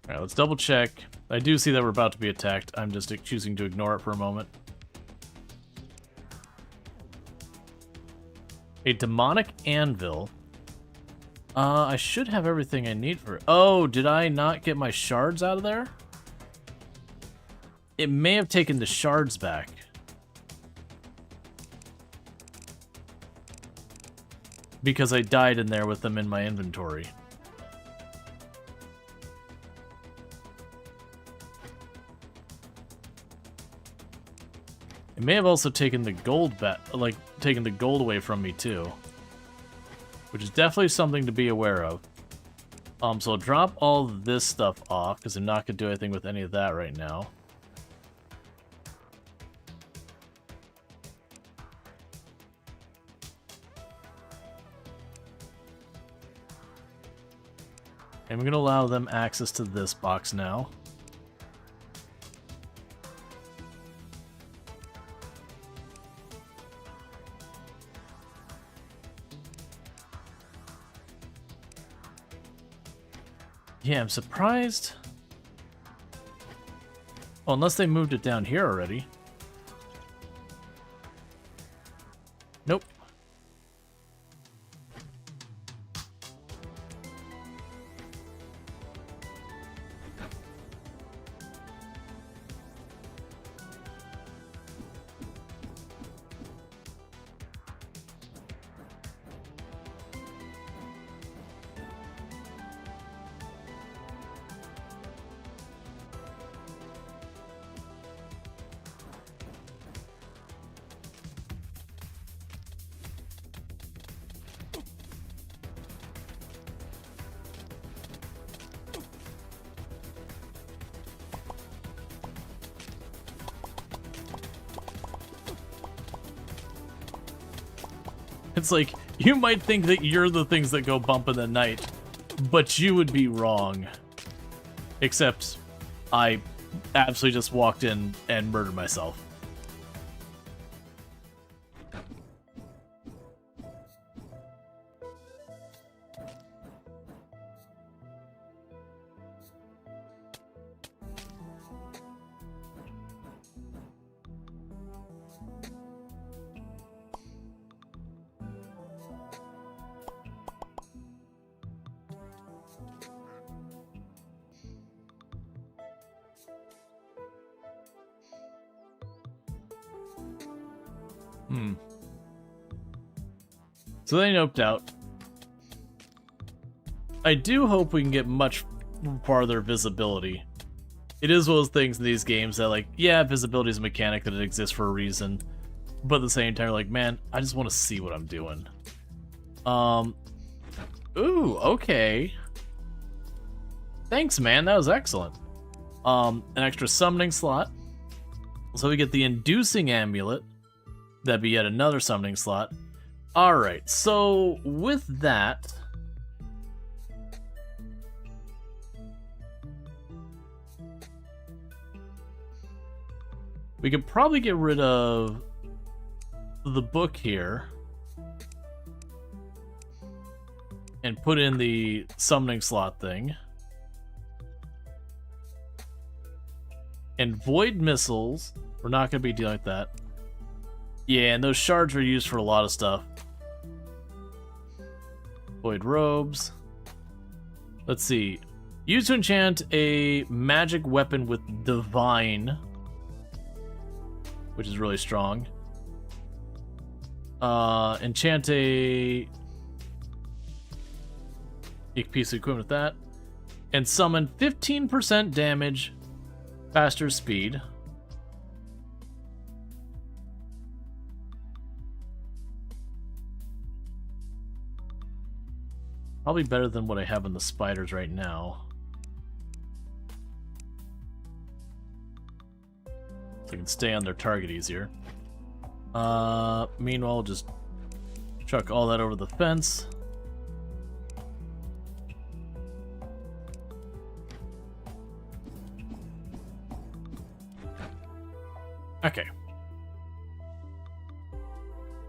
Alright, let's double check. I do see that we're about to be attacked. I'm just choosing to ignore it for a moment. A demonic anvil. I should have everything I need for it. Oh, did I not get my shards out of there? It may have taken the shards back. Because I died in there with them in my inventory. It may have also taken the gold taken the gold away from me too. Which is definitely something to be aware of. So I'll drop all this stuff off, because I'm not going to do anything with any of that right now. And we're going to allow them access to this box now. Yeah, I'm surprised. Well, unless they moved it down here already. Nope. It's like, you might think that you're the things that go bump in the night, but you would be wrong. Except, I absolutely just walked in and murdered myself. So they noped out. I do hope we can get much farther visibility. It is one of those things in these games that, like, yeah, visibility is a mechanic that it exists for a reason. But at the same time, like, man, I just want to see what I'm doing. Ooh, okay. Thanks, man, that was excellent. An extra summoning slot. So we get the inducing amulet. That'd be yet another summoning slot. Alright, so with that... we could probably get rid of the book here. And put in the summoning slot thing. And void missiles. We're not going to be dealing with that. Yeah, and those shards are used for a lot of stuff. Void robes. Let's see. Used to enchant a magic weapon with divine, which is really strong. Enchant a piece of equipment with that. And summon 15% damage, faster speed. Probably better than what I have in the spiders right now. So I can stay on their target easier. Meanwhile, just chuck all that over the fence. Okay.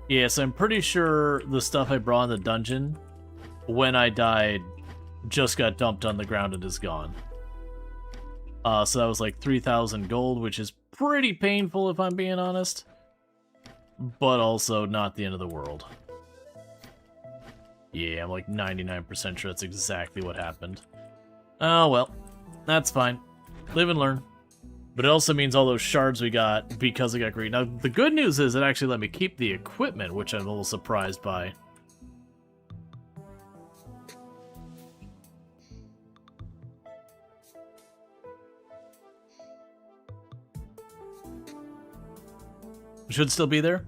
Yes, I'm pretty sure the stuff I brought in the dungeon when I died just got dumped on the ground and is gone. So that was like 3,000 gold, which is pretty painful if I'm being honest. But also not the end of the world. Yeah, I'm like 99% sure that's exactly what happened. Oh well, that's fine. Live and learn. But it also means all those shards we got because I got greedy. Now, the good news is it actually let me keep the equipment, which I'm a little surprised by. Should still be there?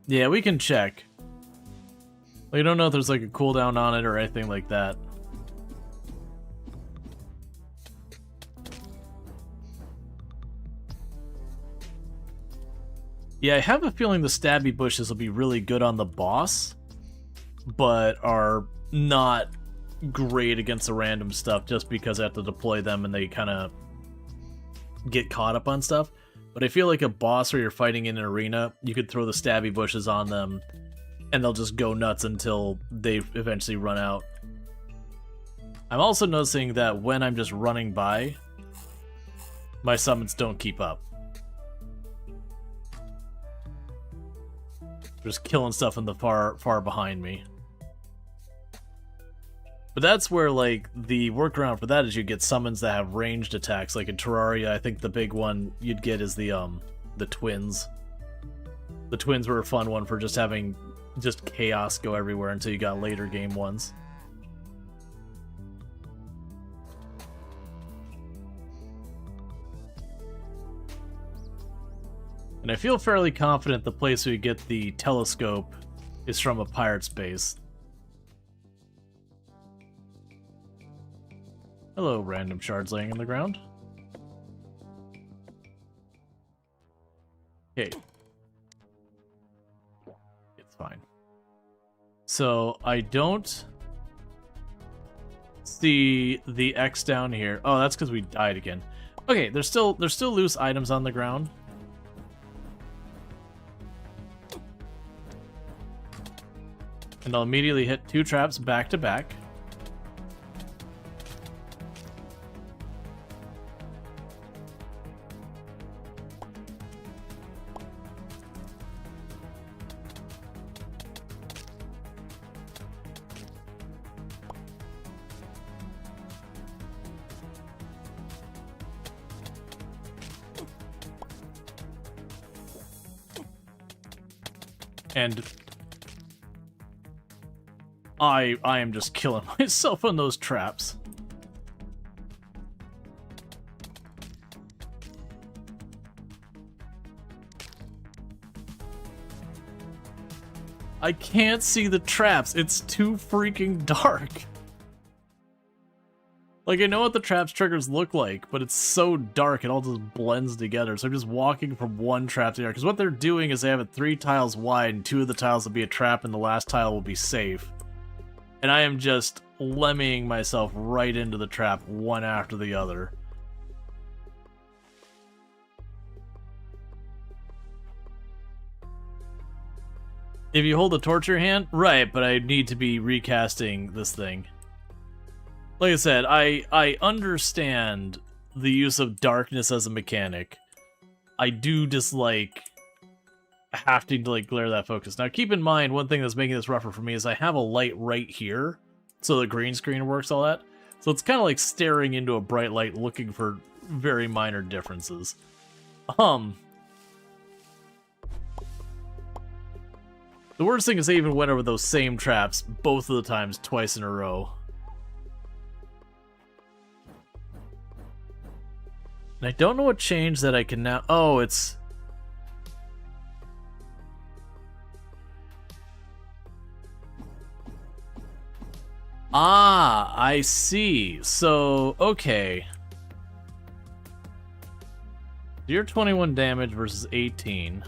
Yeah, we can check. We don't know if there's like a cooldown on it or anything like that. Yeah, I have a feeling the stabby bushes will be really good on the boss, but are not great against the random stuff just because I have to deploy them and they kind of get caught up on stuff. But I feel like a boss where you're fighting in an arena, you could throw the stabby bushes on them and they'll just go nuts until they eventually run out. I'm also noticing that when I'm just running by, my summons don't keep up. Just killing stuff in the far behind me. But that's where, like, the workaround for that is you get summons that have ranged attacks. Like in Terraria, I think the big one you'd get is the twins. The twins were a fun one for just having just chaos go everywhere until you got later game ones. And I feel fairly confident the place we get the telescope is from a pirate's base. Hello, random shards laying in the ground. Okay. It's fine. So, I don't see the X down here. Oh, that's because we died again. Okay, there's still loose items on the ground. And I'll immediately hit 2 traps back to back. And I am just killing myself on those traps. I can't see the traps. It's too freaking dark. Like, I know what the traps triggers look like, but it's so dark it all just blends together. So I'm just walking from one trap to the other. Because what they're doing is they have it 3 tiles wide, and 2 of the tiles will be a trap, and the last tile will be safe. And I am just lemming myself right into the trap, one after the other. If you hold a torch in your hand, right, but I need to be recasting this thing. Like I said, I understand the use of darkness as a mechanic. I do dislike having to like glare that focus. Now keep in mind, one thing that's making this rougher for me is I have a light right here, so the green screen works, all that. So it's kind of like staring into a bright light looking for very minor differences. The worst thing is they even went over those same traps both of the times twice in a row. And I don't know what changed that I can now... Oh, it's... Ah, I see. So, okay. You're 21 damage versus 18.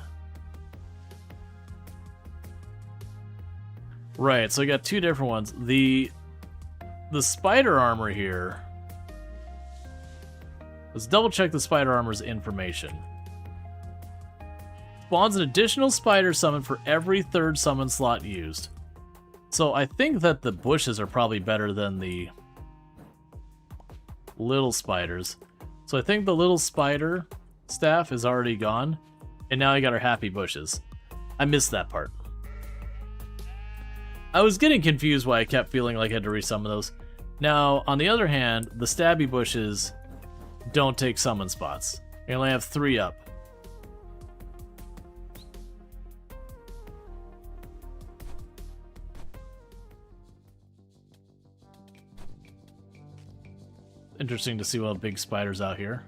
Right, so I got 2 different ones. The spider armor here... Let's double check the spider armor's information. Spawns an additional spider summon for every 3rd summon slot used. So I think that the bushes are probably better than the little spiders. So I think the little spider staff is already gone. And now I got our happy bushes. I missed that part. I was getting confused why I kept feeling like I had to resummon those. Now, on the other hand, the stabby bushes don't take summon spots. You only have 3 up. Interesting to see what big spiders out here.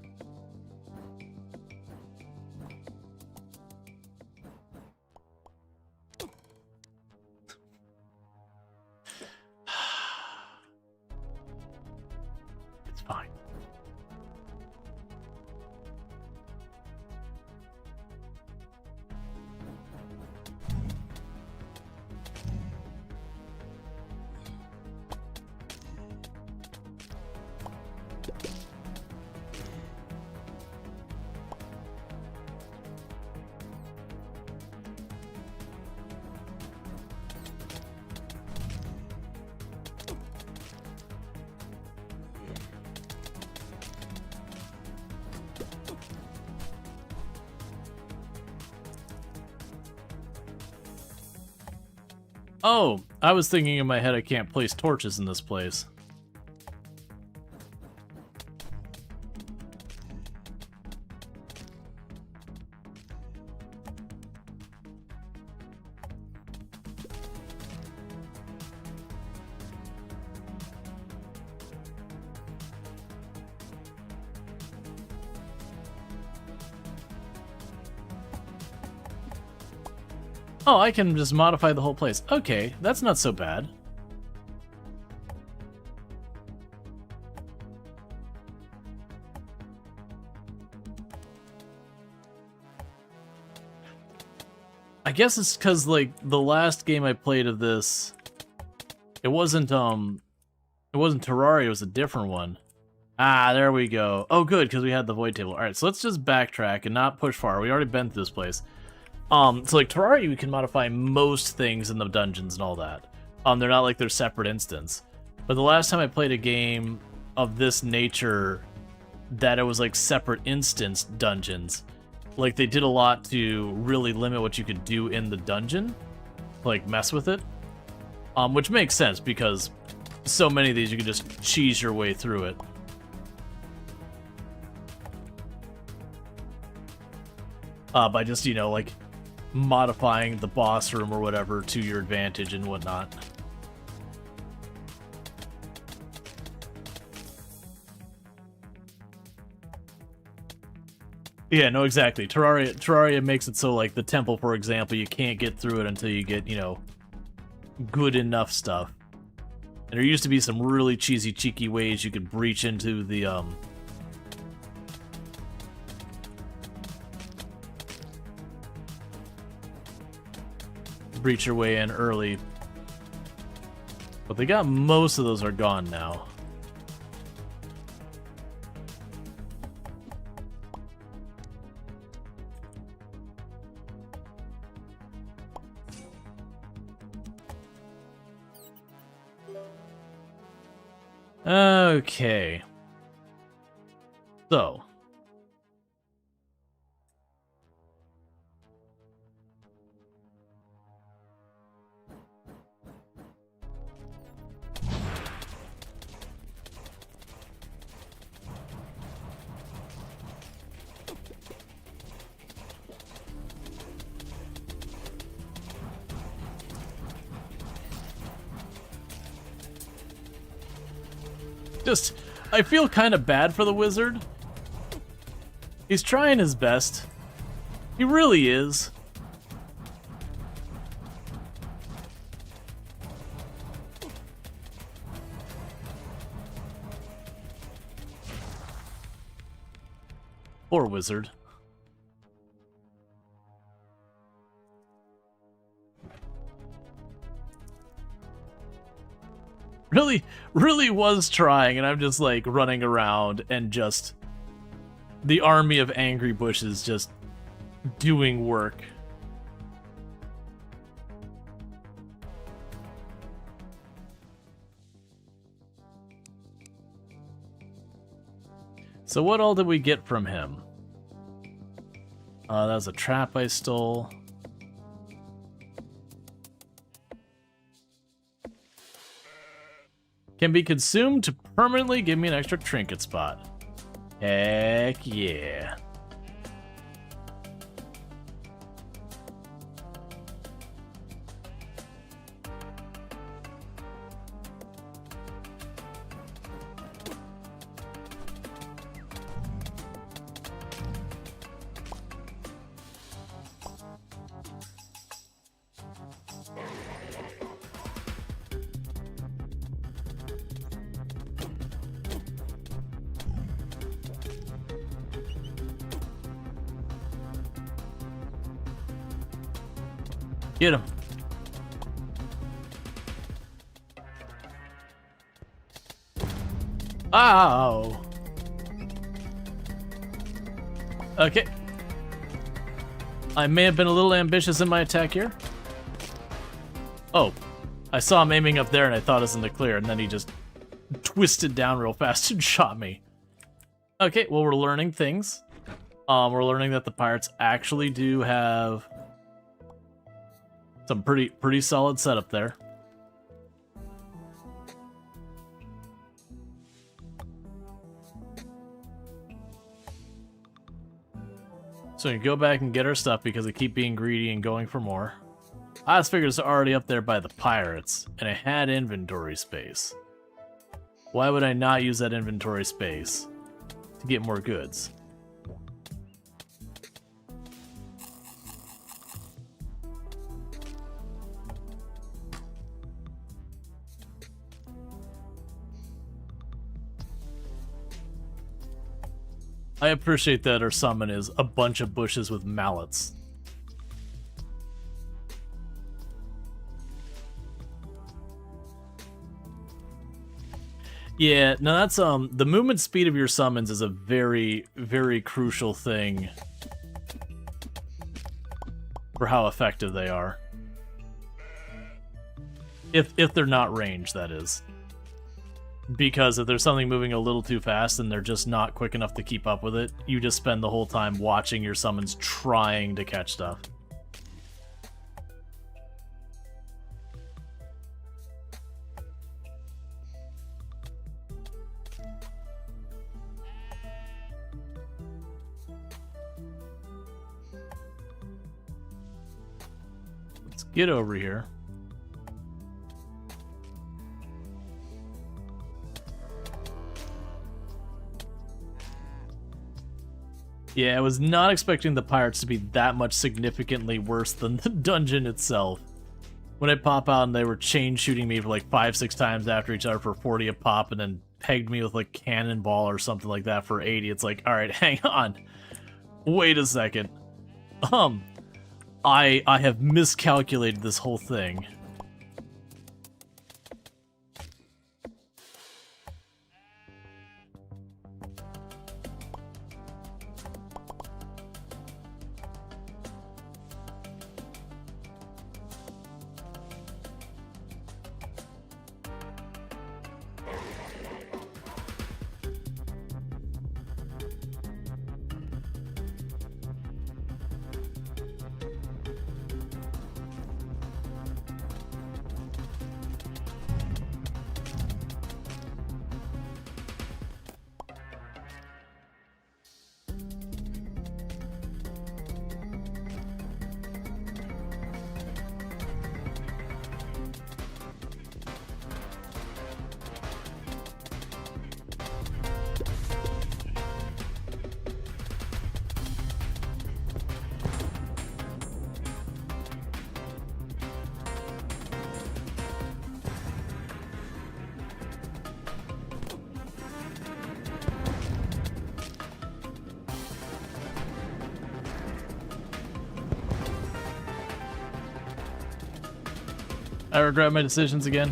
Oh, I was thinking in my head I can't place torches in this place. Oh, I can just modify the whole place. Okay, that's not so bad. I guess it's because, like, the last game I played of this, it wasn't Terraria, it was a different one. Ah, there we go. Oh, good, because we had the void table. Alright, so let's just backtrack and not push far. We already been through this place. So like Terraria, you can modify most things in the dungeons and all that. They're not like their separate instance. But the last time I played a game of this nature that it was like separate instance dungeons, like they did a lot to really limit what you could do in the dungeon, like mess with it. Which makes sense because so many of these you can just cheese your way through it. By just, you know, like modifying the boss room or whatever to your advantage and whatnot. Yeah, no, exactly. Terraria makes it so, like, the temple, for example, you can't get through it until you get, you know, good enough stuff. And there used to be some really cheesy, cheeky ways you could breach into the, breach your way in early. But they got most of those are gone now. Okay. So. Just, I feel kind of bad for the wizard. He's trying his best. He really is. Poor wizard. Really was trying, and I'm just like running around and just the army of angry bushes just doing work. So what all did we get from him? That was a trap I stole. Can be consumed to permanently give me an extra trinket spot. Heck yeah. Get him. Ow. Okay. I may have been a little ambitious in my attack here. Oh. I saw him aiming up there and I thought it was in the clear, and then he just twisted down real fast and shot me. Okay, well, we're learning things. We're learning that the pirates actually do have Some pretty solid setup there. So we go back and get our stuff because I keep being greedy and going for more. I just figured it's already up there by the pirates, and I had inventory space. Why would I not use that inventory space to get more goods? I appreciate that our summon is a bunch of bushes with mallets. Yeah, no, that's the movement speed of your summons is a very, very crucial thing for how effective they are. If they're not ranged, that is. Because if there's something moving a little too fast and they're just not quick enough to keep up with it, you just spend the whole time watching your summons trying to catch stuff. Let's get over here. Yeah, I was not expecting the pirates to be that much significantly worse than the dungeon itself. When I pop out and they were chain shooting me for like 5-6 times after each other for 40 a pop and then pegged me with like cannonball or something like that for 80, it's like, alright, hang on. Wait a second. I have miscalculated this whole thing. I regret my decisions again.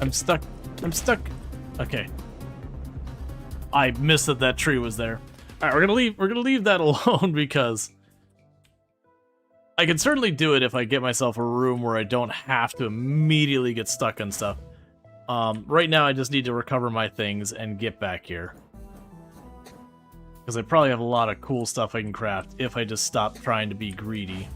I'm stuck. I'm stuck. Okay. I missed that tree was there. Alright, we're gonna leave that alone because I can certainly do it if I get myself a room where I don't have to immediately get stuck on stuff. Right now I just need to recover my things and get back here. Because I probably have a lot of cool stuff I can craft if I just stop trying to be greedy.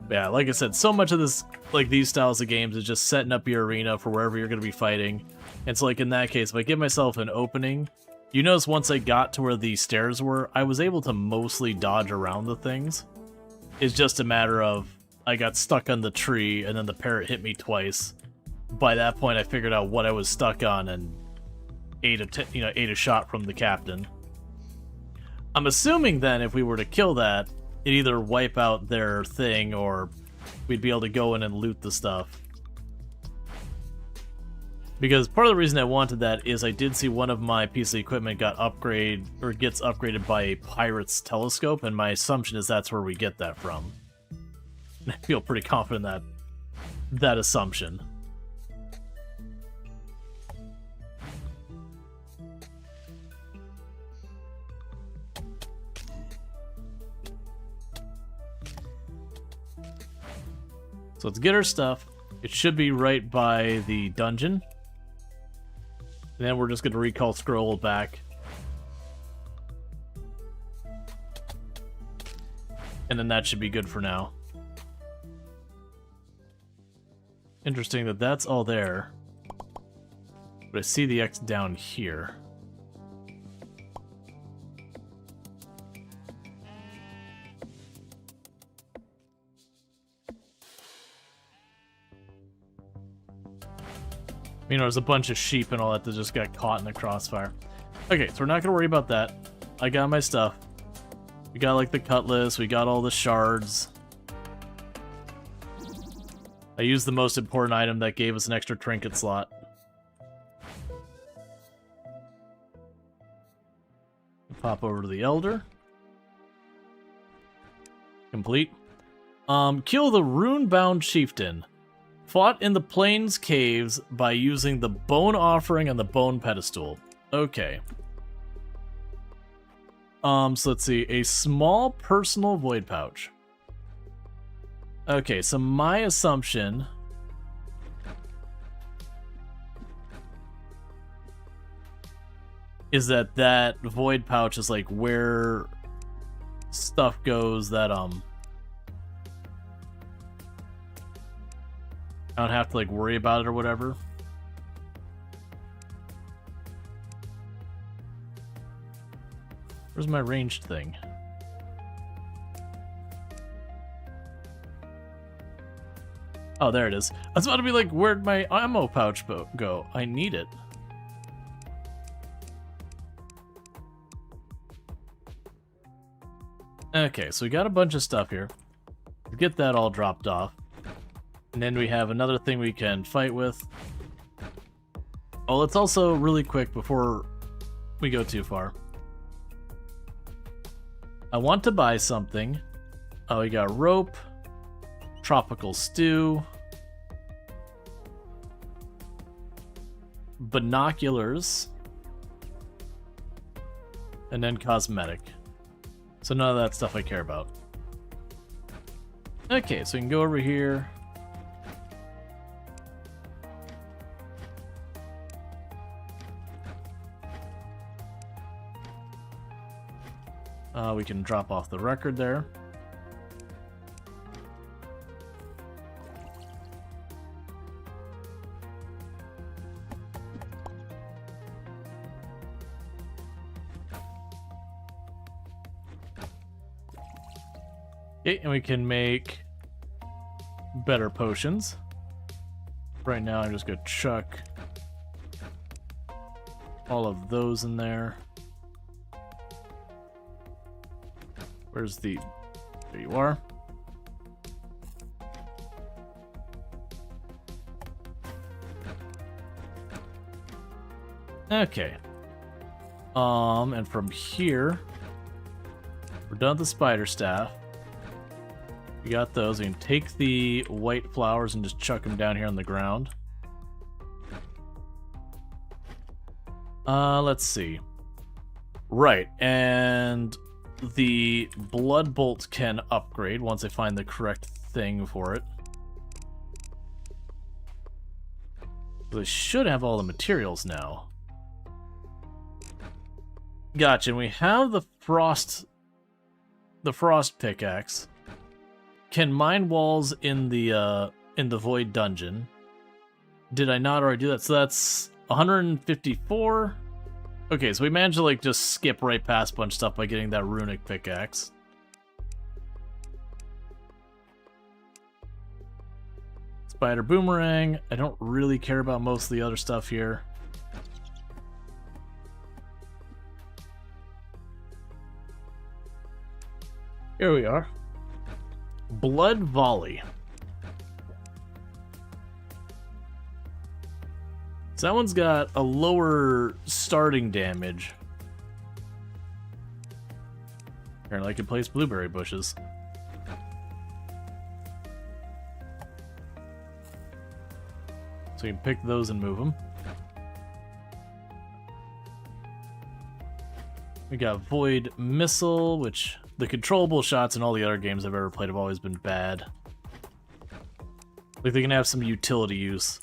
Yeah, like I said, so much of this, like these styles of games, is just setting up your arena for wherever you're going to be fighting. And so, like in that case, if I give myself an opening, you notice once I got to where the stairs were, I was able to mostly dodge around the things. It's just a matter of I got stuck on the tree and then the parrot hit me twice. By that point, I figured out what I was stuck on and ate a shot from the captain. I'm assuming then if we were to kill that, it'd either wipe out their thing or we'd be able to go in and loot the stuff. Because part of the reason I wanted that is I did see one of my piece of equipment gets upgraded by a pirate's telescope, and my assumption is that's where we get that from. And I feel pretty confident in that assumption. So let's get our stuff. It should be right by the dungeon. And then we're just going to recall scroll back. And then that should be good for now. Interesting that that's all there. But I see the X down here. You know, there's a bunch of sheep and all that just got caught in the crossfire. Okay, so we're not going to worry about that. I got my stuff. We got, like, the cutlass. We got all the shards. I used the most important item that gave us an extra trinket slot. Pop over to the Elder. Complete. Kill the rune-bound chieftain. Fought in the Plains Caves by using the Bone Offering and the Bone Pedestal. Okay. So let's see. A small personal void pouch. Okay, so my assumption is that that void pouch is like where stuff goes that I don't have to, like, worry about it or whatever. Where's my ranged thing? Oh, there it is. I was about to be like, where'd my ammo pouch go? I need it. Okay, so we got a bunch of stuff here. Get that all dropped off. And then we have another thing we can fight with. Oh, let's also, really quick, before we go too far. I want to buy something. Oh, we got rope. Tropical stew. Binoculars. And then cosmetic. So none of that stuff I care about. Okay, so we can go over here. We can drop off the record there. Okay, and we can make better potions. Right now, I'm just gonna chuck all of those in there. Where's the... There you are. Okay. And from here, we're done with the spider staff. We got those. We can take the white flowers and just chuck them down here on the ground. Let's see. Right, and the blood bolt can upgrade once I find the correct thing for it. I should have all the materials now. Gotcha, and we have the frost pickaxe. Can mine walls in the void dungeon. Did I not already do that? So that's 154. Okay, so we managed to, like, just skip right past a bunch of stuff by getting that runic pickaxe. Spider Boomerang. I don't really care about most of the other stuff here. Here we are. Blood Volley. So that one's got a lower starting damage. Apparently I can place blueberry bushes. So you can pick those and move them. We got Void Missile, which the controllable shots in all the other games I've ever played have always been bad. Like, they can have some utility use,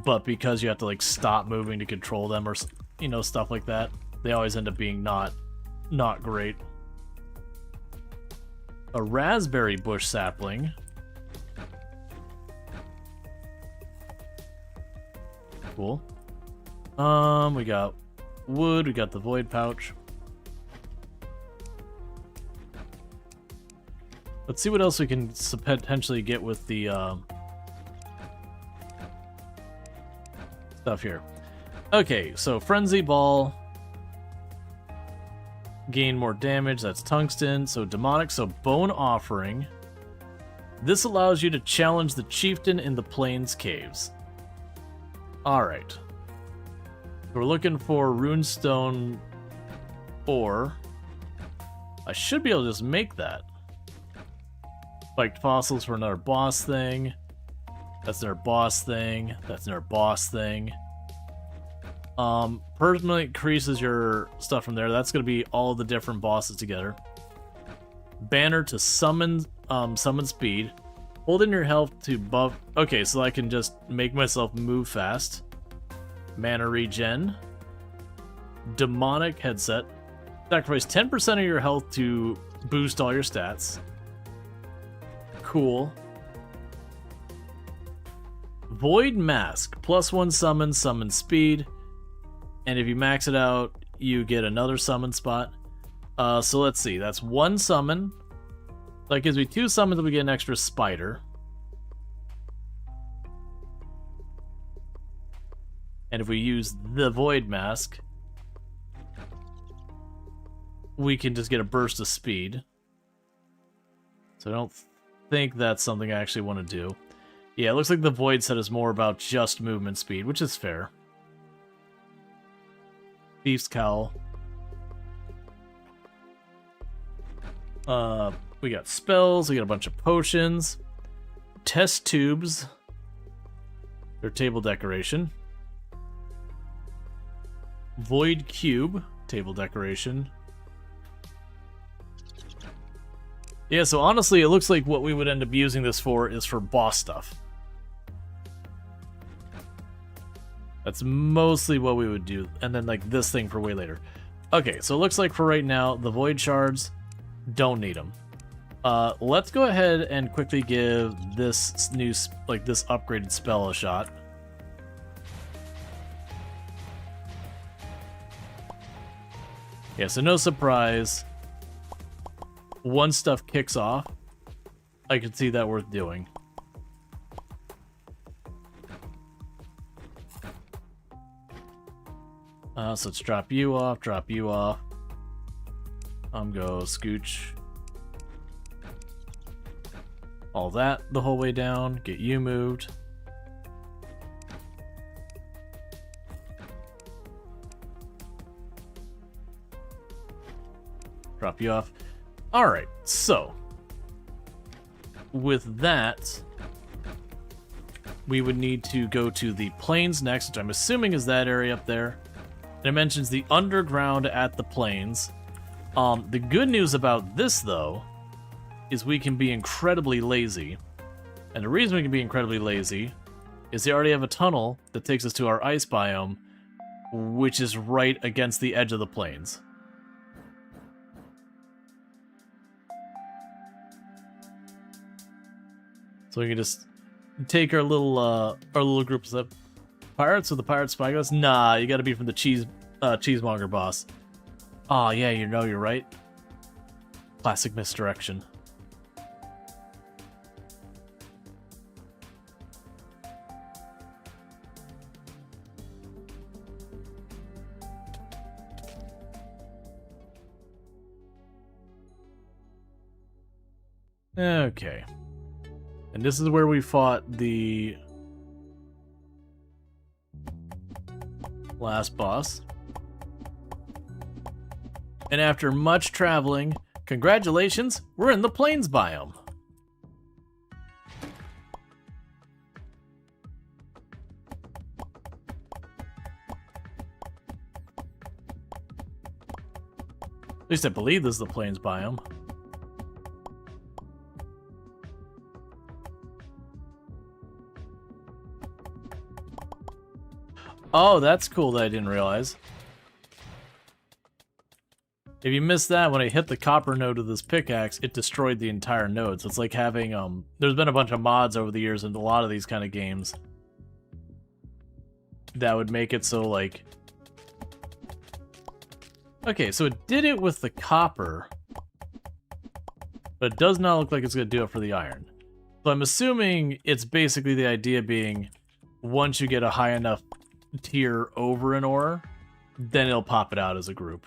but because you have to, like, stop moving to control them or, you know, stuff like that, they always end up being not great. A Raspberry Bush Sapling. Cool. We got wood, we got the Void Pouch. Let's see what else we can potentially get with the stuff here. Okay, so Frenzy Ball. Gain more damage, that's tungsten. So demonic, so Bone Offering. This allows you to challenge the chieftain in the Plains Caves. Alright. We're looking for runestone ore. I should be able to just make that. Spiked fossils for another boss thing. That's another boss thing. That's another boss thing. Permanently increases your stuff from there. That's going to be all the different bosses together. Banner to summon speed. Hold in your health to buff. Okay, so I can just make myself move fast. Mana regen. Demonic headset. Sacrifice 10% of your health to boost all your stats. Cool. Void Mask. +1 summon speed. And if you max it out, you get another summon spot. So let's see. That's 1 summon. That gives me 2 summons and we get an extra spider. And if we use the Void Mask, we can just get a burst of speed. So I don't think that's something I actually want to do. Yeah, it looks like the Void set is more about just movement speed, which is fair. Thief's Cowl. We got spells, we got a bunch of potions. Test tubes. Their table decoration. Void Cube. Table decoration. Yeah, so honestly, it looks like what we would end up using this for is for boss stuff. That's mostly what we would do. And then, like, this thing for way later. Okay, so it looks like for right now, the Void Shards, don't need them. Let's go ahead and quickly give this new, like, this upgraded spell a shot. Yeah, so no surprise. Once stuff kicks off, I could see that worth doing. So let's drop you off, go scooch. All that the whole way down, get you moved. Drop you off. Alright, so with that, we would need to go to the plains next, which I'm assuming is that area up there. And it mentions the underground at the plains. The good news about this, though, is we can be incredibly lazy. And the reason we can be incredibly lazy is they already have a tunnel that takes us to our ice biome, which is right against the edge of the plains. So we can just take our little groups of pirates with the pirate spyglass. Nah, you gotta be from the cheesemonger boss. Oh yeah, you know you're right. Classic misdirection. Okay. And this is where we fought the last boss. And after much traveling, congratulations, we're in the plains biome. At least I believe this is the plains biome. Oh, that's cool that I didn't realize. If you missed that, when I hit the copper node of this pickaxe, it destroyed the entire node. So it's like having, there's been a bunch of mods over the years in a lot of these kind of games that would make it so, like... Okay, so it did it with the copper, but it does not look like it's going to do it for the iron. So I'm assuming it's basically the idea being, once you get a high enough tier over an ore, then it'll pop it out as a group.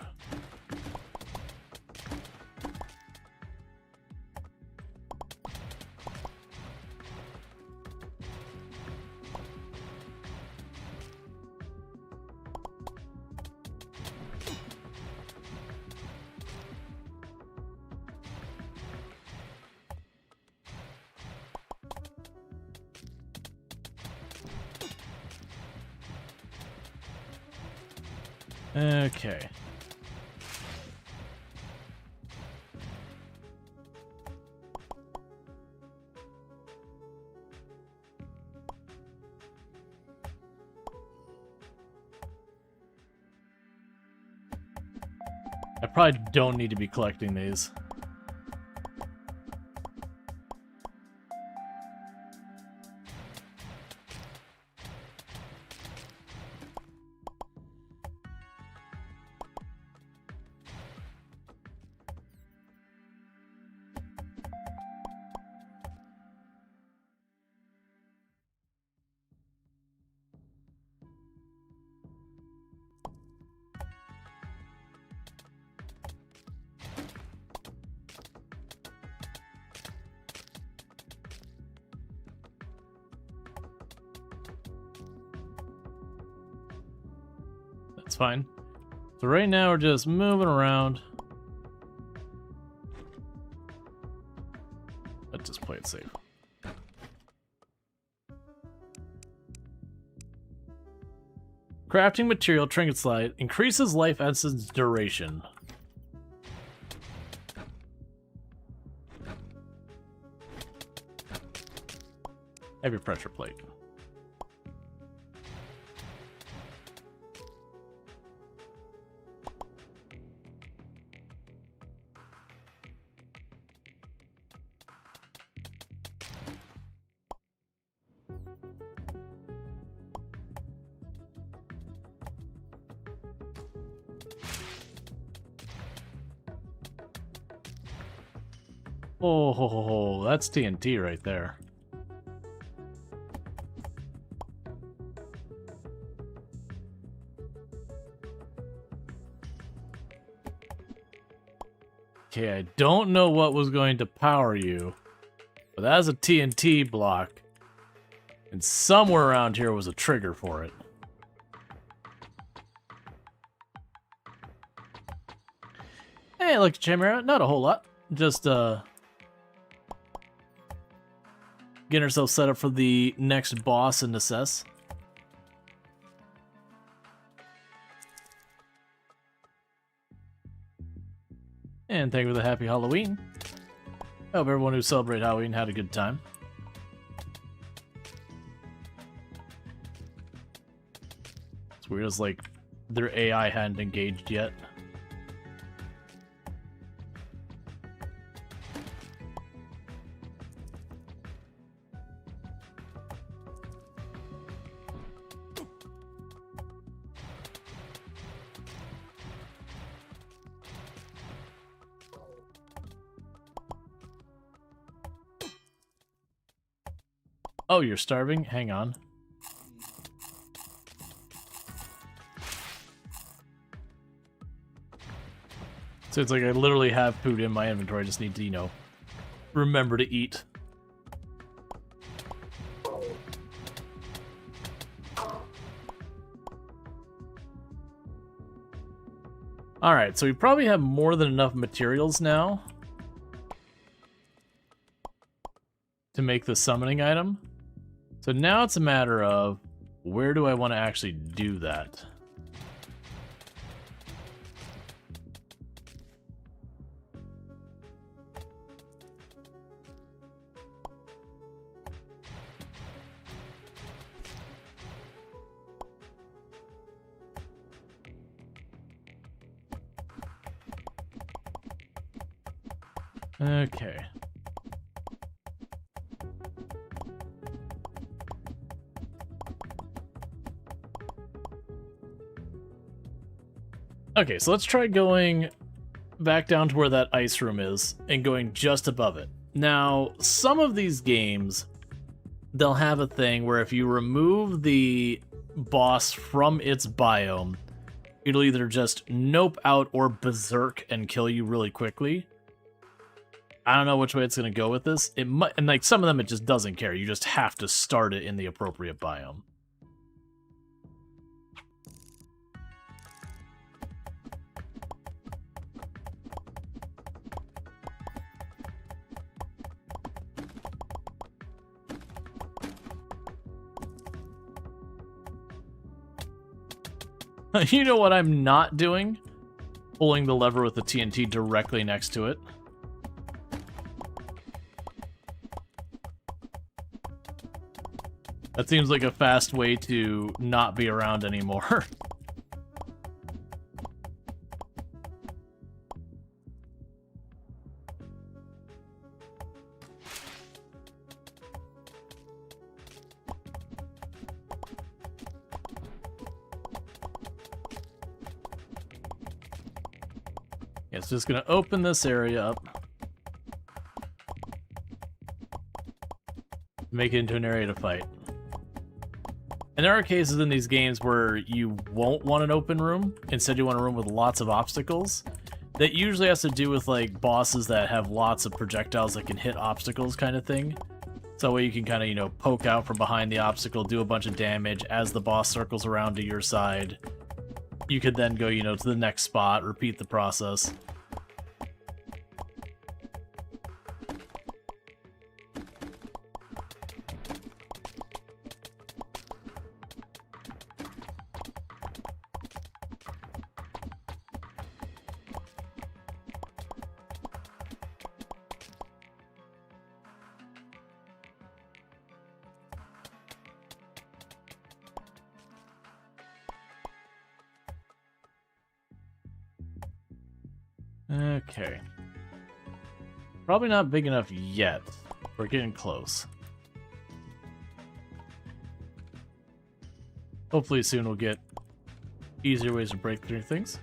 Okay. I probably don't need to be collecting these. That's fine. So right now we're just moving around. Let's just play it safe. Crafting material trinket slide increases life essence duration. Heavy pressure plate. Oh, that's TNT right there. Okay, I don't know what was going to power you, but that's a TNT block, and somewhere around here was a trigger for it. Hey, look, Chimera, not a whole lot. Just, getting ourselves set up for the next boss in Necesse. And thank you for the happy Halloween. I hope everyone who celebrated Halloween had a good time. It's weird as like their AI hadn't engaged yet. Oh, you're starving? Hang on. So it's like I literally have food in my inventory. I just need to, you know, remember to eat. Alright, so we probably have more than enough materials now to make the summoning item. So now it's a matter of, where do I want to actually do that? Okay. Okay, so let's try going back down to where that ice room is and going just above it. Now, some of these games, they'll have a thing where if you remove the boss from its biome, it'll either just nope out or berserk and kill you really quickly. I don't know which way it's going to go with this. It might, and like some of them it just doesn't care. You just have to start it in the appropriate biome. You know what I'm not doing? Pulling the lever with the TNT directly next to it. That seems like a fast way to not be around anymore. Yeah, it's just gonna open this area up. Make it into an area to fight. And there are cases in these games where you won't want an open room. Instead, you want a room with lots of obstacles. That usually has to do with, like, bosses that have lots of projectiles that can hit obstacles kind of thing. So that way you can kind of, you know, poke out from behind the obstacle, do a bunch of damage as the boss circles around to your side. You could then go, you know, to the next spot, repeat the process. Okay. Probably not big enough yet. We're getting close. Hopefully soon we'll get easier ways to break through things.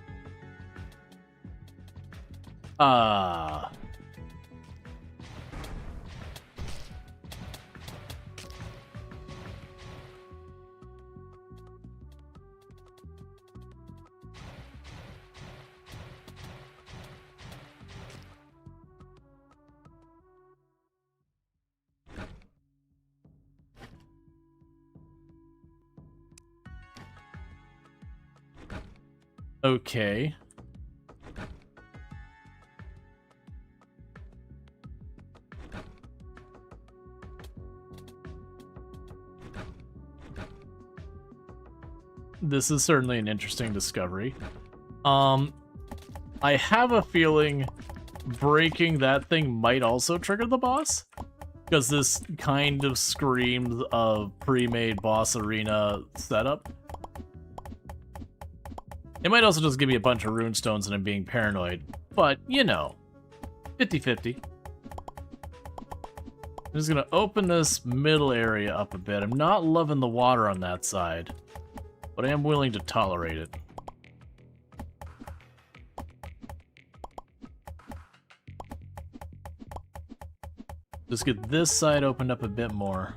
Okay. This is certainly an interesting discovery. I have a feeling breaking that thing might also trigger the boss, because this kind of screams of pre-made boss arena setup. It might also just give me a bunch of runestones and I'm being paranoid, but, you know, 50-50. I'm just gonna open this middle area up a bit. I'm not loving the water on that side, but I am willing to tolerate it. Just get this side opened up a bit more.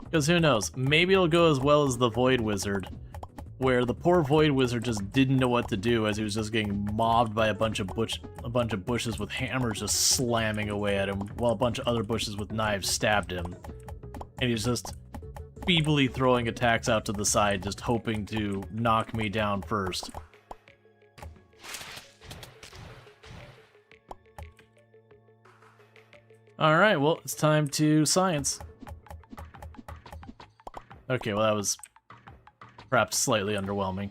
Because who knows, maybe it'll go as well as the Void Wizard, where the poor Void Wizard just didn't know what to do as he was just getting mobbed by a bunch of bushes with hammers just slamming away at him, while a bunch of other bushes with knives stabbed him. And he's just feebly throwing attacks out to the side, just hoping to knock me down first. Alright, well, it's time to science. Okay, well that was perhaps slightly underwhelming.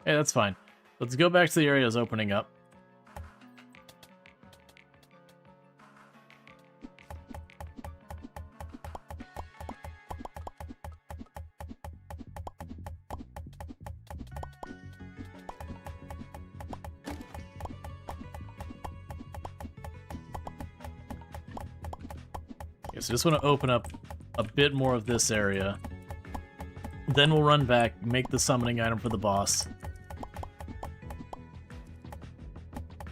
Hey, that's fine. Let's go back to the areas opening up. Okay, so just want to open up a bit more of this area. Then we'll run back, make the summoning item for the boss.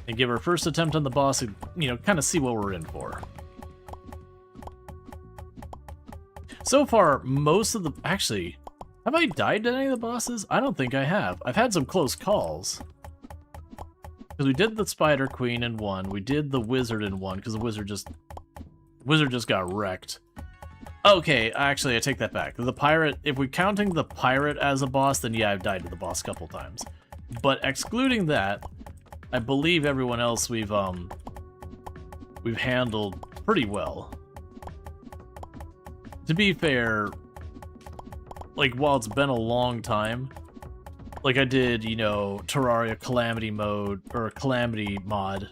And give our first attempt on the boss and, you know, kind of see what we're in for. So far, most of the... Actually, have I died to any of the bosses? I don't think I have. I've had some close calls. Because we did the Spider Queen in one, we did the Wizard in one, because the Wizard just got wrecked. Okay, actually, I take that back. The Pirate, if we're counting the Pirate as a boss, then yeah, I've died to the boss a couple times. But excluding that, I believe everyone else we've handled pretty well. To be fair, like, while it's been a long time, like I did, you know, Terraria Calamity mode, or Calamity mod.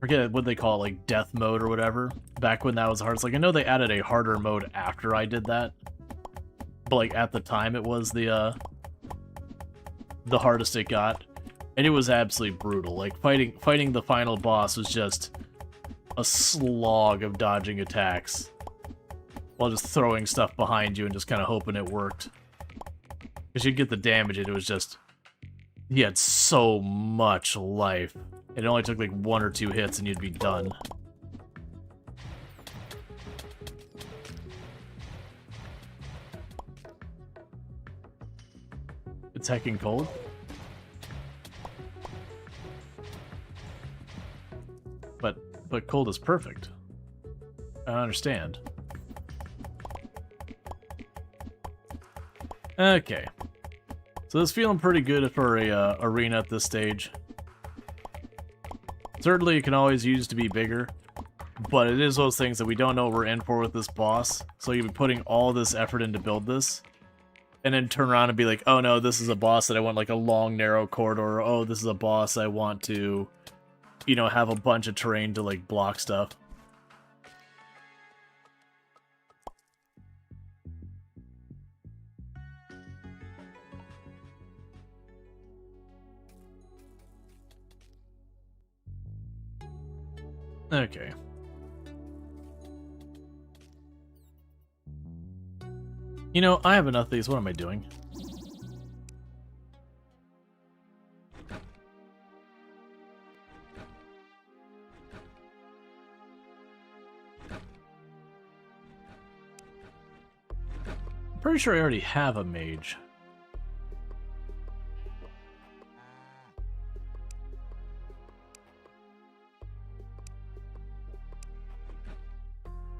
Forget what they call it, like death mode or whatever. Back when that was hard. It's like, I know they added a harder mode after I did that, but like at the time it was the hardest it got, and it was absolutely brutal. Like fighting the final boss was just a slog of dodging attacks while just throwing stuff behind you and just kind of hoping it worked. Because you'd get the damage and it was just, he had so much life. It only took like 1 or 2 hits and you'd be done. It's hecking cold. But cold is perfect. I don't understand. Okay. So this is feeling pretty good for a arena at this stage. Certainly it can always use to be bigger, but it is those things that we don't know what we're in for with this boss. So you'll be putting all this effort in to build this, and then turn around and be like, oh no, this is a boss that I want like a long, narrow corridor. Oh, this is a boss I want to, you know, have a bunch of terrain to like block stuff. Okay. You know, I have enough of these. What am I doing? I'm pretty sure I already have a mage.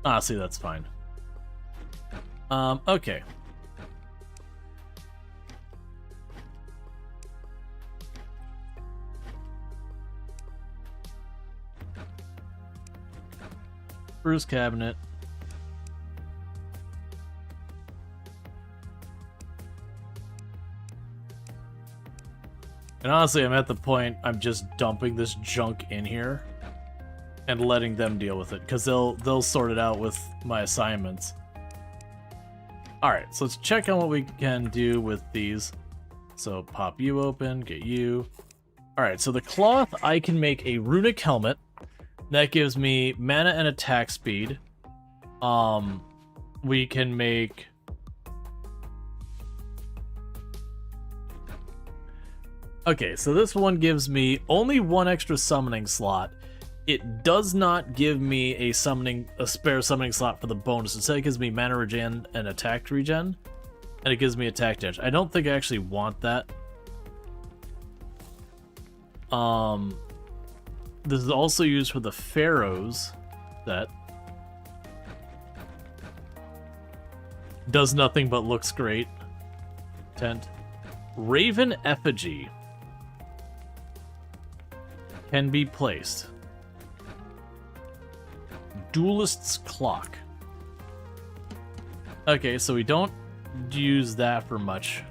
Ah, see, that's fine. Okay. Bruce cabinet. And honestly, I'm at the point I'm just dumping this junk in here and letting them deal with it, because they'll sort it out with my assignments. Alright, so let's check on what we can do with these. So pop you open, get you. Alright, so the cloth, I can make a runic helmet. That gives me mana and attack speed. We can make... Okay, so this one gives me only 1 extra summoning slot. It does not give me a spare summoning slot for the bonus. Instead, it gives me mana regen and attack regen. And it gives me attack damage. I don't think I actually want that. This is also used for the Pharaohs set. Does nothing but looks great. Tent. Raven Effigy can be placed. Duelist's Clock. Okay, so we don't use that for much.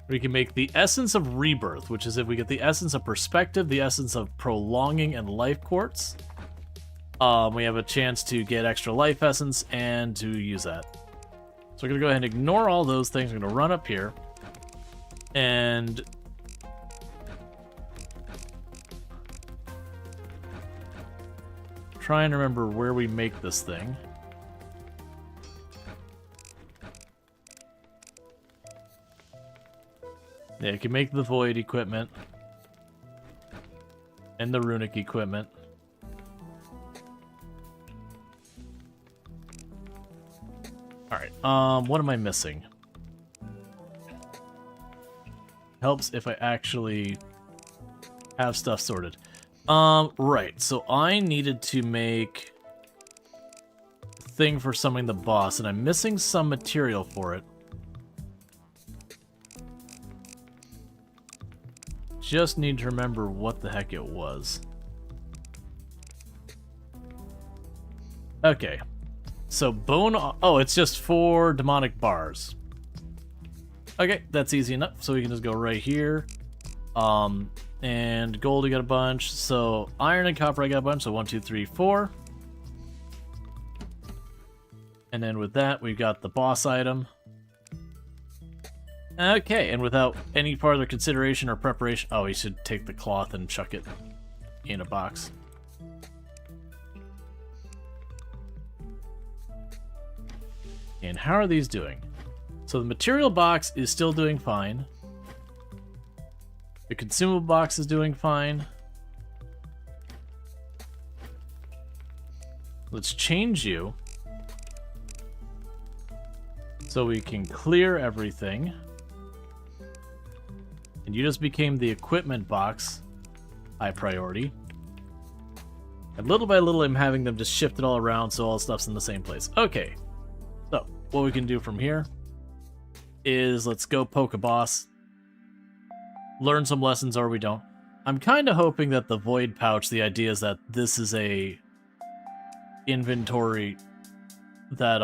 We can make the Essence of Rebirth, which is if we get the Essence of Perspective, the Essence of Prolonging, and Life Quartz. We have a chance to get extra Life Essence and to use that. So we're going to go ahead and ignore all those things. We're going to run up here. And try and remember where we make this thing. Yeah, you can make the Void equipment. And the Runic equipment. Alright, what am I missing? Helps if I actually have stuff sorted. Right, so I needed to make a thing for summoning the boss, and I'm missing some material for it. Just need to remember what the heck it was. Okay. So bone... Oh, it's just 4 demonic bars. Okay, that's easy enough. So we can just go right here. And gold, we got a bunch. So iron and copper, I got a bunch. So 1, 2, 3, 4. And then with that, we've got the boss item. Okay, and without any further consideration or preparation... Oh, we should take the cloth and chuck it in a box. And how are these doing? So the material box is still doing fine. The consumable box is doing fine. Let's change you so we can clear everything. And you just became the equipment box, high priority. And little by little, I'm having them just shift it all around so all the stuff's in the same place. Okay, so what we can do from here is let's go poke a boss, learn some lessons, or we don't. I'm kind of hoping that the Void Pouch, the idea is that this is a inventory that,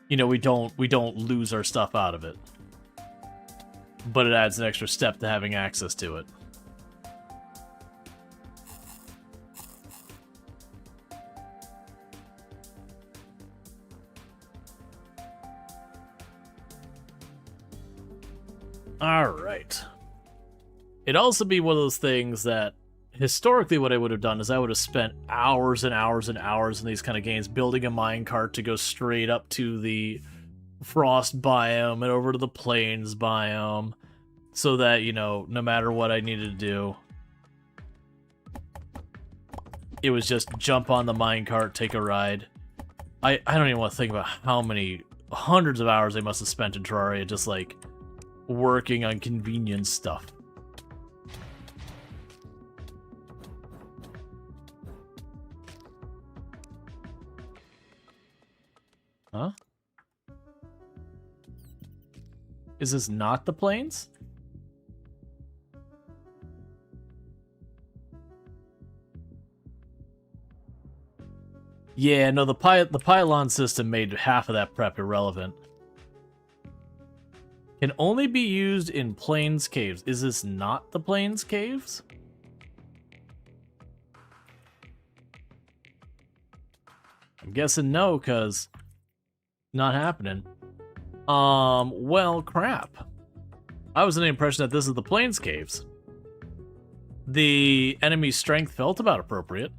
you know, we don't lose our stuff out of it. But it adds an extra step to having access to it. Alright. It'd also be one of those things that, historically what I would have done is I would have spent hours and hours and hours in these kind of games building a minecart to go straight up to the frost biome and over to the plains biome so that, you know, no matter what I needed to do, it was just jump on the minecart, take a ride. I don't even want to think about how many hundreds of hours I must have spent in Terraria just like working on convenience stuff. Huh? Is this not the plains? Yeah, no, the pylon system made half of that prep irrelevant. Can only be used in plains caves. Is this not the plains caves? I'm guessing no, because not happening. Well, crap. I was under the impression that this is the plains caves. The enemy strength felt about appropriate.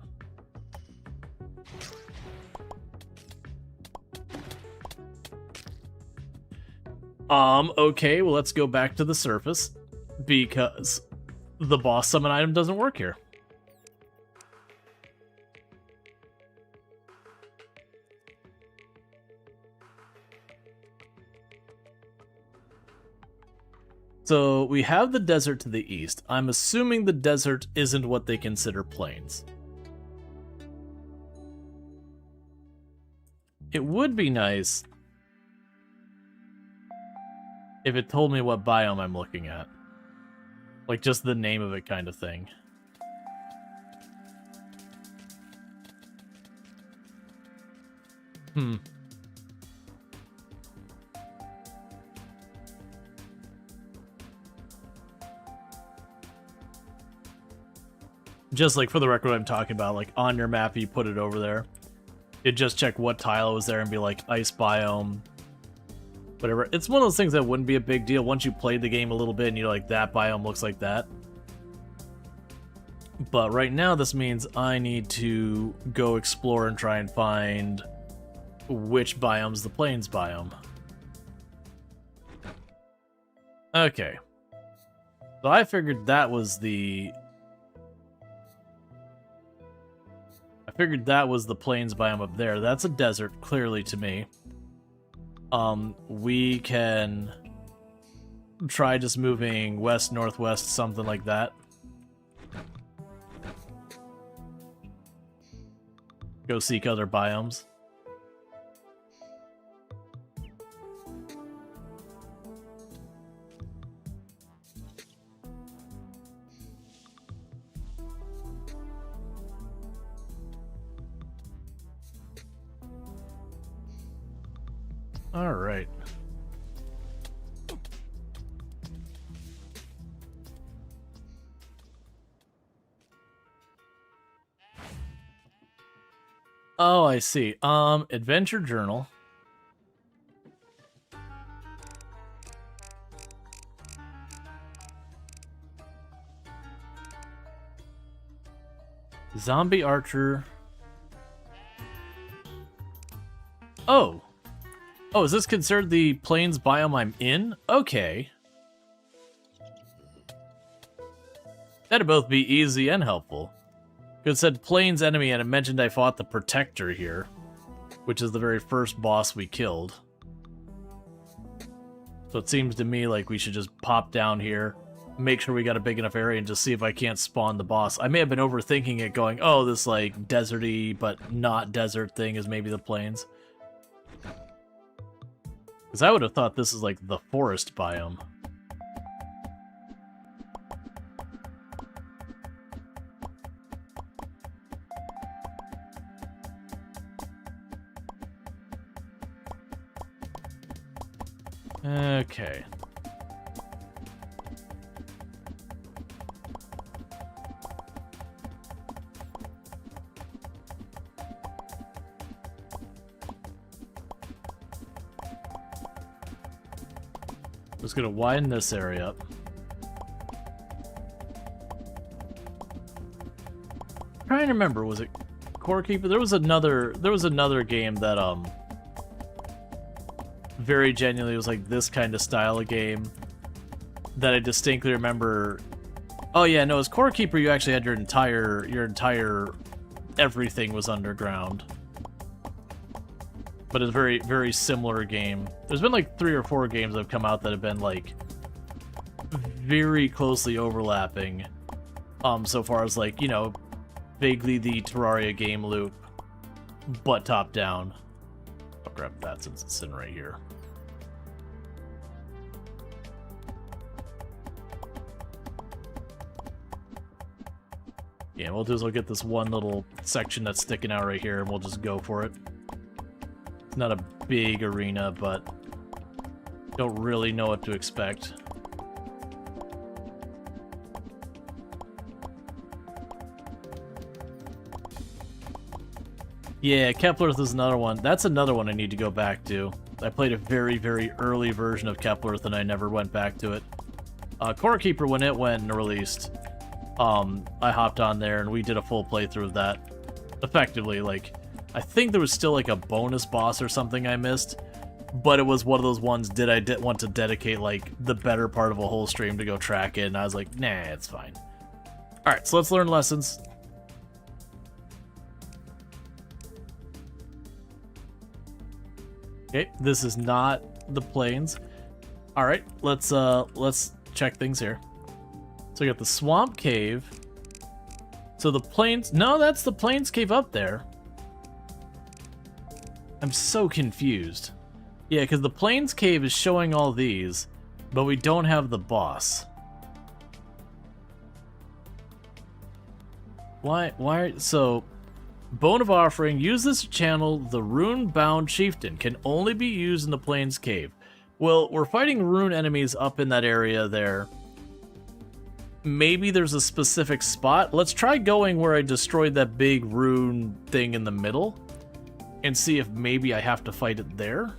Okay, well, let's go back to the surface, because the boss summon item doesn't work here. So we have the desert to the east. I'm assuming the desert isn't what they consider plains. It would be nice if it told me what biome I'm looking at. Like, just the name of it kind of thing. Just like for the record, I'm talking about, like, on your map, you put it over there. You'd just check what tile was there and be like, ice biome, whatever. It's one of those things that wouldn't be a big deal once you played the game a little bit and you're like, that biome looks like that. But right now, this means I need to go explore and try and find which biome's the plains biome. Okay. So I figured that was the... figured that was the plains biome up there. That's a desert, clearly, to me. We can try just moving west, northwest, something like that. Go seek other biomes. All right. Oh, I see. Adventure journal. Zombie archer. Oh. Oh, is this considered the plains biome I'm in? Okay. That'd both be easy and helpful. It said plains enemy, and it mentioned I fought the Protector here, which is the very first boss we killed. So it seems to me like we should just pop down here, make sure we got a big enough area, and just see if I can't spawn the boss. I may have been overthinking it, going, oh, this like deserty but not desert thing is maybe the plains. Because I would have thought this is like the forest biome. Okay. Just gonna widen this area up. I'm trying to remember, was it Core Keeper? There was another game that very genuinely was like this kind of style of game that I distinctly remember. Oh yeah, no, as Core Keeper you actually had your entire everything was underground. But it's a very, very similar game. There's been like 3 or 4 games that have come out that have been like very closely overlapping. So far as like, you know, vaguely the Terraria game loop, but top down. I'll grab that since it's sitting right here. Yeah, what we'll do is we'll get this one little section that's sticking out right here and we'll just go for it. It's not a big arena, but don't really know what to expect. Yeah, Keplerth is another one. That's another one I need to go back to. I played a very, very early version of Keplerth and I never went back to it. Core Keeper, when it went and released, I hopped on there and we did a full playthrough of that. Effectively, like, I think there was still like a bonus boss or something I missed, but it was one of those ones, did I want to dedicate like the better part of a whole stream to go track it, and I was like, nah, it's fine. Alright, so let's learn lessons. Okay, this is not the plains. Alright, let's check things here. So we got the swamp cave. So the plains... No, that's the plains cave up there. I'm so confused. Yeah, because the plains cave is showing all these, but we don't have the boss. Why? So, Bone of Offering, use this to channel the rune-bound chieftain. Can only be used in the plains cave. Well, we're fighting rune enemies up in that area there. Maybe there's a specific spot. Let's try going where I destroyed that big rune thing in the middle and see if maybe I have to fight it there.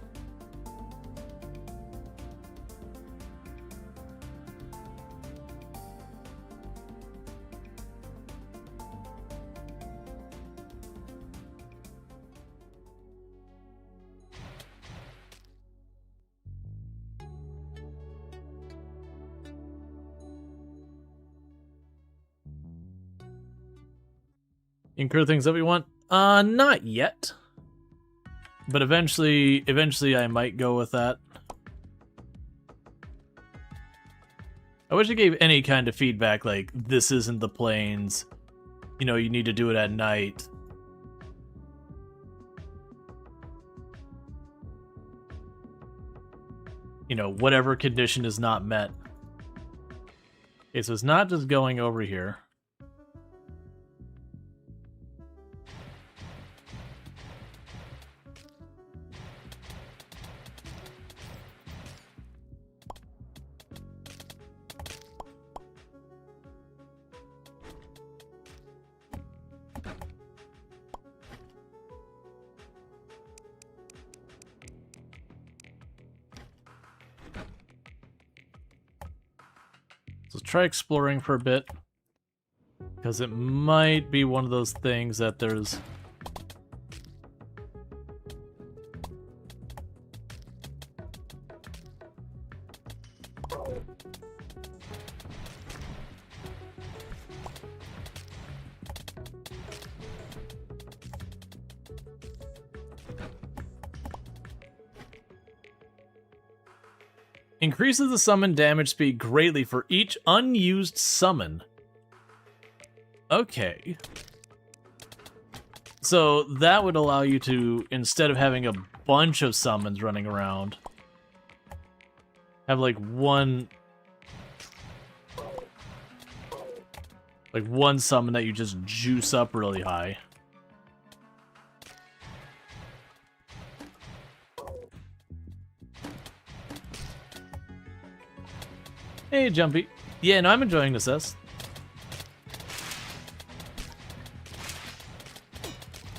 Incur things that we want? Not yet. But eventually I might go with that. I wish I gave any kind of feedback like, this isn't the plains. You know, you need to do it at night. You know, whatever condition is not met. Okay, so it's not just going over here. So try exploring for a bit, because it might be one of those things that there's... Increases the summon damage speed greatly for each unused summon. Okay. So that would allow you to, instead of having a bunch of summons running around, have like one summon that you just juice up really high. Hey, Jumpy. Yeah, no, I'm enjoying Necesse.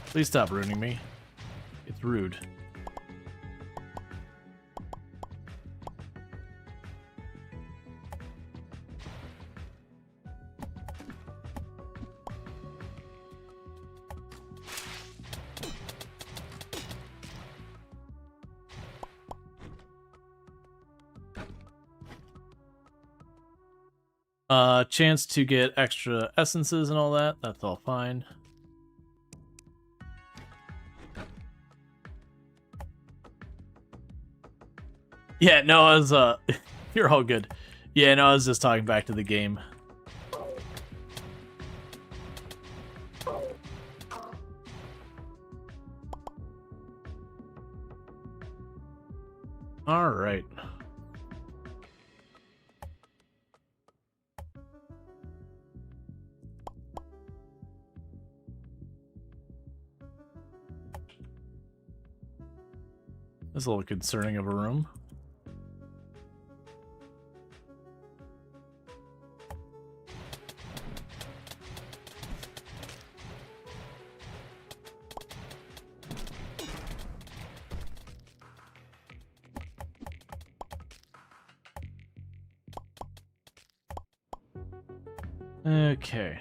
Please stop ruining me. It's rude. Chance to get extra essences and all that. That's all fine. Yeah, no, I was, you're all good. Yeah, no, I was just talking back to the game. All right. That's a little concerning of a room. Okay.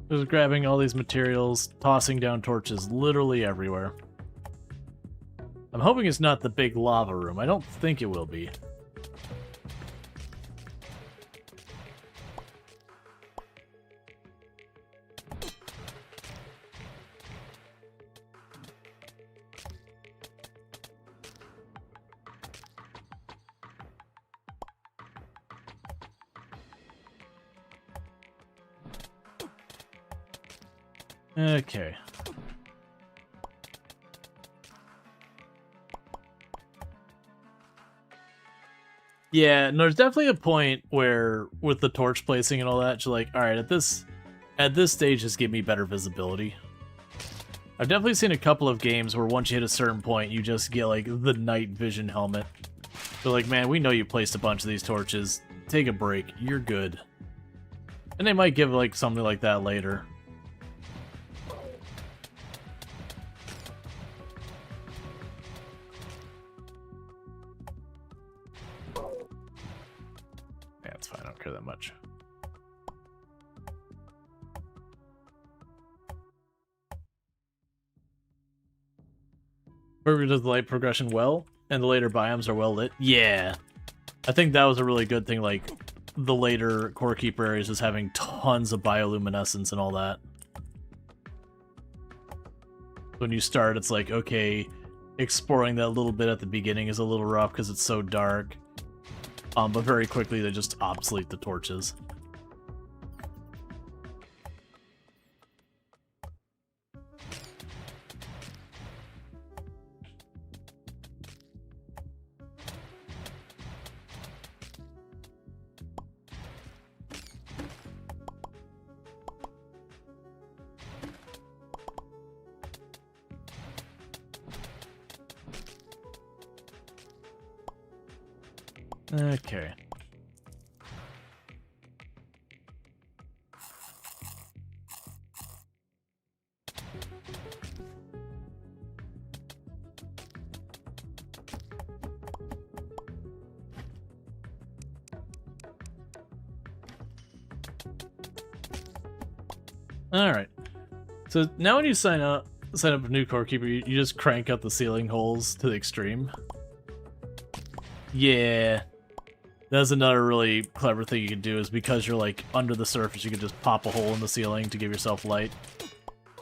Just grabbing all these materials, tossing down torches literally everywhere. I'm hoping it's not the big lava room. I don't think it will be. Okay. Yeah, and there's definitely a point where, with the torch placing and all that, you're like, alright, at this stage, just give me better visibility. I've definitely seen a couple of games where once you hit a certain point, you just get, like, the night vision helmet. They're like, man, we know you placed a bunch of these torches. Take a break. You're good. And they might give, like, something like that later. Yeah, it's fine. I don't care that much. Burger does the light progression well, and the later biomes are well lit. Yeah. I think that was a really good thing, like, the later Core Keeper areas is having tons of bioluminescence and all that. When you start, it's like, okay, exploring that little bit at the beginning is a little rough because it's so dark. But very quickly they just obsolete the torches. Okay. Alright. So now when you sign up a new Core Keeper, you just crank up the ceiling holes to the extreme. Yeah. That's another really clever thing you can do, is because you're like under the surface, you can just pop a hole in the ceiling to give yourself light.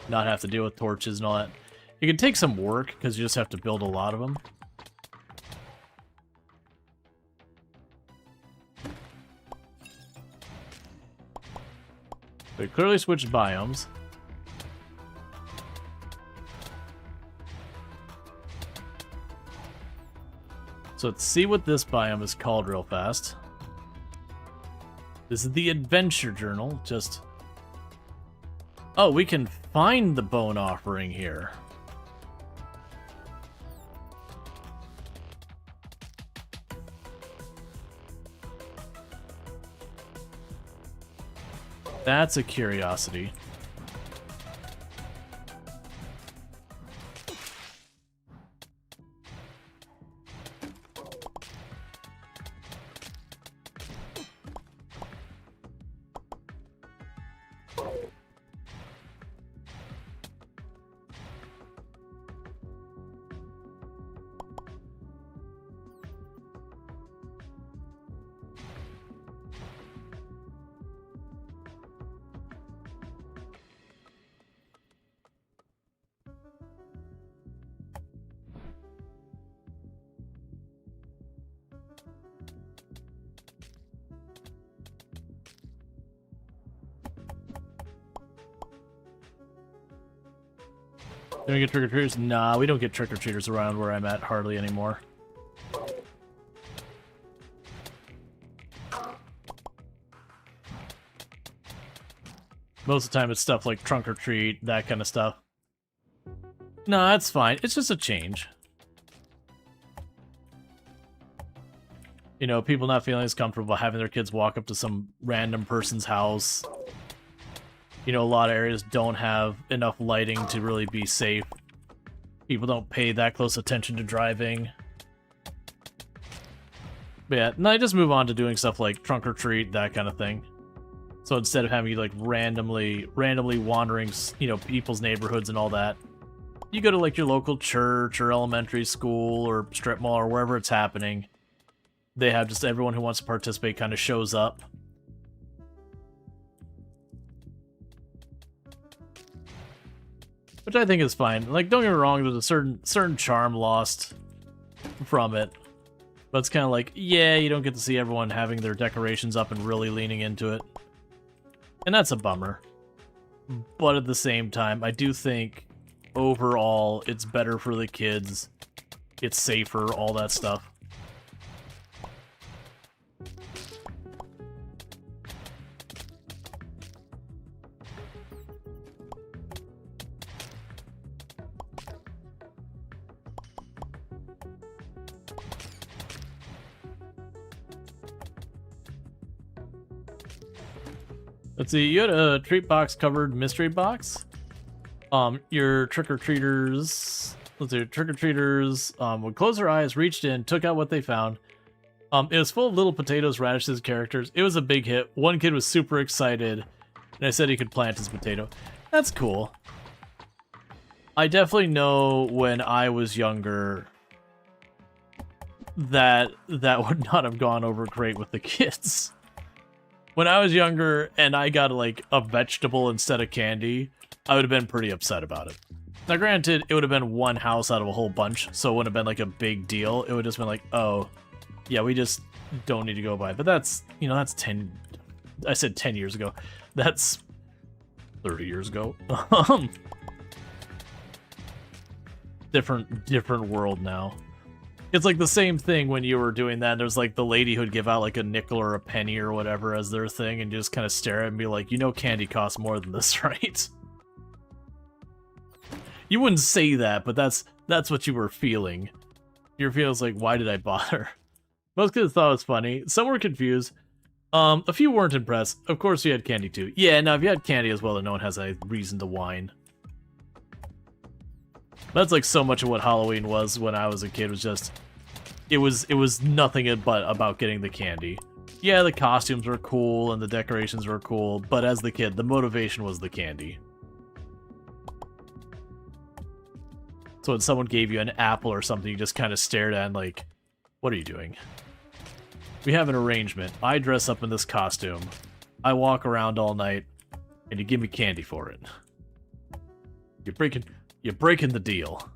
Not have to deal with torches and all that. You can take some work, because you just have to build a lot of them. They clearly switched biomes. So let's see what this biome is called real fast. This is the Adventure Journal. Just... oh, we can find the bone offering here. That's a curiosity. Do we get trick-or-treaters? Nah, we don't get trick-or-treaters around where I'm at hardly anymore. Most of the time it's stuff like trunk or treat, that kind of stuff. No, that's fine. It's just a change. You know, people not feeling as comfortable having their kids walk up to some random person's house. You know, a lot of areas don't have enough lighting to really be safe. People don't pay that close attention to driving. But yeah, no, I just move on to doing stuff like trunk or treat, that kind of thing. So instead of having you like randomly wandering, you know, people's neighborhoods and all that, you go to like your local church or elementary school or strip mall or wherever it's happening. They have just everyone who wants to participate kind of shows up. Which I think is fine. Like, don't get me wrong, there's a certain charm lost from it. But it's kind of like, yeah, you don't get to see everyone having their decorations up and really leaning into it. And that's a bummer. but at the same time, I do think overall it's better for the kids. It's safer, all that stuff. Let's see, you had a treat box covered mystery box. Your trick-or-treaters, would close their eyes, reached in, took out what they found. It was full of little potatoes, radishes, characters. It was a big hit. One kid was super excited, and I said he could plant his potato. That's cool. I definitely know when I was younger that would not have gone over great with the kids. When I was younger and I got, like, a vegetable instead of candy, I would have been pretty upset about it. Now, granted, it would have been one house out of a whole bunch, so it wouldn't have been, like, a big deal. It would have just been like, oh, yeah, we just don't need to go by it. But that's, you know, that's 10... I said 10 years ago. That's 30 years ago. Different world now. It's like the same thing when you were doing that. There's like the lady who'd give out like a nickel or a penny or whatever as their thing and just kind of stare at it and be like, you know candy costs more than this, right? You wouldn't say that, but that's what you were feeling. Your feelings like, why did I bother? Most kids thought it was funny. Some were confused. A few weren't impressed. Of course you had candy too. Yeah, now if you had candy as well, then no one has a reason to whine. That's like so much of what Halloween was when I was a kid, was just... It was nothing but about getting the candy. Yeah, the costumes were cool and the decorations were cool, but as the kid, the motivation was the candy. So when someone gave you an apple or something, you just kind of stared at and like, what are you doing? We have an arrangement. I dress up in this costume. I walk around all night, and you give me candy for it. You're breaking the deal.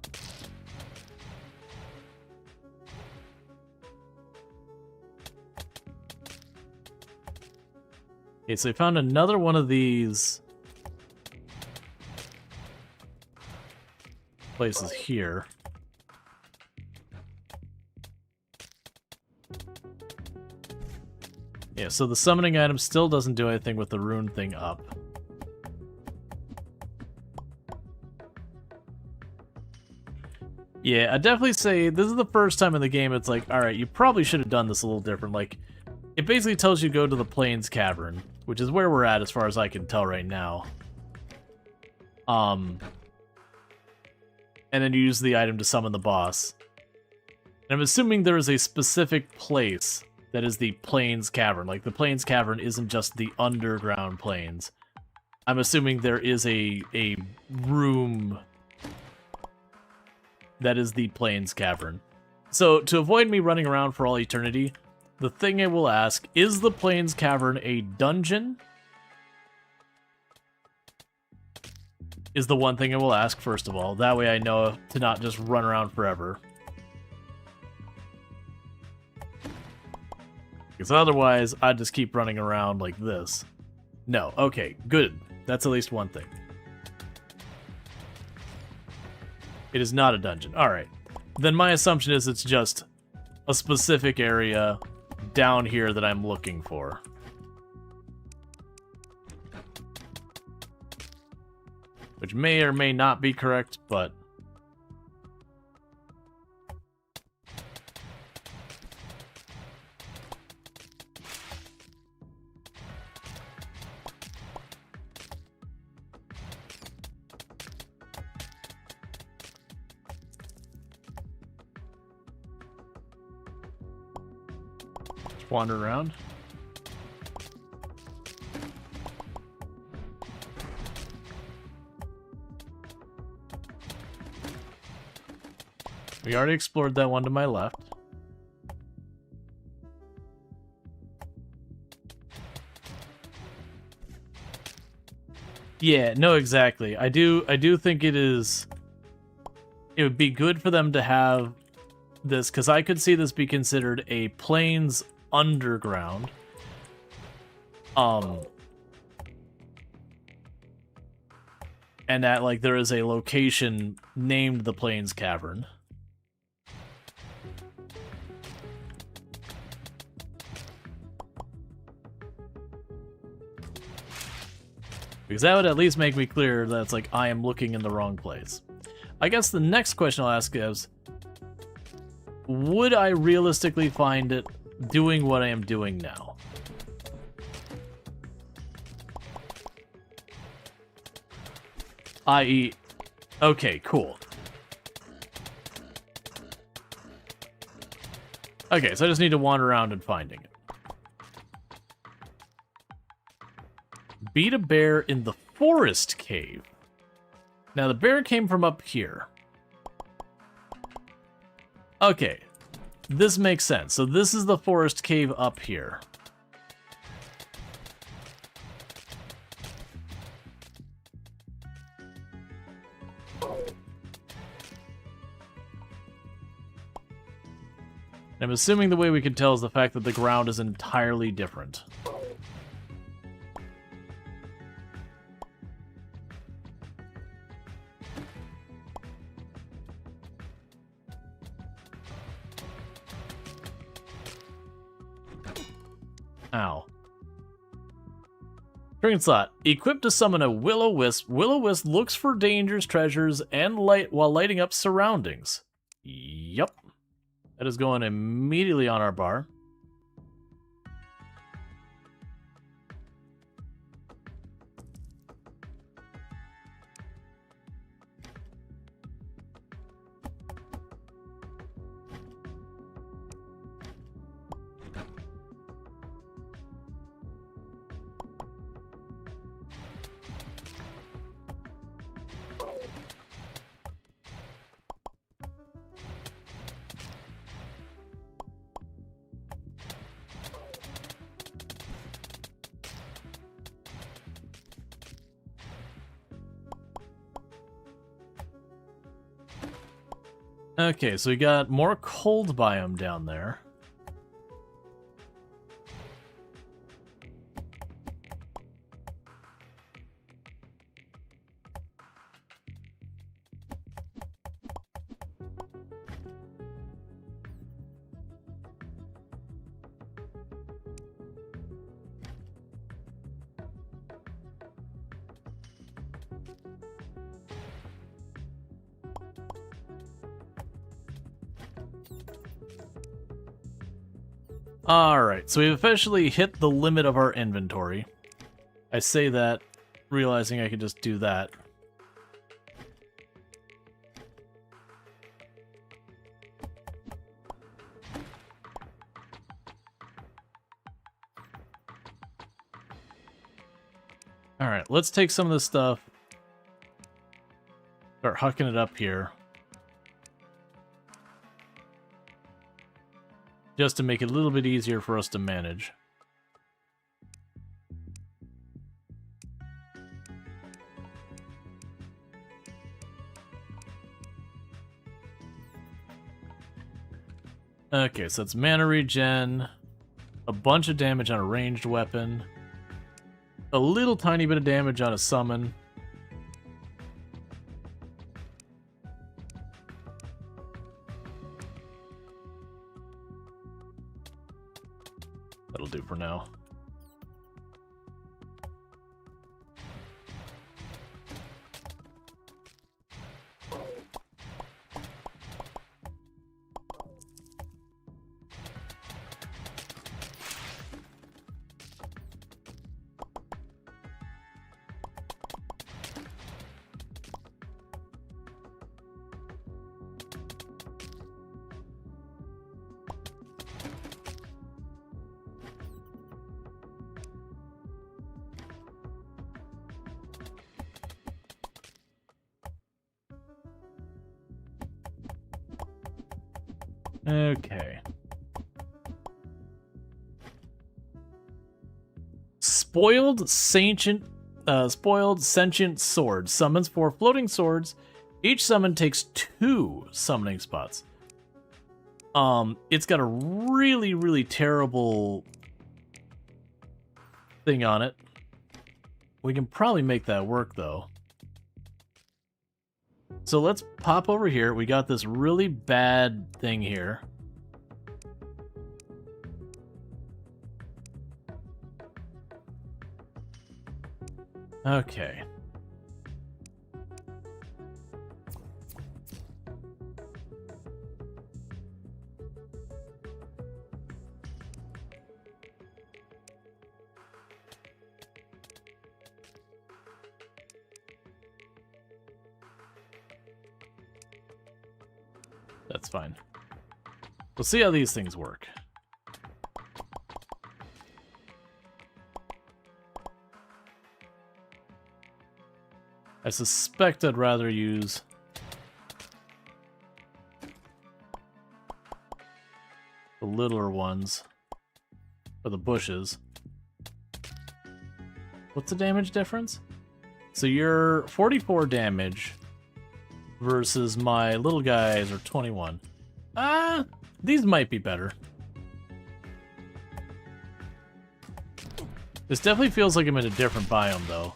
Okay, so I found another one of these places here. Yeah, so the summoning item still doesn't do anything with the rune thing up. Yeah, I'd definitely say this is the first time in the game it's like, alright, you probably should have done this a little different. Like, it basically tells you to go to the Plains Cavern, which is where we're at as far as I can tell right now. And then you use the item to summon the boss. And I'm assuming there is a specific place that is the Plains Cavern. Like, the Plains Cavern isn't just the underground plains. I'm assuming there is a room that is the Plains Cavern. So, to avoid me running around for all eternity, the thing I will ask, is the Plains Cavern a dungeon? Is the one thing I will ask, first of all. That way I know to not just run around forever. Because otherwise, I'd just keep running around like this. No, okay, good. That's at least one thing. It is not a dungeon. Alright. Then my assumption is it's just a specific area down here that I'm looking for. Which may or may not be correct, but... wander around. We already explored that one to my left. Yeah, no, exactly. I do think it would be good for them to have this, because I could see this be considered a Plains underground. and that like there is a location named the Plains Cavern. Because that would at least make me clear that it's like I am looking in the wrong place. I guess the next question I'll ask is, would I realistically find it doing what I am doing now? I.e., okay, cool. Okay, so I just need to wander around and finding it. Beat a bear in the forest cave. Now, the bear came from up here. Okay, this makes sense. So this is the forest cave up here. I'm assuming the way we can tell is the fact that the ground is entirely different. Ow. Drinking slot. Equipped to summon a Will-O-Wisp. Will-O-Wisp looks for dangers, treasures, and light while lighting up surroundings. Yup. That is going immediately on our bar. Okay, so we got more cold biome down there. Alright, so we've officially hit the limit of our inventory. I say that, realizing I could just do that. Alright, let's take some of this stuff. Start hucking it up here. Just to make it a little bit easier for us to manage. Okay, so it's mana regen, a bunch of damage on a ranged weapon, a little tiny bit of damage on a summon. That'll do for now. Okay. Spoiled sentient sword summons 4 floating swords. Each summon takes 2 summoning spots. It's got a really, really terrible thing on it. We can probably make that work though. So let's pop over here. We got this really bad thing here. Okay. That's fine. We'll see how these things work. I suspect I'd rather use the littler ones for the bushes. What's the damage difference? So you're 44 damage versus my little guys are 21. These might be better. This definitely feels like I'm in a different biome, though.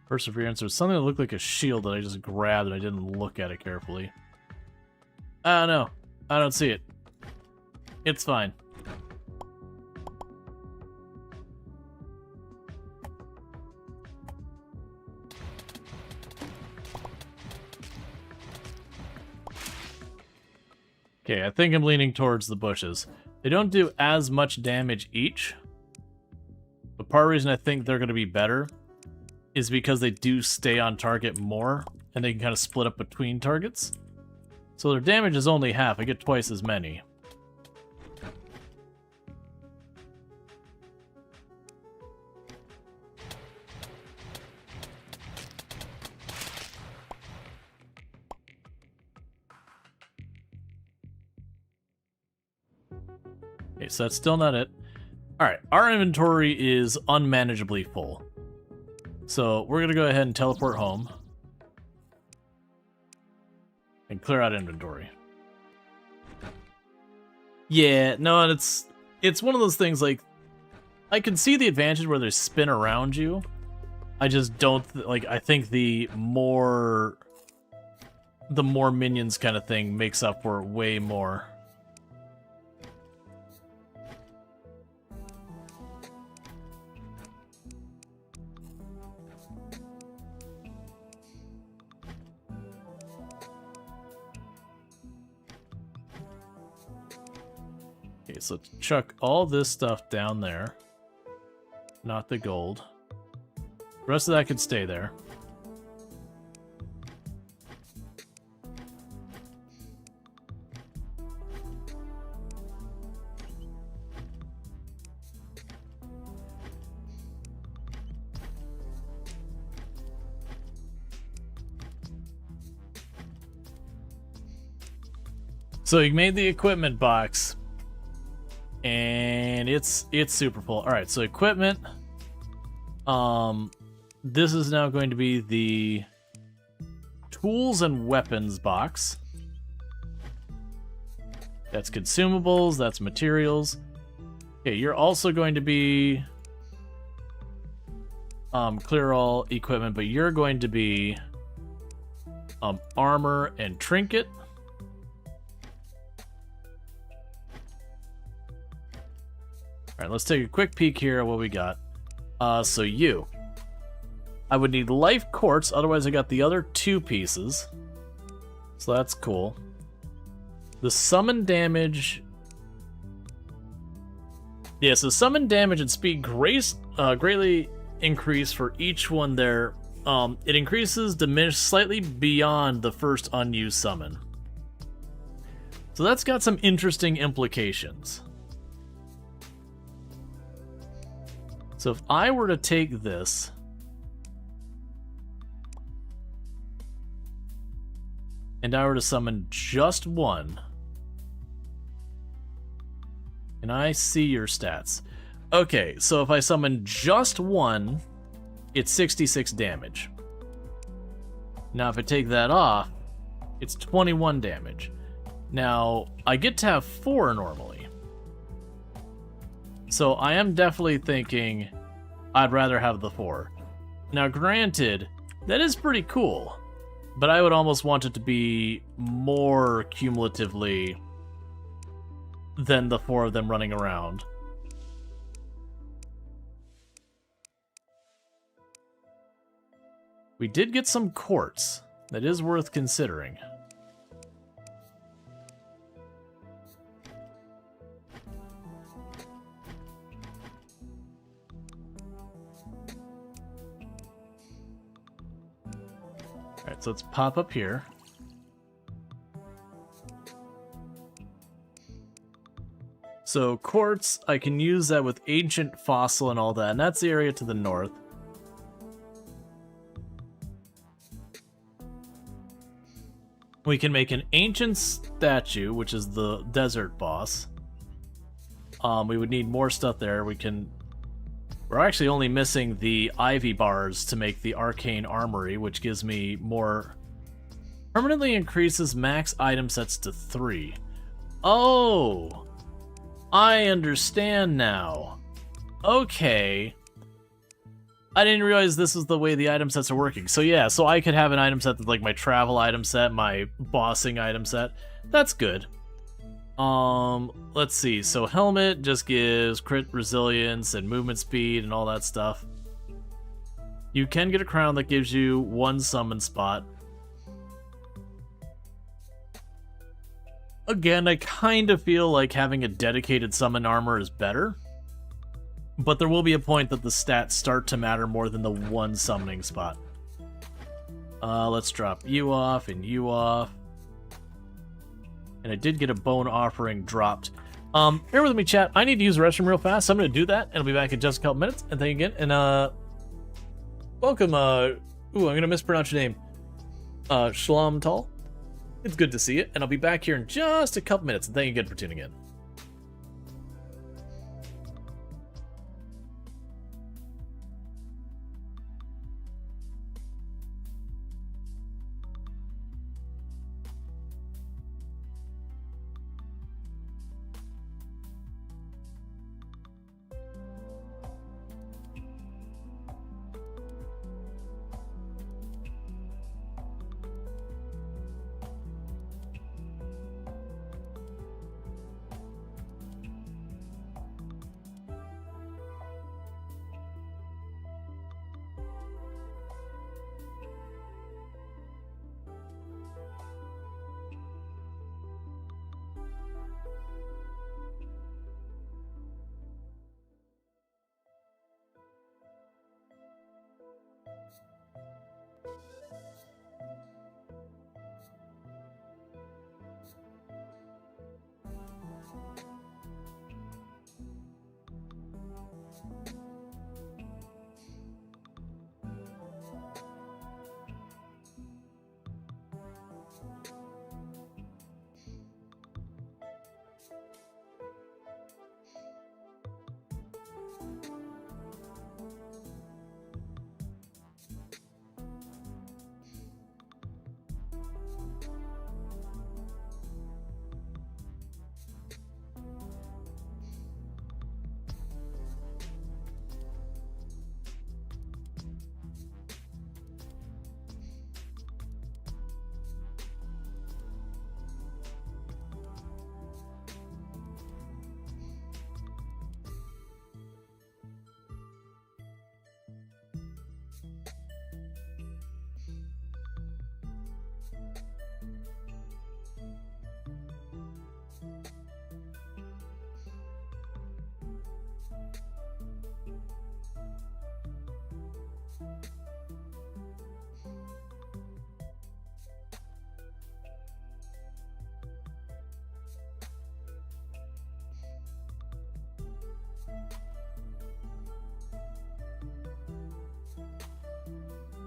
Perseverance. There's something that looked like a shield that I just grabbed and I didn't look at it carefully. I don't know. I don't see it. It's fine. Okay, I think I'm leaning towards the bushes. They don't do as much damage each. But part of the reason I think they're going to be better is because they do stay on target more, and they can kind of split up between targets. So their damage is only half. I get twice as many. Okay, so that's still not it. Alright, our inventory is unmanageably full. So we're going to go ahead and teleport home. And clear out inventory. Yeah, no, and it's one of those things, like, I can see the advantage where they spin around you. I just don't, like, I think the more minions kind of thing makes up for it way more. Okay, so chuck all this stuff down there. Not the gold. The rest of that could stay there. So you made the equipment box. And it's super full. Alright, so equipment. This is now going to be the tools and weapons box. That's consumables, that's materials. Okay, you're also going to be clear all equipment, but you're going to be armor and trinket. Alright, let's take a quick peek here at what we got. So you. I would need life quartz, otherwise I got the other two pieces. So that's cool. The summon damage... Yeah, so summon damage and speed greatly increase for each one there. It increases, diminish slightly beyond the first unused summon. So that's got some interesting implications. So if I were to take this and I were to summon just one, and I see your stats. Okay, so if I summon just one, it's 66 damage. Now if I take that off, it's 21 damage. Now, I get to have 4 normally. So I am definitely thinking I'd rather have the 4. Now granted, that is pretty cool, but I would almost want it to be more cumulatively than the 4 of them running around. We did get some quartz. That is worth considering. Alright, so let's pop up here. So quartz, I can use that with ancient fossil and all that, and that's the area to the north. We can make an ancient statue, which is the desert boss. We would need more stuff there. We're actually only missing the ivy bars to make the arcane armory, which gives me more. Permanently increases max item sets to 3. Oh, I understand now. Okay. I didn't realize this was the way the item sets are working. So yeah, so I could have an item set that's like my travel item set, my bossing item set. That's good. Let's see. So helmet just gives crit resilience and movement speed and all that stuff. You can get a crown that gives you 1 summon spot. Again, I kind of feel like having a dedicated summon armor is better. But there will be a point that the stats start to matter more than the 1 summoning spot. Let's drop you off and you off. And I did get a bone offering dropped. Bear with me, chat. I need to use the restroom real fast, so I'm going to do that, and I'll be back in just a couple minutes. And thank you again. And, welcome, I'm going to mispronounce your name. Shalom Tall. It's good to see you, and I'll be back here in just a couple minutes. And thank you again for tuning in.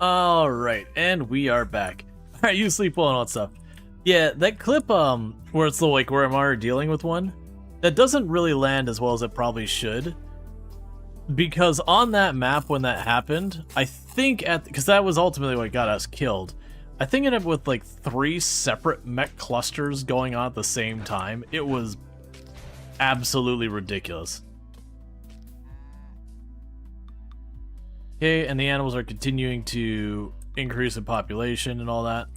Alright, and we are back. Alright, you sleep well and all that stuff. Yeah, that clip, where it's like where I'm already dealing with one, that doesn't really land as well as it probably should. Because on that map when that happened, I think because that was ultimately what got us killed. I think it ended up with like 3 separate mech clusters going on at the same time. It was absolutely ridiculous. Okay, and the animals are continuing to increase in population and all that.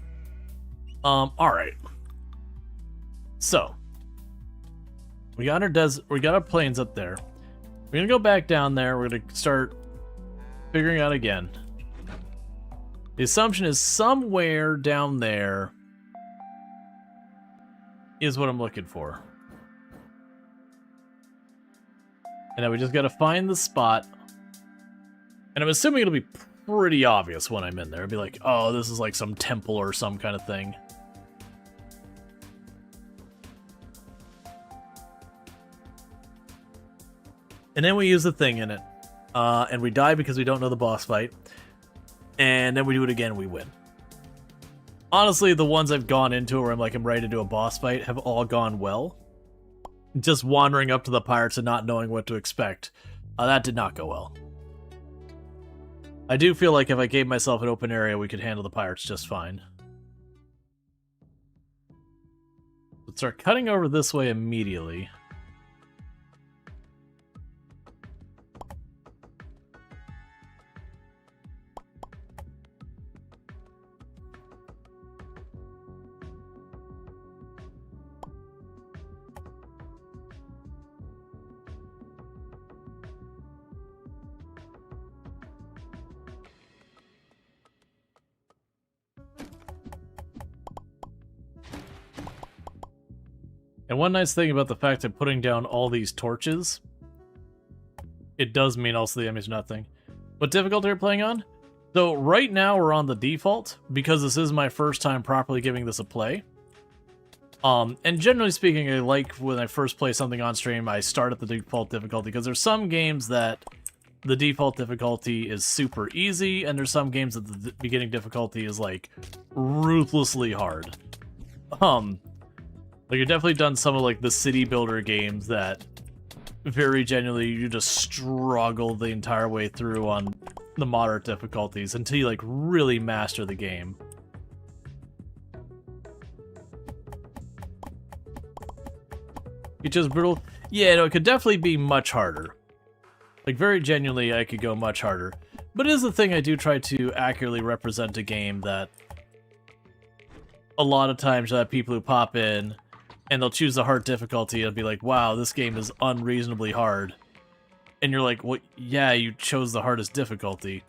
Alright. So we got our planes up there. We're gonna go back down there, we're gonna start figuring out again. The assumption is somewhere down there is what I'm looking for. And then we just gotta find the spot. And I'm assuming it'll be pretty obvious when I'm in there. It'll be like, oh, this is like some temple or some kind of thing. And then we use the thing in it. And we die because we don't know the boss fight. And then we do it again, we win. Honestly, the ones I've gone into where I'm like, I'm ready to do a boss fight have all gone well. Just wandering up to the pirates and not knowing what to expect. That did not go well. I do feel like if I gave myself an open area, we could handle the pirates just fine. Let's start cutting over this way immediately. And one nice thing about the fact of putting down all these torches, it does mean also the enemy's nothing. What difficulty are we playing on? So right now we're on the default, because this is my first time properly giving this a play. And generally speaking, I like when I first play something on stream, I start at the default difficulty, because there's some games that the default difficulty is super easy, and there's some games that the beginning difficulty is like ruthlessly hard. Like, you've definitely done some of, like, the city builder games that very genuinely you just struggle the entire way through on the moderate difficulties until you, like, really master the game. It's just brutal. Yeah, no, it could definitely be much harder. Like, very genuinely, I could go much harder. But it is the thing I do try to accurately represent a game that a lot of times you have people who pop in and they'll choose the hard difficulty and be like, wow, this game is unreasonably hard. And you're like, well, yeah, you chose the hardest difficulty.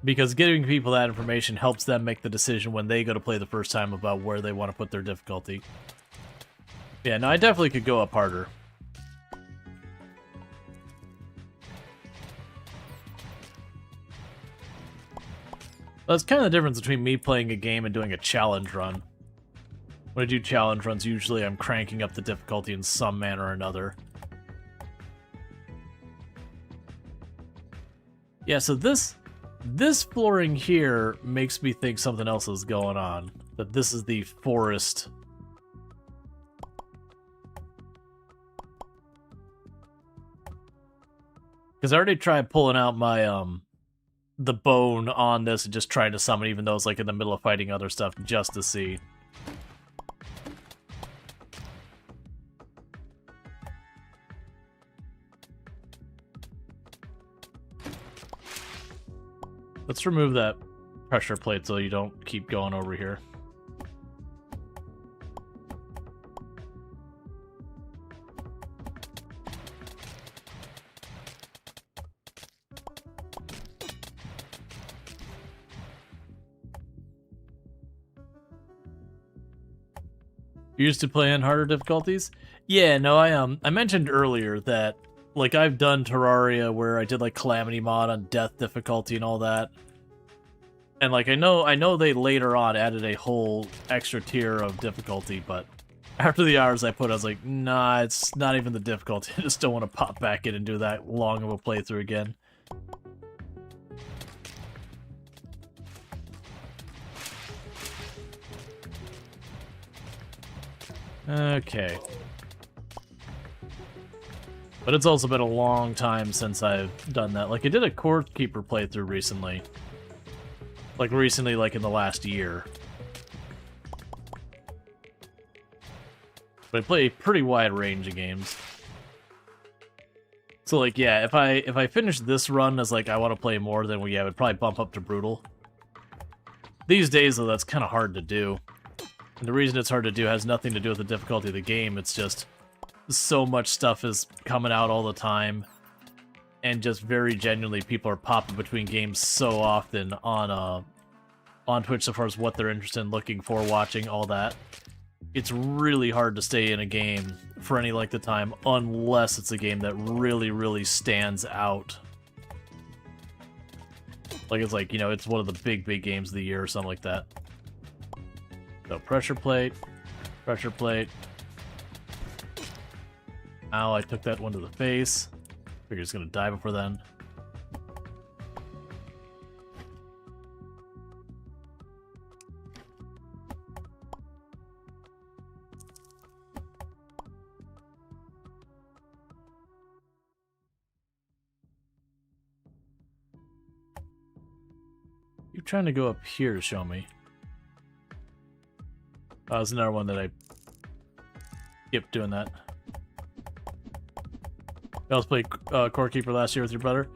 Because giving people that information helps them make the decision when they go to play the first time about where they want to put their difficulty. Yeah, no, I definitely could go up harder. That's kind of the difference between me playing a game and doing a challenge run. When I do challenge runs, usually I'm cranking up the difficulty in some manner or another. Yeah, so this flooring here makes me think something else is going on. That this is the forest. Because I already tried pulling out my, the bone on this and just trying to summon, even though it's like in the middle of fighting other stuff, just to see. Let's remove that pressure plate so you don't keep going over here. You used to play on harder difficulties? Yeah, no, I mentioned earlier that, like, I've done Terraria where I did, like, Calamity mod on death difficulty and all that. And, like, I know they later on added a whole extra tier of difficulty, but after the hours I put, I was like, nah, it's not even the difficulty. I just don't want to pop back in and do that long of a playthrough again. Okay. But it's also been a long time since I've done that. Like, I did a Core Keeper playthrough recently. Like, like in the last year. But I play a pretty wide range of games. So, like, yeah, if I finish this run as, like, I want to play more, then, yeah, I would probably bump up to Brutal. These days, though, that's kind of hard to do. And the reason it's hard to do has nothing to do with the difficulty of the game, it's just so much stuff is coming out all the time, and just very genuinely people are popping between games so often on Twitch so far as what they're interested in, looking for, watching, all that. It's really hard to stay in a game for any length of time unless it's a game that really, really stands out. Like, it's like, you know, it's one of the big games of the year or something like that. So, pressure plate, pressure plate. Ow, I took that one to the face. Figured it's gonna die before then. You're trying to go up here to show me. Oh, there's another one that I skipped doing that. You also played Core Keeper last year with your brother?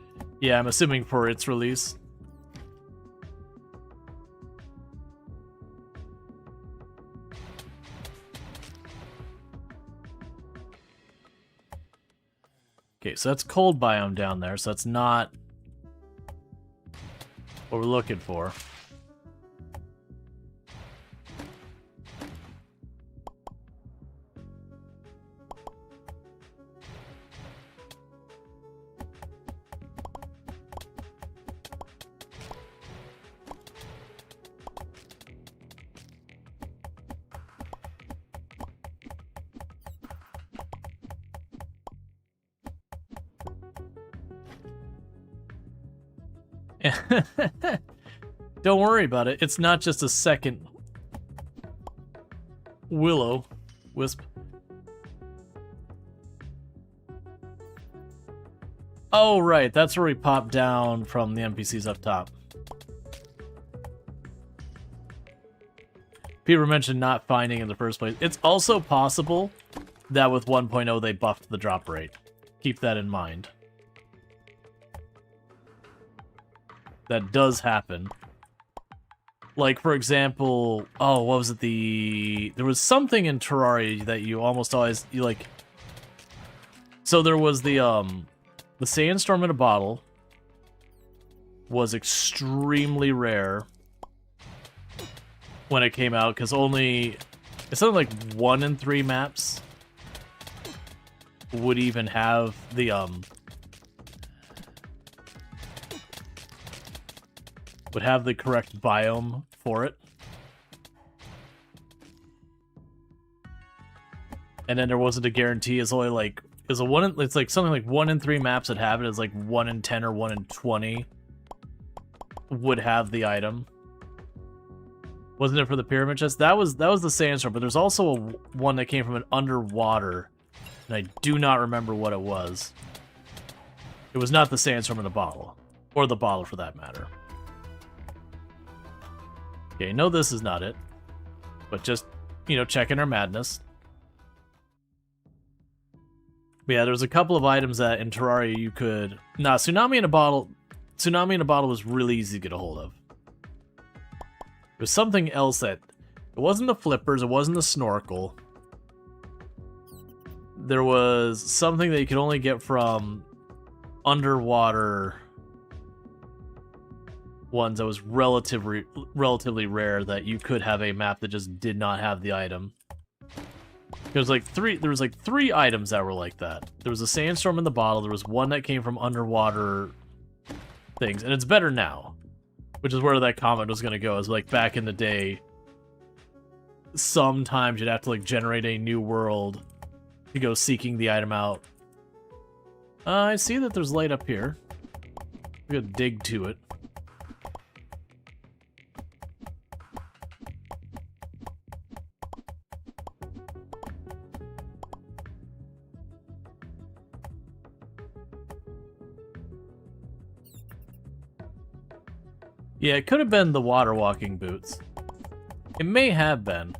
Yeah, I'm assuming for its release. Okay, so that's cold biome down there, so that's not what we're looking for. Don't worry about it. It's not just a second willow wisp. Oh, right. That's where we pop down from the NPCs up top. Peter mentioned not finding in the first place. It's also possible that with 1.0 they buffed the drop rate. Keep that in mind. That does happen. Like, for example, oh, what was it? There was something in Terraria that you almost always, like... So there was the Sandstorm in a bottle was extremely rare when it came out, because it's something like 1 in 3 maps would even have the, would have the correct biome for it. And then there wasn't a guarantee. It's only like, it's like something like 1 in 3 maps that have it. It's like 1 in 10 or 1 in 20 would have the item. Wasn't it for the pyramid chest? That was the sandstorm, but there's also one that came from an underwater, and I do not remember what it was. It was not the sandstorm in the bottle, or the bottle for that matter. Okay, no, this is not it. But just, you know, checking our madness. But yeah, there's a couple of items that in Terraria you could... Nah, Tsunami in a bottle was really easy to get a hold of. There's something else that... It wasn't the flippers, it wasn't the snorkel. There was something that you could only get from underwater... ones that was relatively rare, that you could have a map that just did not have the item. There was like 3 items that were like that. There was a sandstorm in the bottle, there was one that came from underwater things, and it's better now. Which is where that comment was gonna go, is like back in the day, sometimes you'd have to like generate a new world to go seeking the item out. I see that there's light up here. We gotta dig to it. Yeah, it could have been the water walking boots. It may have been.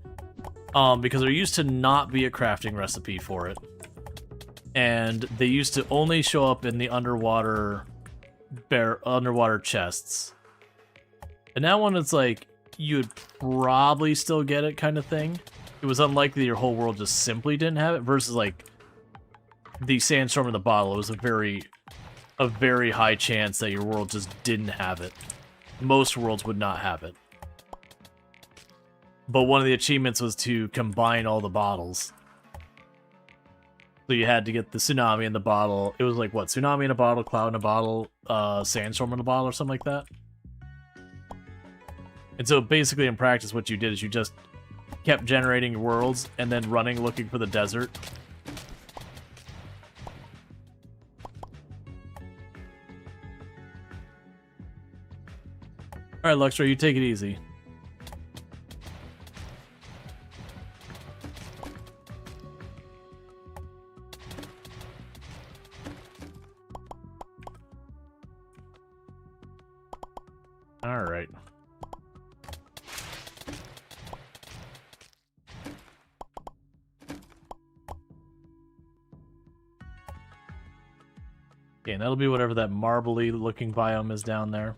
Because there used to not be a crafting recipe for it. And they used to only show up in the underwater chests. And now when it's like, you'd probably still get it kind of thing. It was unlikely your whole world just simply didn't have it, versus like the sandstorm in the bottle. It was a very high chance that your world just didn't have it. Most worlds would not have it. But one of the achievements was to combine all the bottles. So you had to get the tsunami in the bottle. It was like, what, tsunami in a bottle, cloud in a bottle, sandstorm in a bottle, or something like that. And so basically in practice what you did is you just kept generating worlds and then running looking for the desert. Alright, Luxray, you take it easy. Alright. Okay, and that'll be whatever that marbly looking biome is down there.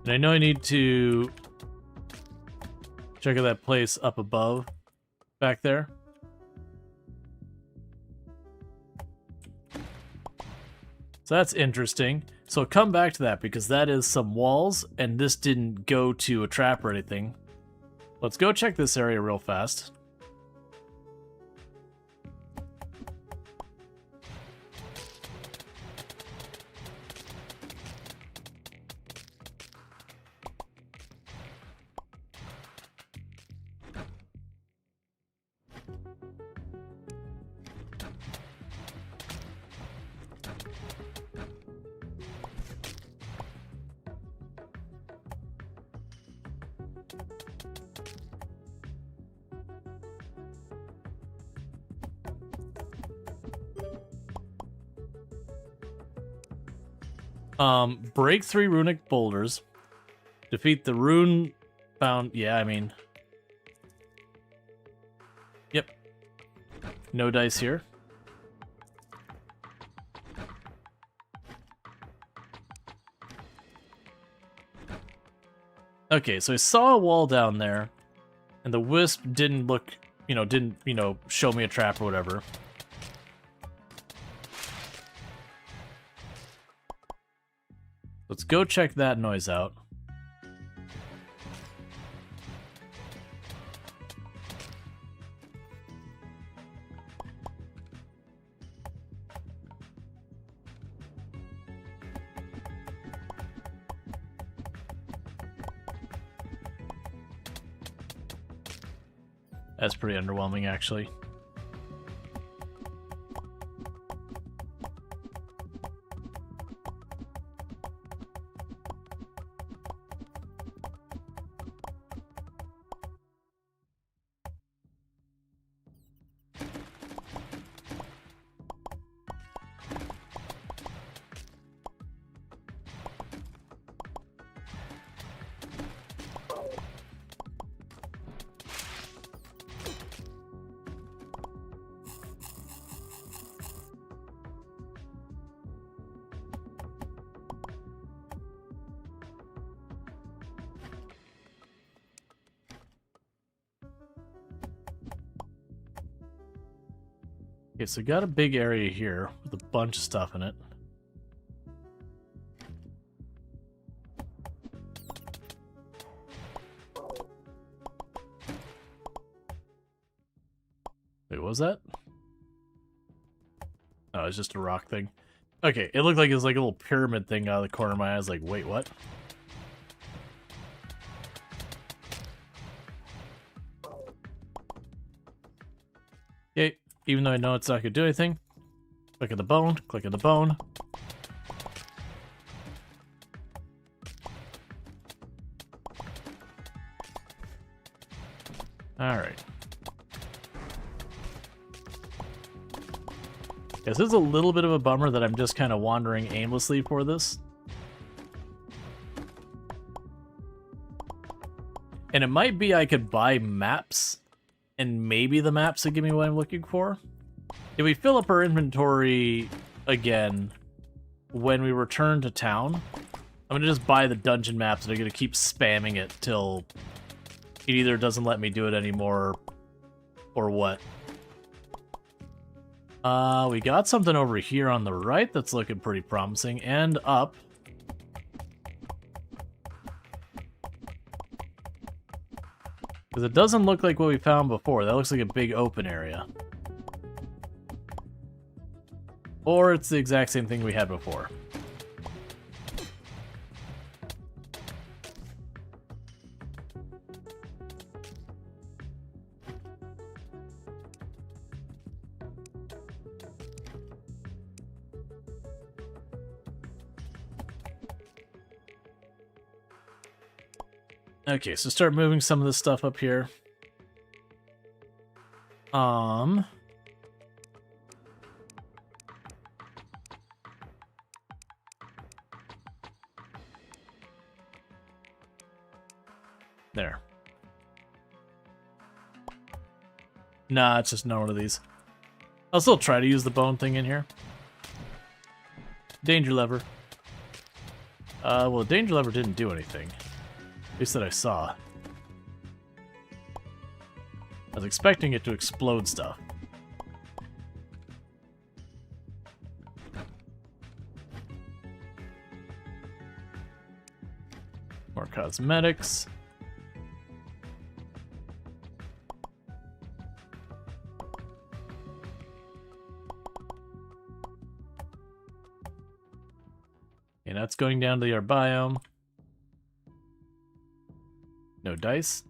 And I know I need to check out that place up above, back there. So that's interesting. So come back to that, because that is some walls, and this didn't go to a trap or anything. Let's go check this area real fast. Break 3 runic boulders. Defeat the rune bound. Yeah, I mean. Yep. No dice here. Okay, so I saw a wall down there, and the wisp didn't look, didn't show me a trap or whatever. Let's go check that noise out. That's pretty underwhelming, actually. Okay, so got a big area here with a bunch of stuff in it. Wait, what was that? Oh, it's just a rock thing. Okay, it looked like it was like a little pyramid thing out of the corner of my eye. I was like, wait, what? Okay, even though I know it's not going to do anything. Click on the bone, click on the bone. Alright. This is a little bit of a bummer that I'm just kind of wandering aimlessly for this. And it might be I could buy maps, and maybe the maps would give me what I'm looking for. If we fill up our inventory again when we return to town, I'm gonna just buy the dungeon maps and I'm gonna keep spamming it till it either doesn't let me do it anymore or what. We got something over here on the right that's looking pretty promising, and up. Because it doesn't look like what we found before. That looks like a big open area. Or it's the exact same thing we had before. Okay, so start moving some of this stuff up here. There. Nah, it's just not one of these. I'll still try to use the bone thing in here. Danger lever. Well, the danger lever didn't do anything. At least that I saw. I was expecting it to explode stuff. More cosmetics. And that's going down to our biome. No dice.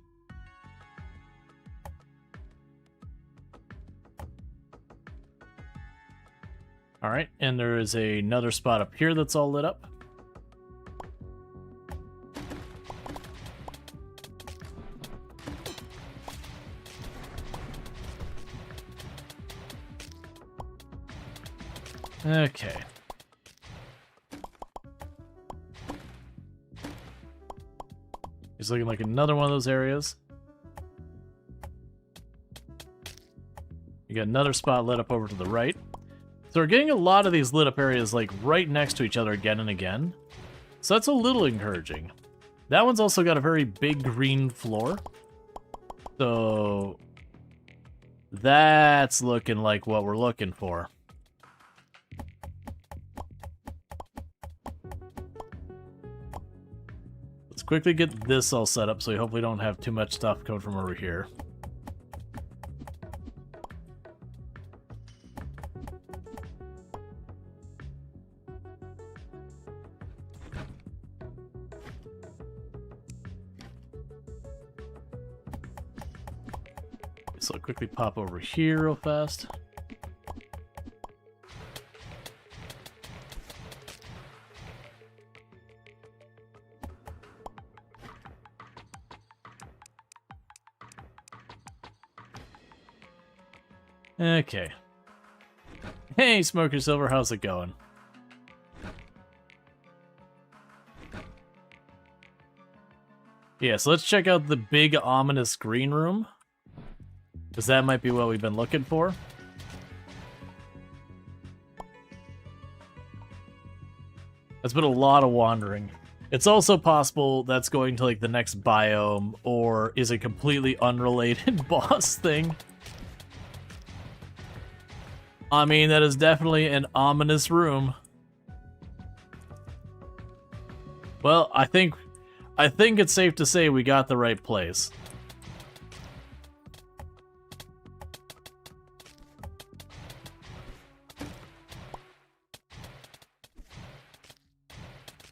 Alright, and there is another spot up here that's all lit up. Okay. It's looking like another one of those areas. You got another spot lit up over to the right. So we're getting a lot of these lit up areas like right next to each other again and again. So that's a little encouraging. That one's also got a very big green floor. So that's looking like what we're looking for. Let's quickly get this all set up so we hopefully don't have too much stuff coming from over here. So I'll quickly pop over here real fast. Okay. Hey, Smoker Silver, how's it going? Yeah, so let's check out the big ominous green room. Because that might be what we've been looking for. That's been a lot of wandering. It's also possible that's going to like the next biome, or is a completely unrelated boss thing. I mean, that is definitely an ominous room. Well, I think it's safe to say we got the right place.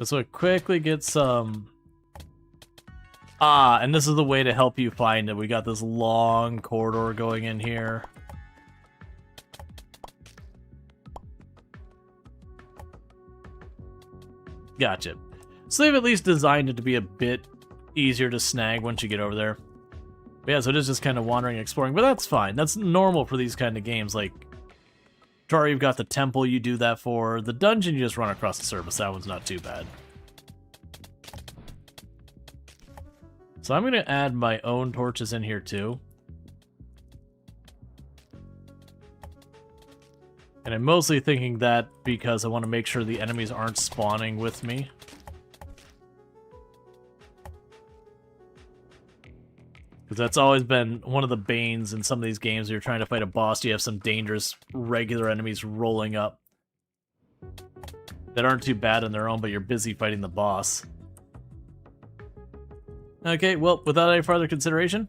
So quickly get some... Ah, and this is the way to help you find it. We got this long corridor going in here. Gotcha. So they've at least designed it to be a bit easier to snag once you get over there. But yeah, so it is just kind of wandering and exploring, but that's fine. That's normal for these kind of games. Like, Terraria, you've got the temple you do that for. The dungeon, you just run across the surface. That one's not too bad. So I'm going to add my own torches in here too. And I'm mostly thinking that because I want to make sure the enemies aren't spawning with me. Because that's always been one of the banes in some of these games. You're trying to fight a boss, you have some dangerous regular enemies rolling up that aren't too bad on their own, but you're busy fighting the boss. Okay, well, without any further consideration,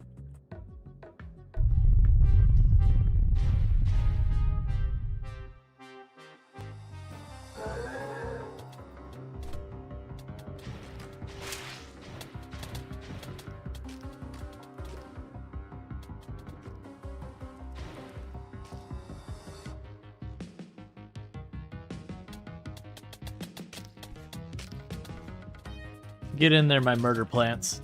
get in there, my murder plants.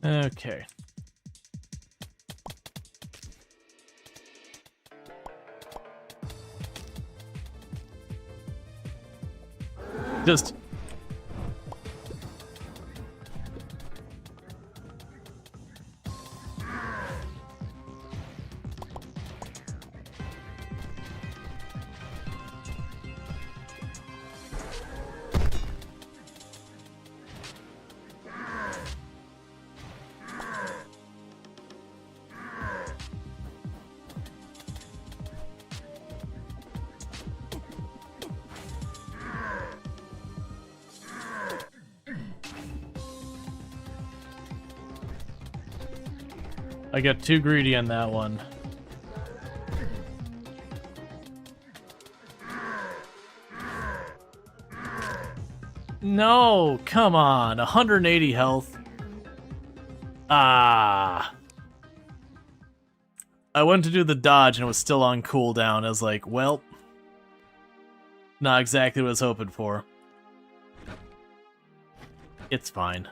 Okay. Just... I got too greedy on that one. No, come on, 180 health. Ah. I went to do the dodge and it was still on cooldown. I was like, well, not exactly what I was hoping for. It's fine.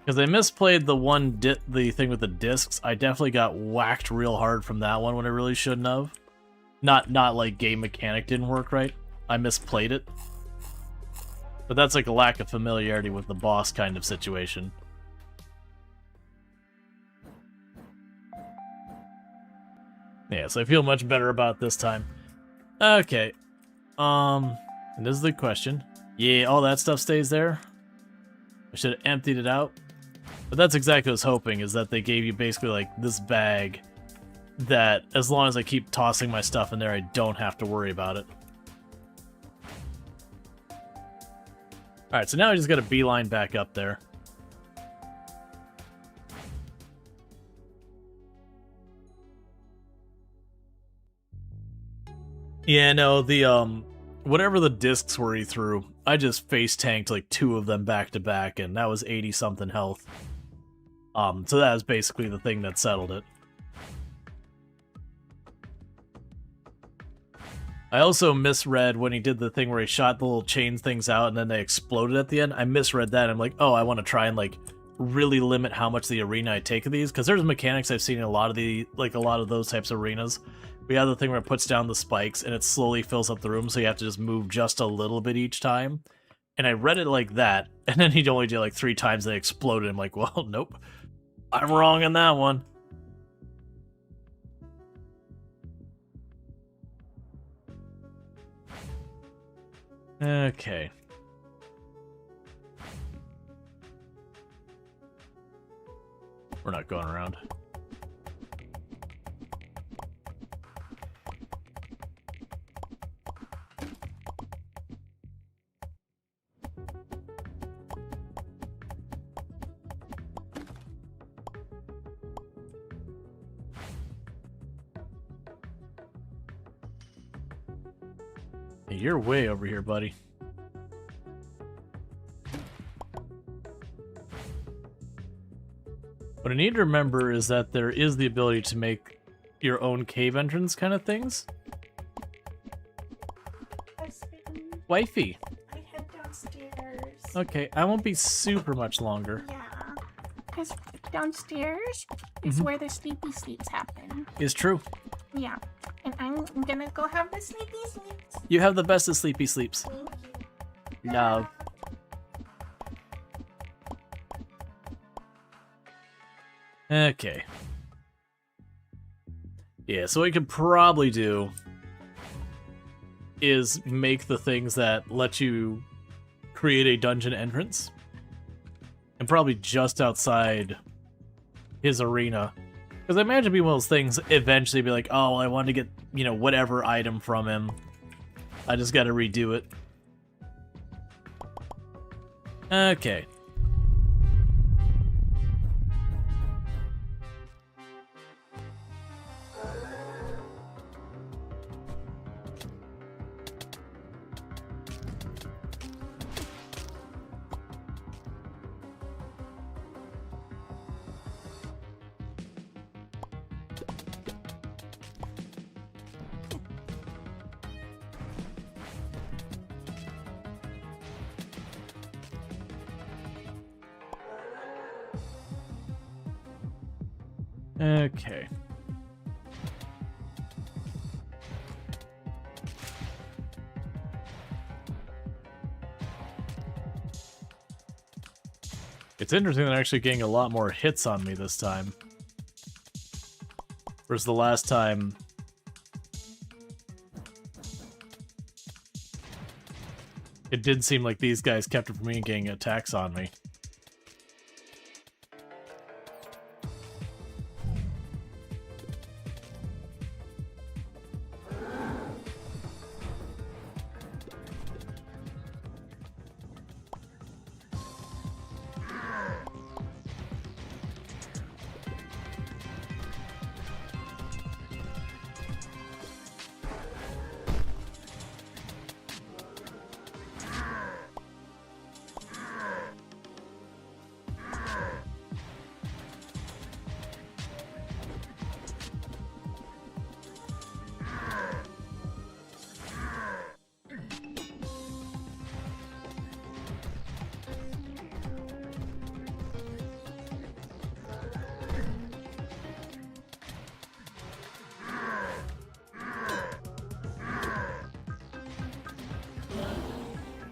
Because I misplayed the thing with the discs. I definitely got whacked real hard from that one when I really shouldn't have. Not like game mechanic didn't work right. I misplayed it. But that's like a lack of familiarity with the boss kind of situation. Yeah, so I feel much better about this time. Okay. And this is the question. Yeah, all that stuff stays there. I should have emptied it out. But that's exactly what I was hoping, is that they gave you basically like this bag that as long as I keep tossing my stuff in there, I don't have to worry about it. Alright, so now I just got a beeline back up there. Yeah, no, the, whatever the discs were he threw, I just face tanked like 2 of them back to back, and that was 80-something health. So that was basically the thing that settled it. I also misread when he did the thing where he shot the little chain things out and then they exploded at the end. I misread that. I'm like, oh, I want to try and like really limit how much the arena I take of these, because there's mechanics I've seen in a lot of those types of arenas. We have the thing where it puts down the spikes and it slowly fills up the room, so you have to just move just a little bit each time. And I read it like that, and then he'd only do like 3 times and they exploded. I'm like, well, nope. I'm wrong on that one. Okay. We're not going around. Hey, you're way over here, buddy. What I need to remember is that there is the ability to make your own cave entrance kind of things. Wifey. I head downstairs. Okay, I won't be super much longer. Yeah, because downstairs is where the sleepy sleeps happen. Is true. Yeah, and I'm gonna go have the sleepy sleeps. You have the best of sleepy sleeps. Thank you. Love. Okay. Yeah, so what you could probably do is make the things that let you create a dungeon entrance. And probably just outside his arena. Because I imagine it'd be one of those things eventually be like, oh, I want to get, you know, whatever item from him. I just gotta redo it. Okay. Okay. It's interesting that I'm actually getting a lot more hits on me this time. Whereas the last time... it did seem like these guys kept it from me getting attacks on me.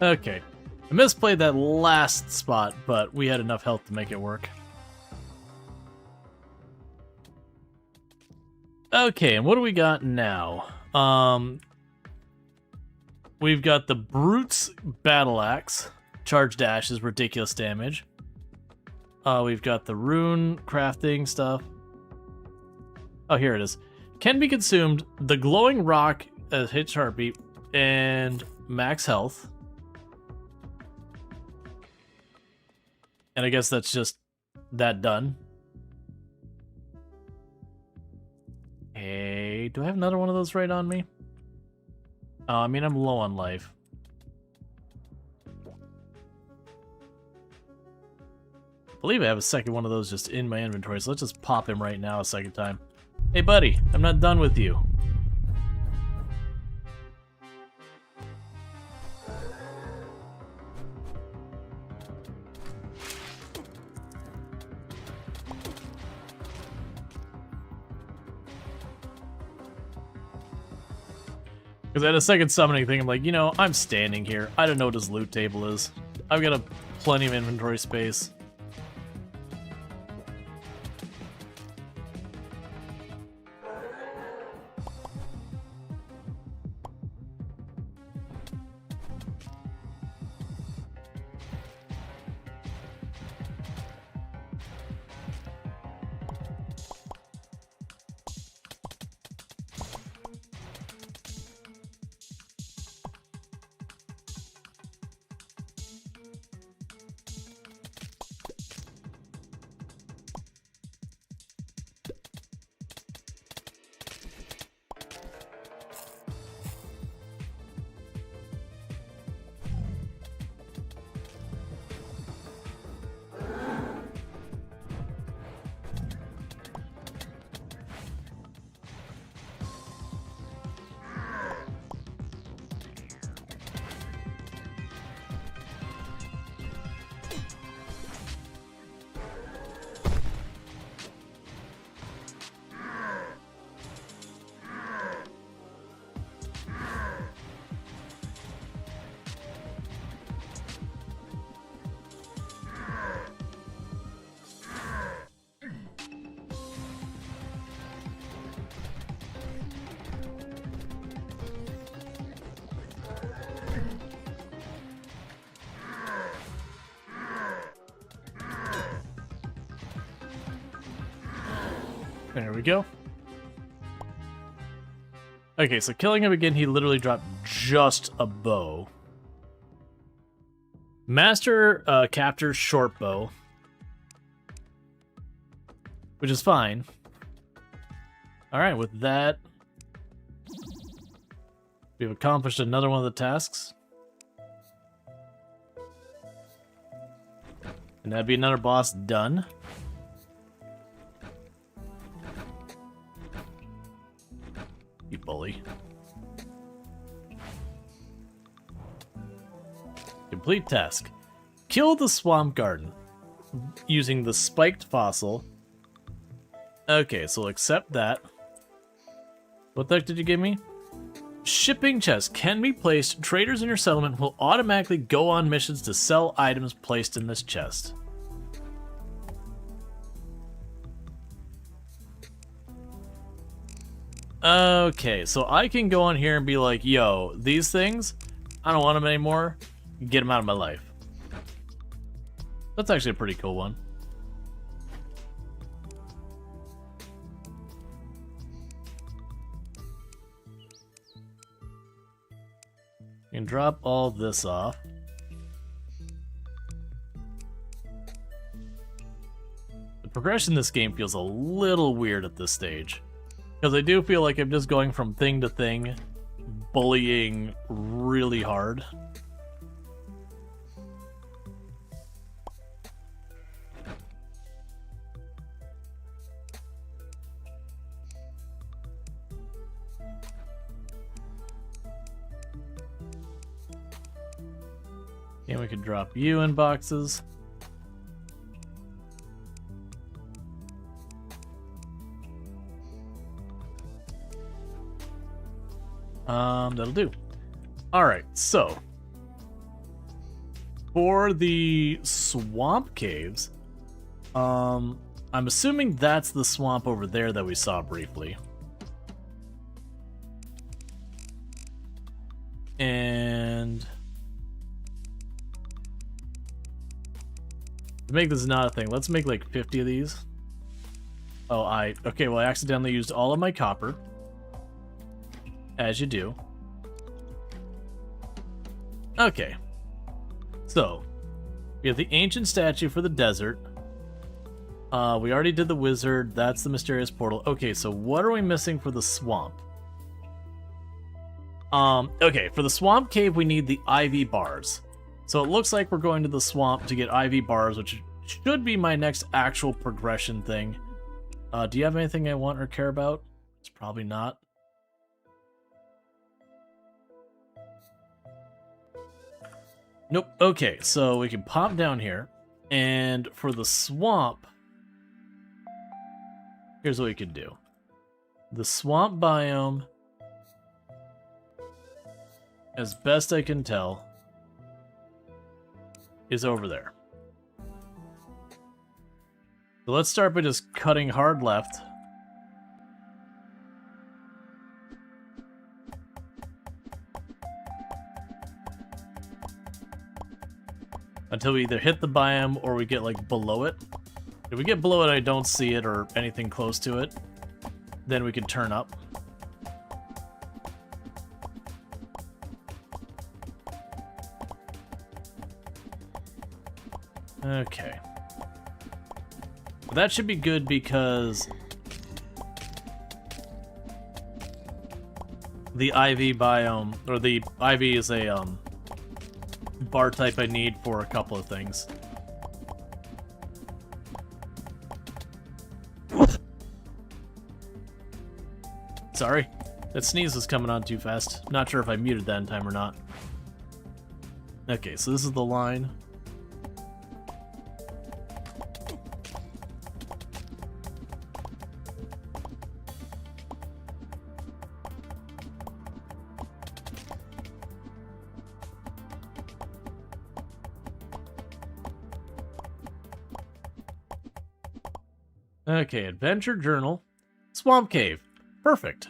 Okay. I misplayed that last spot, but we had enough health to make it work. Okay, and what do we got now? We've got the Brute's Battle Axe. Charge Dash is ridiculous damage. We've got the rune crafting stuff. Oh, here it is. Can be consumed. The glowing rock hits heartbeat and max health. And I guess that's just that done. Hey, do I have another one of those right on me? Oh, I mean, I'm low on life. I believe I have a second one of those just in my inventory, so let's just pop him right now a second time. Hey, buddy, I'm not done with you. Because at a second summoning thing, I'm like, you know, I'm standing here. I don't know what his loot table is. I've got plenty of inventory space. There we go. Okay, so killing him again, he literally dropped just a bow. Master captures short bow, which is fine. Alright, with that, we've accomplished another one of the tasks. And that'd be another boss done. You bully. Complete task. Kill the swamp garden using the spiked fossil. Okay, so we'll accept that. What the heck did you give me? Shipping chest can be placed. Traders in your settlement will automatically go on missions to sell items placed in this chest. Okay, so I can go on here and be like, yo, these things, I don't want them anymore. Get them out of my life. That's actually a pretty cool one. You can drop all this off. The progression in this game feels a little weird at this stage. Because I do feel like I'm just going from thing to thing, bullying really hard. And we could drop you in boxes. That'll do. Alright, so for the swamp caves, I'm assuming that's the swamp over there that we saw briefly. And to make this not a thing, let's make like 50 of these. Oh, okay, well I accidentally used all of my copper. As you do. Okay. So, we have the ancient statue for the desert. We already did the wizard. That's the mysterious portal. Okay, so what are we missing for the swamp? Okay, for the swamp cave, we need the IV bars. So it looks like we're going to the swamp to get IV bars, which should be my next actual progression thing. Do you have anything I want or care about? It's probably not. Nope. Okay, so we can pop down here, and for the swamp, here's what we can do. The swamp biome, as best I can tell, is over there. So let's start by just cutting hard left. Until we either hit the biome or we get like below it. If we get below it and I don't see it or anything close to it, then we can turn up. Okay. That should be good because the IV biome, or the IV is a bar type I need for a couple of things. Sorry, that sneeze was coming on too fast. Not sure if I muted that in time or not. Okay, so this is the line. Okay, Adventure Journal. Swamp Cave. Perfect.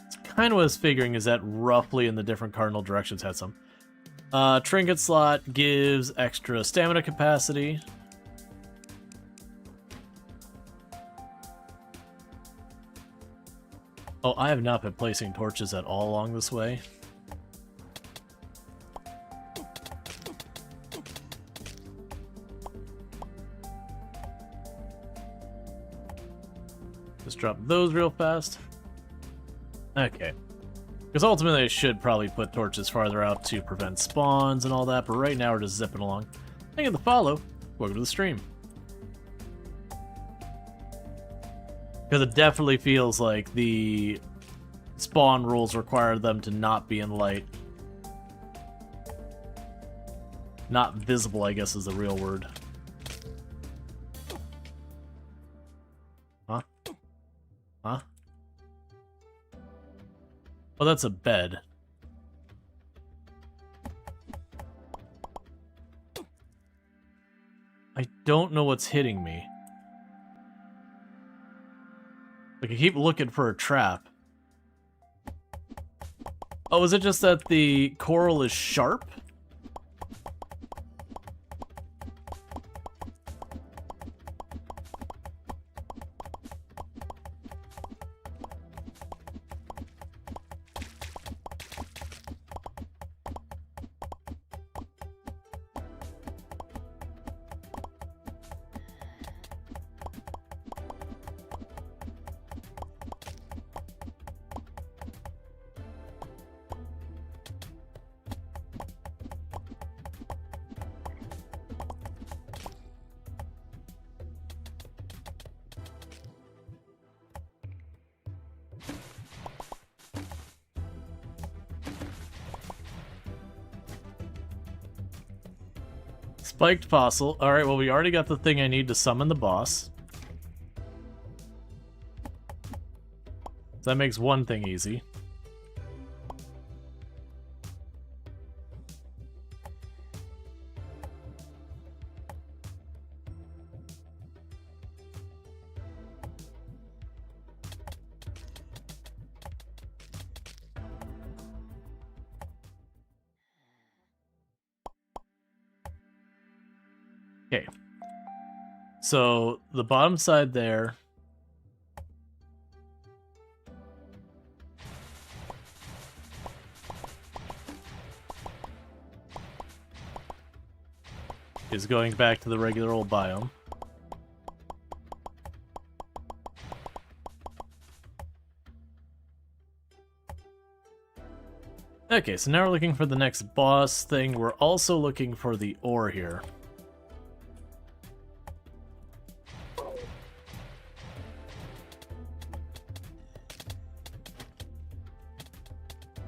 It's kind of what I was figuring, is that roughly in the different cardinal directions had some. Trinket slot gives extra stamina capacity. Oh, I have not been placing torches at all along this way. Just drop those real fast. Okay. Because ultimately I should probably put torches farther out to prevent spawns and all that, but right now we're just zipping along. Thank you for the follow. Welcome to the stream. Because it definitely feels like the spawn rules require them to not be in light. Not visible, I guess is the real word. Huh? Huh? Oh, that's a bed. I don't know what's hitting me. Like, I keep looking for a trap. Oh, is it just that the coral is sharp? Spiked fossil. Alright, well, we already got the thing I need to summon the boss. So that makes one thing easy. Okay. So the bottom side there is going back to the regular old biome. Okay, so now we're looking for the next boss thing. We're also looking for the ore here.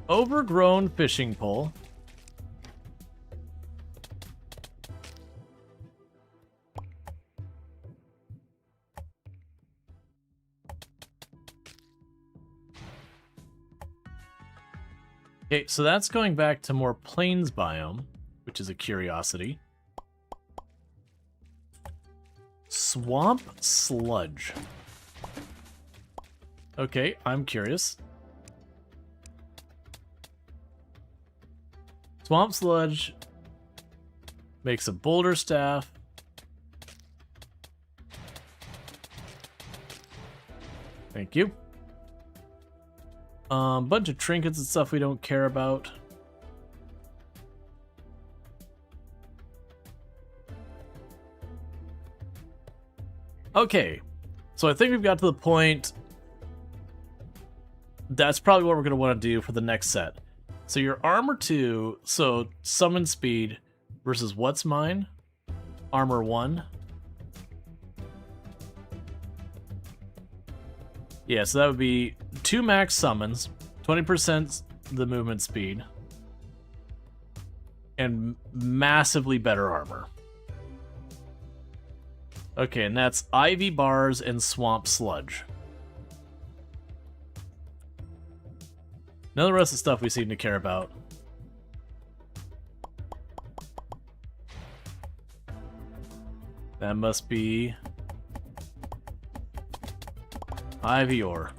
Overgrown fishing pole. Okay, so that's going back to more plains biome, which is a curiosity. Swamp sludge. Okay, I'm curious. Swamp sludge makes a boulder staff. Thank you. Bunch of trinkets and stuff we don't care about. Okay, so I think we've got to the point. That's probably what we're going to want to do for the next set. So your armor 2, so summon speed versus what's mine? Armor 1. Yeah, so that would be 2 max summons, 20% the movement speed, and massively better armor. Okay, and that's ivy bars and swamp sludge. None of the rest of the stuff we seem to care about. That must be ivy ore.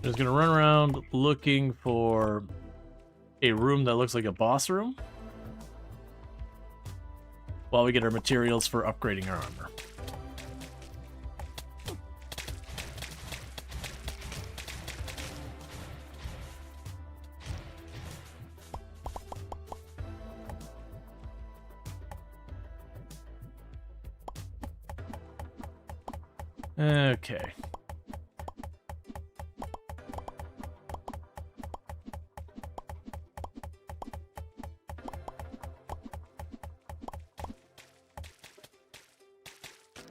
Just gonna run around looking for a room that looks like a boss room while we get our materials for upgrading our armor. Okay.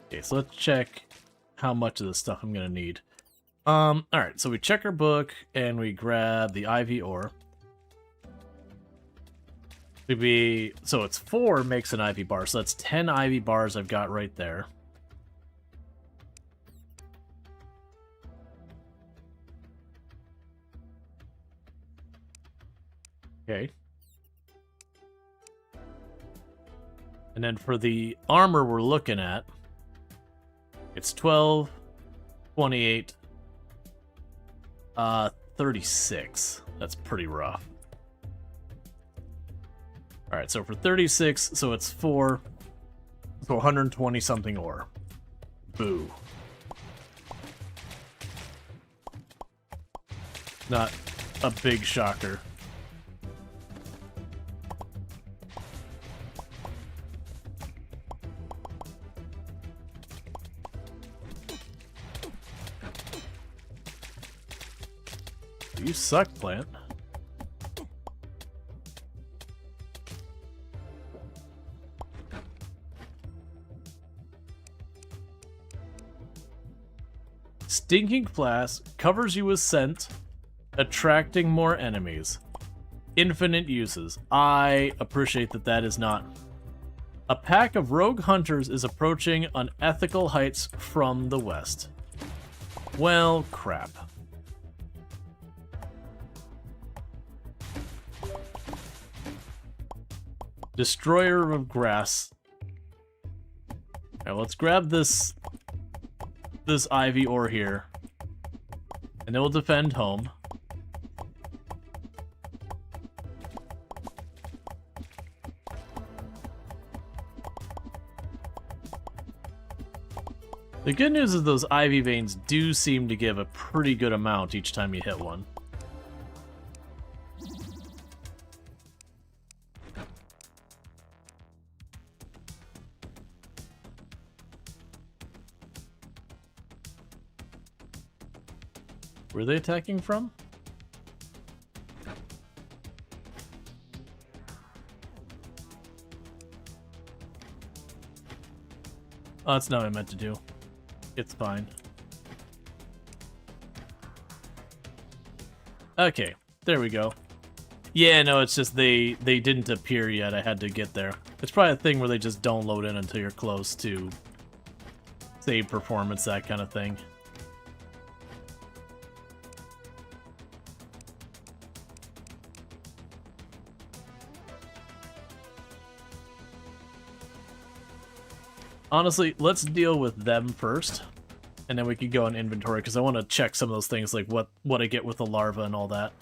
Okay, so let's check how much of this stuff I'm gonna need. Alright, so we check our book and we grab the IV ore. So it's 4 makes an IV bar, so that's 10 IV bars I've got right there. Okay. And then for the armor we're looking at, it's 12, 28, 36. That's pretty rough. Alright, so for 36, so it's 4, so 120 something ore. Boo. Not a big shocker. You suck, plant. Stinking Flask covers you with scent, attracting more enemies. Infinite uses. I appreciate that that is not. A pack of rogue hunters is approaching unethical heights from the west. Well, crap. Destroyer of grass. Alright, let's grab this IV ore here. And then we'll defend home. The good news is those IV veins do seem to give a pretty good amount each time you hit one. Where are they attacking from? Oh, that's not what I meant to do. It's fine. Okay, there we go. Yeah, no, it's just they didn't appear yet. I had to get there. It's probably a thing where they just don't load in until you're close to save performance, that kind of thing. Honestly, let's deal with them first, and then we can go in inventory, because I want to check some of those things, like what I get with the larva and all that.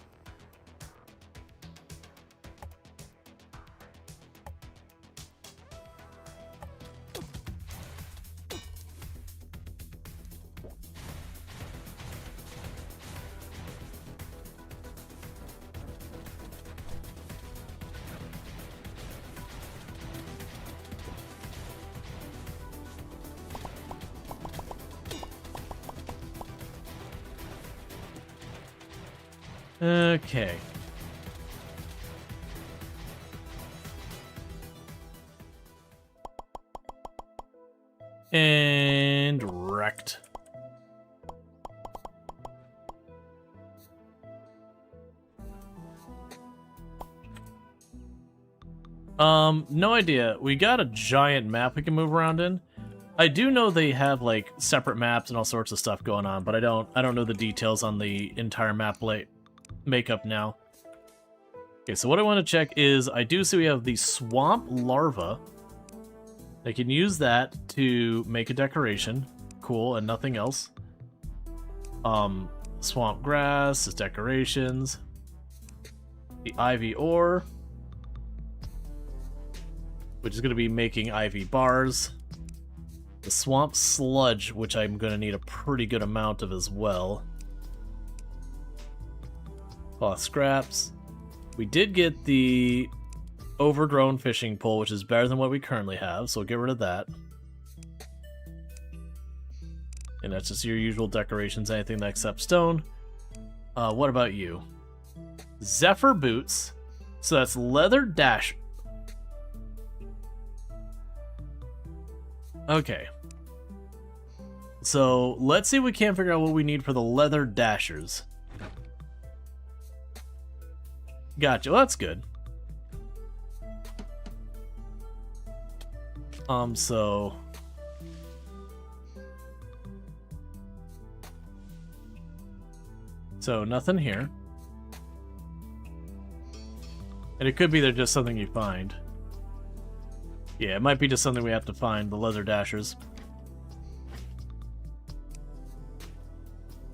Okay. And wrecked. No idea. We got a giant map we can move around in. I do know they have like separate maps and all sorts of stuff going on, but I don't know the details on the entire map makeup now. Okay, so what I want to check is I do see we have the swamp larva. I can use that to make a decoration. Cool, and nothing else. swamp grass as decorations. The ivy ore, which is going to be making ivy bars. The swamp sludge, which I'm going to need a pretty good amount of as well. Cloth scraps. We did get the overgrown fishing pole, which is better than what we currently have, so we'll get rid of that. And that's just your usual decorations, anything that accepts stone. What about you? Zephyr boots. So that's leather dash. Okay. So let's see if we can't figure out what we need for the leather dashers. Gotcha. Well, that's good. So nothing here. And it could be they're just something you find. Yeah, it might be just something we have to find, the leather dashers.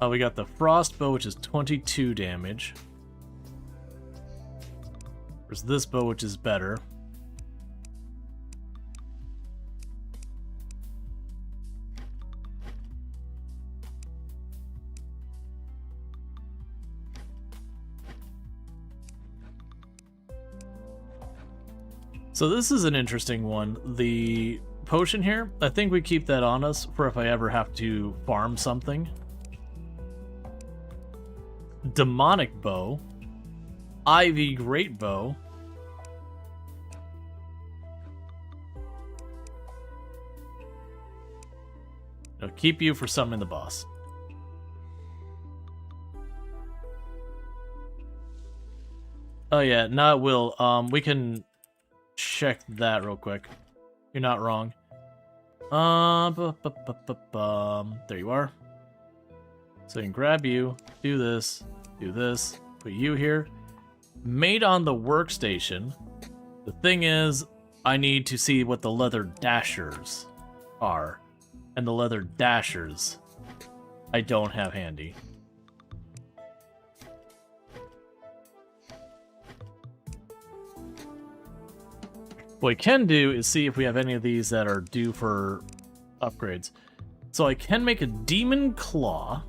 We got the frost bow, which is 22 damage. There's this bow, which is better. So this is an interesting one. The potion here, I think we keep that on us for if I ever have to farm something. Demonic bow. Ivy great bow. It'll keep you for summoning the boss. Oh yeah, no, it will. We can check that real quick. You're not wrong. There you are. So you can grab you, do this, put you here. Made on the workstation. The thing is, I need to see what the leather dashers are. And the leather dashers I don't have handy. What we can do is see if we have any of these that are due for upgrades. So I can make a demon claw,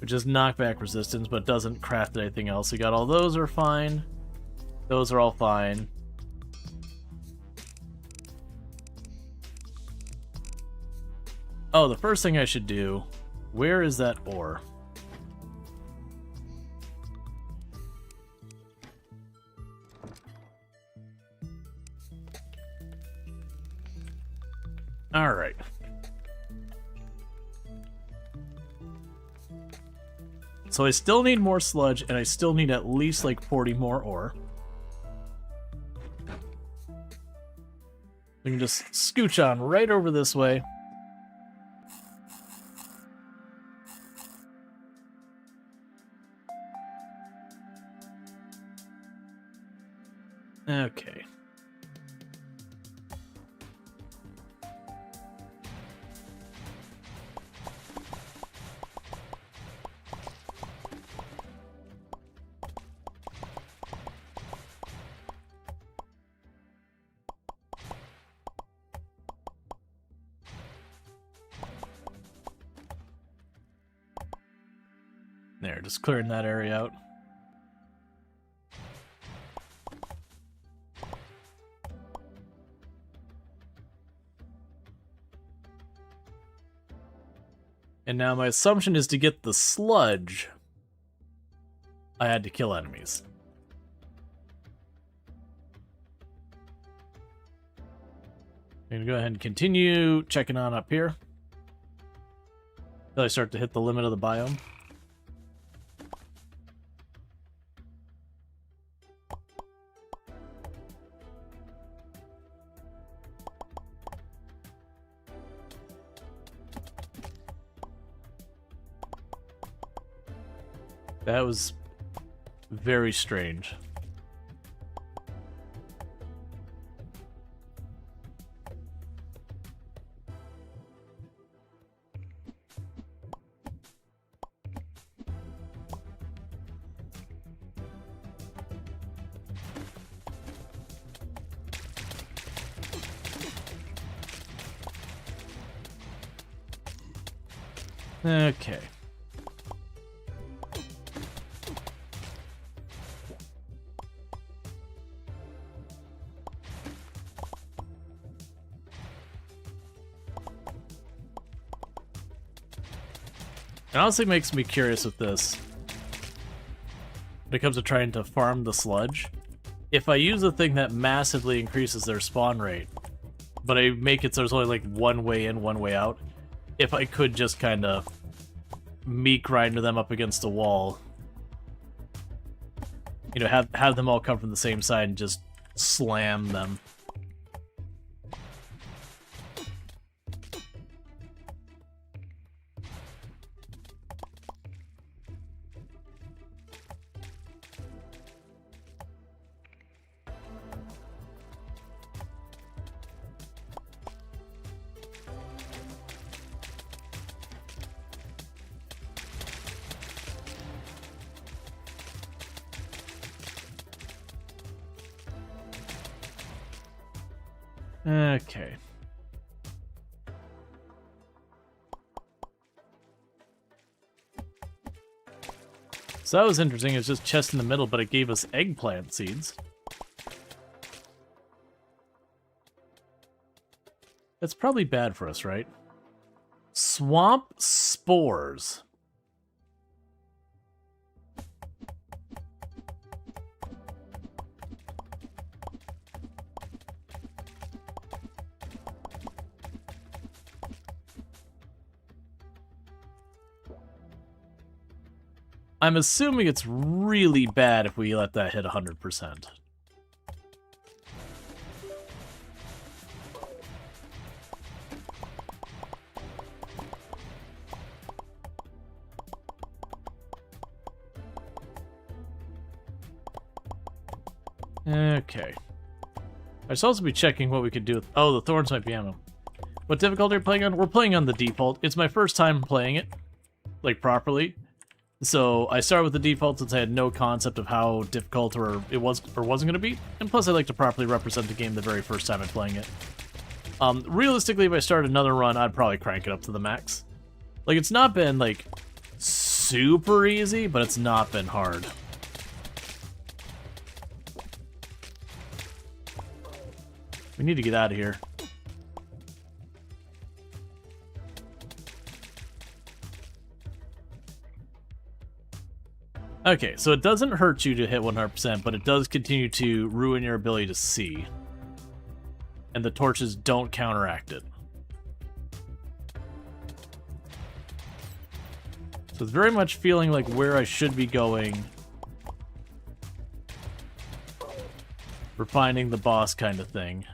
which is knockback resistance, but doesn't craft anything else. We got all those are fine. Those are all fine. Oh, the first thing I should do, where is that ore? All right. So I still need more sludge, and I still need at least like 40 more ore. We can just scooch on right over this way. Okay. There, just clearing that area out. And now my assumption is to get the sludge, I had to kill enemies. I'm gonna go ahead and continue checking on up here until I start to hit the limit of the biome. That was very strange. Okay. It honestly makes me curious with this. When it comes to trying to farm the sludge, if I use a thing that massively increases their spawn rate, but I make it so there's only like one way in, one way out, if I could just kind of meat grinder them up against the wall, you know, have them all come from the same side and just slam them. Okay. So that was interesting. It was just chest in the middle, but it gave us eggplant seeds. That's probably bad for us, right? Swamp spores. I'm assuming it's really bad if we let that hit 100%. Okay. I should also be checking what we could do with... Oh, the thorns might be ammo. What difficulty are we playing on? We're playing on the default. It's my first time playing it, like, properly. So I started with the default since I had no concept of how difficult it was or wasn't going to be. And plus I like to properly represent the game the very first time I'm playing it. Realistically, if I started another run, I'd probably crank it up to the max. Like, it's not been, like, super easy, but it's not been hard. We need to get out of here. Okay, so it doesn't hurt you to hit 100%, but it does continue to ruin your ability to see. And the torches don't counteract it. So it's very much feeling like where I should be going for finding the boss kind of thing.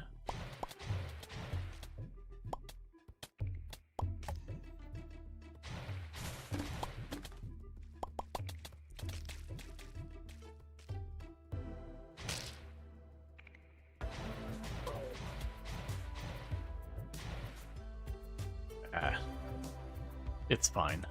It's fine.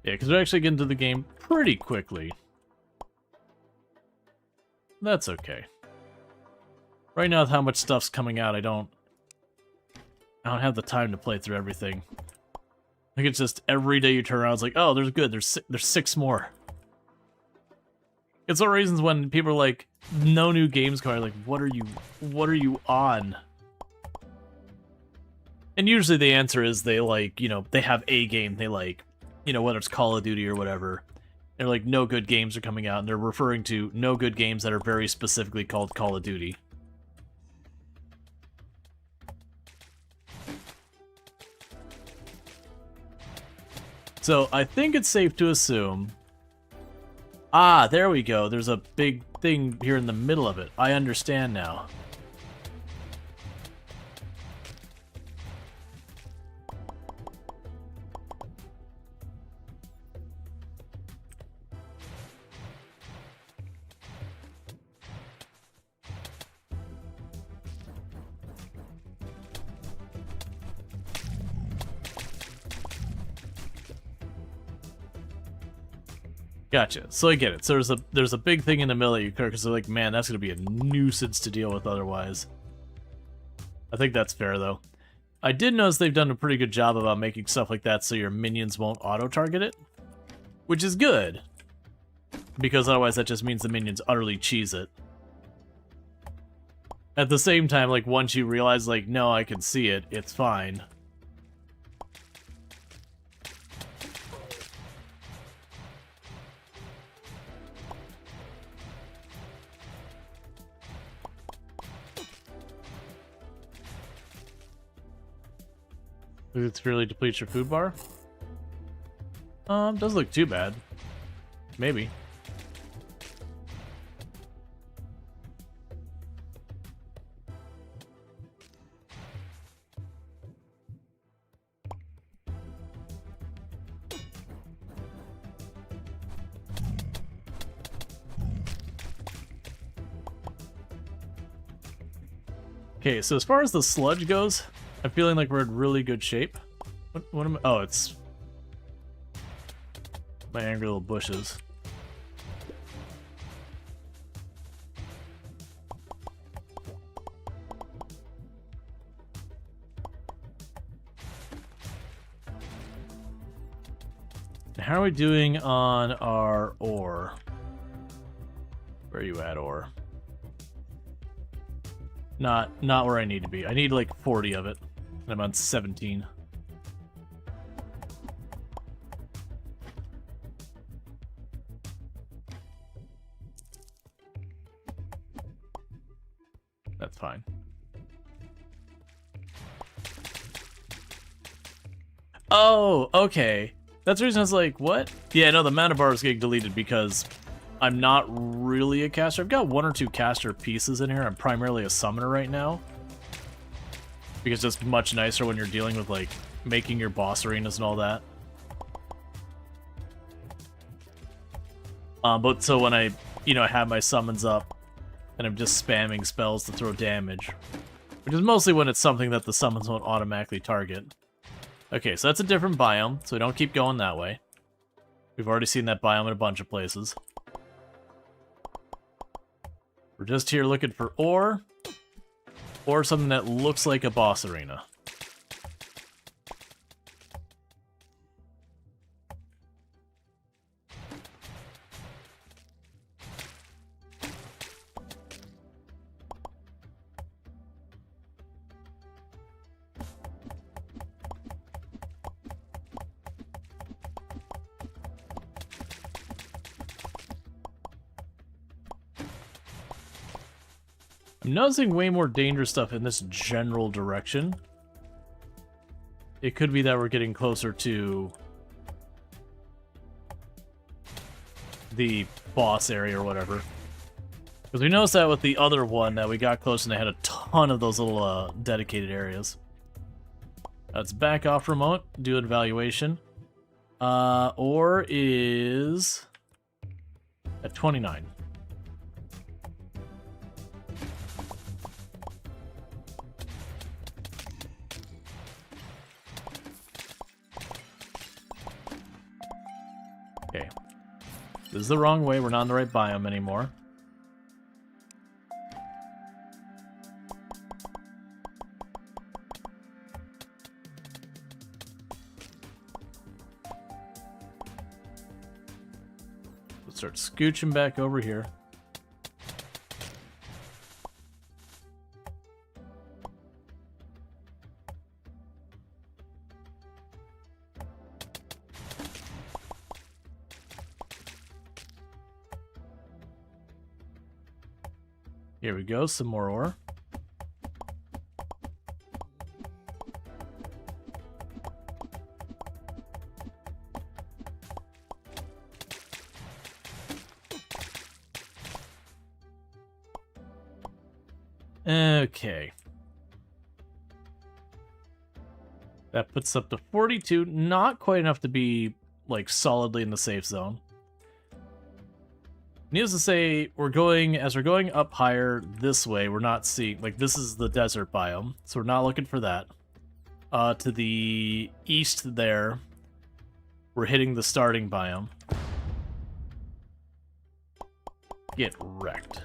Yeah, because we're actually getting to the game pretty quickly. That's okay. Right now, with how much stuff's coming out, I don't have the time to play through everything. Like, it's just every day you turn around, it's like, oh, there's 6 more. It's one of the reasons when people are like, no new games come out, like, what are you on? And usually the answer is they like, you know, they have a game they like, you know, whether it's Call of Duty or whatever. They're like, no good games are coming out, and they're referring to no good games that are very specifically called Call of Duty. So I think it's safe to assume... Ah, there we go. There's a big thing here in the middle of it. I understand now. Gotcha. So I get it. So there's a big thing in the middle that you clear because they're like, man, that's gonna be a nuisance to deal with otherwise. I think that's fair though. I did notice they've done a pretty good job about making stuff like that so your minions won't auto-target it, which is good. Because otherwise that just means the minions utterly cheese it. At the same time, like, once you realize, like, no, I can see it, it's fine. It severely depletes your food bar? Doesn't look too bad. Maybe. Okay, so as far as the sludge goes, I'm feeling like we're in really good shape. What am I? Oh, it's my angry little bushes. How are we doing on our ore? Where are you at, ore? Not where I need to be. I need like 40 of it. And I'm on 17. That's fine. Oh, okay. That's the reason I was like, what? Yeah, no, the mana bar is getting deleted because I'm not really a caster. I've got 1 or 2 caster pieces in here. I'm primarily a summoner right now. Because it's much nicer when you're dealing with, like, making your boss arenas and all that. But so when I, have my summons up, and I'm just spamming spells to throw damage. Which is mostly when it's something that the summons won't automatically target. Okay, so that's a different biome, so we don't keep going that way. We've already seen that biome in a bunch of places. We're just here looking for ore, or something that looks like a boss arena. I'm noticing way more dangerous stuff in this general direction. It could be that we're getting closer to the boss area or whatever. Because we noticed that with the other one that we got close and they had a ton of those little dedicated areas. Let's back off for a moment, do an evaluation. Ore is at 29. Okay. This is the wrong way. We're not in the right biome anymore. Let's start scooching back over here. Here we go, some more ore. Okay. That puts up to 42, not quite enough to be, like, solidly in the safe zone. Needless to say, as we're going up higher this way, we're not seeing, like, this is the desert biome, so we're not looking for that. To the east there, we're hitting the starting biome. Get wrecked.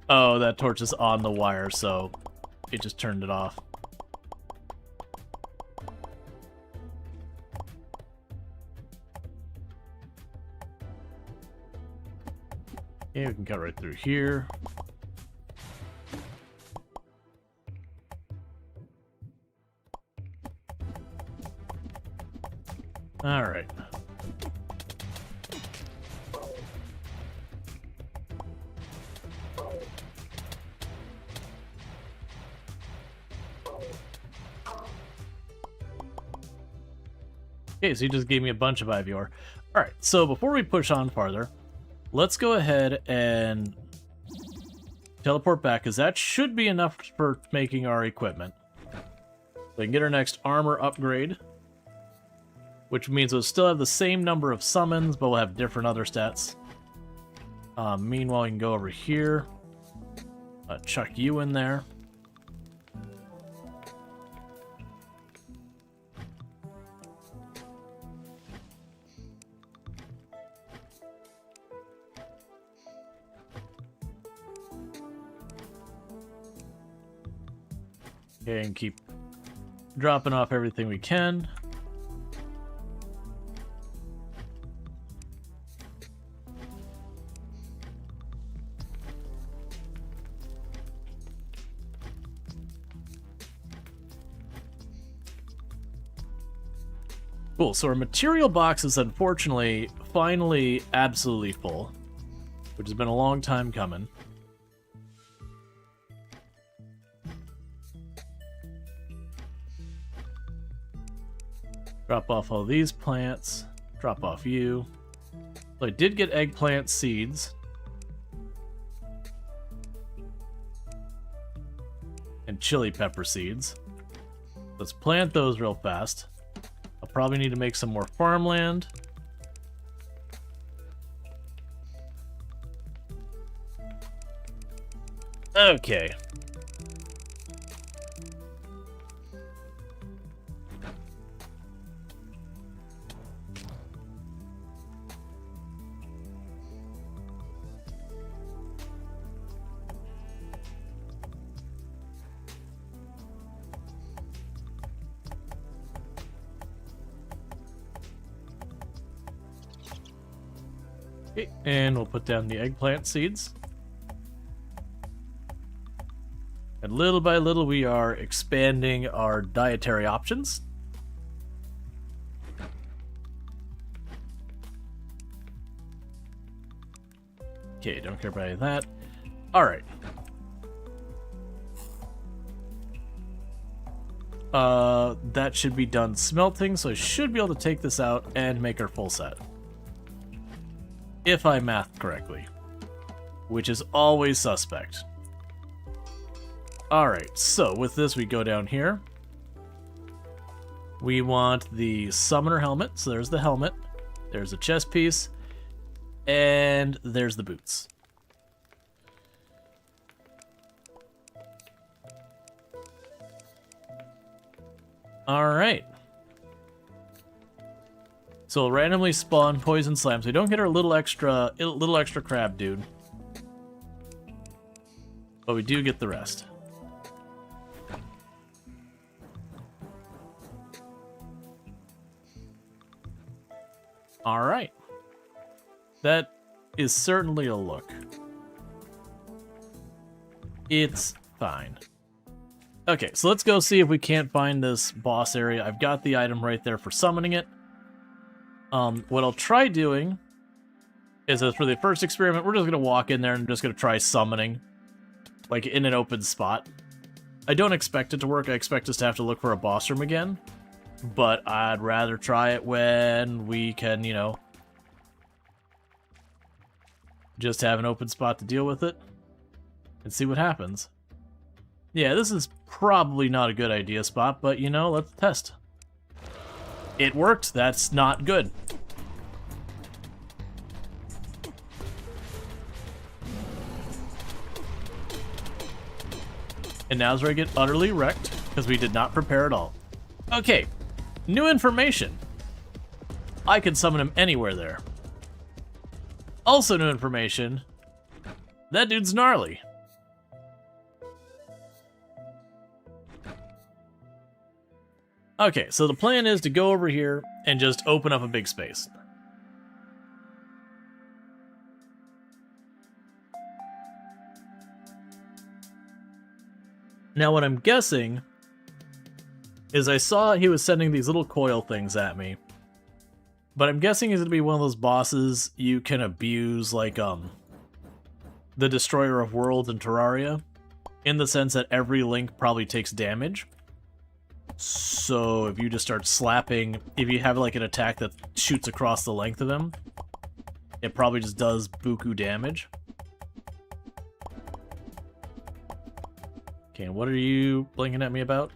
Oh, that torch is on the wire, so it just turned it off. Okay, we can cut right through here. All right. Okay, so you just gave me a bunch of IV ore. All right, so before we push on farther, let's go ahead and teleport back, because that should be enough for making our equipment. We can get our next armor upgrade, which means we'll still have the same number of summons, but we'll have different other stats. Meanwhile, we can go over here, chuck you in there. Okay, and keep dropping off everything we can. Cool, so our material box is unfortunately finally absolutely full, which has been a long time coming. Drop off all these plants. Drop off you. So I did get eggplant seeds. And chili pepper seeds. Let's plant those real fast. I'll probably need to make some more farmland. Okay. Okay, and we'll put down the eggplant seeds. And little by little, we are expanding our dietary options. Okay, don't care about any of that. All right. That should be done smelting, so I should be able to take this out and make our full set. If I mathed correctly, which is always suspect. Alright, so with this we go down here. We want the summoner helmet, so there's the helmet, there's a chest piece, and there's the boots. Alright. So we'll randomly spawn poison slams. We don't get our little extra crab dude, but we do get the rest. All right, that is certainly a look. It's fine. Okay, so let's go see if we can't find this boss area. I've got the item right there for summoning it. What I'll try doing is that for the first experiment, we're just going to walk in there and just going to try summoning, like in an open spot. I don't expect it to work. I expect us to have to look for a boss room again, but I'd rather try it when we can, you know, just have an open spot to deal with it and see what happens. Yeah, this is probably not a good idea spot, but, you know, let's test. It worked. That's not good. And now's where I get utterly wrecked, because we did not prepare at all. Okay, new information. I can summon him anywhere there. Also new information. That dude's gnarly. Okay, so the plan is to go over here and just open up a big space. Now what I'm guessing is I saw he was sending these little coil things at me. But I'm guessing he's going to be one of those bosses you can abuse, like, the Destroyer of Worlds in Terraria, in the sense that every link probably takes damage. So if you just start slapping, if you have, like, an attack that shoots across the length of him, it probably just does buku damage. Okay, what are you blinking at me about?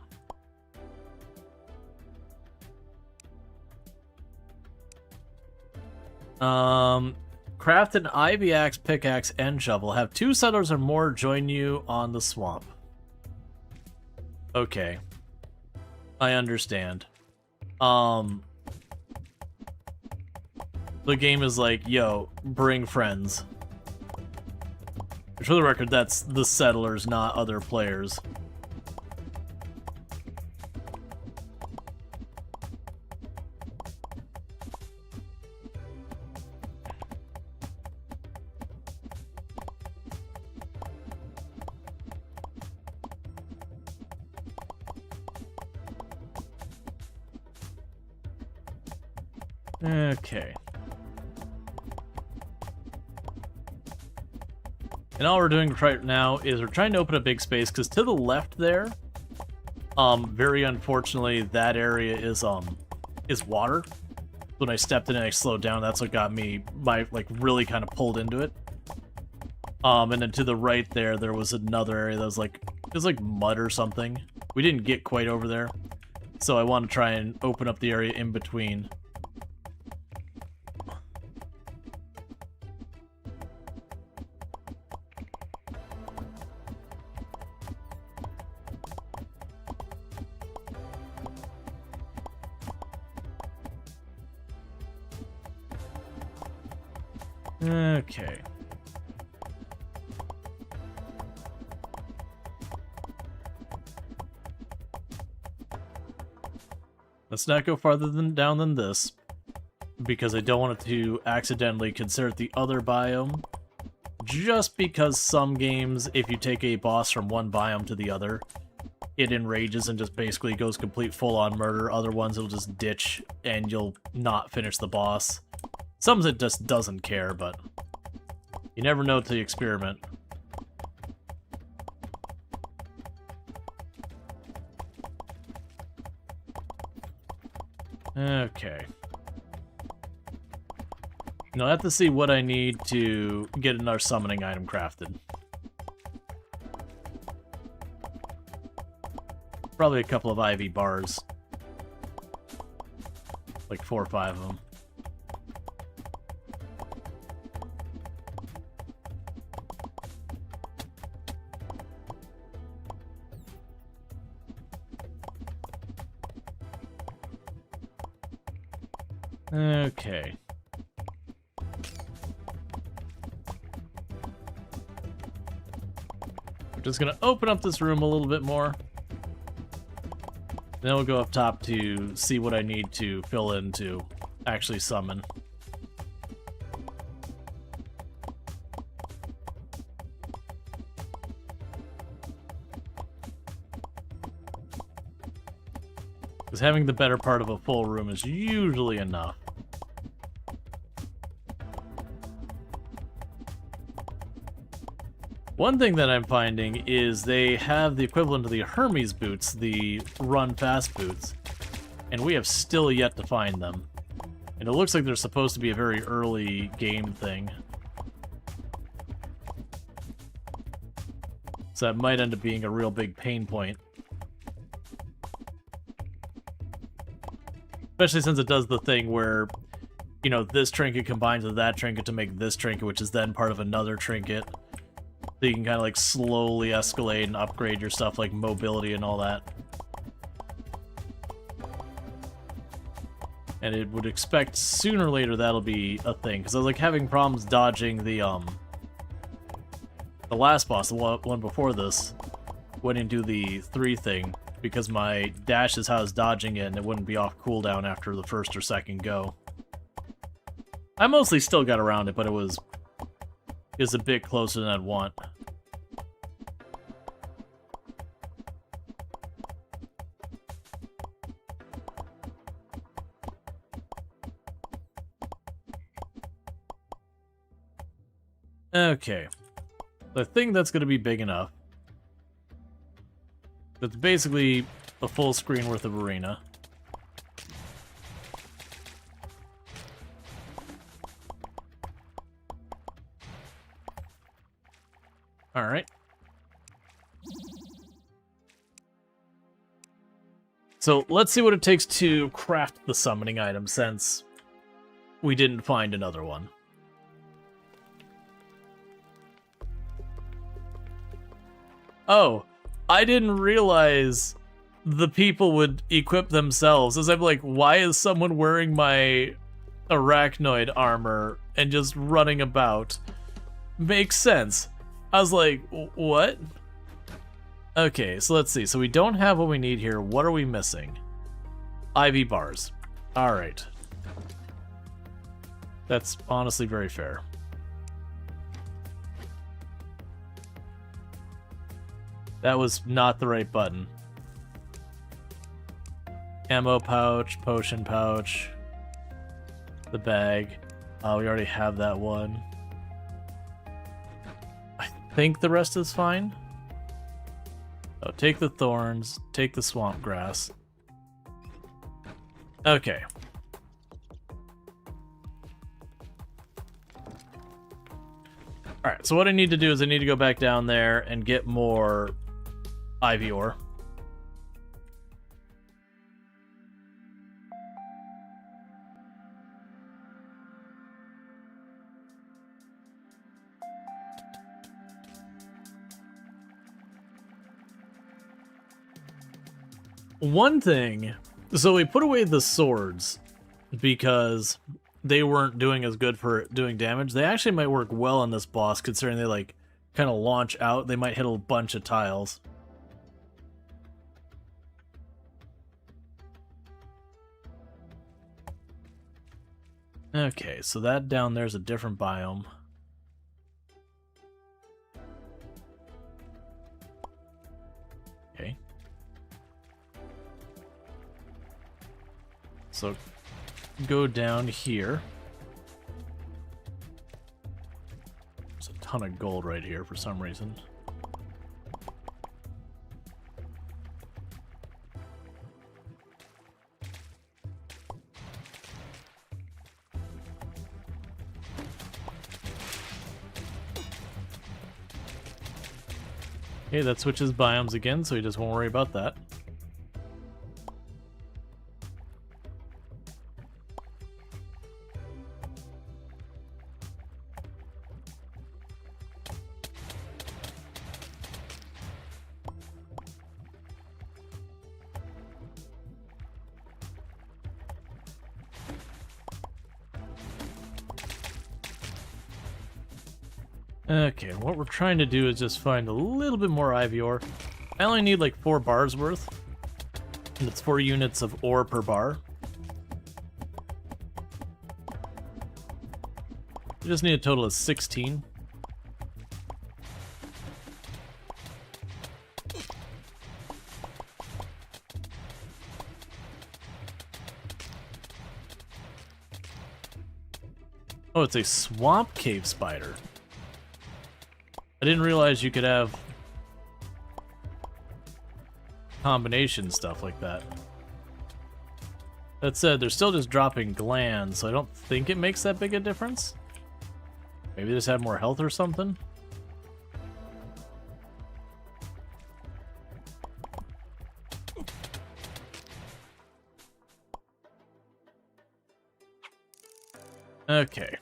Craft an ivy axe, pickaxe, and shovel. Have 2 settlers or more join you on the swamp. Okay. I understand. The game is like, yo, bring friends. For the record, that's the settlers, not other players. Okay. And all we're doing right now is we're trying to open a big space, because to the left there, very unfortunately, that area is water. When I stepped in and I slowed down, that's what got me, really kind of pulled into it. And then to the right there was another area that was like, it was like mud or something. We didn't get quite over there, so I want to try and open up the area in between. Okay. Let's not go farther down than this, because I don't want it to accidentally consider it the other biome. Just because some games, if you take a boss from one biome to the other, it enrages and just basically goes complete full-on murder. Other ones it'll just ditch and you'll not finish the boss. Some it just doesn't care, but you never know till you experiment. Okay. Now I have to see what I need to get another summoning item crafted. Probably a couple of ivy bars. Like 4 or 5 of them. Okay. We're just gonna open up this room a little bit more. Then we'll go up top to see what I need to fill in to actually summon. Because having the better part of a full room is usually enough. One thing that I'm finding is they have the equivalent of the Hermes boots, the run fast boots, and we have still yet to find them. And it looks like they're supposed to be a very early game thing. So that might end up being a real big pain point. Especially since it does the thing where, you know, this trinket combines with that trinket to make this trinket, which is then part of another trinket. So you can kind of like slowly escalate and upgrade your stuff, like mobility and all that. And it would expect sooner or later that'll be a thing. Because I was like having problems dodging the last boss, the one before this, when you do the 3 thing, because my dash is how I was dodging it and it wouldn't be off cooldown after the first or second go. I mostly still got around it, but it was a bit closer than I'd want. Okay. The thing that's going to be big enough. That's basically a full screen worth of arena. Alright. So let's see what it takes to craft the summoning item, since we didn't find another one. Oh, I didn't realize the people would equip themselves. As I'm like, why is someone wearing my arachnoid armor and just running about? Makes sense. I was like, what? Okay, so let's see. So we don't have what we need here. What are we missing? IV bars. Alright. That's honestly very fair. That was not the right button. Ammo pouch, potion pouch, the bag. We already have that one. I think the rest is fine. Oh, take the thorns, take the swamp grass. Okay. Alright, so what I need to do is I need to go back down there and get more ivy ore. One thing, so we put away the swords because they weren't doing as good for doing damage. They actually might work well on this boss, considering they like kind of launch out. They might hit a bunch of tiles. Okay, so that down there's a different biome. Okay. So go down here. There's a ton of gold right here for some reason. Okay, that switches biomes again, so you just won't worry about that. Okay, what we're trying to do is just find a little bit more ivy ore. I only need like 4 bars worth, and it's 4 units of ore per bar. We just need a total of 16. Oh, it's a swamp cave spider. I didn't realize you could have combination stuff like that. That said, they're still just dropping glands, so I don't think it makes that big a difference. Maybe they just have more health or something? Okay.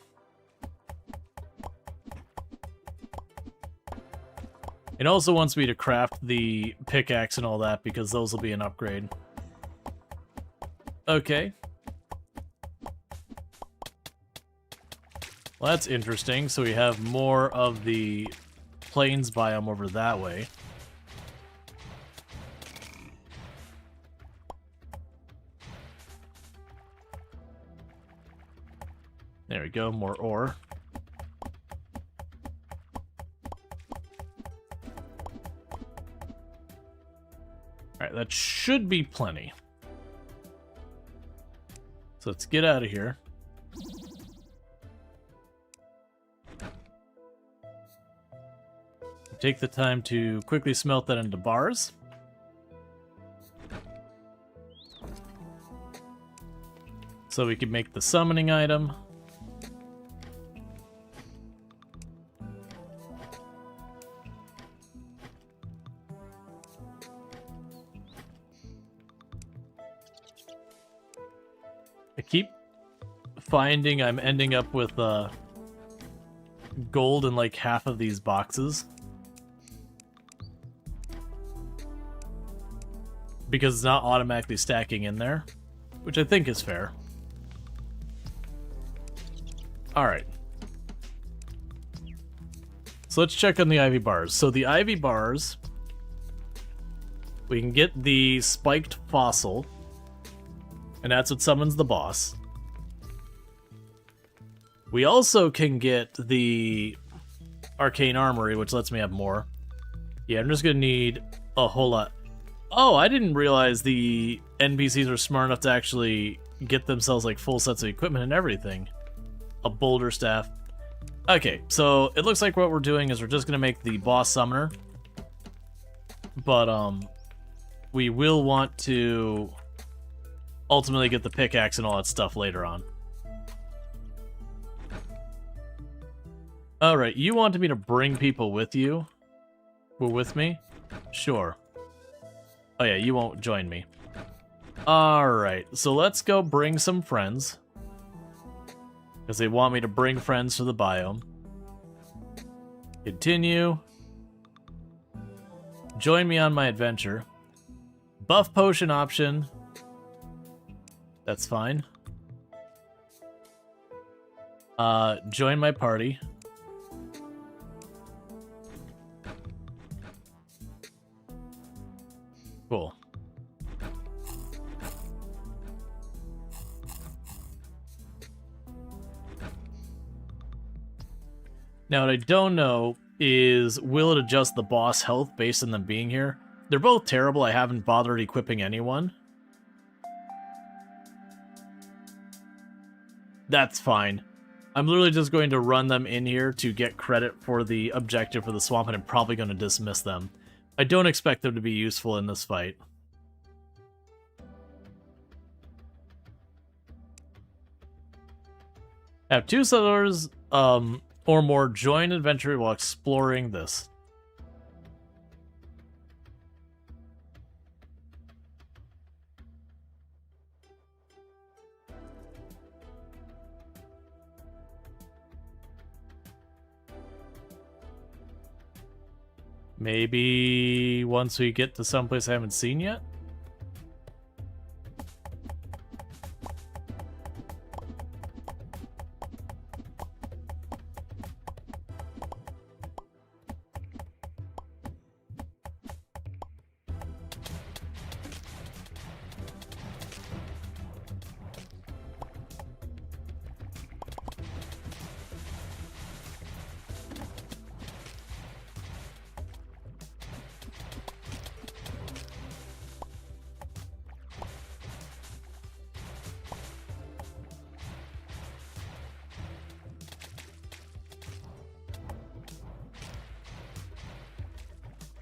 It also wants me to craft the pickaxe and all that, because those will be an upgrade. Okay. Well, that's interesting. So we have more of the plains biome over that way. There we go, more ore. Alright, that should be plenty. So let's get out of here. Take the time to quickly smelt that into bars. So we can make the summoning item. I keep finding I'm ending up with gold in like half of these boxes. Because it's not automatically stacking in there, which I think is fair. Alright. So let's check on the ivy bars. So the ivy bars, we can get the spiked fossil, and that's what summons the boss. We also can get the arcane armory, which lets me have more. Yeah, I'm just gonna need a whole lot. Oh, I didn't realize the NPCs are smart enough to actually get themselves like full sets of equipment and everything. A boulder staff. Okay, so it looks like what we're doing is we're just gonna make the boss summoner. But we will want to ultimately get the pickaxe and all that stuff later on. Alright, you wanted me to bring people with you? We're with me? Sure. Oh yeah, you won't join me. Alright, so let's go bring some friends. Because they want me to bring friends to the biome. Continue. Join me on my adventure. Buff potion option. That's fine. Join my party. Cool. Now, what I don't know is, will it adjust the boss health based on them being here? They're both terrible. I haven't bothered equipping anyone. That's fine. I'm literally just going to run them in here to get credit for the objective for the swamp, and I'm probably going to dismiss them. I don't expect them to be useful in this fight. Have 2 settlers or more join adventure while exploring this. Maybe once we get to someplace I haven't seen yet?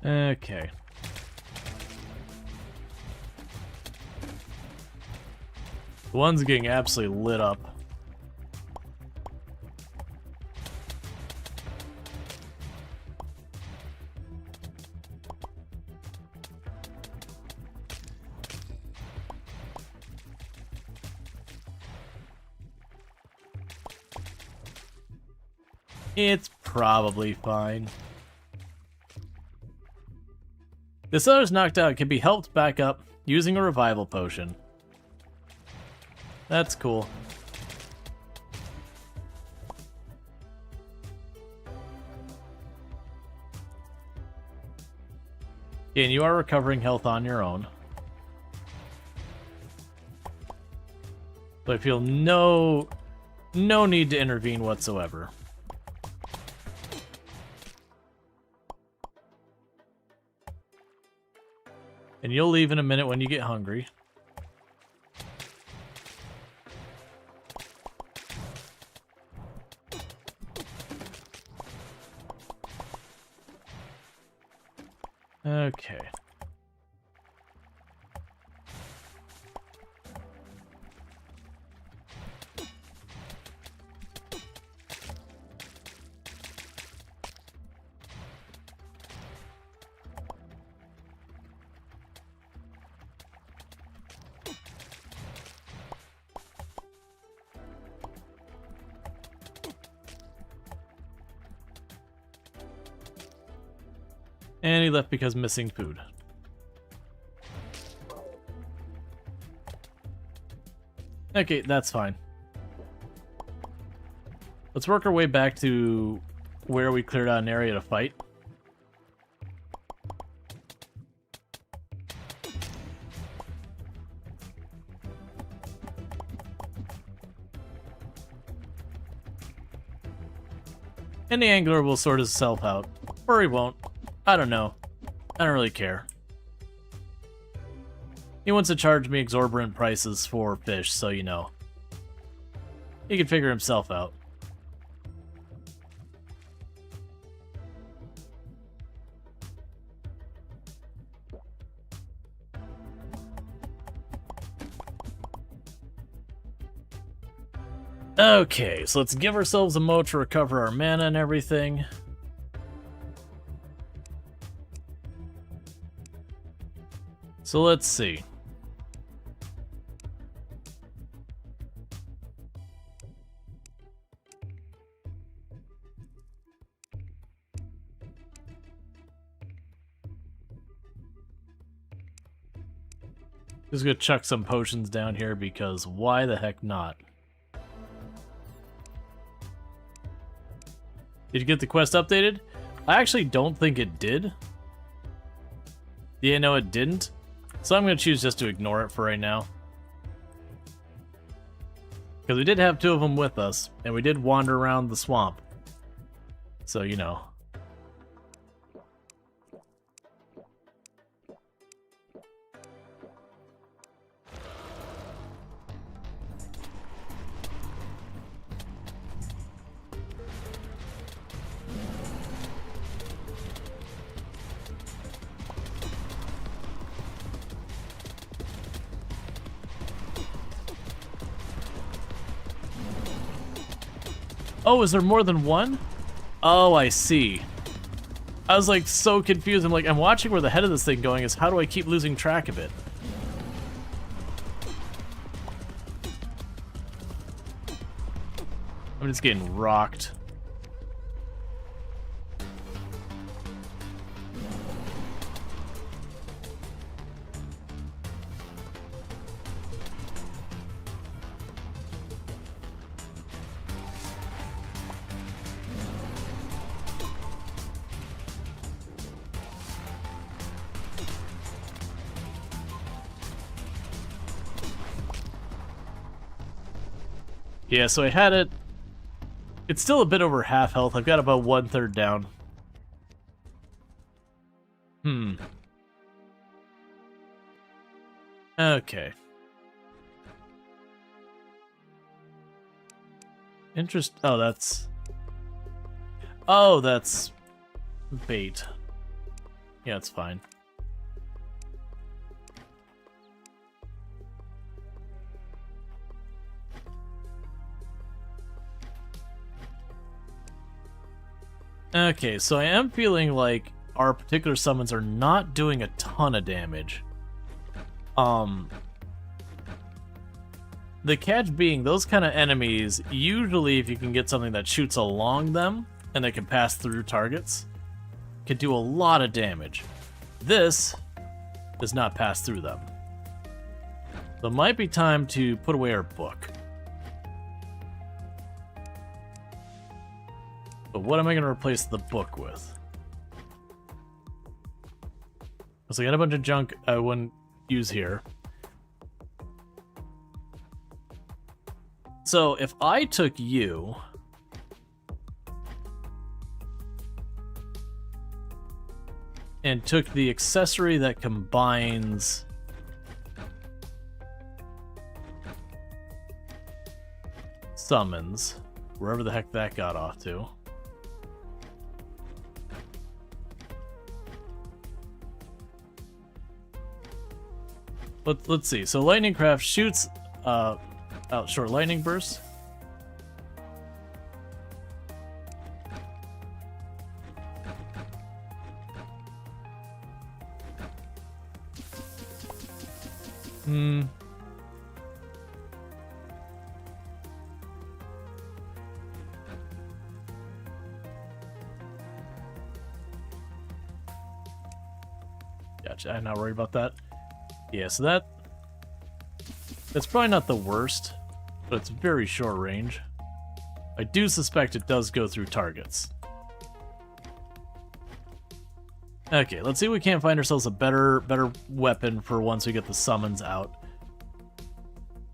Okay. The one's getting absolutely lit up. It's probably fine. This other's knocked out can be helped back up using a revival potion. That's cool. And you are recovering health on your own. So I feel no need to intervene whatsoever. And you'll leave in a minute when you get hungry. Okay. And he left because missing food. Okay, that's fine. Let's work our way back to where we cleared out an area to fight. And the angler will sort himself out. Or he won't. I don't know. I don't really care. He wants to charge me exorbitant prices for fish, so you know. He can figure himself out. Okay, so let's give ourselves a mo to recover our mana and everything. So let's see. Just gonna chuck some potions down here because why the heck not? Did you get the quest updated? I actually don't think it did. Yeah, no, it didn't. So I'm going to choose just to ignore it for right now. Because we did have two of them with us, and we did wander around the swamp. So, you know. Oh, is there more than one? Oh, I see. I was like so confused. I'm like, I'm watching where the head of this thing going is. How do I keep losing track of it? I'm just getting rocked. Yeah, so I had it. It's still a bit over half health. I've got about 1/3 down. Okay. Oh, that's... Oh, that's... bait. Yeah, it's fine. Okay, so I am feeling like our particular summons are not doing a ton of damage. The catch being, those kind of enemies, usually if you can get something that shoots along them, and they can pass through targets, can do a lot of damage. This does not pass through them. So it might be time to put away our book. But what am I going to replace the book with? So I got a bunch of junk I wouldn't use here. So if I took you... and took the accessory that combines... summons, wherever the heck that got off to. Let's see. So Lightning Craft shoots out short lightning bursts. Gotcha. I'm not worried about that. Yeah, so that's probably not the worst, but it's very short range. I do suspect it does go through targets. Okay, let's see if we can't find ourselves a better weapon for once we get the summons out.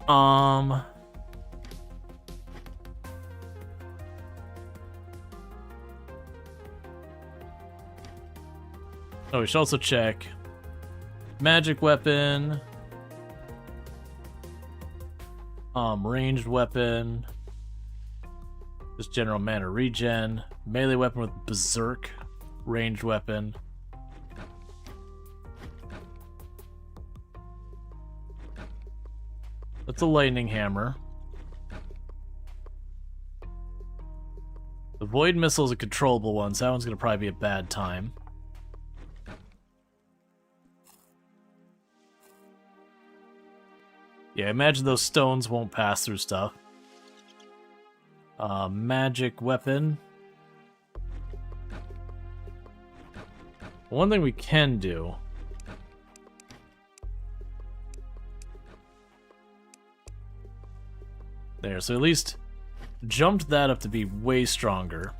Oh, we should also check magic weapon, ranged weapon, just general mana regen, melee weapon with berserk, ranged weapon. That's a lightning hammer. The void missile is a controllable one, so that one's gonna probably be a bad time. Yeah, I imagine those stones won't pass through stuff. Magic weapon. One thing we can do... There, so at least jumped that up to be way stronger.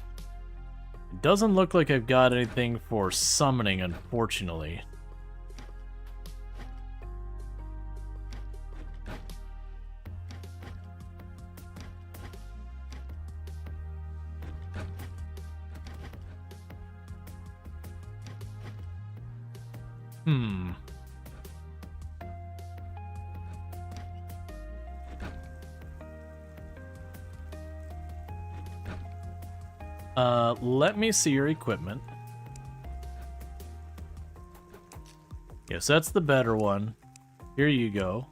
It doesn't look like I've got anything for summoning, unfortunately. Let me see your equipment. Yes, that's the better one. Here you go.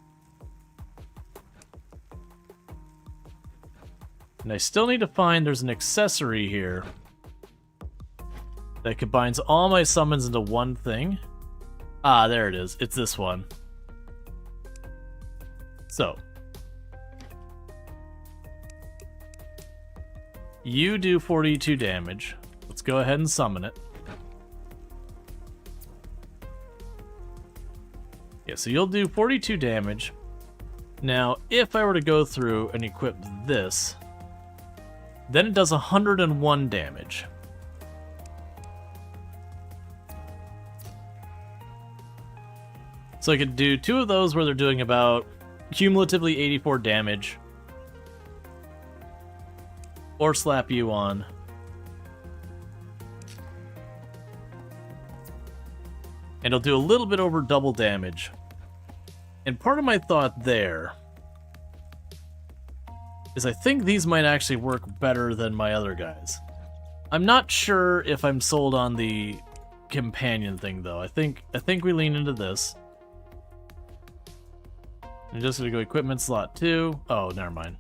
And I still need to find, there's an accessory here that combines all my summons into one thing. Ah, there it is. It's this one. So. You do 42 damage. Let's go ahead and summon it. Yeah, so you'll do 42 damage. Now, if I were to go through and equip this, then it does 101 damage. So I could do two of those where they're doing about cumulatively 84 damage. Or slap you on. And it'll do a little bit over double damage. And part of my thought there is I think these might actually work better than my other guys. I'm not sure if I'm sold on the companion thing though. I think we lean into this. I'm just gonna go equipment slot 2. Oh, never mind.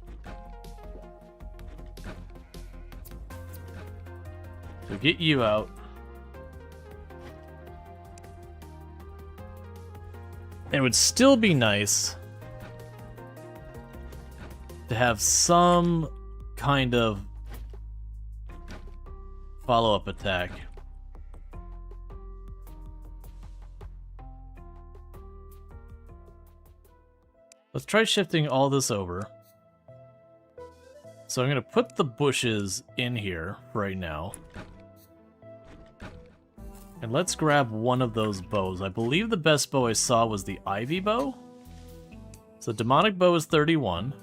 So get you out. It would still be nice to have some kind of follow-up attack. Let's try shifting all this over. So I'm going to put the bushes in here right now. And let's grab one of those bows. I believe the best bow I saw was the Ivy bow. So demonic bow is 31.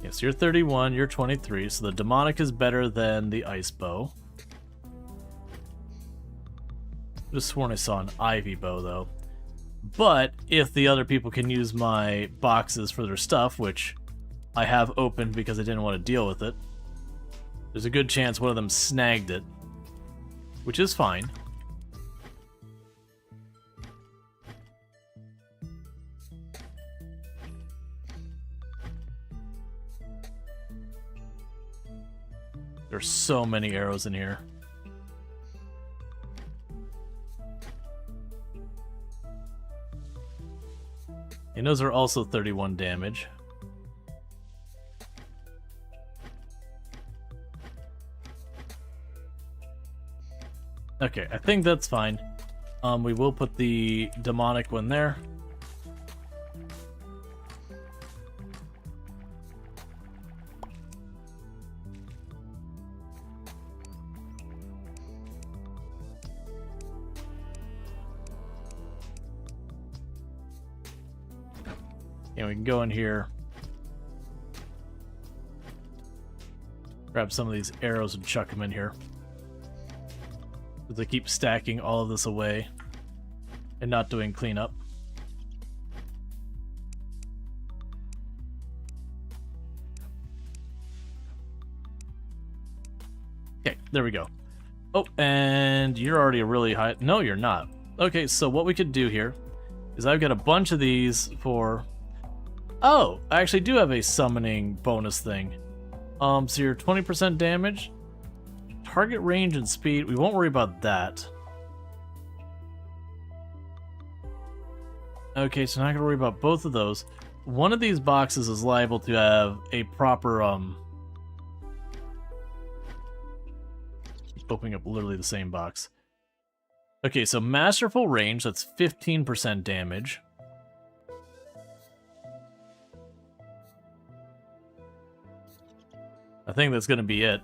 Yes, you're 31, you're 23, so the demonic is better than the ice bow. I just sworn I saw an ivy bow, though. But if the other people can use my boxes for their stuff, which I have opened because I didn't want to deal with it, there's a good chance one of them snagged it, which is fine. There's so many arrows in here. And those are also 31 damage. Okay, I think that's fine. We will put the demonic one there. And we can go in here, grab some of these arrows and chuck them in here. Because I keep stacking all of this away and not doing cleanup. Okay, there we go. Oh, and you're already a really high... No, you're not. Okay, so what we could do here is I've got a bunch of these for... Oh, I actually do have a summoning bonus thing. So you're 20% damage, target range and speed. We won't worry about that. Okay, so not gonna worry about both of those. One of these boxes is liable to have a proper opening up literally the same box. Okay, so masterful range, that's 15% damage. I think that's going to be it.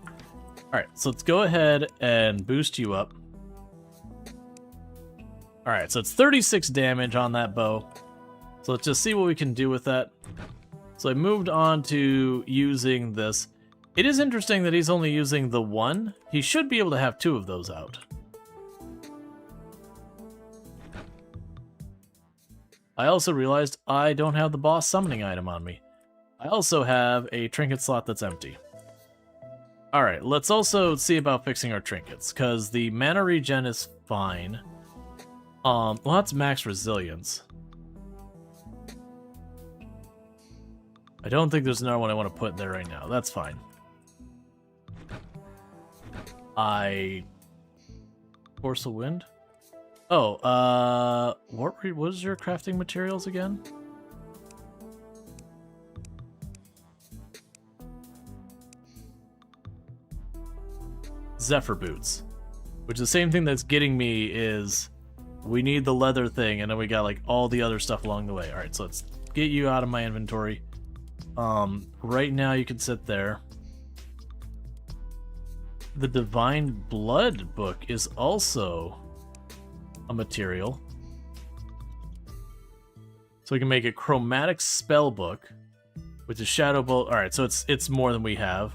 Alright, so let's go ahead and boost you up. Alright, so it's 36 damage on that bow. So let's just see what we can do with that. So I moved on to using this. It is interesting that he's only using the one. He should be able to have two of those out. I also realized I don't have the boss summoning item on me. I also have a trinket slot that's empty. Alright, let's also see about fixing our trinkets, because the mana regen is fine. Well, that's max resilience. I don't think there's another one I want to put in there right now. That's fine. Force of Wind? Oh, what was your crafting materials again? Zephyr boots, which the same thing that's getting me is we need the leather thing, and then we got like all the other stuff along the way. All right, so let's get you out of my inventory. Right now you can sit there. The Divine Blood book is also a material, so we can make a chromatic spell book, which is Shadow Bolt. All right, so it's more than we have.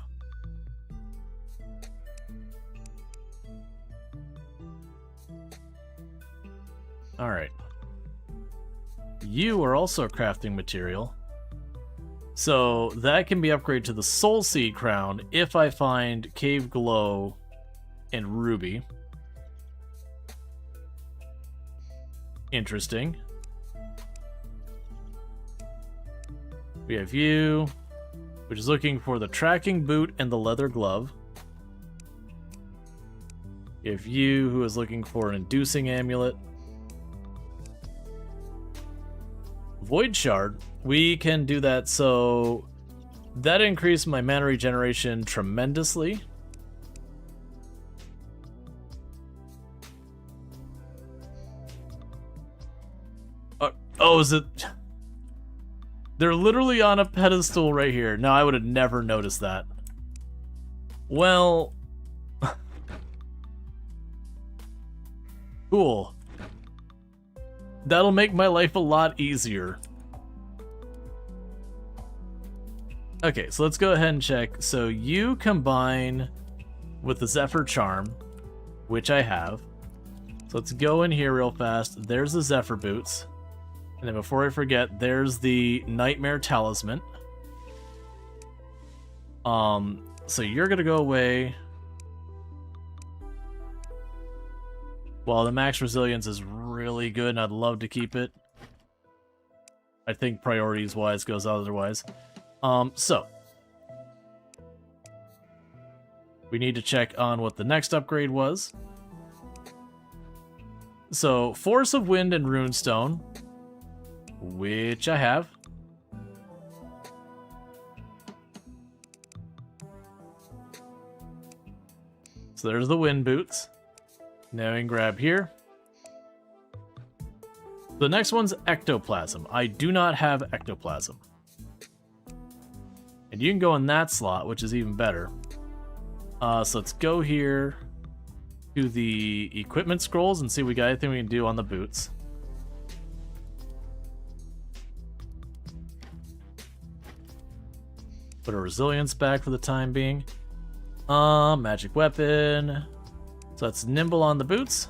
Alright. You are also a crafting material. So that can be upgraded to the Soul Seed Crown if I find Cave Glow and Ruby. Interesting. We have you, which is looking for the tracking boot and the leather glove. We have you, who is looking for an inducing amulet. Void Shard, we can do that, so that increased my mana regeneration tremendously. Oh, is it? They're literally on a pedestal right here. No, I would have never noticed that. Well... Cool. That'll make my life a lot easier. Okay, so let's go ahead and check. So you combine with the Zephyr Charm, which I have. So let's go in here real fast. There's the Zephyr Boots. And then before I forget, there's the Nightmare Talisman. So you're gonna go away. Well, the max resilience is really good, and I'd love to keep it. I think priorities-wise goes otherwise. So we need to check on what the next upgrade was. So, Force of Wind and Runestone, which I have. So there's the Wind Boots. Now we can grab here. The next one's Ectoplasm. I do not have Ectoplasm. And you can go in that slot, which is even better. So let's go here to the equipment scrolls and see if we got anything we can do on the boots. Put a resilience back for the time being. Magic weapon. So that's nimble on the boots.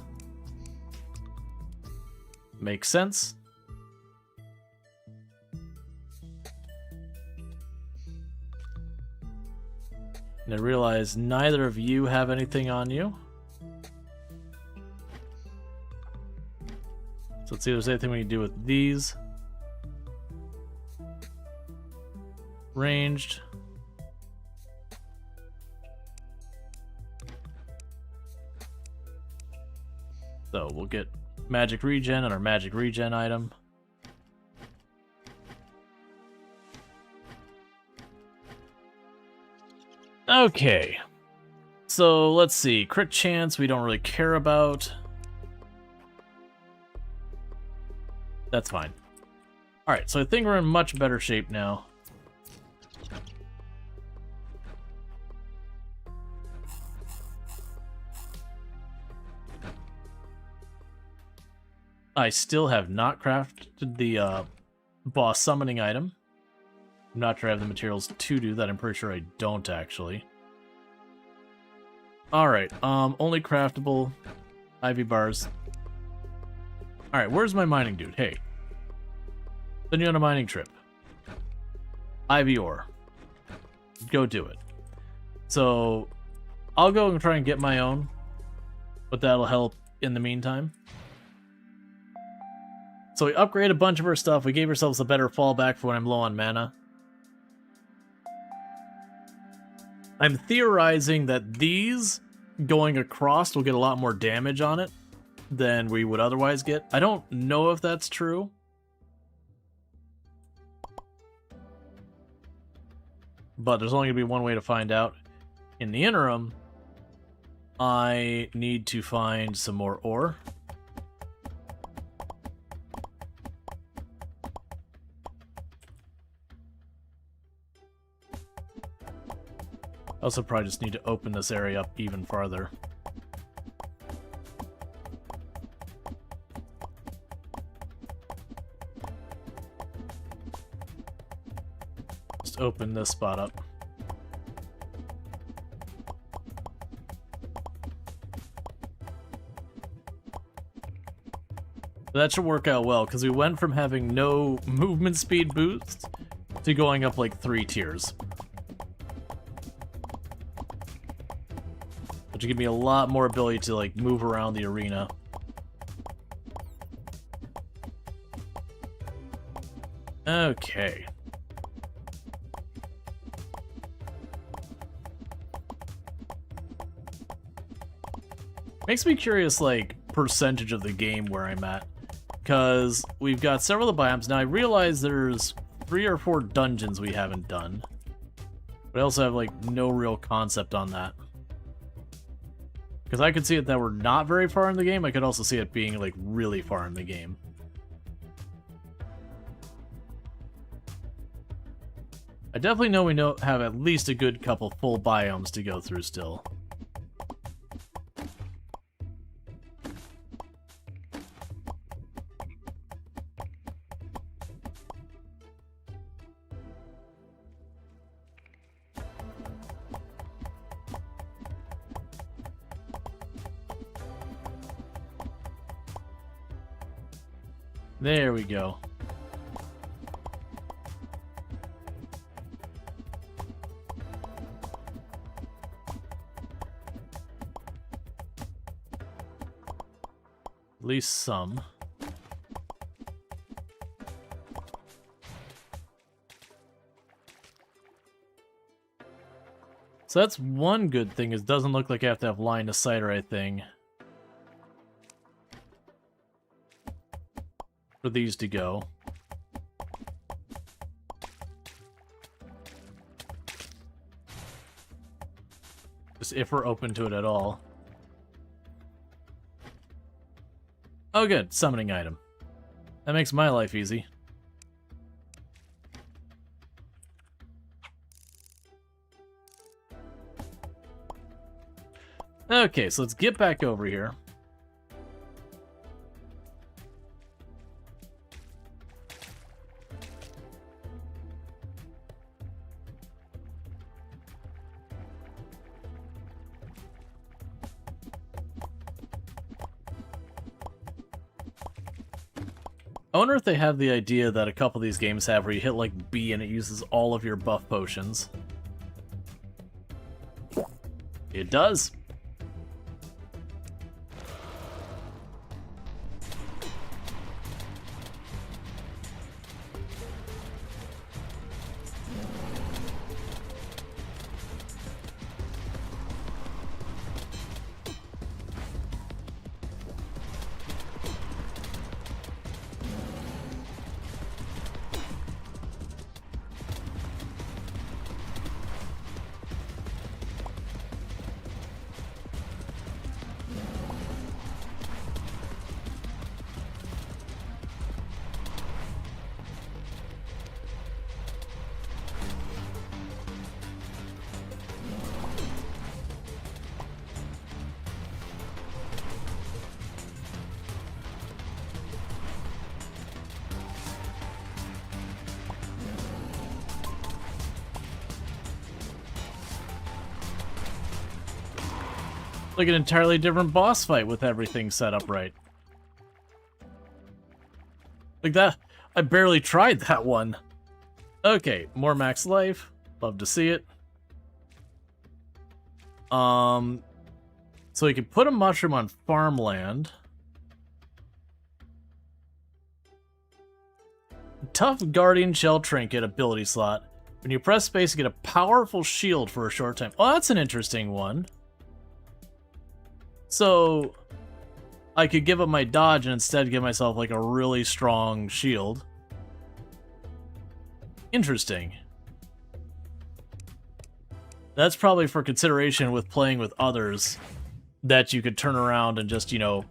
Makes sense. And I realize neither of you have anything on you. So let's see if there's anything we can do with these. Ranged. So we'll get magic regen and our magic regen item. Okay, so let's see. Crit chance we don't really care about. That's fine. Alright, so I think we're in much better shape now. I still have not crafted the boss summoning item. I'm not sure I have the materials to do that. I'm pretty sure I don't, actually. Alright, only craftable ivy bars. Alright, where's my mining dude? Hey. Send you on a mining trip. Ivy ore. Go do it. So, I'll go and try and get my own, but that'll help in the meantime. So we upgraded a bunch of our stuff. We gave ourselves a better fallback for when I'm low on mana. I'm theorizing that these going across will get a lot more damage on it than we would otherwise get. I don't know if that's true. But there's only going to be one way to find out. In the interim, I need to find some more ore. I also probably just need to open this area up even farther. Just open this spot up. That should work out well, because we went from having no movement speed boost to going up like 3 tiers. Which will give me a lot more ability to like move around the arena. Okay. Makes me curious, like, percentage of the game where I'm at. Because we've got several of the biomes. Now, I realize there's 3 or 4 dungeons we haven't done. But I also have, like, no real concept on that. Because I could see it that we're not very far in the game. I could also see it being, like, really far in the game. I definitely know we have at least a good couple full biomes to go through still. There we go. At least some. So that's one good thing, is it doesn't look like I have to have line of sight or anything for these to go. Just if we're open to it at all. Oh good, summoning item. That makes my life easy. Okay, so let's get back over here. I wonder if they have the idea that a couple of these games have where you hit like B and it uses all of your buff potions. It does. Like an entirely different boss fight with everything set up right. Like that, I barely tried that one. Okay, more max life. Love to see it. So you can put a mushroom on farmland. Tough Guardian Shell Trinket ability slot. When you press space, you get a powerful shield for a short time. Oh, that's an interesting one. So, I could give up my dodge and instead give myself like a really strong shield. Interesting. That's probably for consideration with playing with others, that you could turn around and just, you know,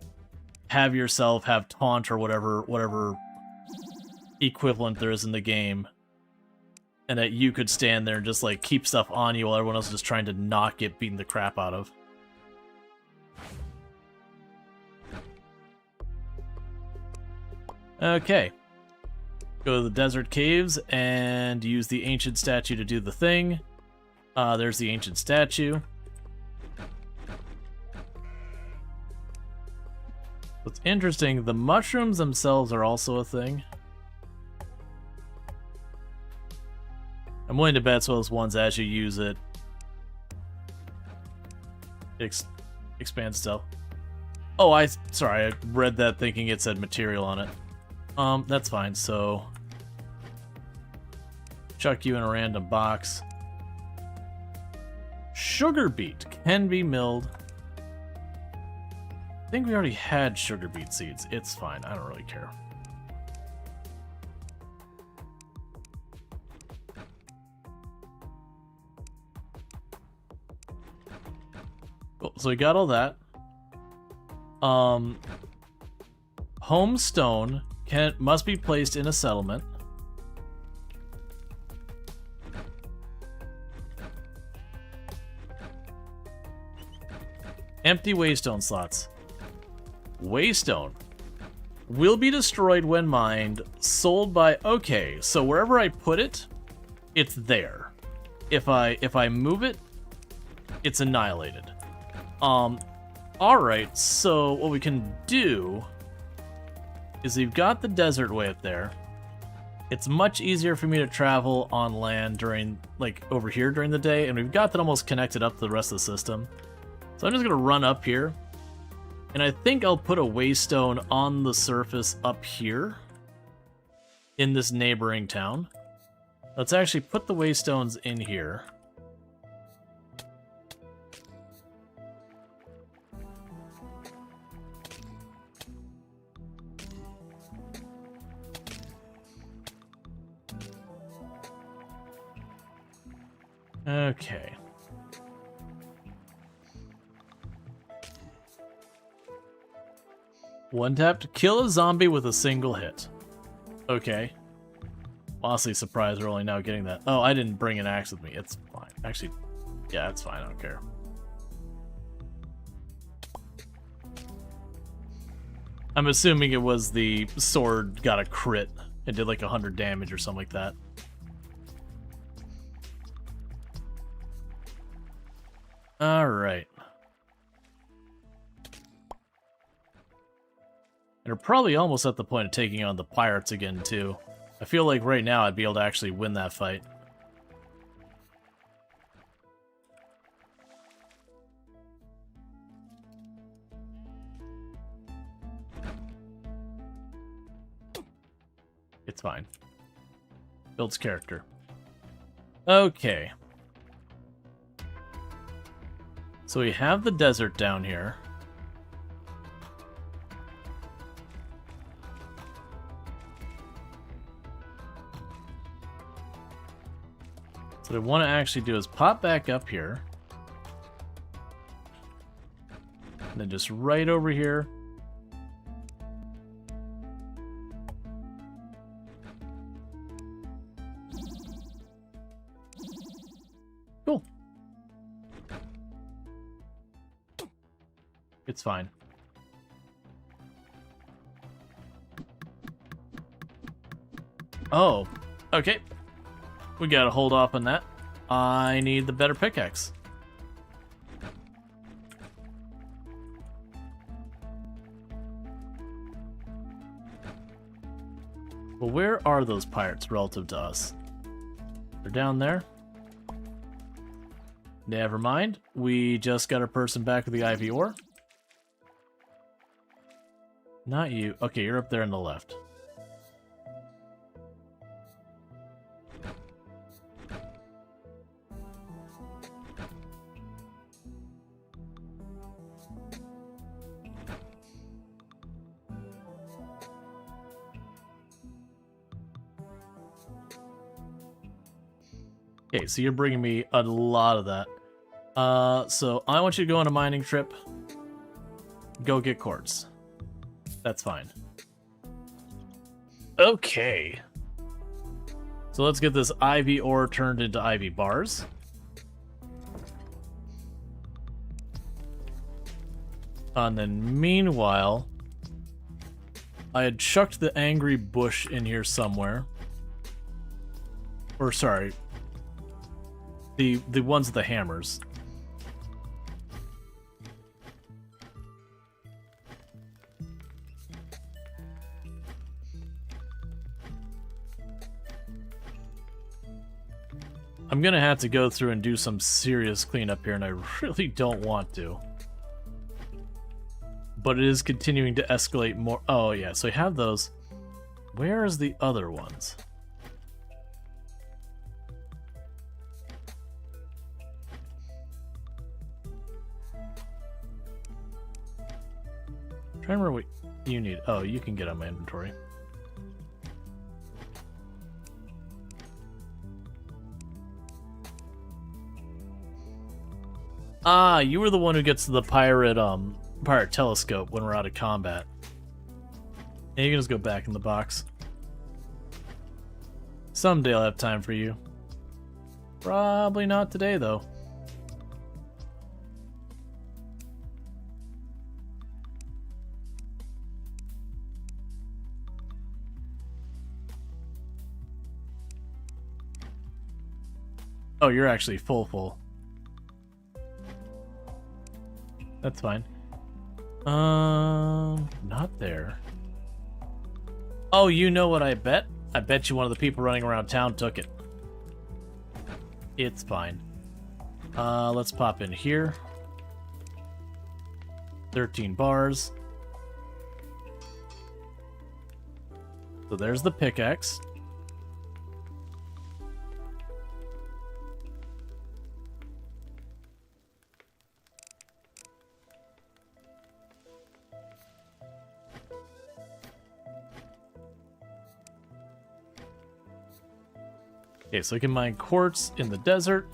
have yourself have taunt or whatever equivalent there is in the game. And that you could stand there and just like keep stuff on you while everyone else is just trying to not get beaten the crap out of. Okay. Go to the desert caves and use the ancient statue to do the thing. There's the ancient statue. What's interesting, the mushrooms themselves are also a thing. I'm willing to bet it's one of those ones as you use it, expands stuff. Oh, sorry, I read that thinking it said material on it. That's fine, so chuck you in a random box. Sugar beet can be milled. I think we already had sugar beet seeds. It's fine, I don't really care. Cool, so we got all that. Home stone must be placed in a settlement. Empty waystone slots. Waystone will be destroyed when mined, sold by... Okay, so wherever I put it, it's there. If I move it, it's annihilated. Alright, so what we can do is we've got the desert way up there. It's much easier for me to travel on land during, like, over here during the day, and we've got that almost connected up to the rest of the system. So I'm just gonna run up here, and I think I'll put a waystone on the surface up here in this neighboring town. Let's actually put the waystones in here. Okay. One tap to kill a zombie with a single hit. Okay. Honestly surprised we're only now getting that. Oh, I didn't bring an axe with me. It's fine. Actually, yeah, it's fine. I don't care. I'm assuming it was the sword got a crit. It did like 100 damage or something like that. Alright. And we're probably almost at the point of taking on the pirates again, too. I feel like right now I'd be able to actually win that fight. It's fine. Builds character. Okay. So we have the desert down here. So what I want to actually do is pop back up here. And then just right over here. Cool. It's fine. Oh, okay. We gotta hold off on that. I need the better pickaxe. Well, where are those pirates relative to us? They're down there. Never mind. We just got our person back with the ivy ore. Not you. Okay, you're up there on the left. Okay, so you're bringing me a lot of that. So I want you to go on a mining trip. Go get quartz. That's fine. Okay. So let's get this ivy ore turned into ivy bars. And then meanwhile, I had chucked the angry bush in here somewhere. Or sorry, the ones with the hammers. I'm gonna have to go through and do some serious cleanup here, and I really don't want to. But it is continuing to escalate more. Oh yeah, so we have those. Where's the other ones? I'm trying to remember what you need. Oh, you can get on my inventory. Ah, you were the one who gets the pirate telescope when we're out of combat. And you can just go back in the box. Someday I'll have time for you. Probably not today, though. Oh, you're actually full. That's fine. Not there. Oh, you know what I bet? I bet you one of the people running around town took it. It's fine. Let's pop in here. 13 bars. So there's the pickaxe. Okay, so we can mine quartz in the desert.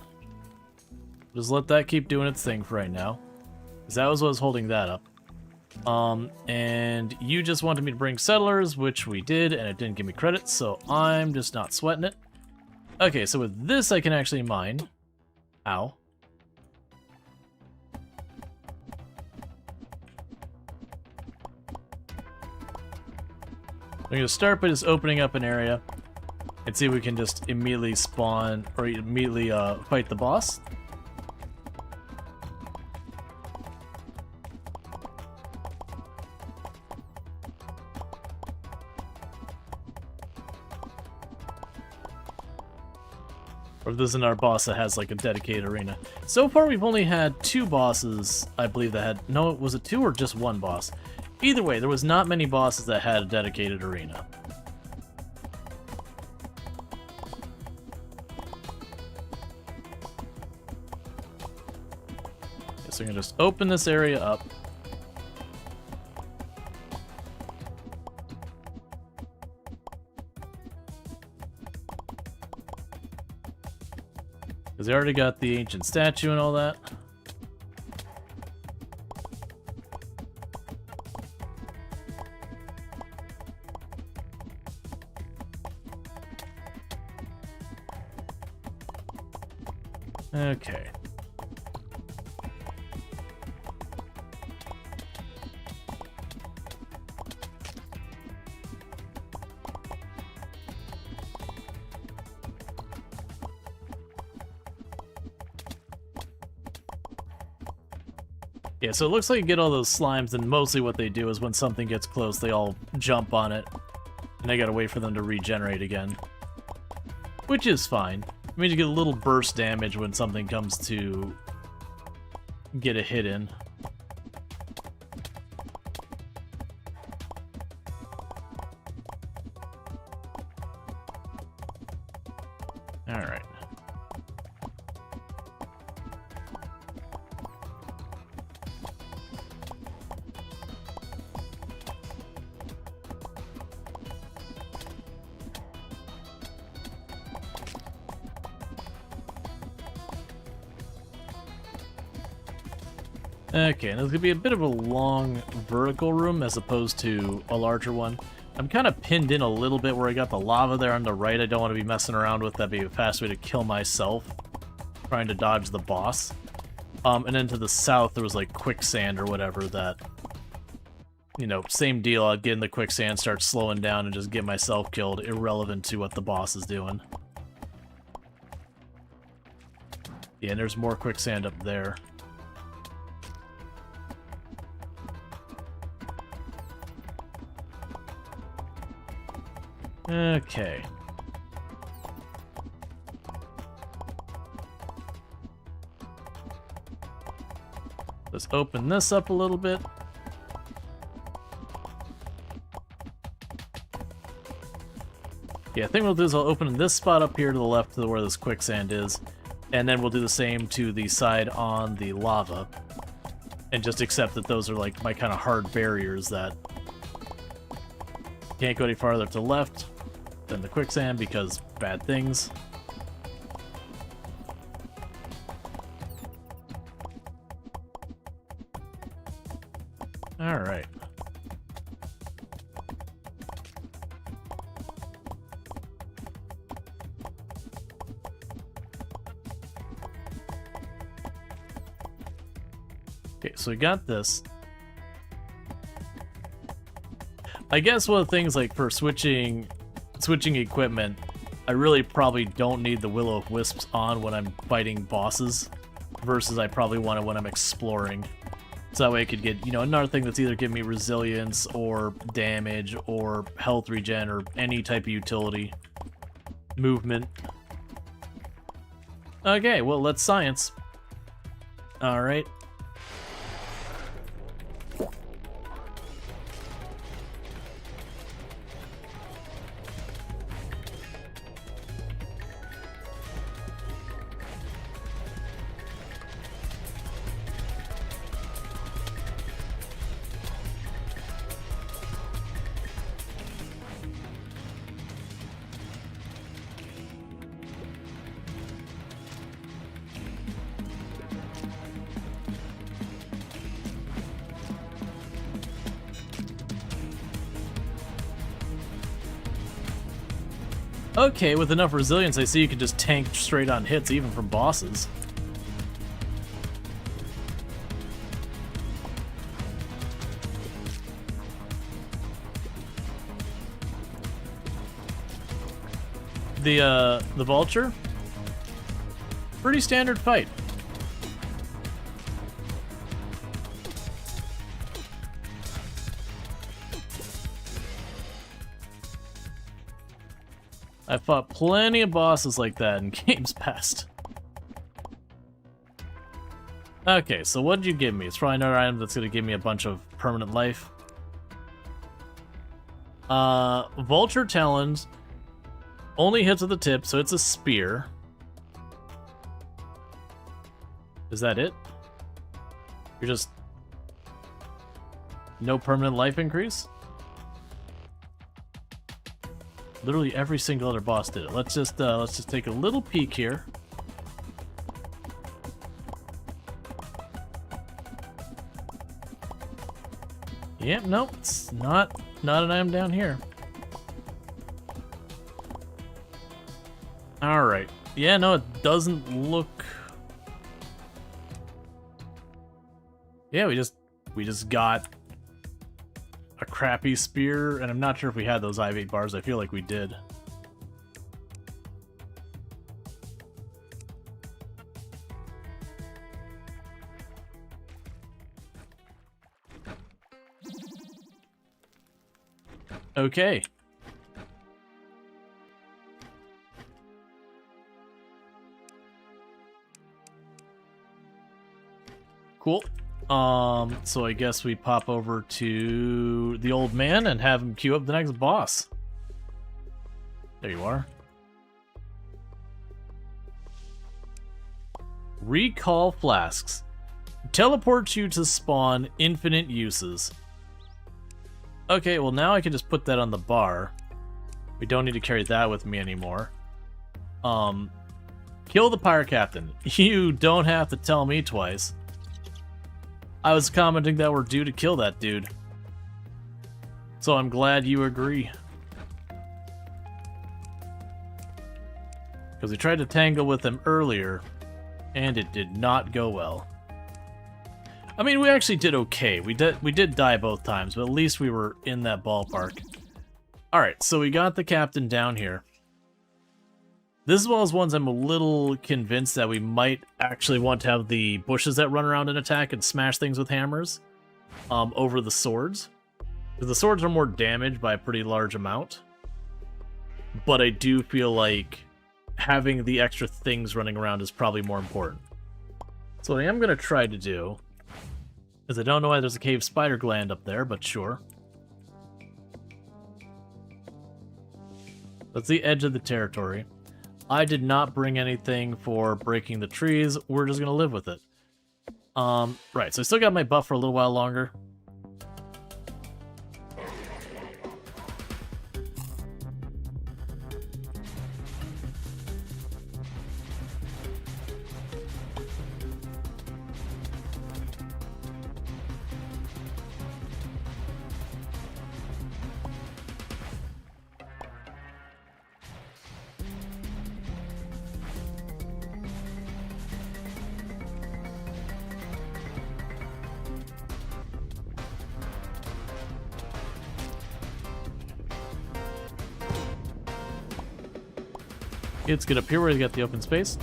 Just let that keep doing its thing for right now. Because that was what was holding that up. And you just wanted me to bring settlers, which we did, and it didn't give me credit, so I'm just not sweating it. Okay, so with this I can actually mine. Ow. I'm going to start by just opening up an area and see if we can just immediately spawn, or immediately fight the boss. Or if this isn't our boss that has like a dedicated arena. So far we've only had 2 bosses, I believe, that had... No, was it 2 or just 1 boss? Either way, there was not many bosses that had a dedicated arena. So we're gonna just open this area up. Because they already got the ancient statue and all that. Okay. Yeah, so it looks like you get all those slimes, and mostly what they do is when something gets close, they all jump on it, and I gotta wait for them to regenerate again. Which is fine. It means you get a little burst damage when something comes to get a hit in. Alright. Okay, and there's gonna be a bit of a long vertical room as opposed to a larger one. I'm kind of pinned in a little bit where I got the lava there on the right. I don't want to be messing around with. That'd be a fast way to kill myself, trying to dodge the boss. And then to the south there was like quicksand or whatever that, you know, same deal. I'd get in the quicksand, start slowing down, and just get myself killed, irrelevant to what the boss is doing. Yeah, and there's more quicksand up there. Okay. Let's open this up a little bit. Yeah, I think what we'll do is I'll open this spot up here to the left to where this quicksand is, and then we'll do the same to the side on the lava. And just accept that those are like my kind of hard barriers that can't go any farther to the left than the quicksand because bad things. Alright. Okay, so we got this. I guess one of the things, like, for switching equipment, I really probably don't need the Will-O-Wisps on when I'm fighting bosses, versus I probably want it when I'm exploring. So that way I could get, you know, another thing that's either giving me resilience, or damage, or health regen, or any type of utility. Movement. Okay, well, let's science. Alright. Okay, with enough resilience, I see you can just tank straight on hits, even from bosses. The Vulture? Pretty standard fight. I've fought plenty of bosses like that in games past. Okay, so what did you give me? It's probably another item that's gonna give me a bunch of permanent life. Vulture Talons only hits at the tip, so it's a spear. Is that it? You're just... no permanent life increase? Literally every single other boss did it. Let's just take a little peek here. Yep, nope, it's not an item down here. Alright. Yeah, no, it doesn't look... Yeah, we just got a crappy spear, and I'm not sure if we had those IV bars. I feel like we did. Okay. Cool. So I guess we pop over to the old man and have him queue up the next boss. There you are. Recall flasks. Teleports you to spawn infinite uses. Okay, well now I can just put that on the bar. We don't need to carry that with me anymore. Kill the pirate captain. You don't have to tell me twice. I was commenting that we're due to kill that dude. So I'm glad you agree. Because we tried to tangle with him earlier, and it did not go well. I mean, we actually did okay. We did die both times, but at least we were in that ballpark. Alright, so we got the captain down here. This is one of those ones I'm a little convinced that we might actually want to have the bushes that run around and attack and smash things with hammers over the swords. Because the swords are more damaged by a pretty large amount. But I do feel like having the extra things running around is probably more important. So what I am going to try to do is I don't know why there's a cave spider gland up there, but sure. That's the edge of the territory. I did not bring anything for breaking the trees. We're just gonna live with it. Right, so I still got my buff for a little while longer. Let's get up here where we got the open space.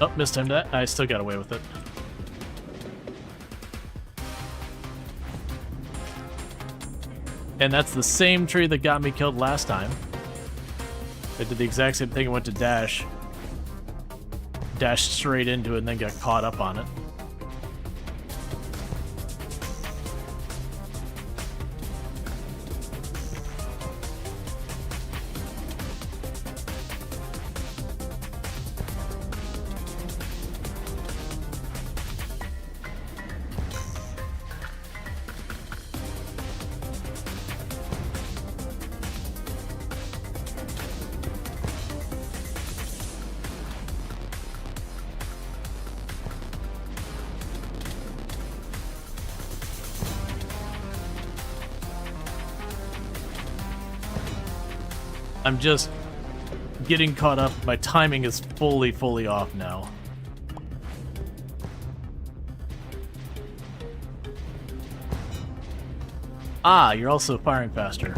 Oh, mistimed that. I still got away with it. And that's the same tree that got me killed last time. I did the exact same thing and went to dash. Dashed straight into it and then got caught up on it. I'm just getting caught up. My timing is fully off now. Ah, you're also firing faster.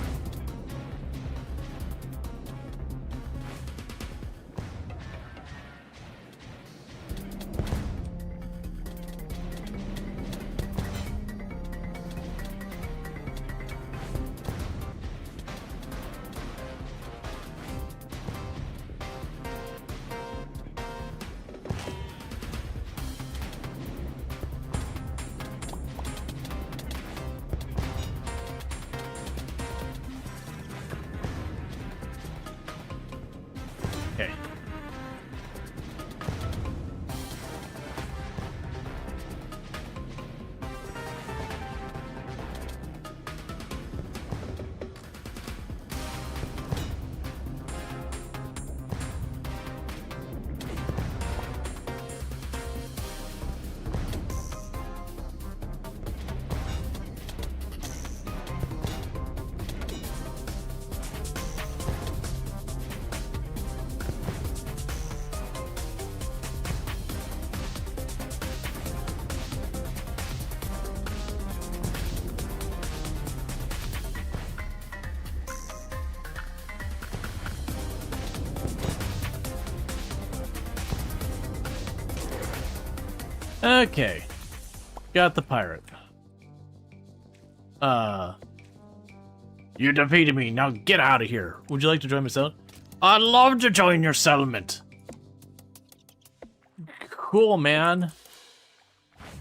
Okay. Okay. Got the pirate. You defeated me, now get out of here. Would you like to join my settlement? I'd love to join your settlement. Cool, man.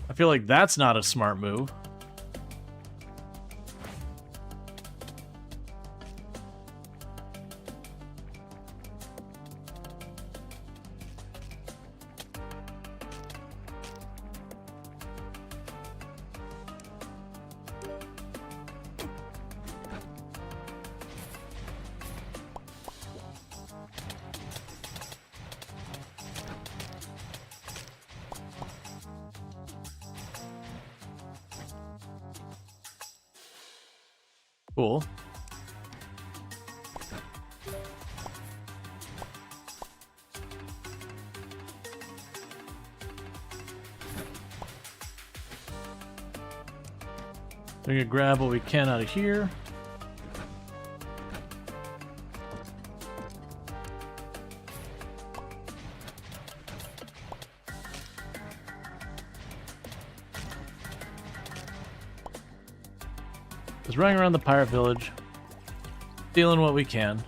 I feel like that's not a smart move. Cool. We're gonna grab what we can out of here. Just running around the pirate village, stealing what we can.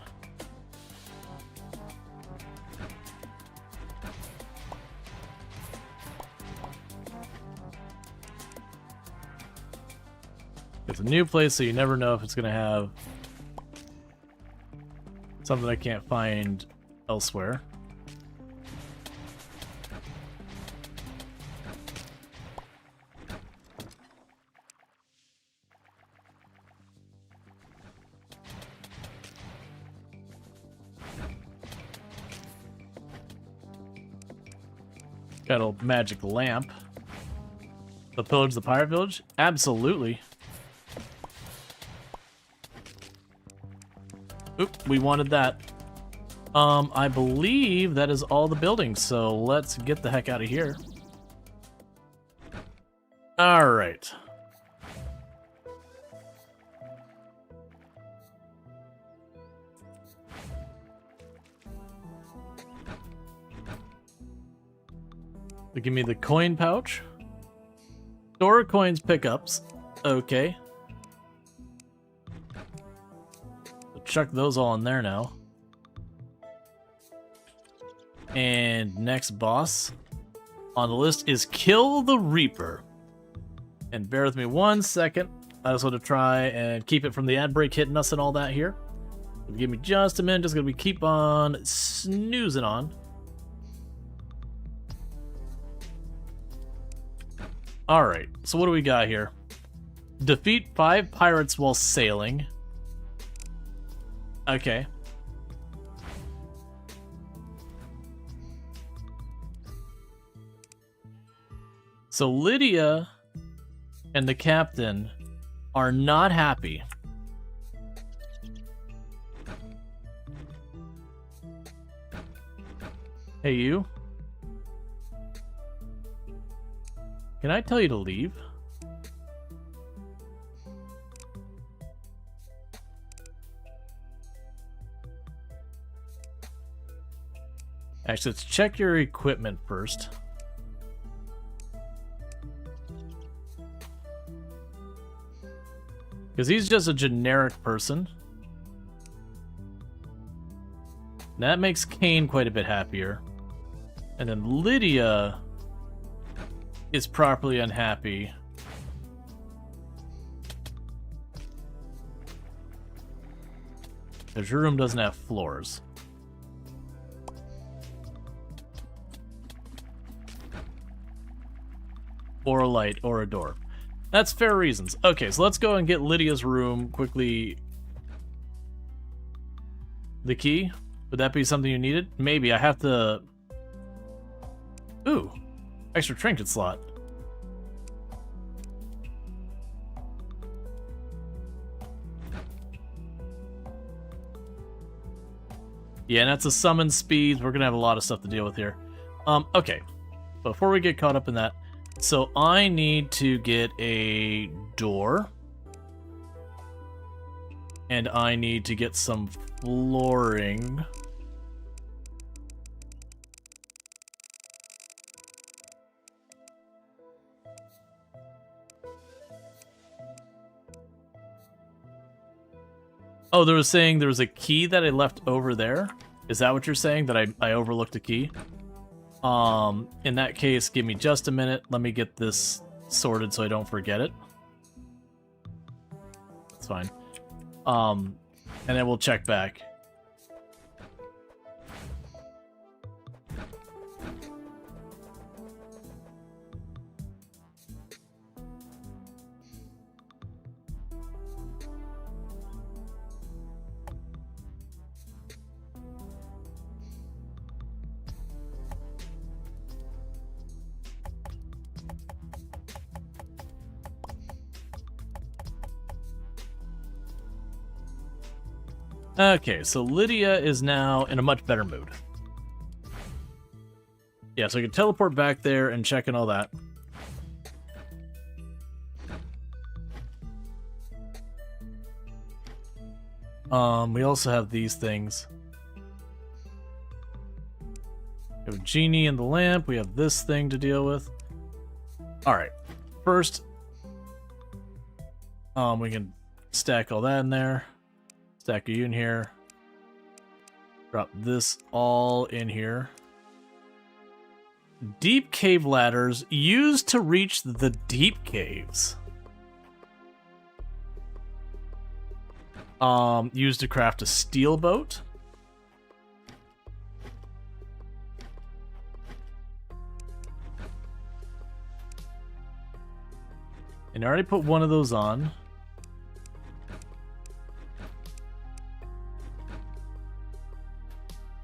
It's a new place, so you never know if it's gonna have something I can't find elsewhere. Got a magic lamp. The pillage the pirate village? Absolutely. Oop, we wanted that. I believe that is all the buildings, so let's get the heck out of here. Alright. So give me the coin pouch. Store coins pickups. Okay. So chuck those all in there now. And next boss on the list is Kill the Reaper. And bear with me 1 second. I just want to try and keep it from the ad break hitting us and all that here. So give me just a minute. Just gonna keep on snoozing on. Alright, so what do we got here? Defeat 5 pirates while sailing. Okay. So Lydia and the captain are not happy. Hey, you. Can I tell you to leave? Actually, let's check your equipment first. Because he's just a generic person. That makes Kane quite a bit happier. And then Lydia is properly unhappy. Because your room doesn't have floors. Or a light, or a door. That's fair reasons. Okay, so let's go and get Lydia's room quickly. The key? Would that be something you needed? Maybe. I have to... Ooh. Extra trinket slot. Yeah, and that's a summon speed. We're gonna have a lot of stuff to deal with here. Okay. Before we get caught up in that, so I need to get a door. And I need to get some flooring. Oh, there was saying there was a key that I left over there? Is that what you're saying? That I overlooked a key? In that case, give me just a minute. Let me get this sorted so I don't forget it. That's fine. And then we'll check back. Okay, so Lydia is now in a much better mood. Yeah, so I can teleport back there and check and all that. We also have these things. We have a genie and the lamp. We have this thing to deal with. Alright, first, we can stack all that in there. Stack you in here. Drop this all in here. Deep cave ladders used to reach the deep caves. Used to craft a steel boat. And I already put one of those on.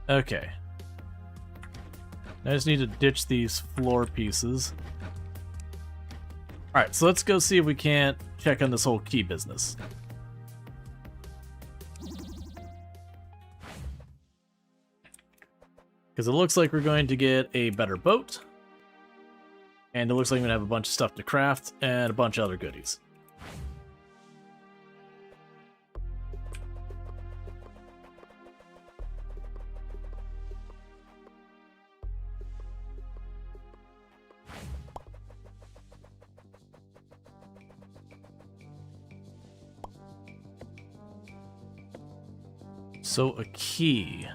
Okay. I just need to ditch these floor pieces. Alright, so let's go see if we can't check on this whole key business. Because it looks like we're going to get a better boat. And it looks like we're going to have a bunch of stuff to craft and a bunch of other goodies. So a key.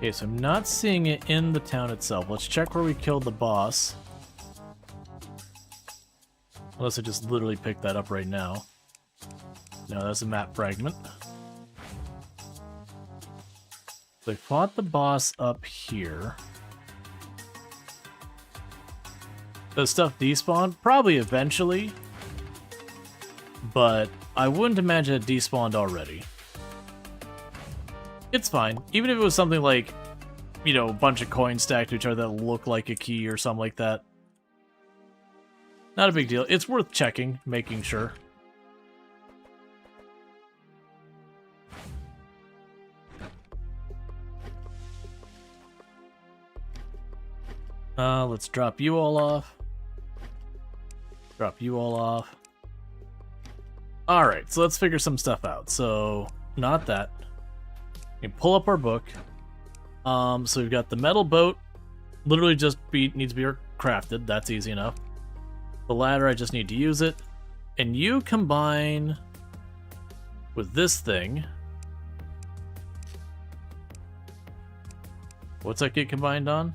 Okay, so I'm not seeing it in the town itself. Let's check where we killed the boss. Unless I just literally picked that up right now. No, that's a map fragment. So I fought the boss up here. Does stuff despawn? Probably eventually. But I wouldn't imagine it despawned already. It's fine. Even if it was something like, you know, a bunch of coins stacked to each other that look like a key or something like that. Not a big deal. It's worth checking, making sure. Let's drop you all off. Drop you all off. Alright, so let's figure some stuff out. So, not that. We can pull up our book. So we've got the metal boat. Literally just needs to be crafted. That's easy enough. The ladder, I just need to use it. And you combine with this thing. What's that get combined on?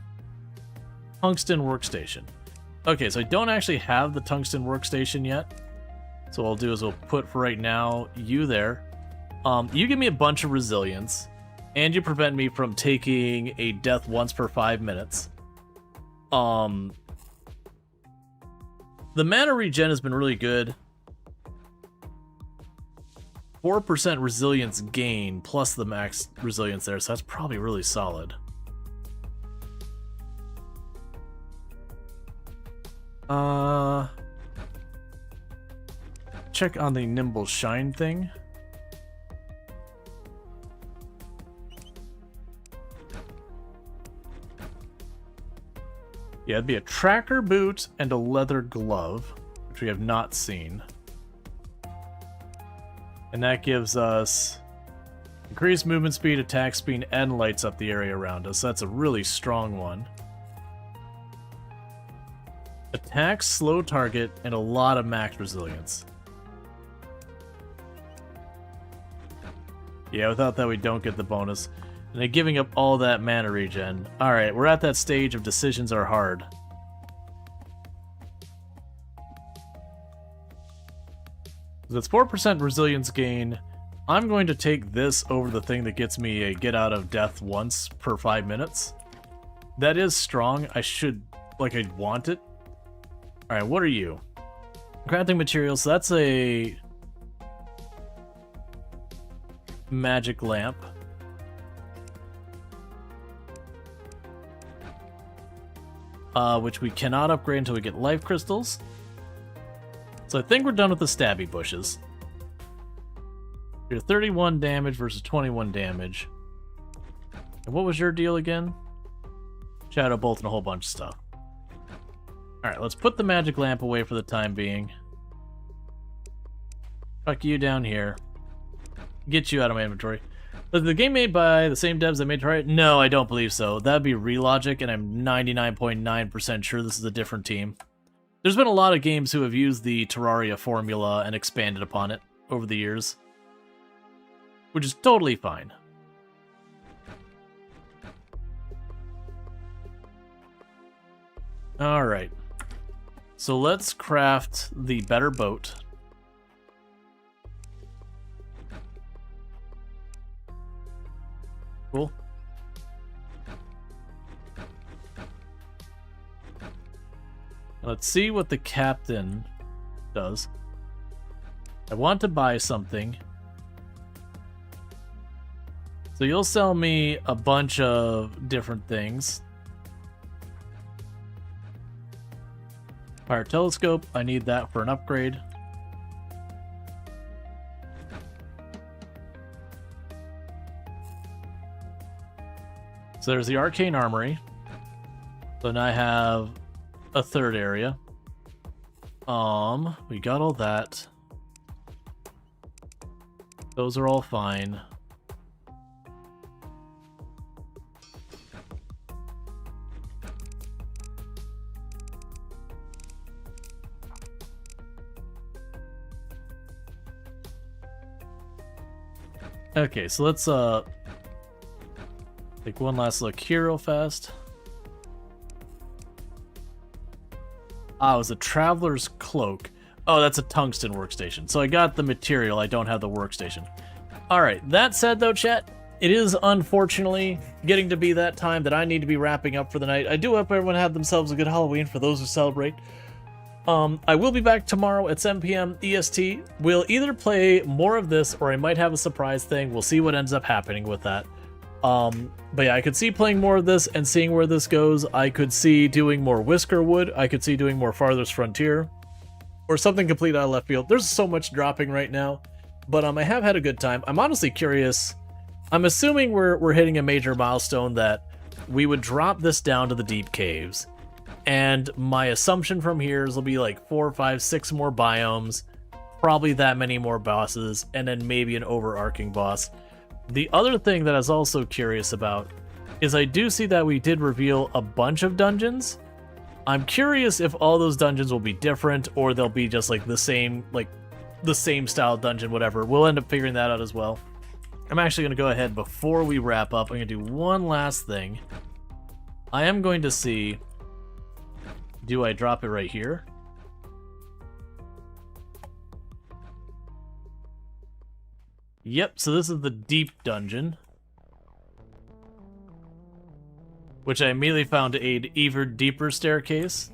Tungsten workstation. Okay, so I don't actually have the tungsten workstation yet. So what I'll do is we'll put, for right now, you there. You give me a bunch of resilience. And you prevent me from taking a death once per 5 minutes. The mana regen has been really good. 4% resilience gain plus the max resilience there, so that's probably really solid. Check on the nimble shine thing. Yeah, it'd be a tracker boot and a leather glove, which we have not seen. And that gives us increased movement speed, attack speed, and lights up the area around us. That's a really strong one. Attack, slow target, and a lot of max resilience. Yeah, without that we don't get the bonus. And then giving up all that mana regen. Alright, we're at that stage of decisions are hard. That's 4% resilience gain. I'm going to take this over the thing that gets me a get out of death once per 5 minutes. That is strong. I should, like, I'd want it. Alright, what are you? Crafting materials, so that's a magic lamp. Which we cannot upgrade until we get life crystals. So I think we're done with the stabby bushes. You're 31 damage versus 21 damage. And what was your deal again? Shadow bolt and a whole bunch of stuff. Alright, let's put the magic lamp away for the time being. Tuck you down here. Get you out of my inventory. Was the game made by the same devs that made Terraria? No, I don't believe so. That'd be Relogic, and I'm 99.9% sure this is a different team. There's been a lot of games who have used the Terraria formula and expanded upon it over the years. Which is totally fine. Alright. So let's craft the better boat. Cool. Let's see what the captain does. I want to buy something. So you'll sell me a bunch of different things. Fire telescope, I need that for an upgrade. So there's the arcane armory. So now I have a third area. We got all that. Those are all fine. Okay, so let's take one last look here real fast. Ah, it was a traveler's cloak. Oh, that's a tungsten workstation. So I got the material, I don't have the workstation. Alright, that said though, chat, it is unfortunately getting to be that time that I need to be wrapping up for the night. I do hope everyone had themselves a good Halloween for those who celebrate. I will be back tomorrow at 7 p.m. EST. We'll either play more of this or I might have a surprise thing. We'll see what ends up happening with that. But yeah, I could see playing more of this and seeing where this goes. I could see doing more Whiskerwood. I could see doing more Farthest Frontier. Or something complete out of left field. There's so much dropping right now. But I have had a good time. I'm honestly curious. I'm assuming we're hitting a major milestone that we would drop this down to the deep caves. And my assumption from here is there'll be like 4, 5, 6 more biomes, probably that many more bosses, and then maybe an overarching boss. The other thing that I was also curious about is I do see that we did reveal a bunch of dungeons. I'm curious if all those dungeons will be different or they'll be just like the same style dungeon, whatever. We'll end up figuring that out as well. I'm actually going to go ahead before we wrap up. I'm going to do one last thing. I am going to see... Do I drop it right here? Yep, so this is the deep dungeon. Which I immediately found an even deeper staircase.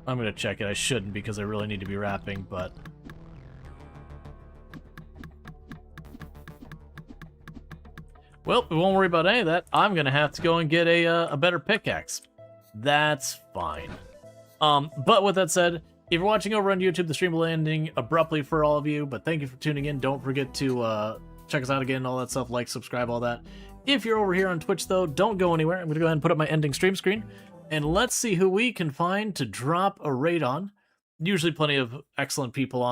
I'm gonna check it. I shouldn't because I really need to be wrapping, but... Well, we won't worry about any of that. I'm gonna have to go and get a better pickaxe. That's fine. But with that said, if you're watching over on YouTube, the stream will be ending abruptly for all of you, but thank you for tuning in. Don't forget to check us out again, all that stuff, like, subscribe, all that. If you're over here on Twitch, though, don't go anywhere. I'm gonna go ahead and put up my ending stream screen, and let's see who we can find to drop a raid on. Usually plenty of excellent people on.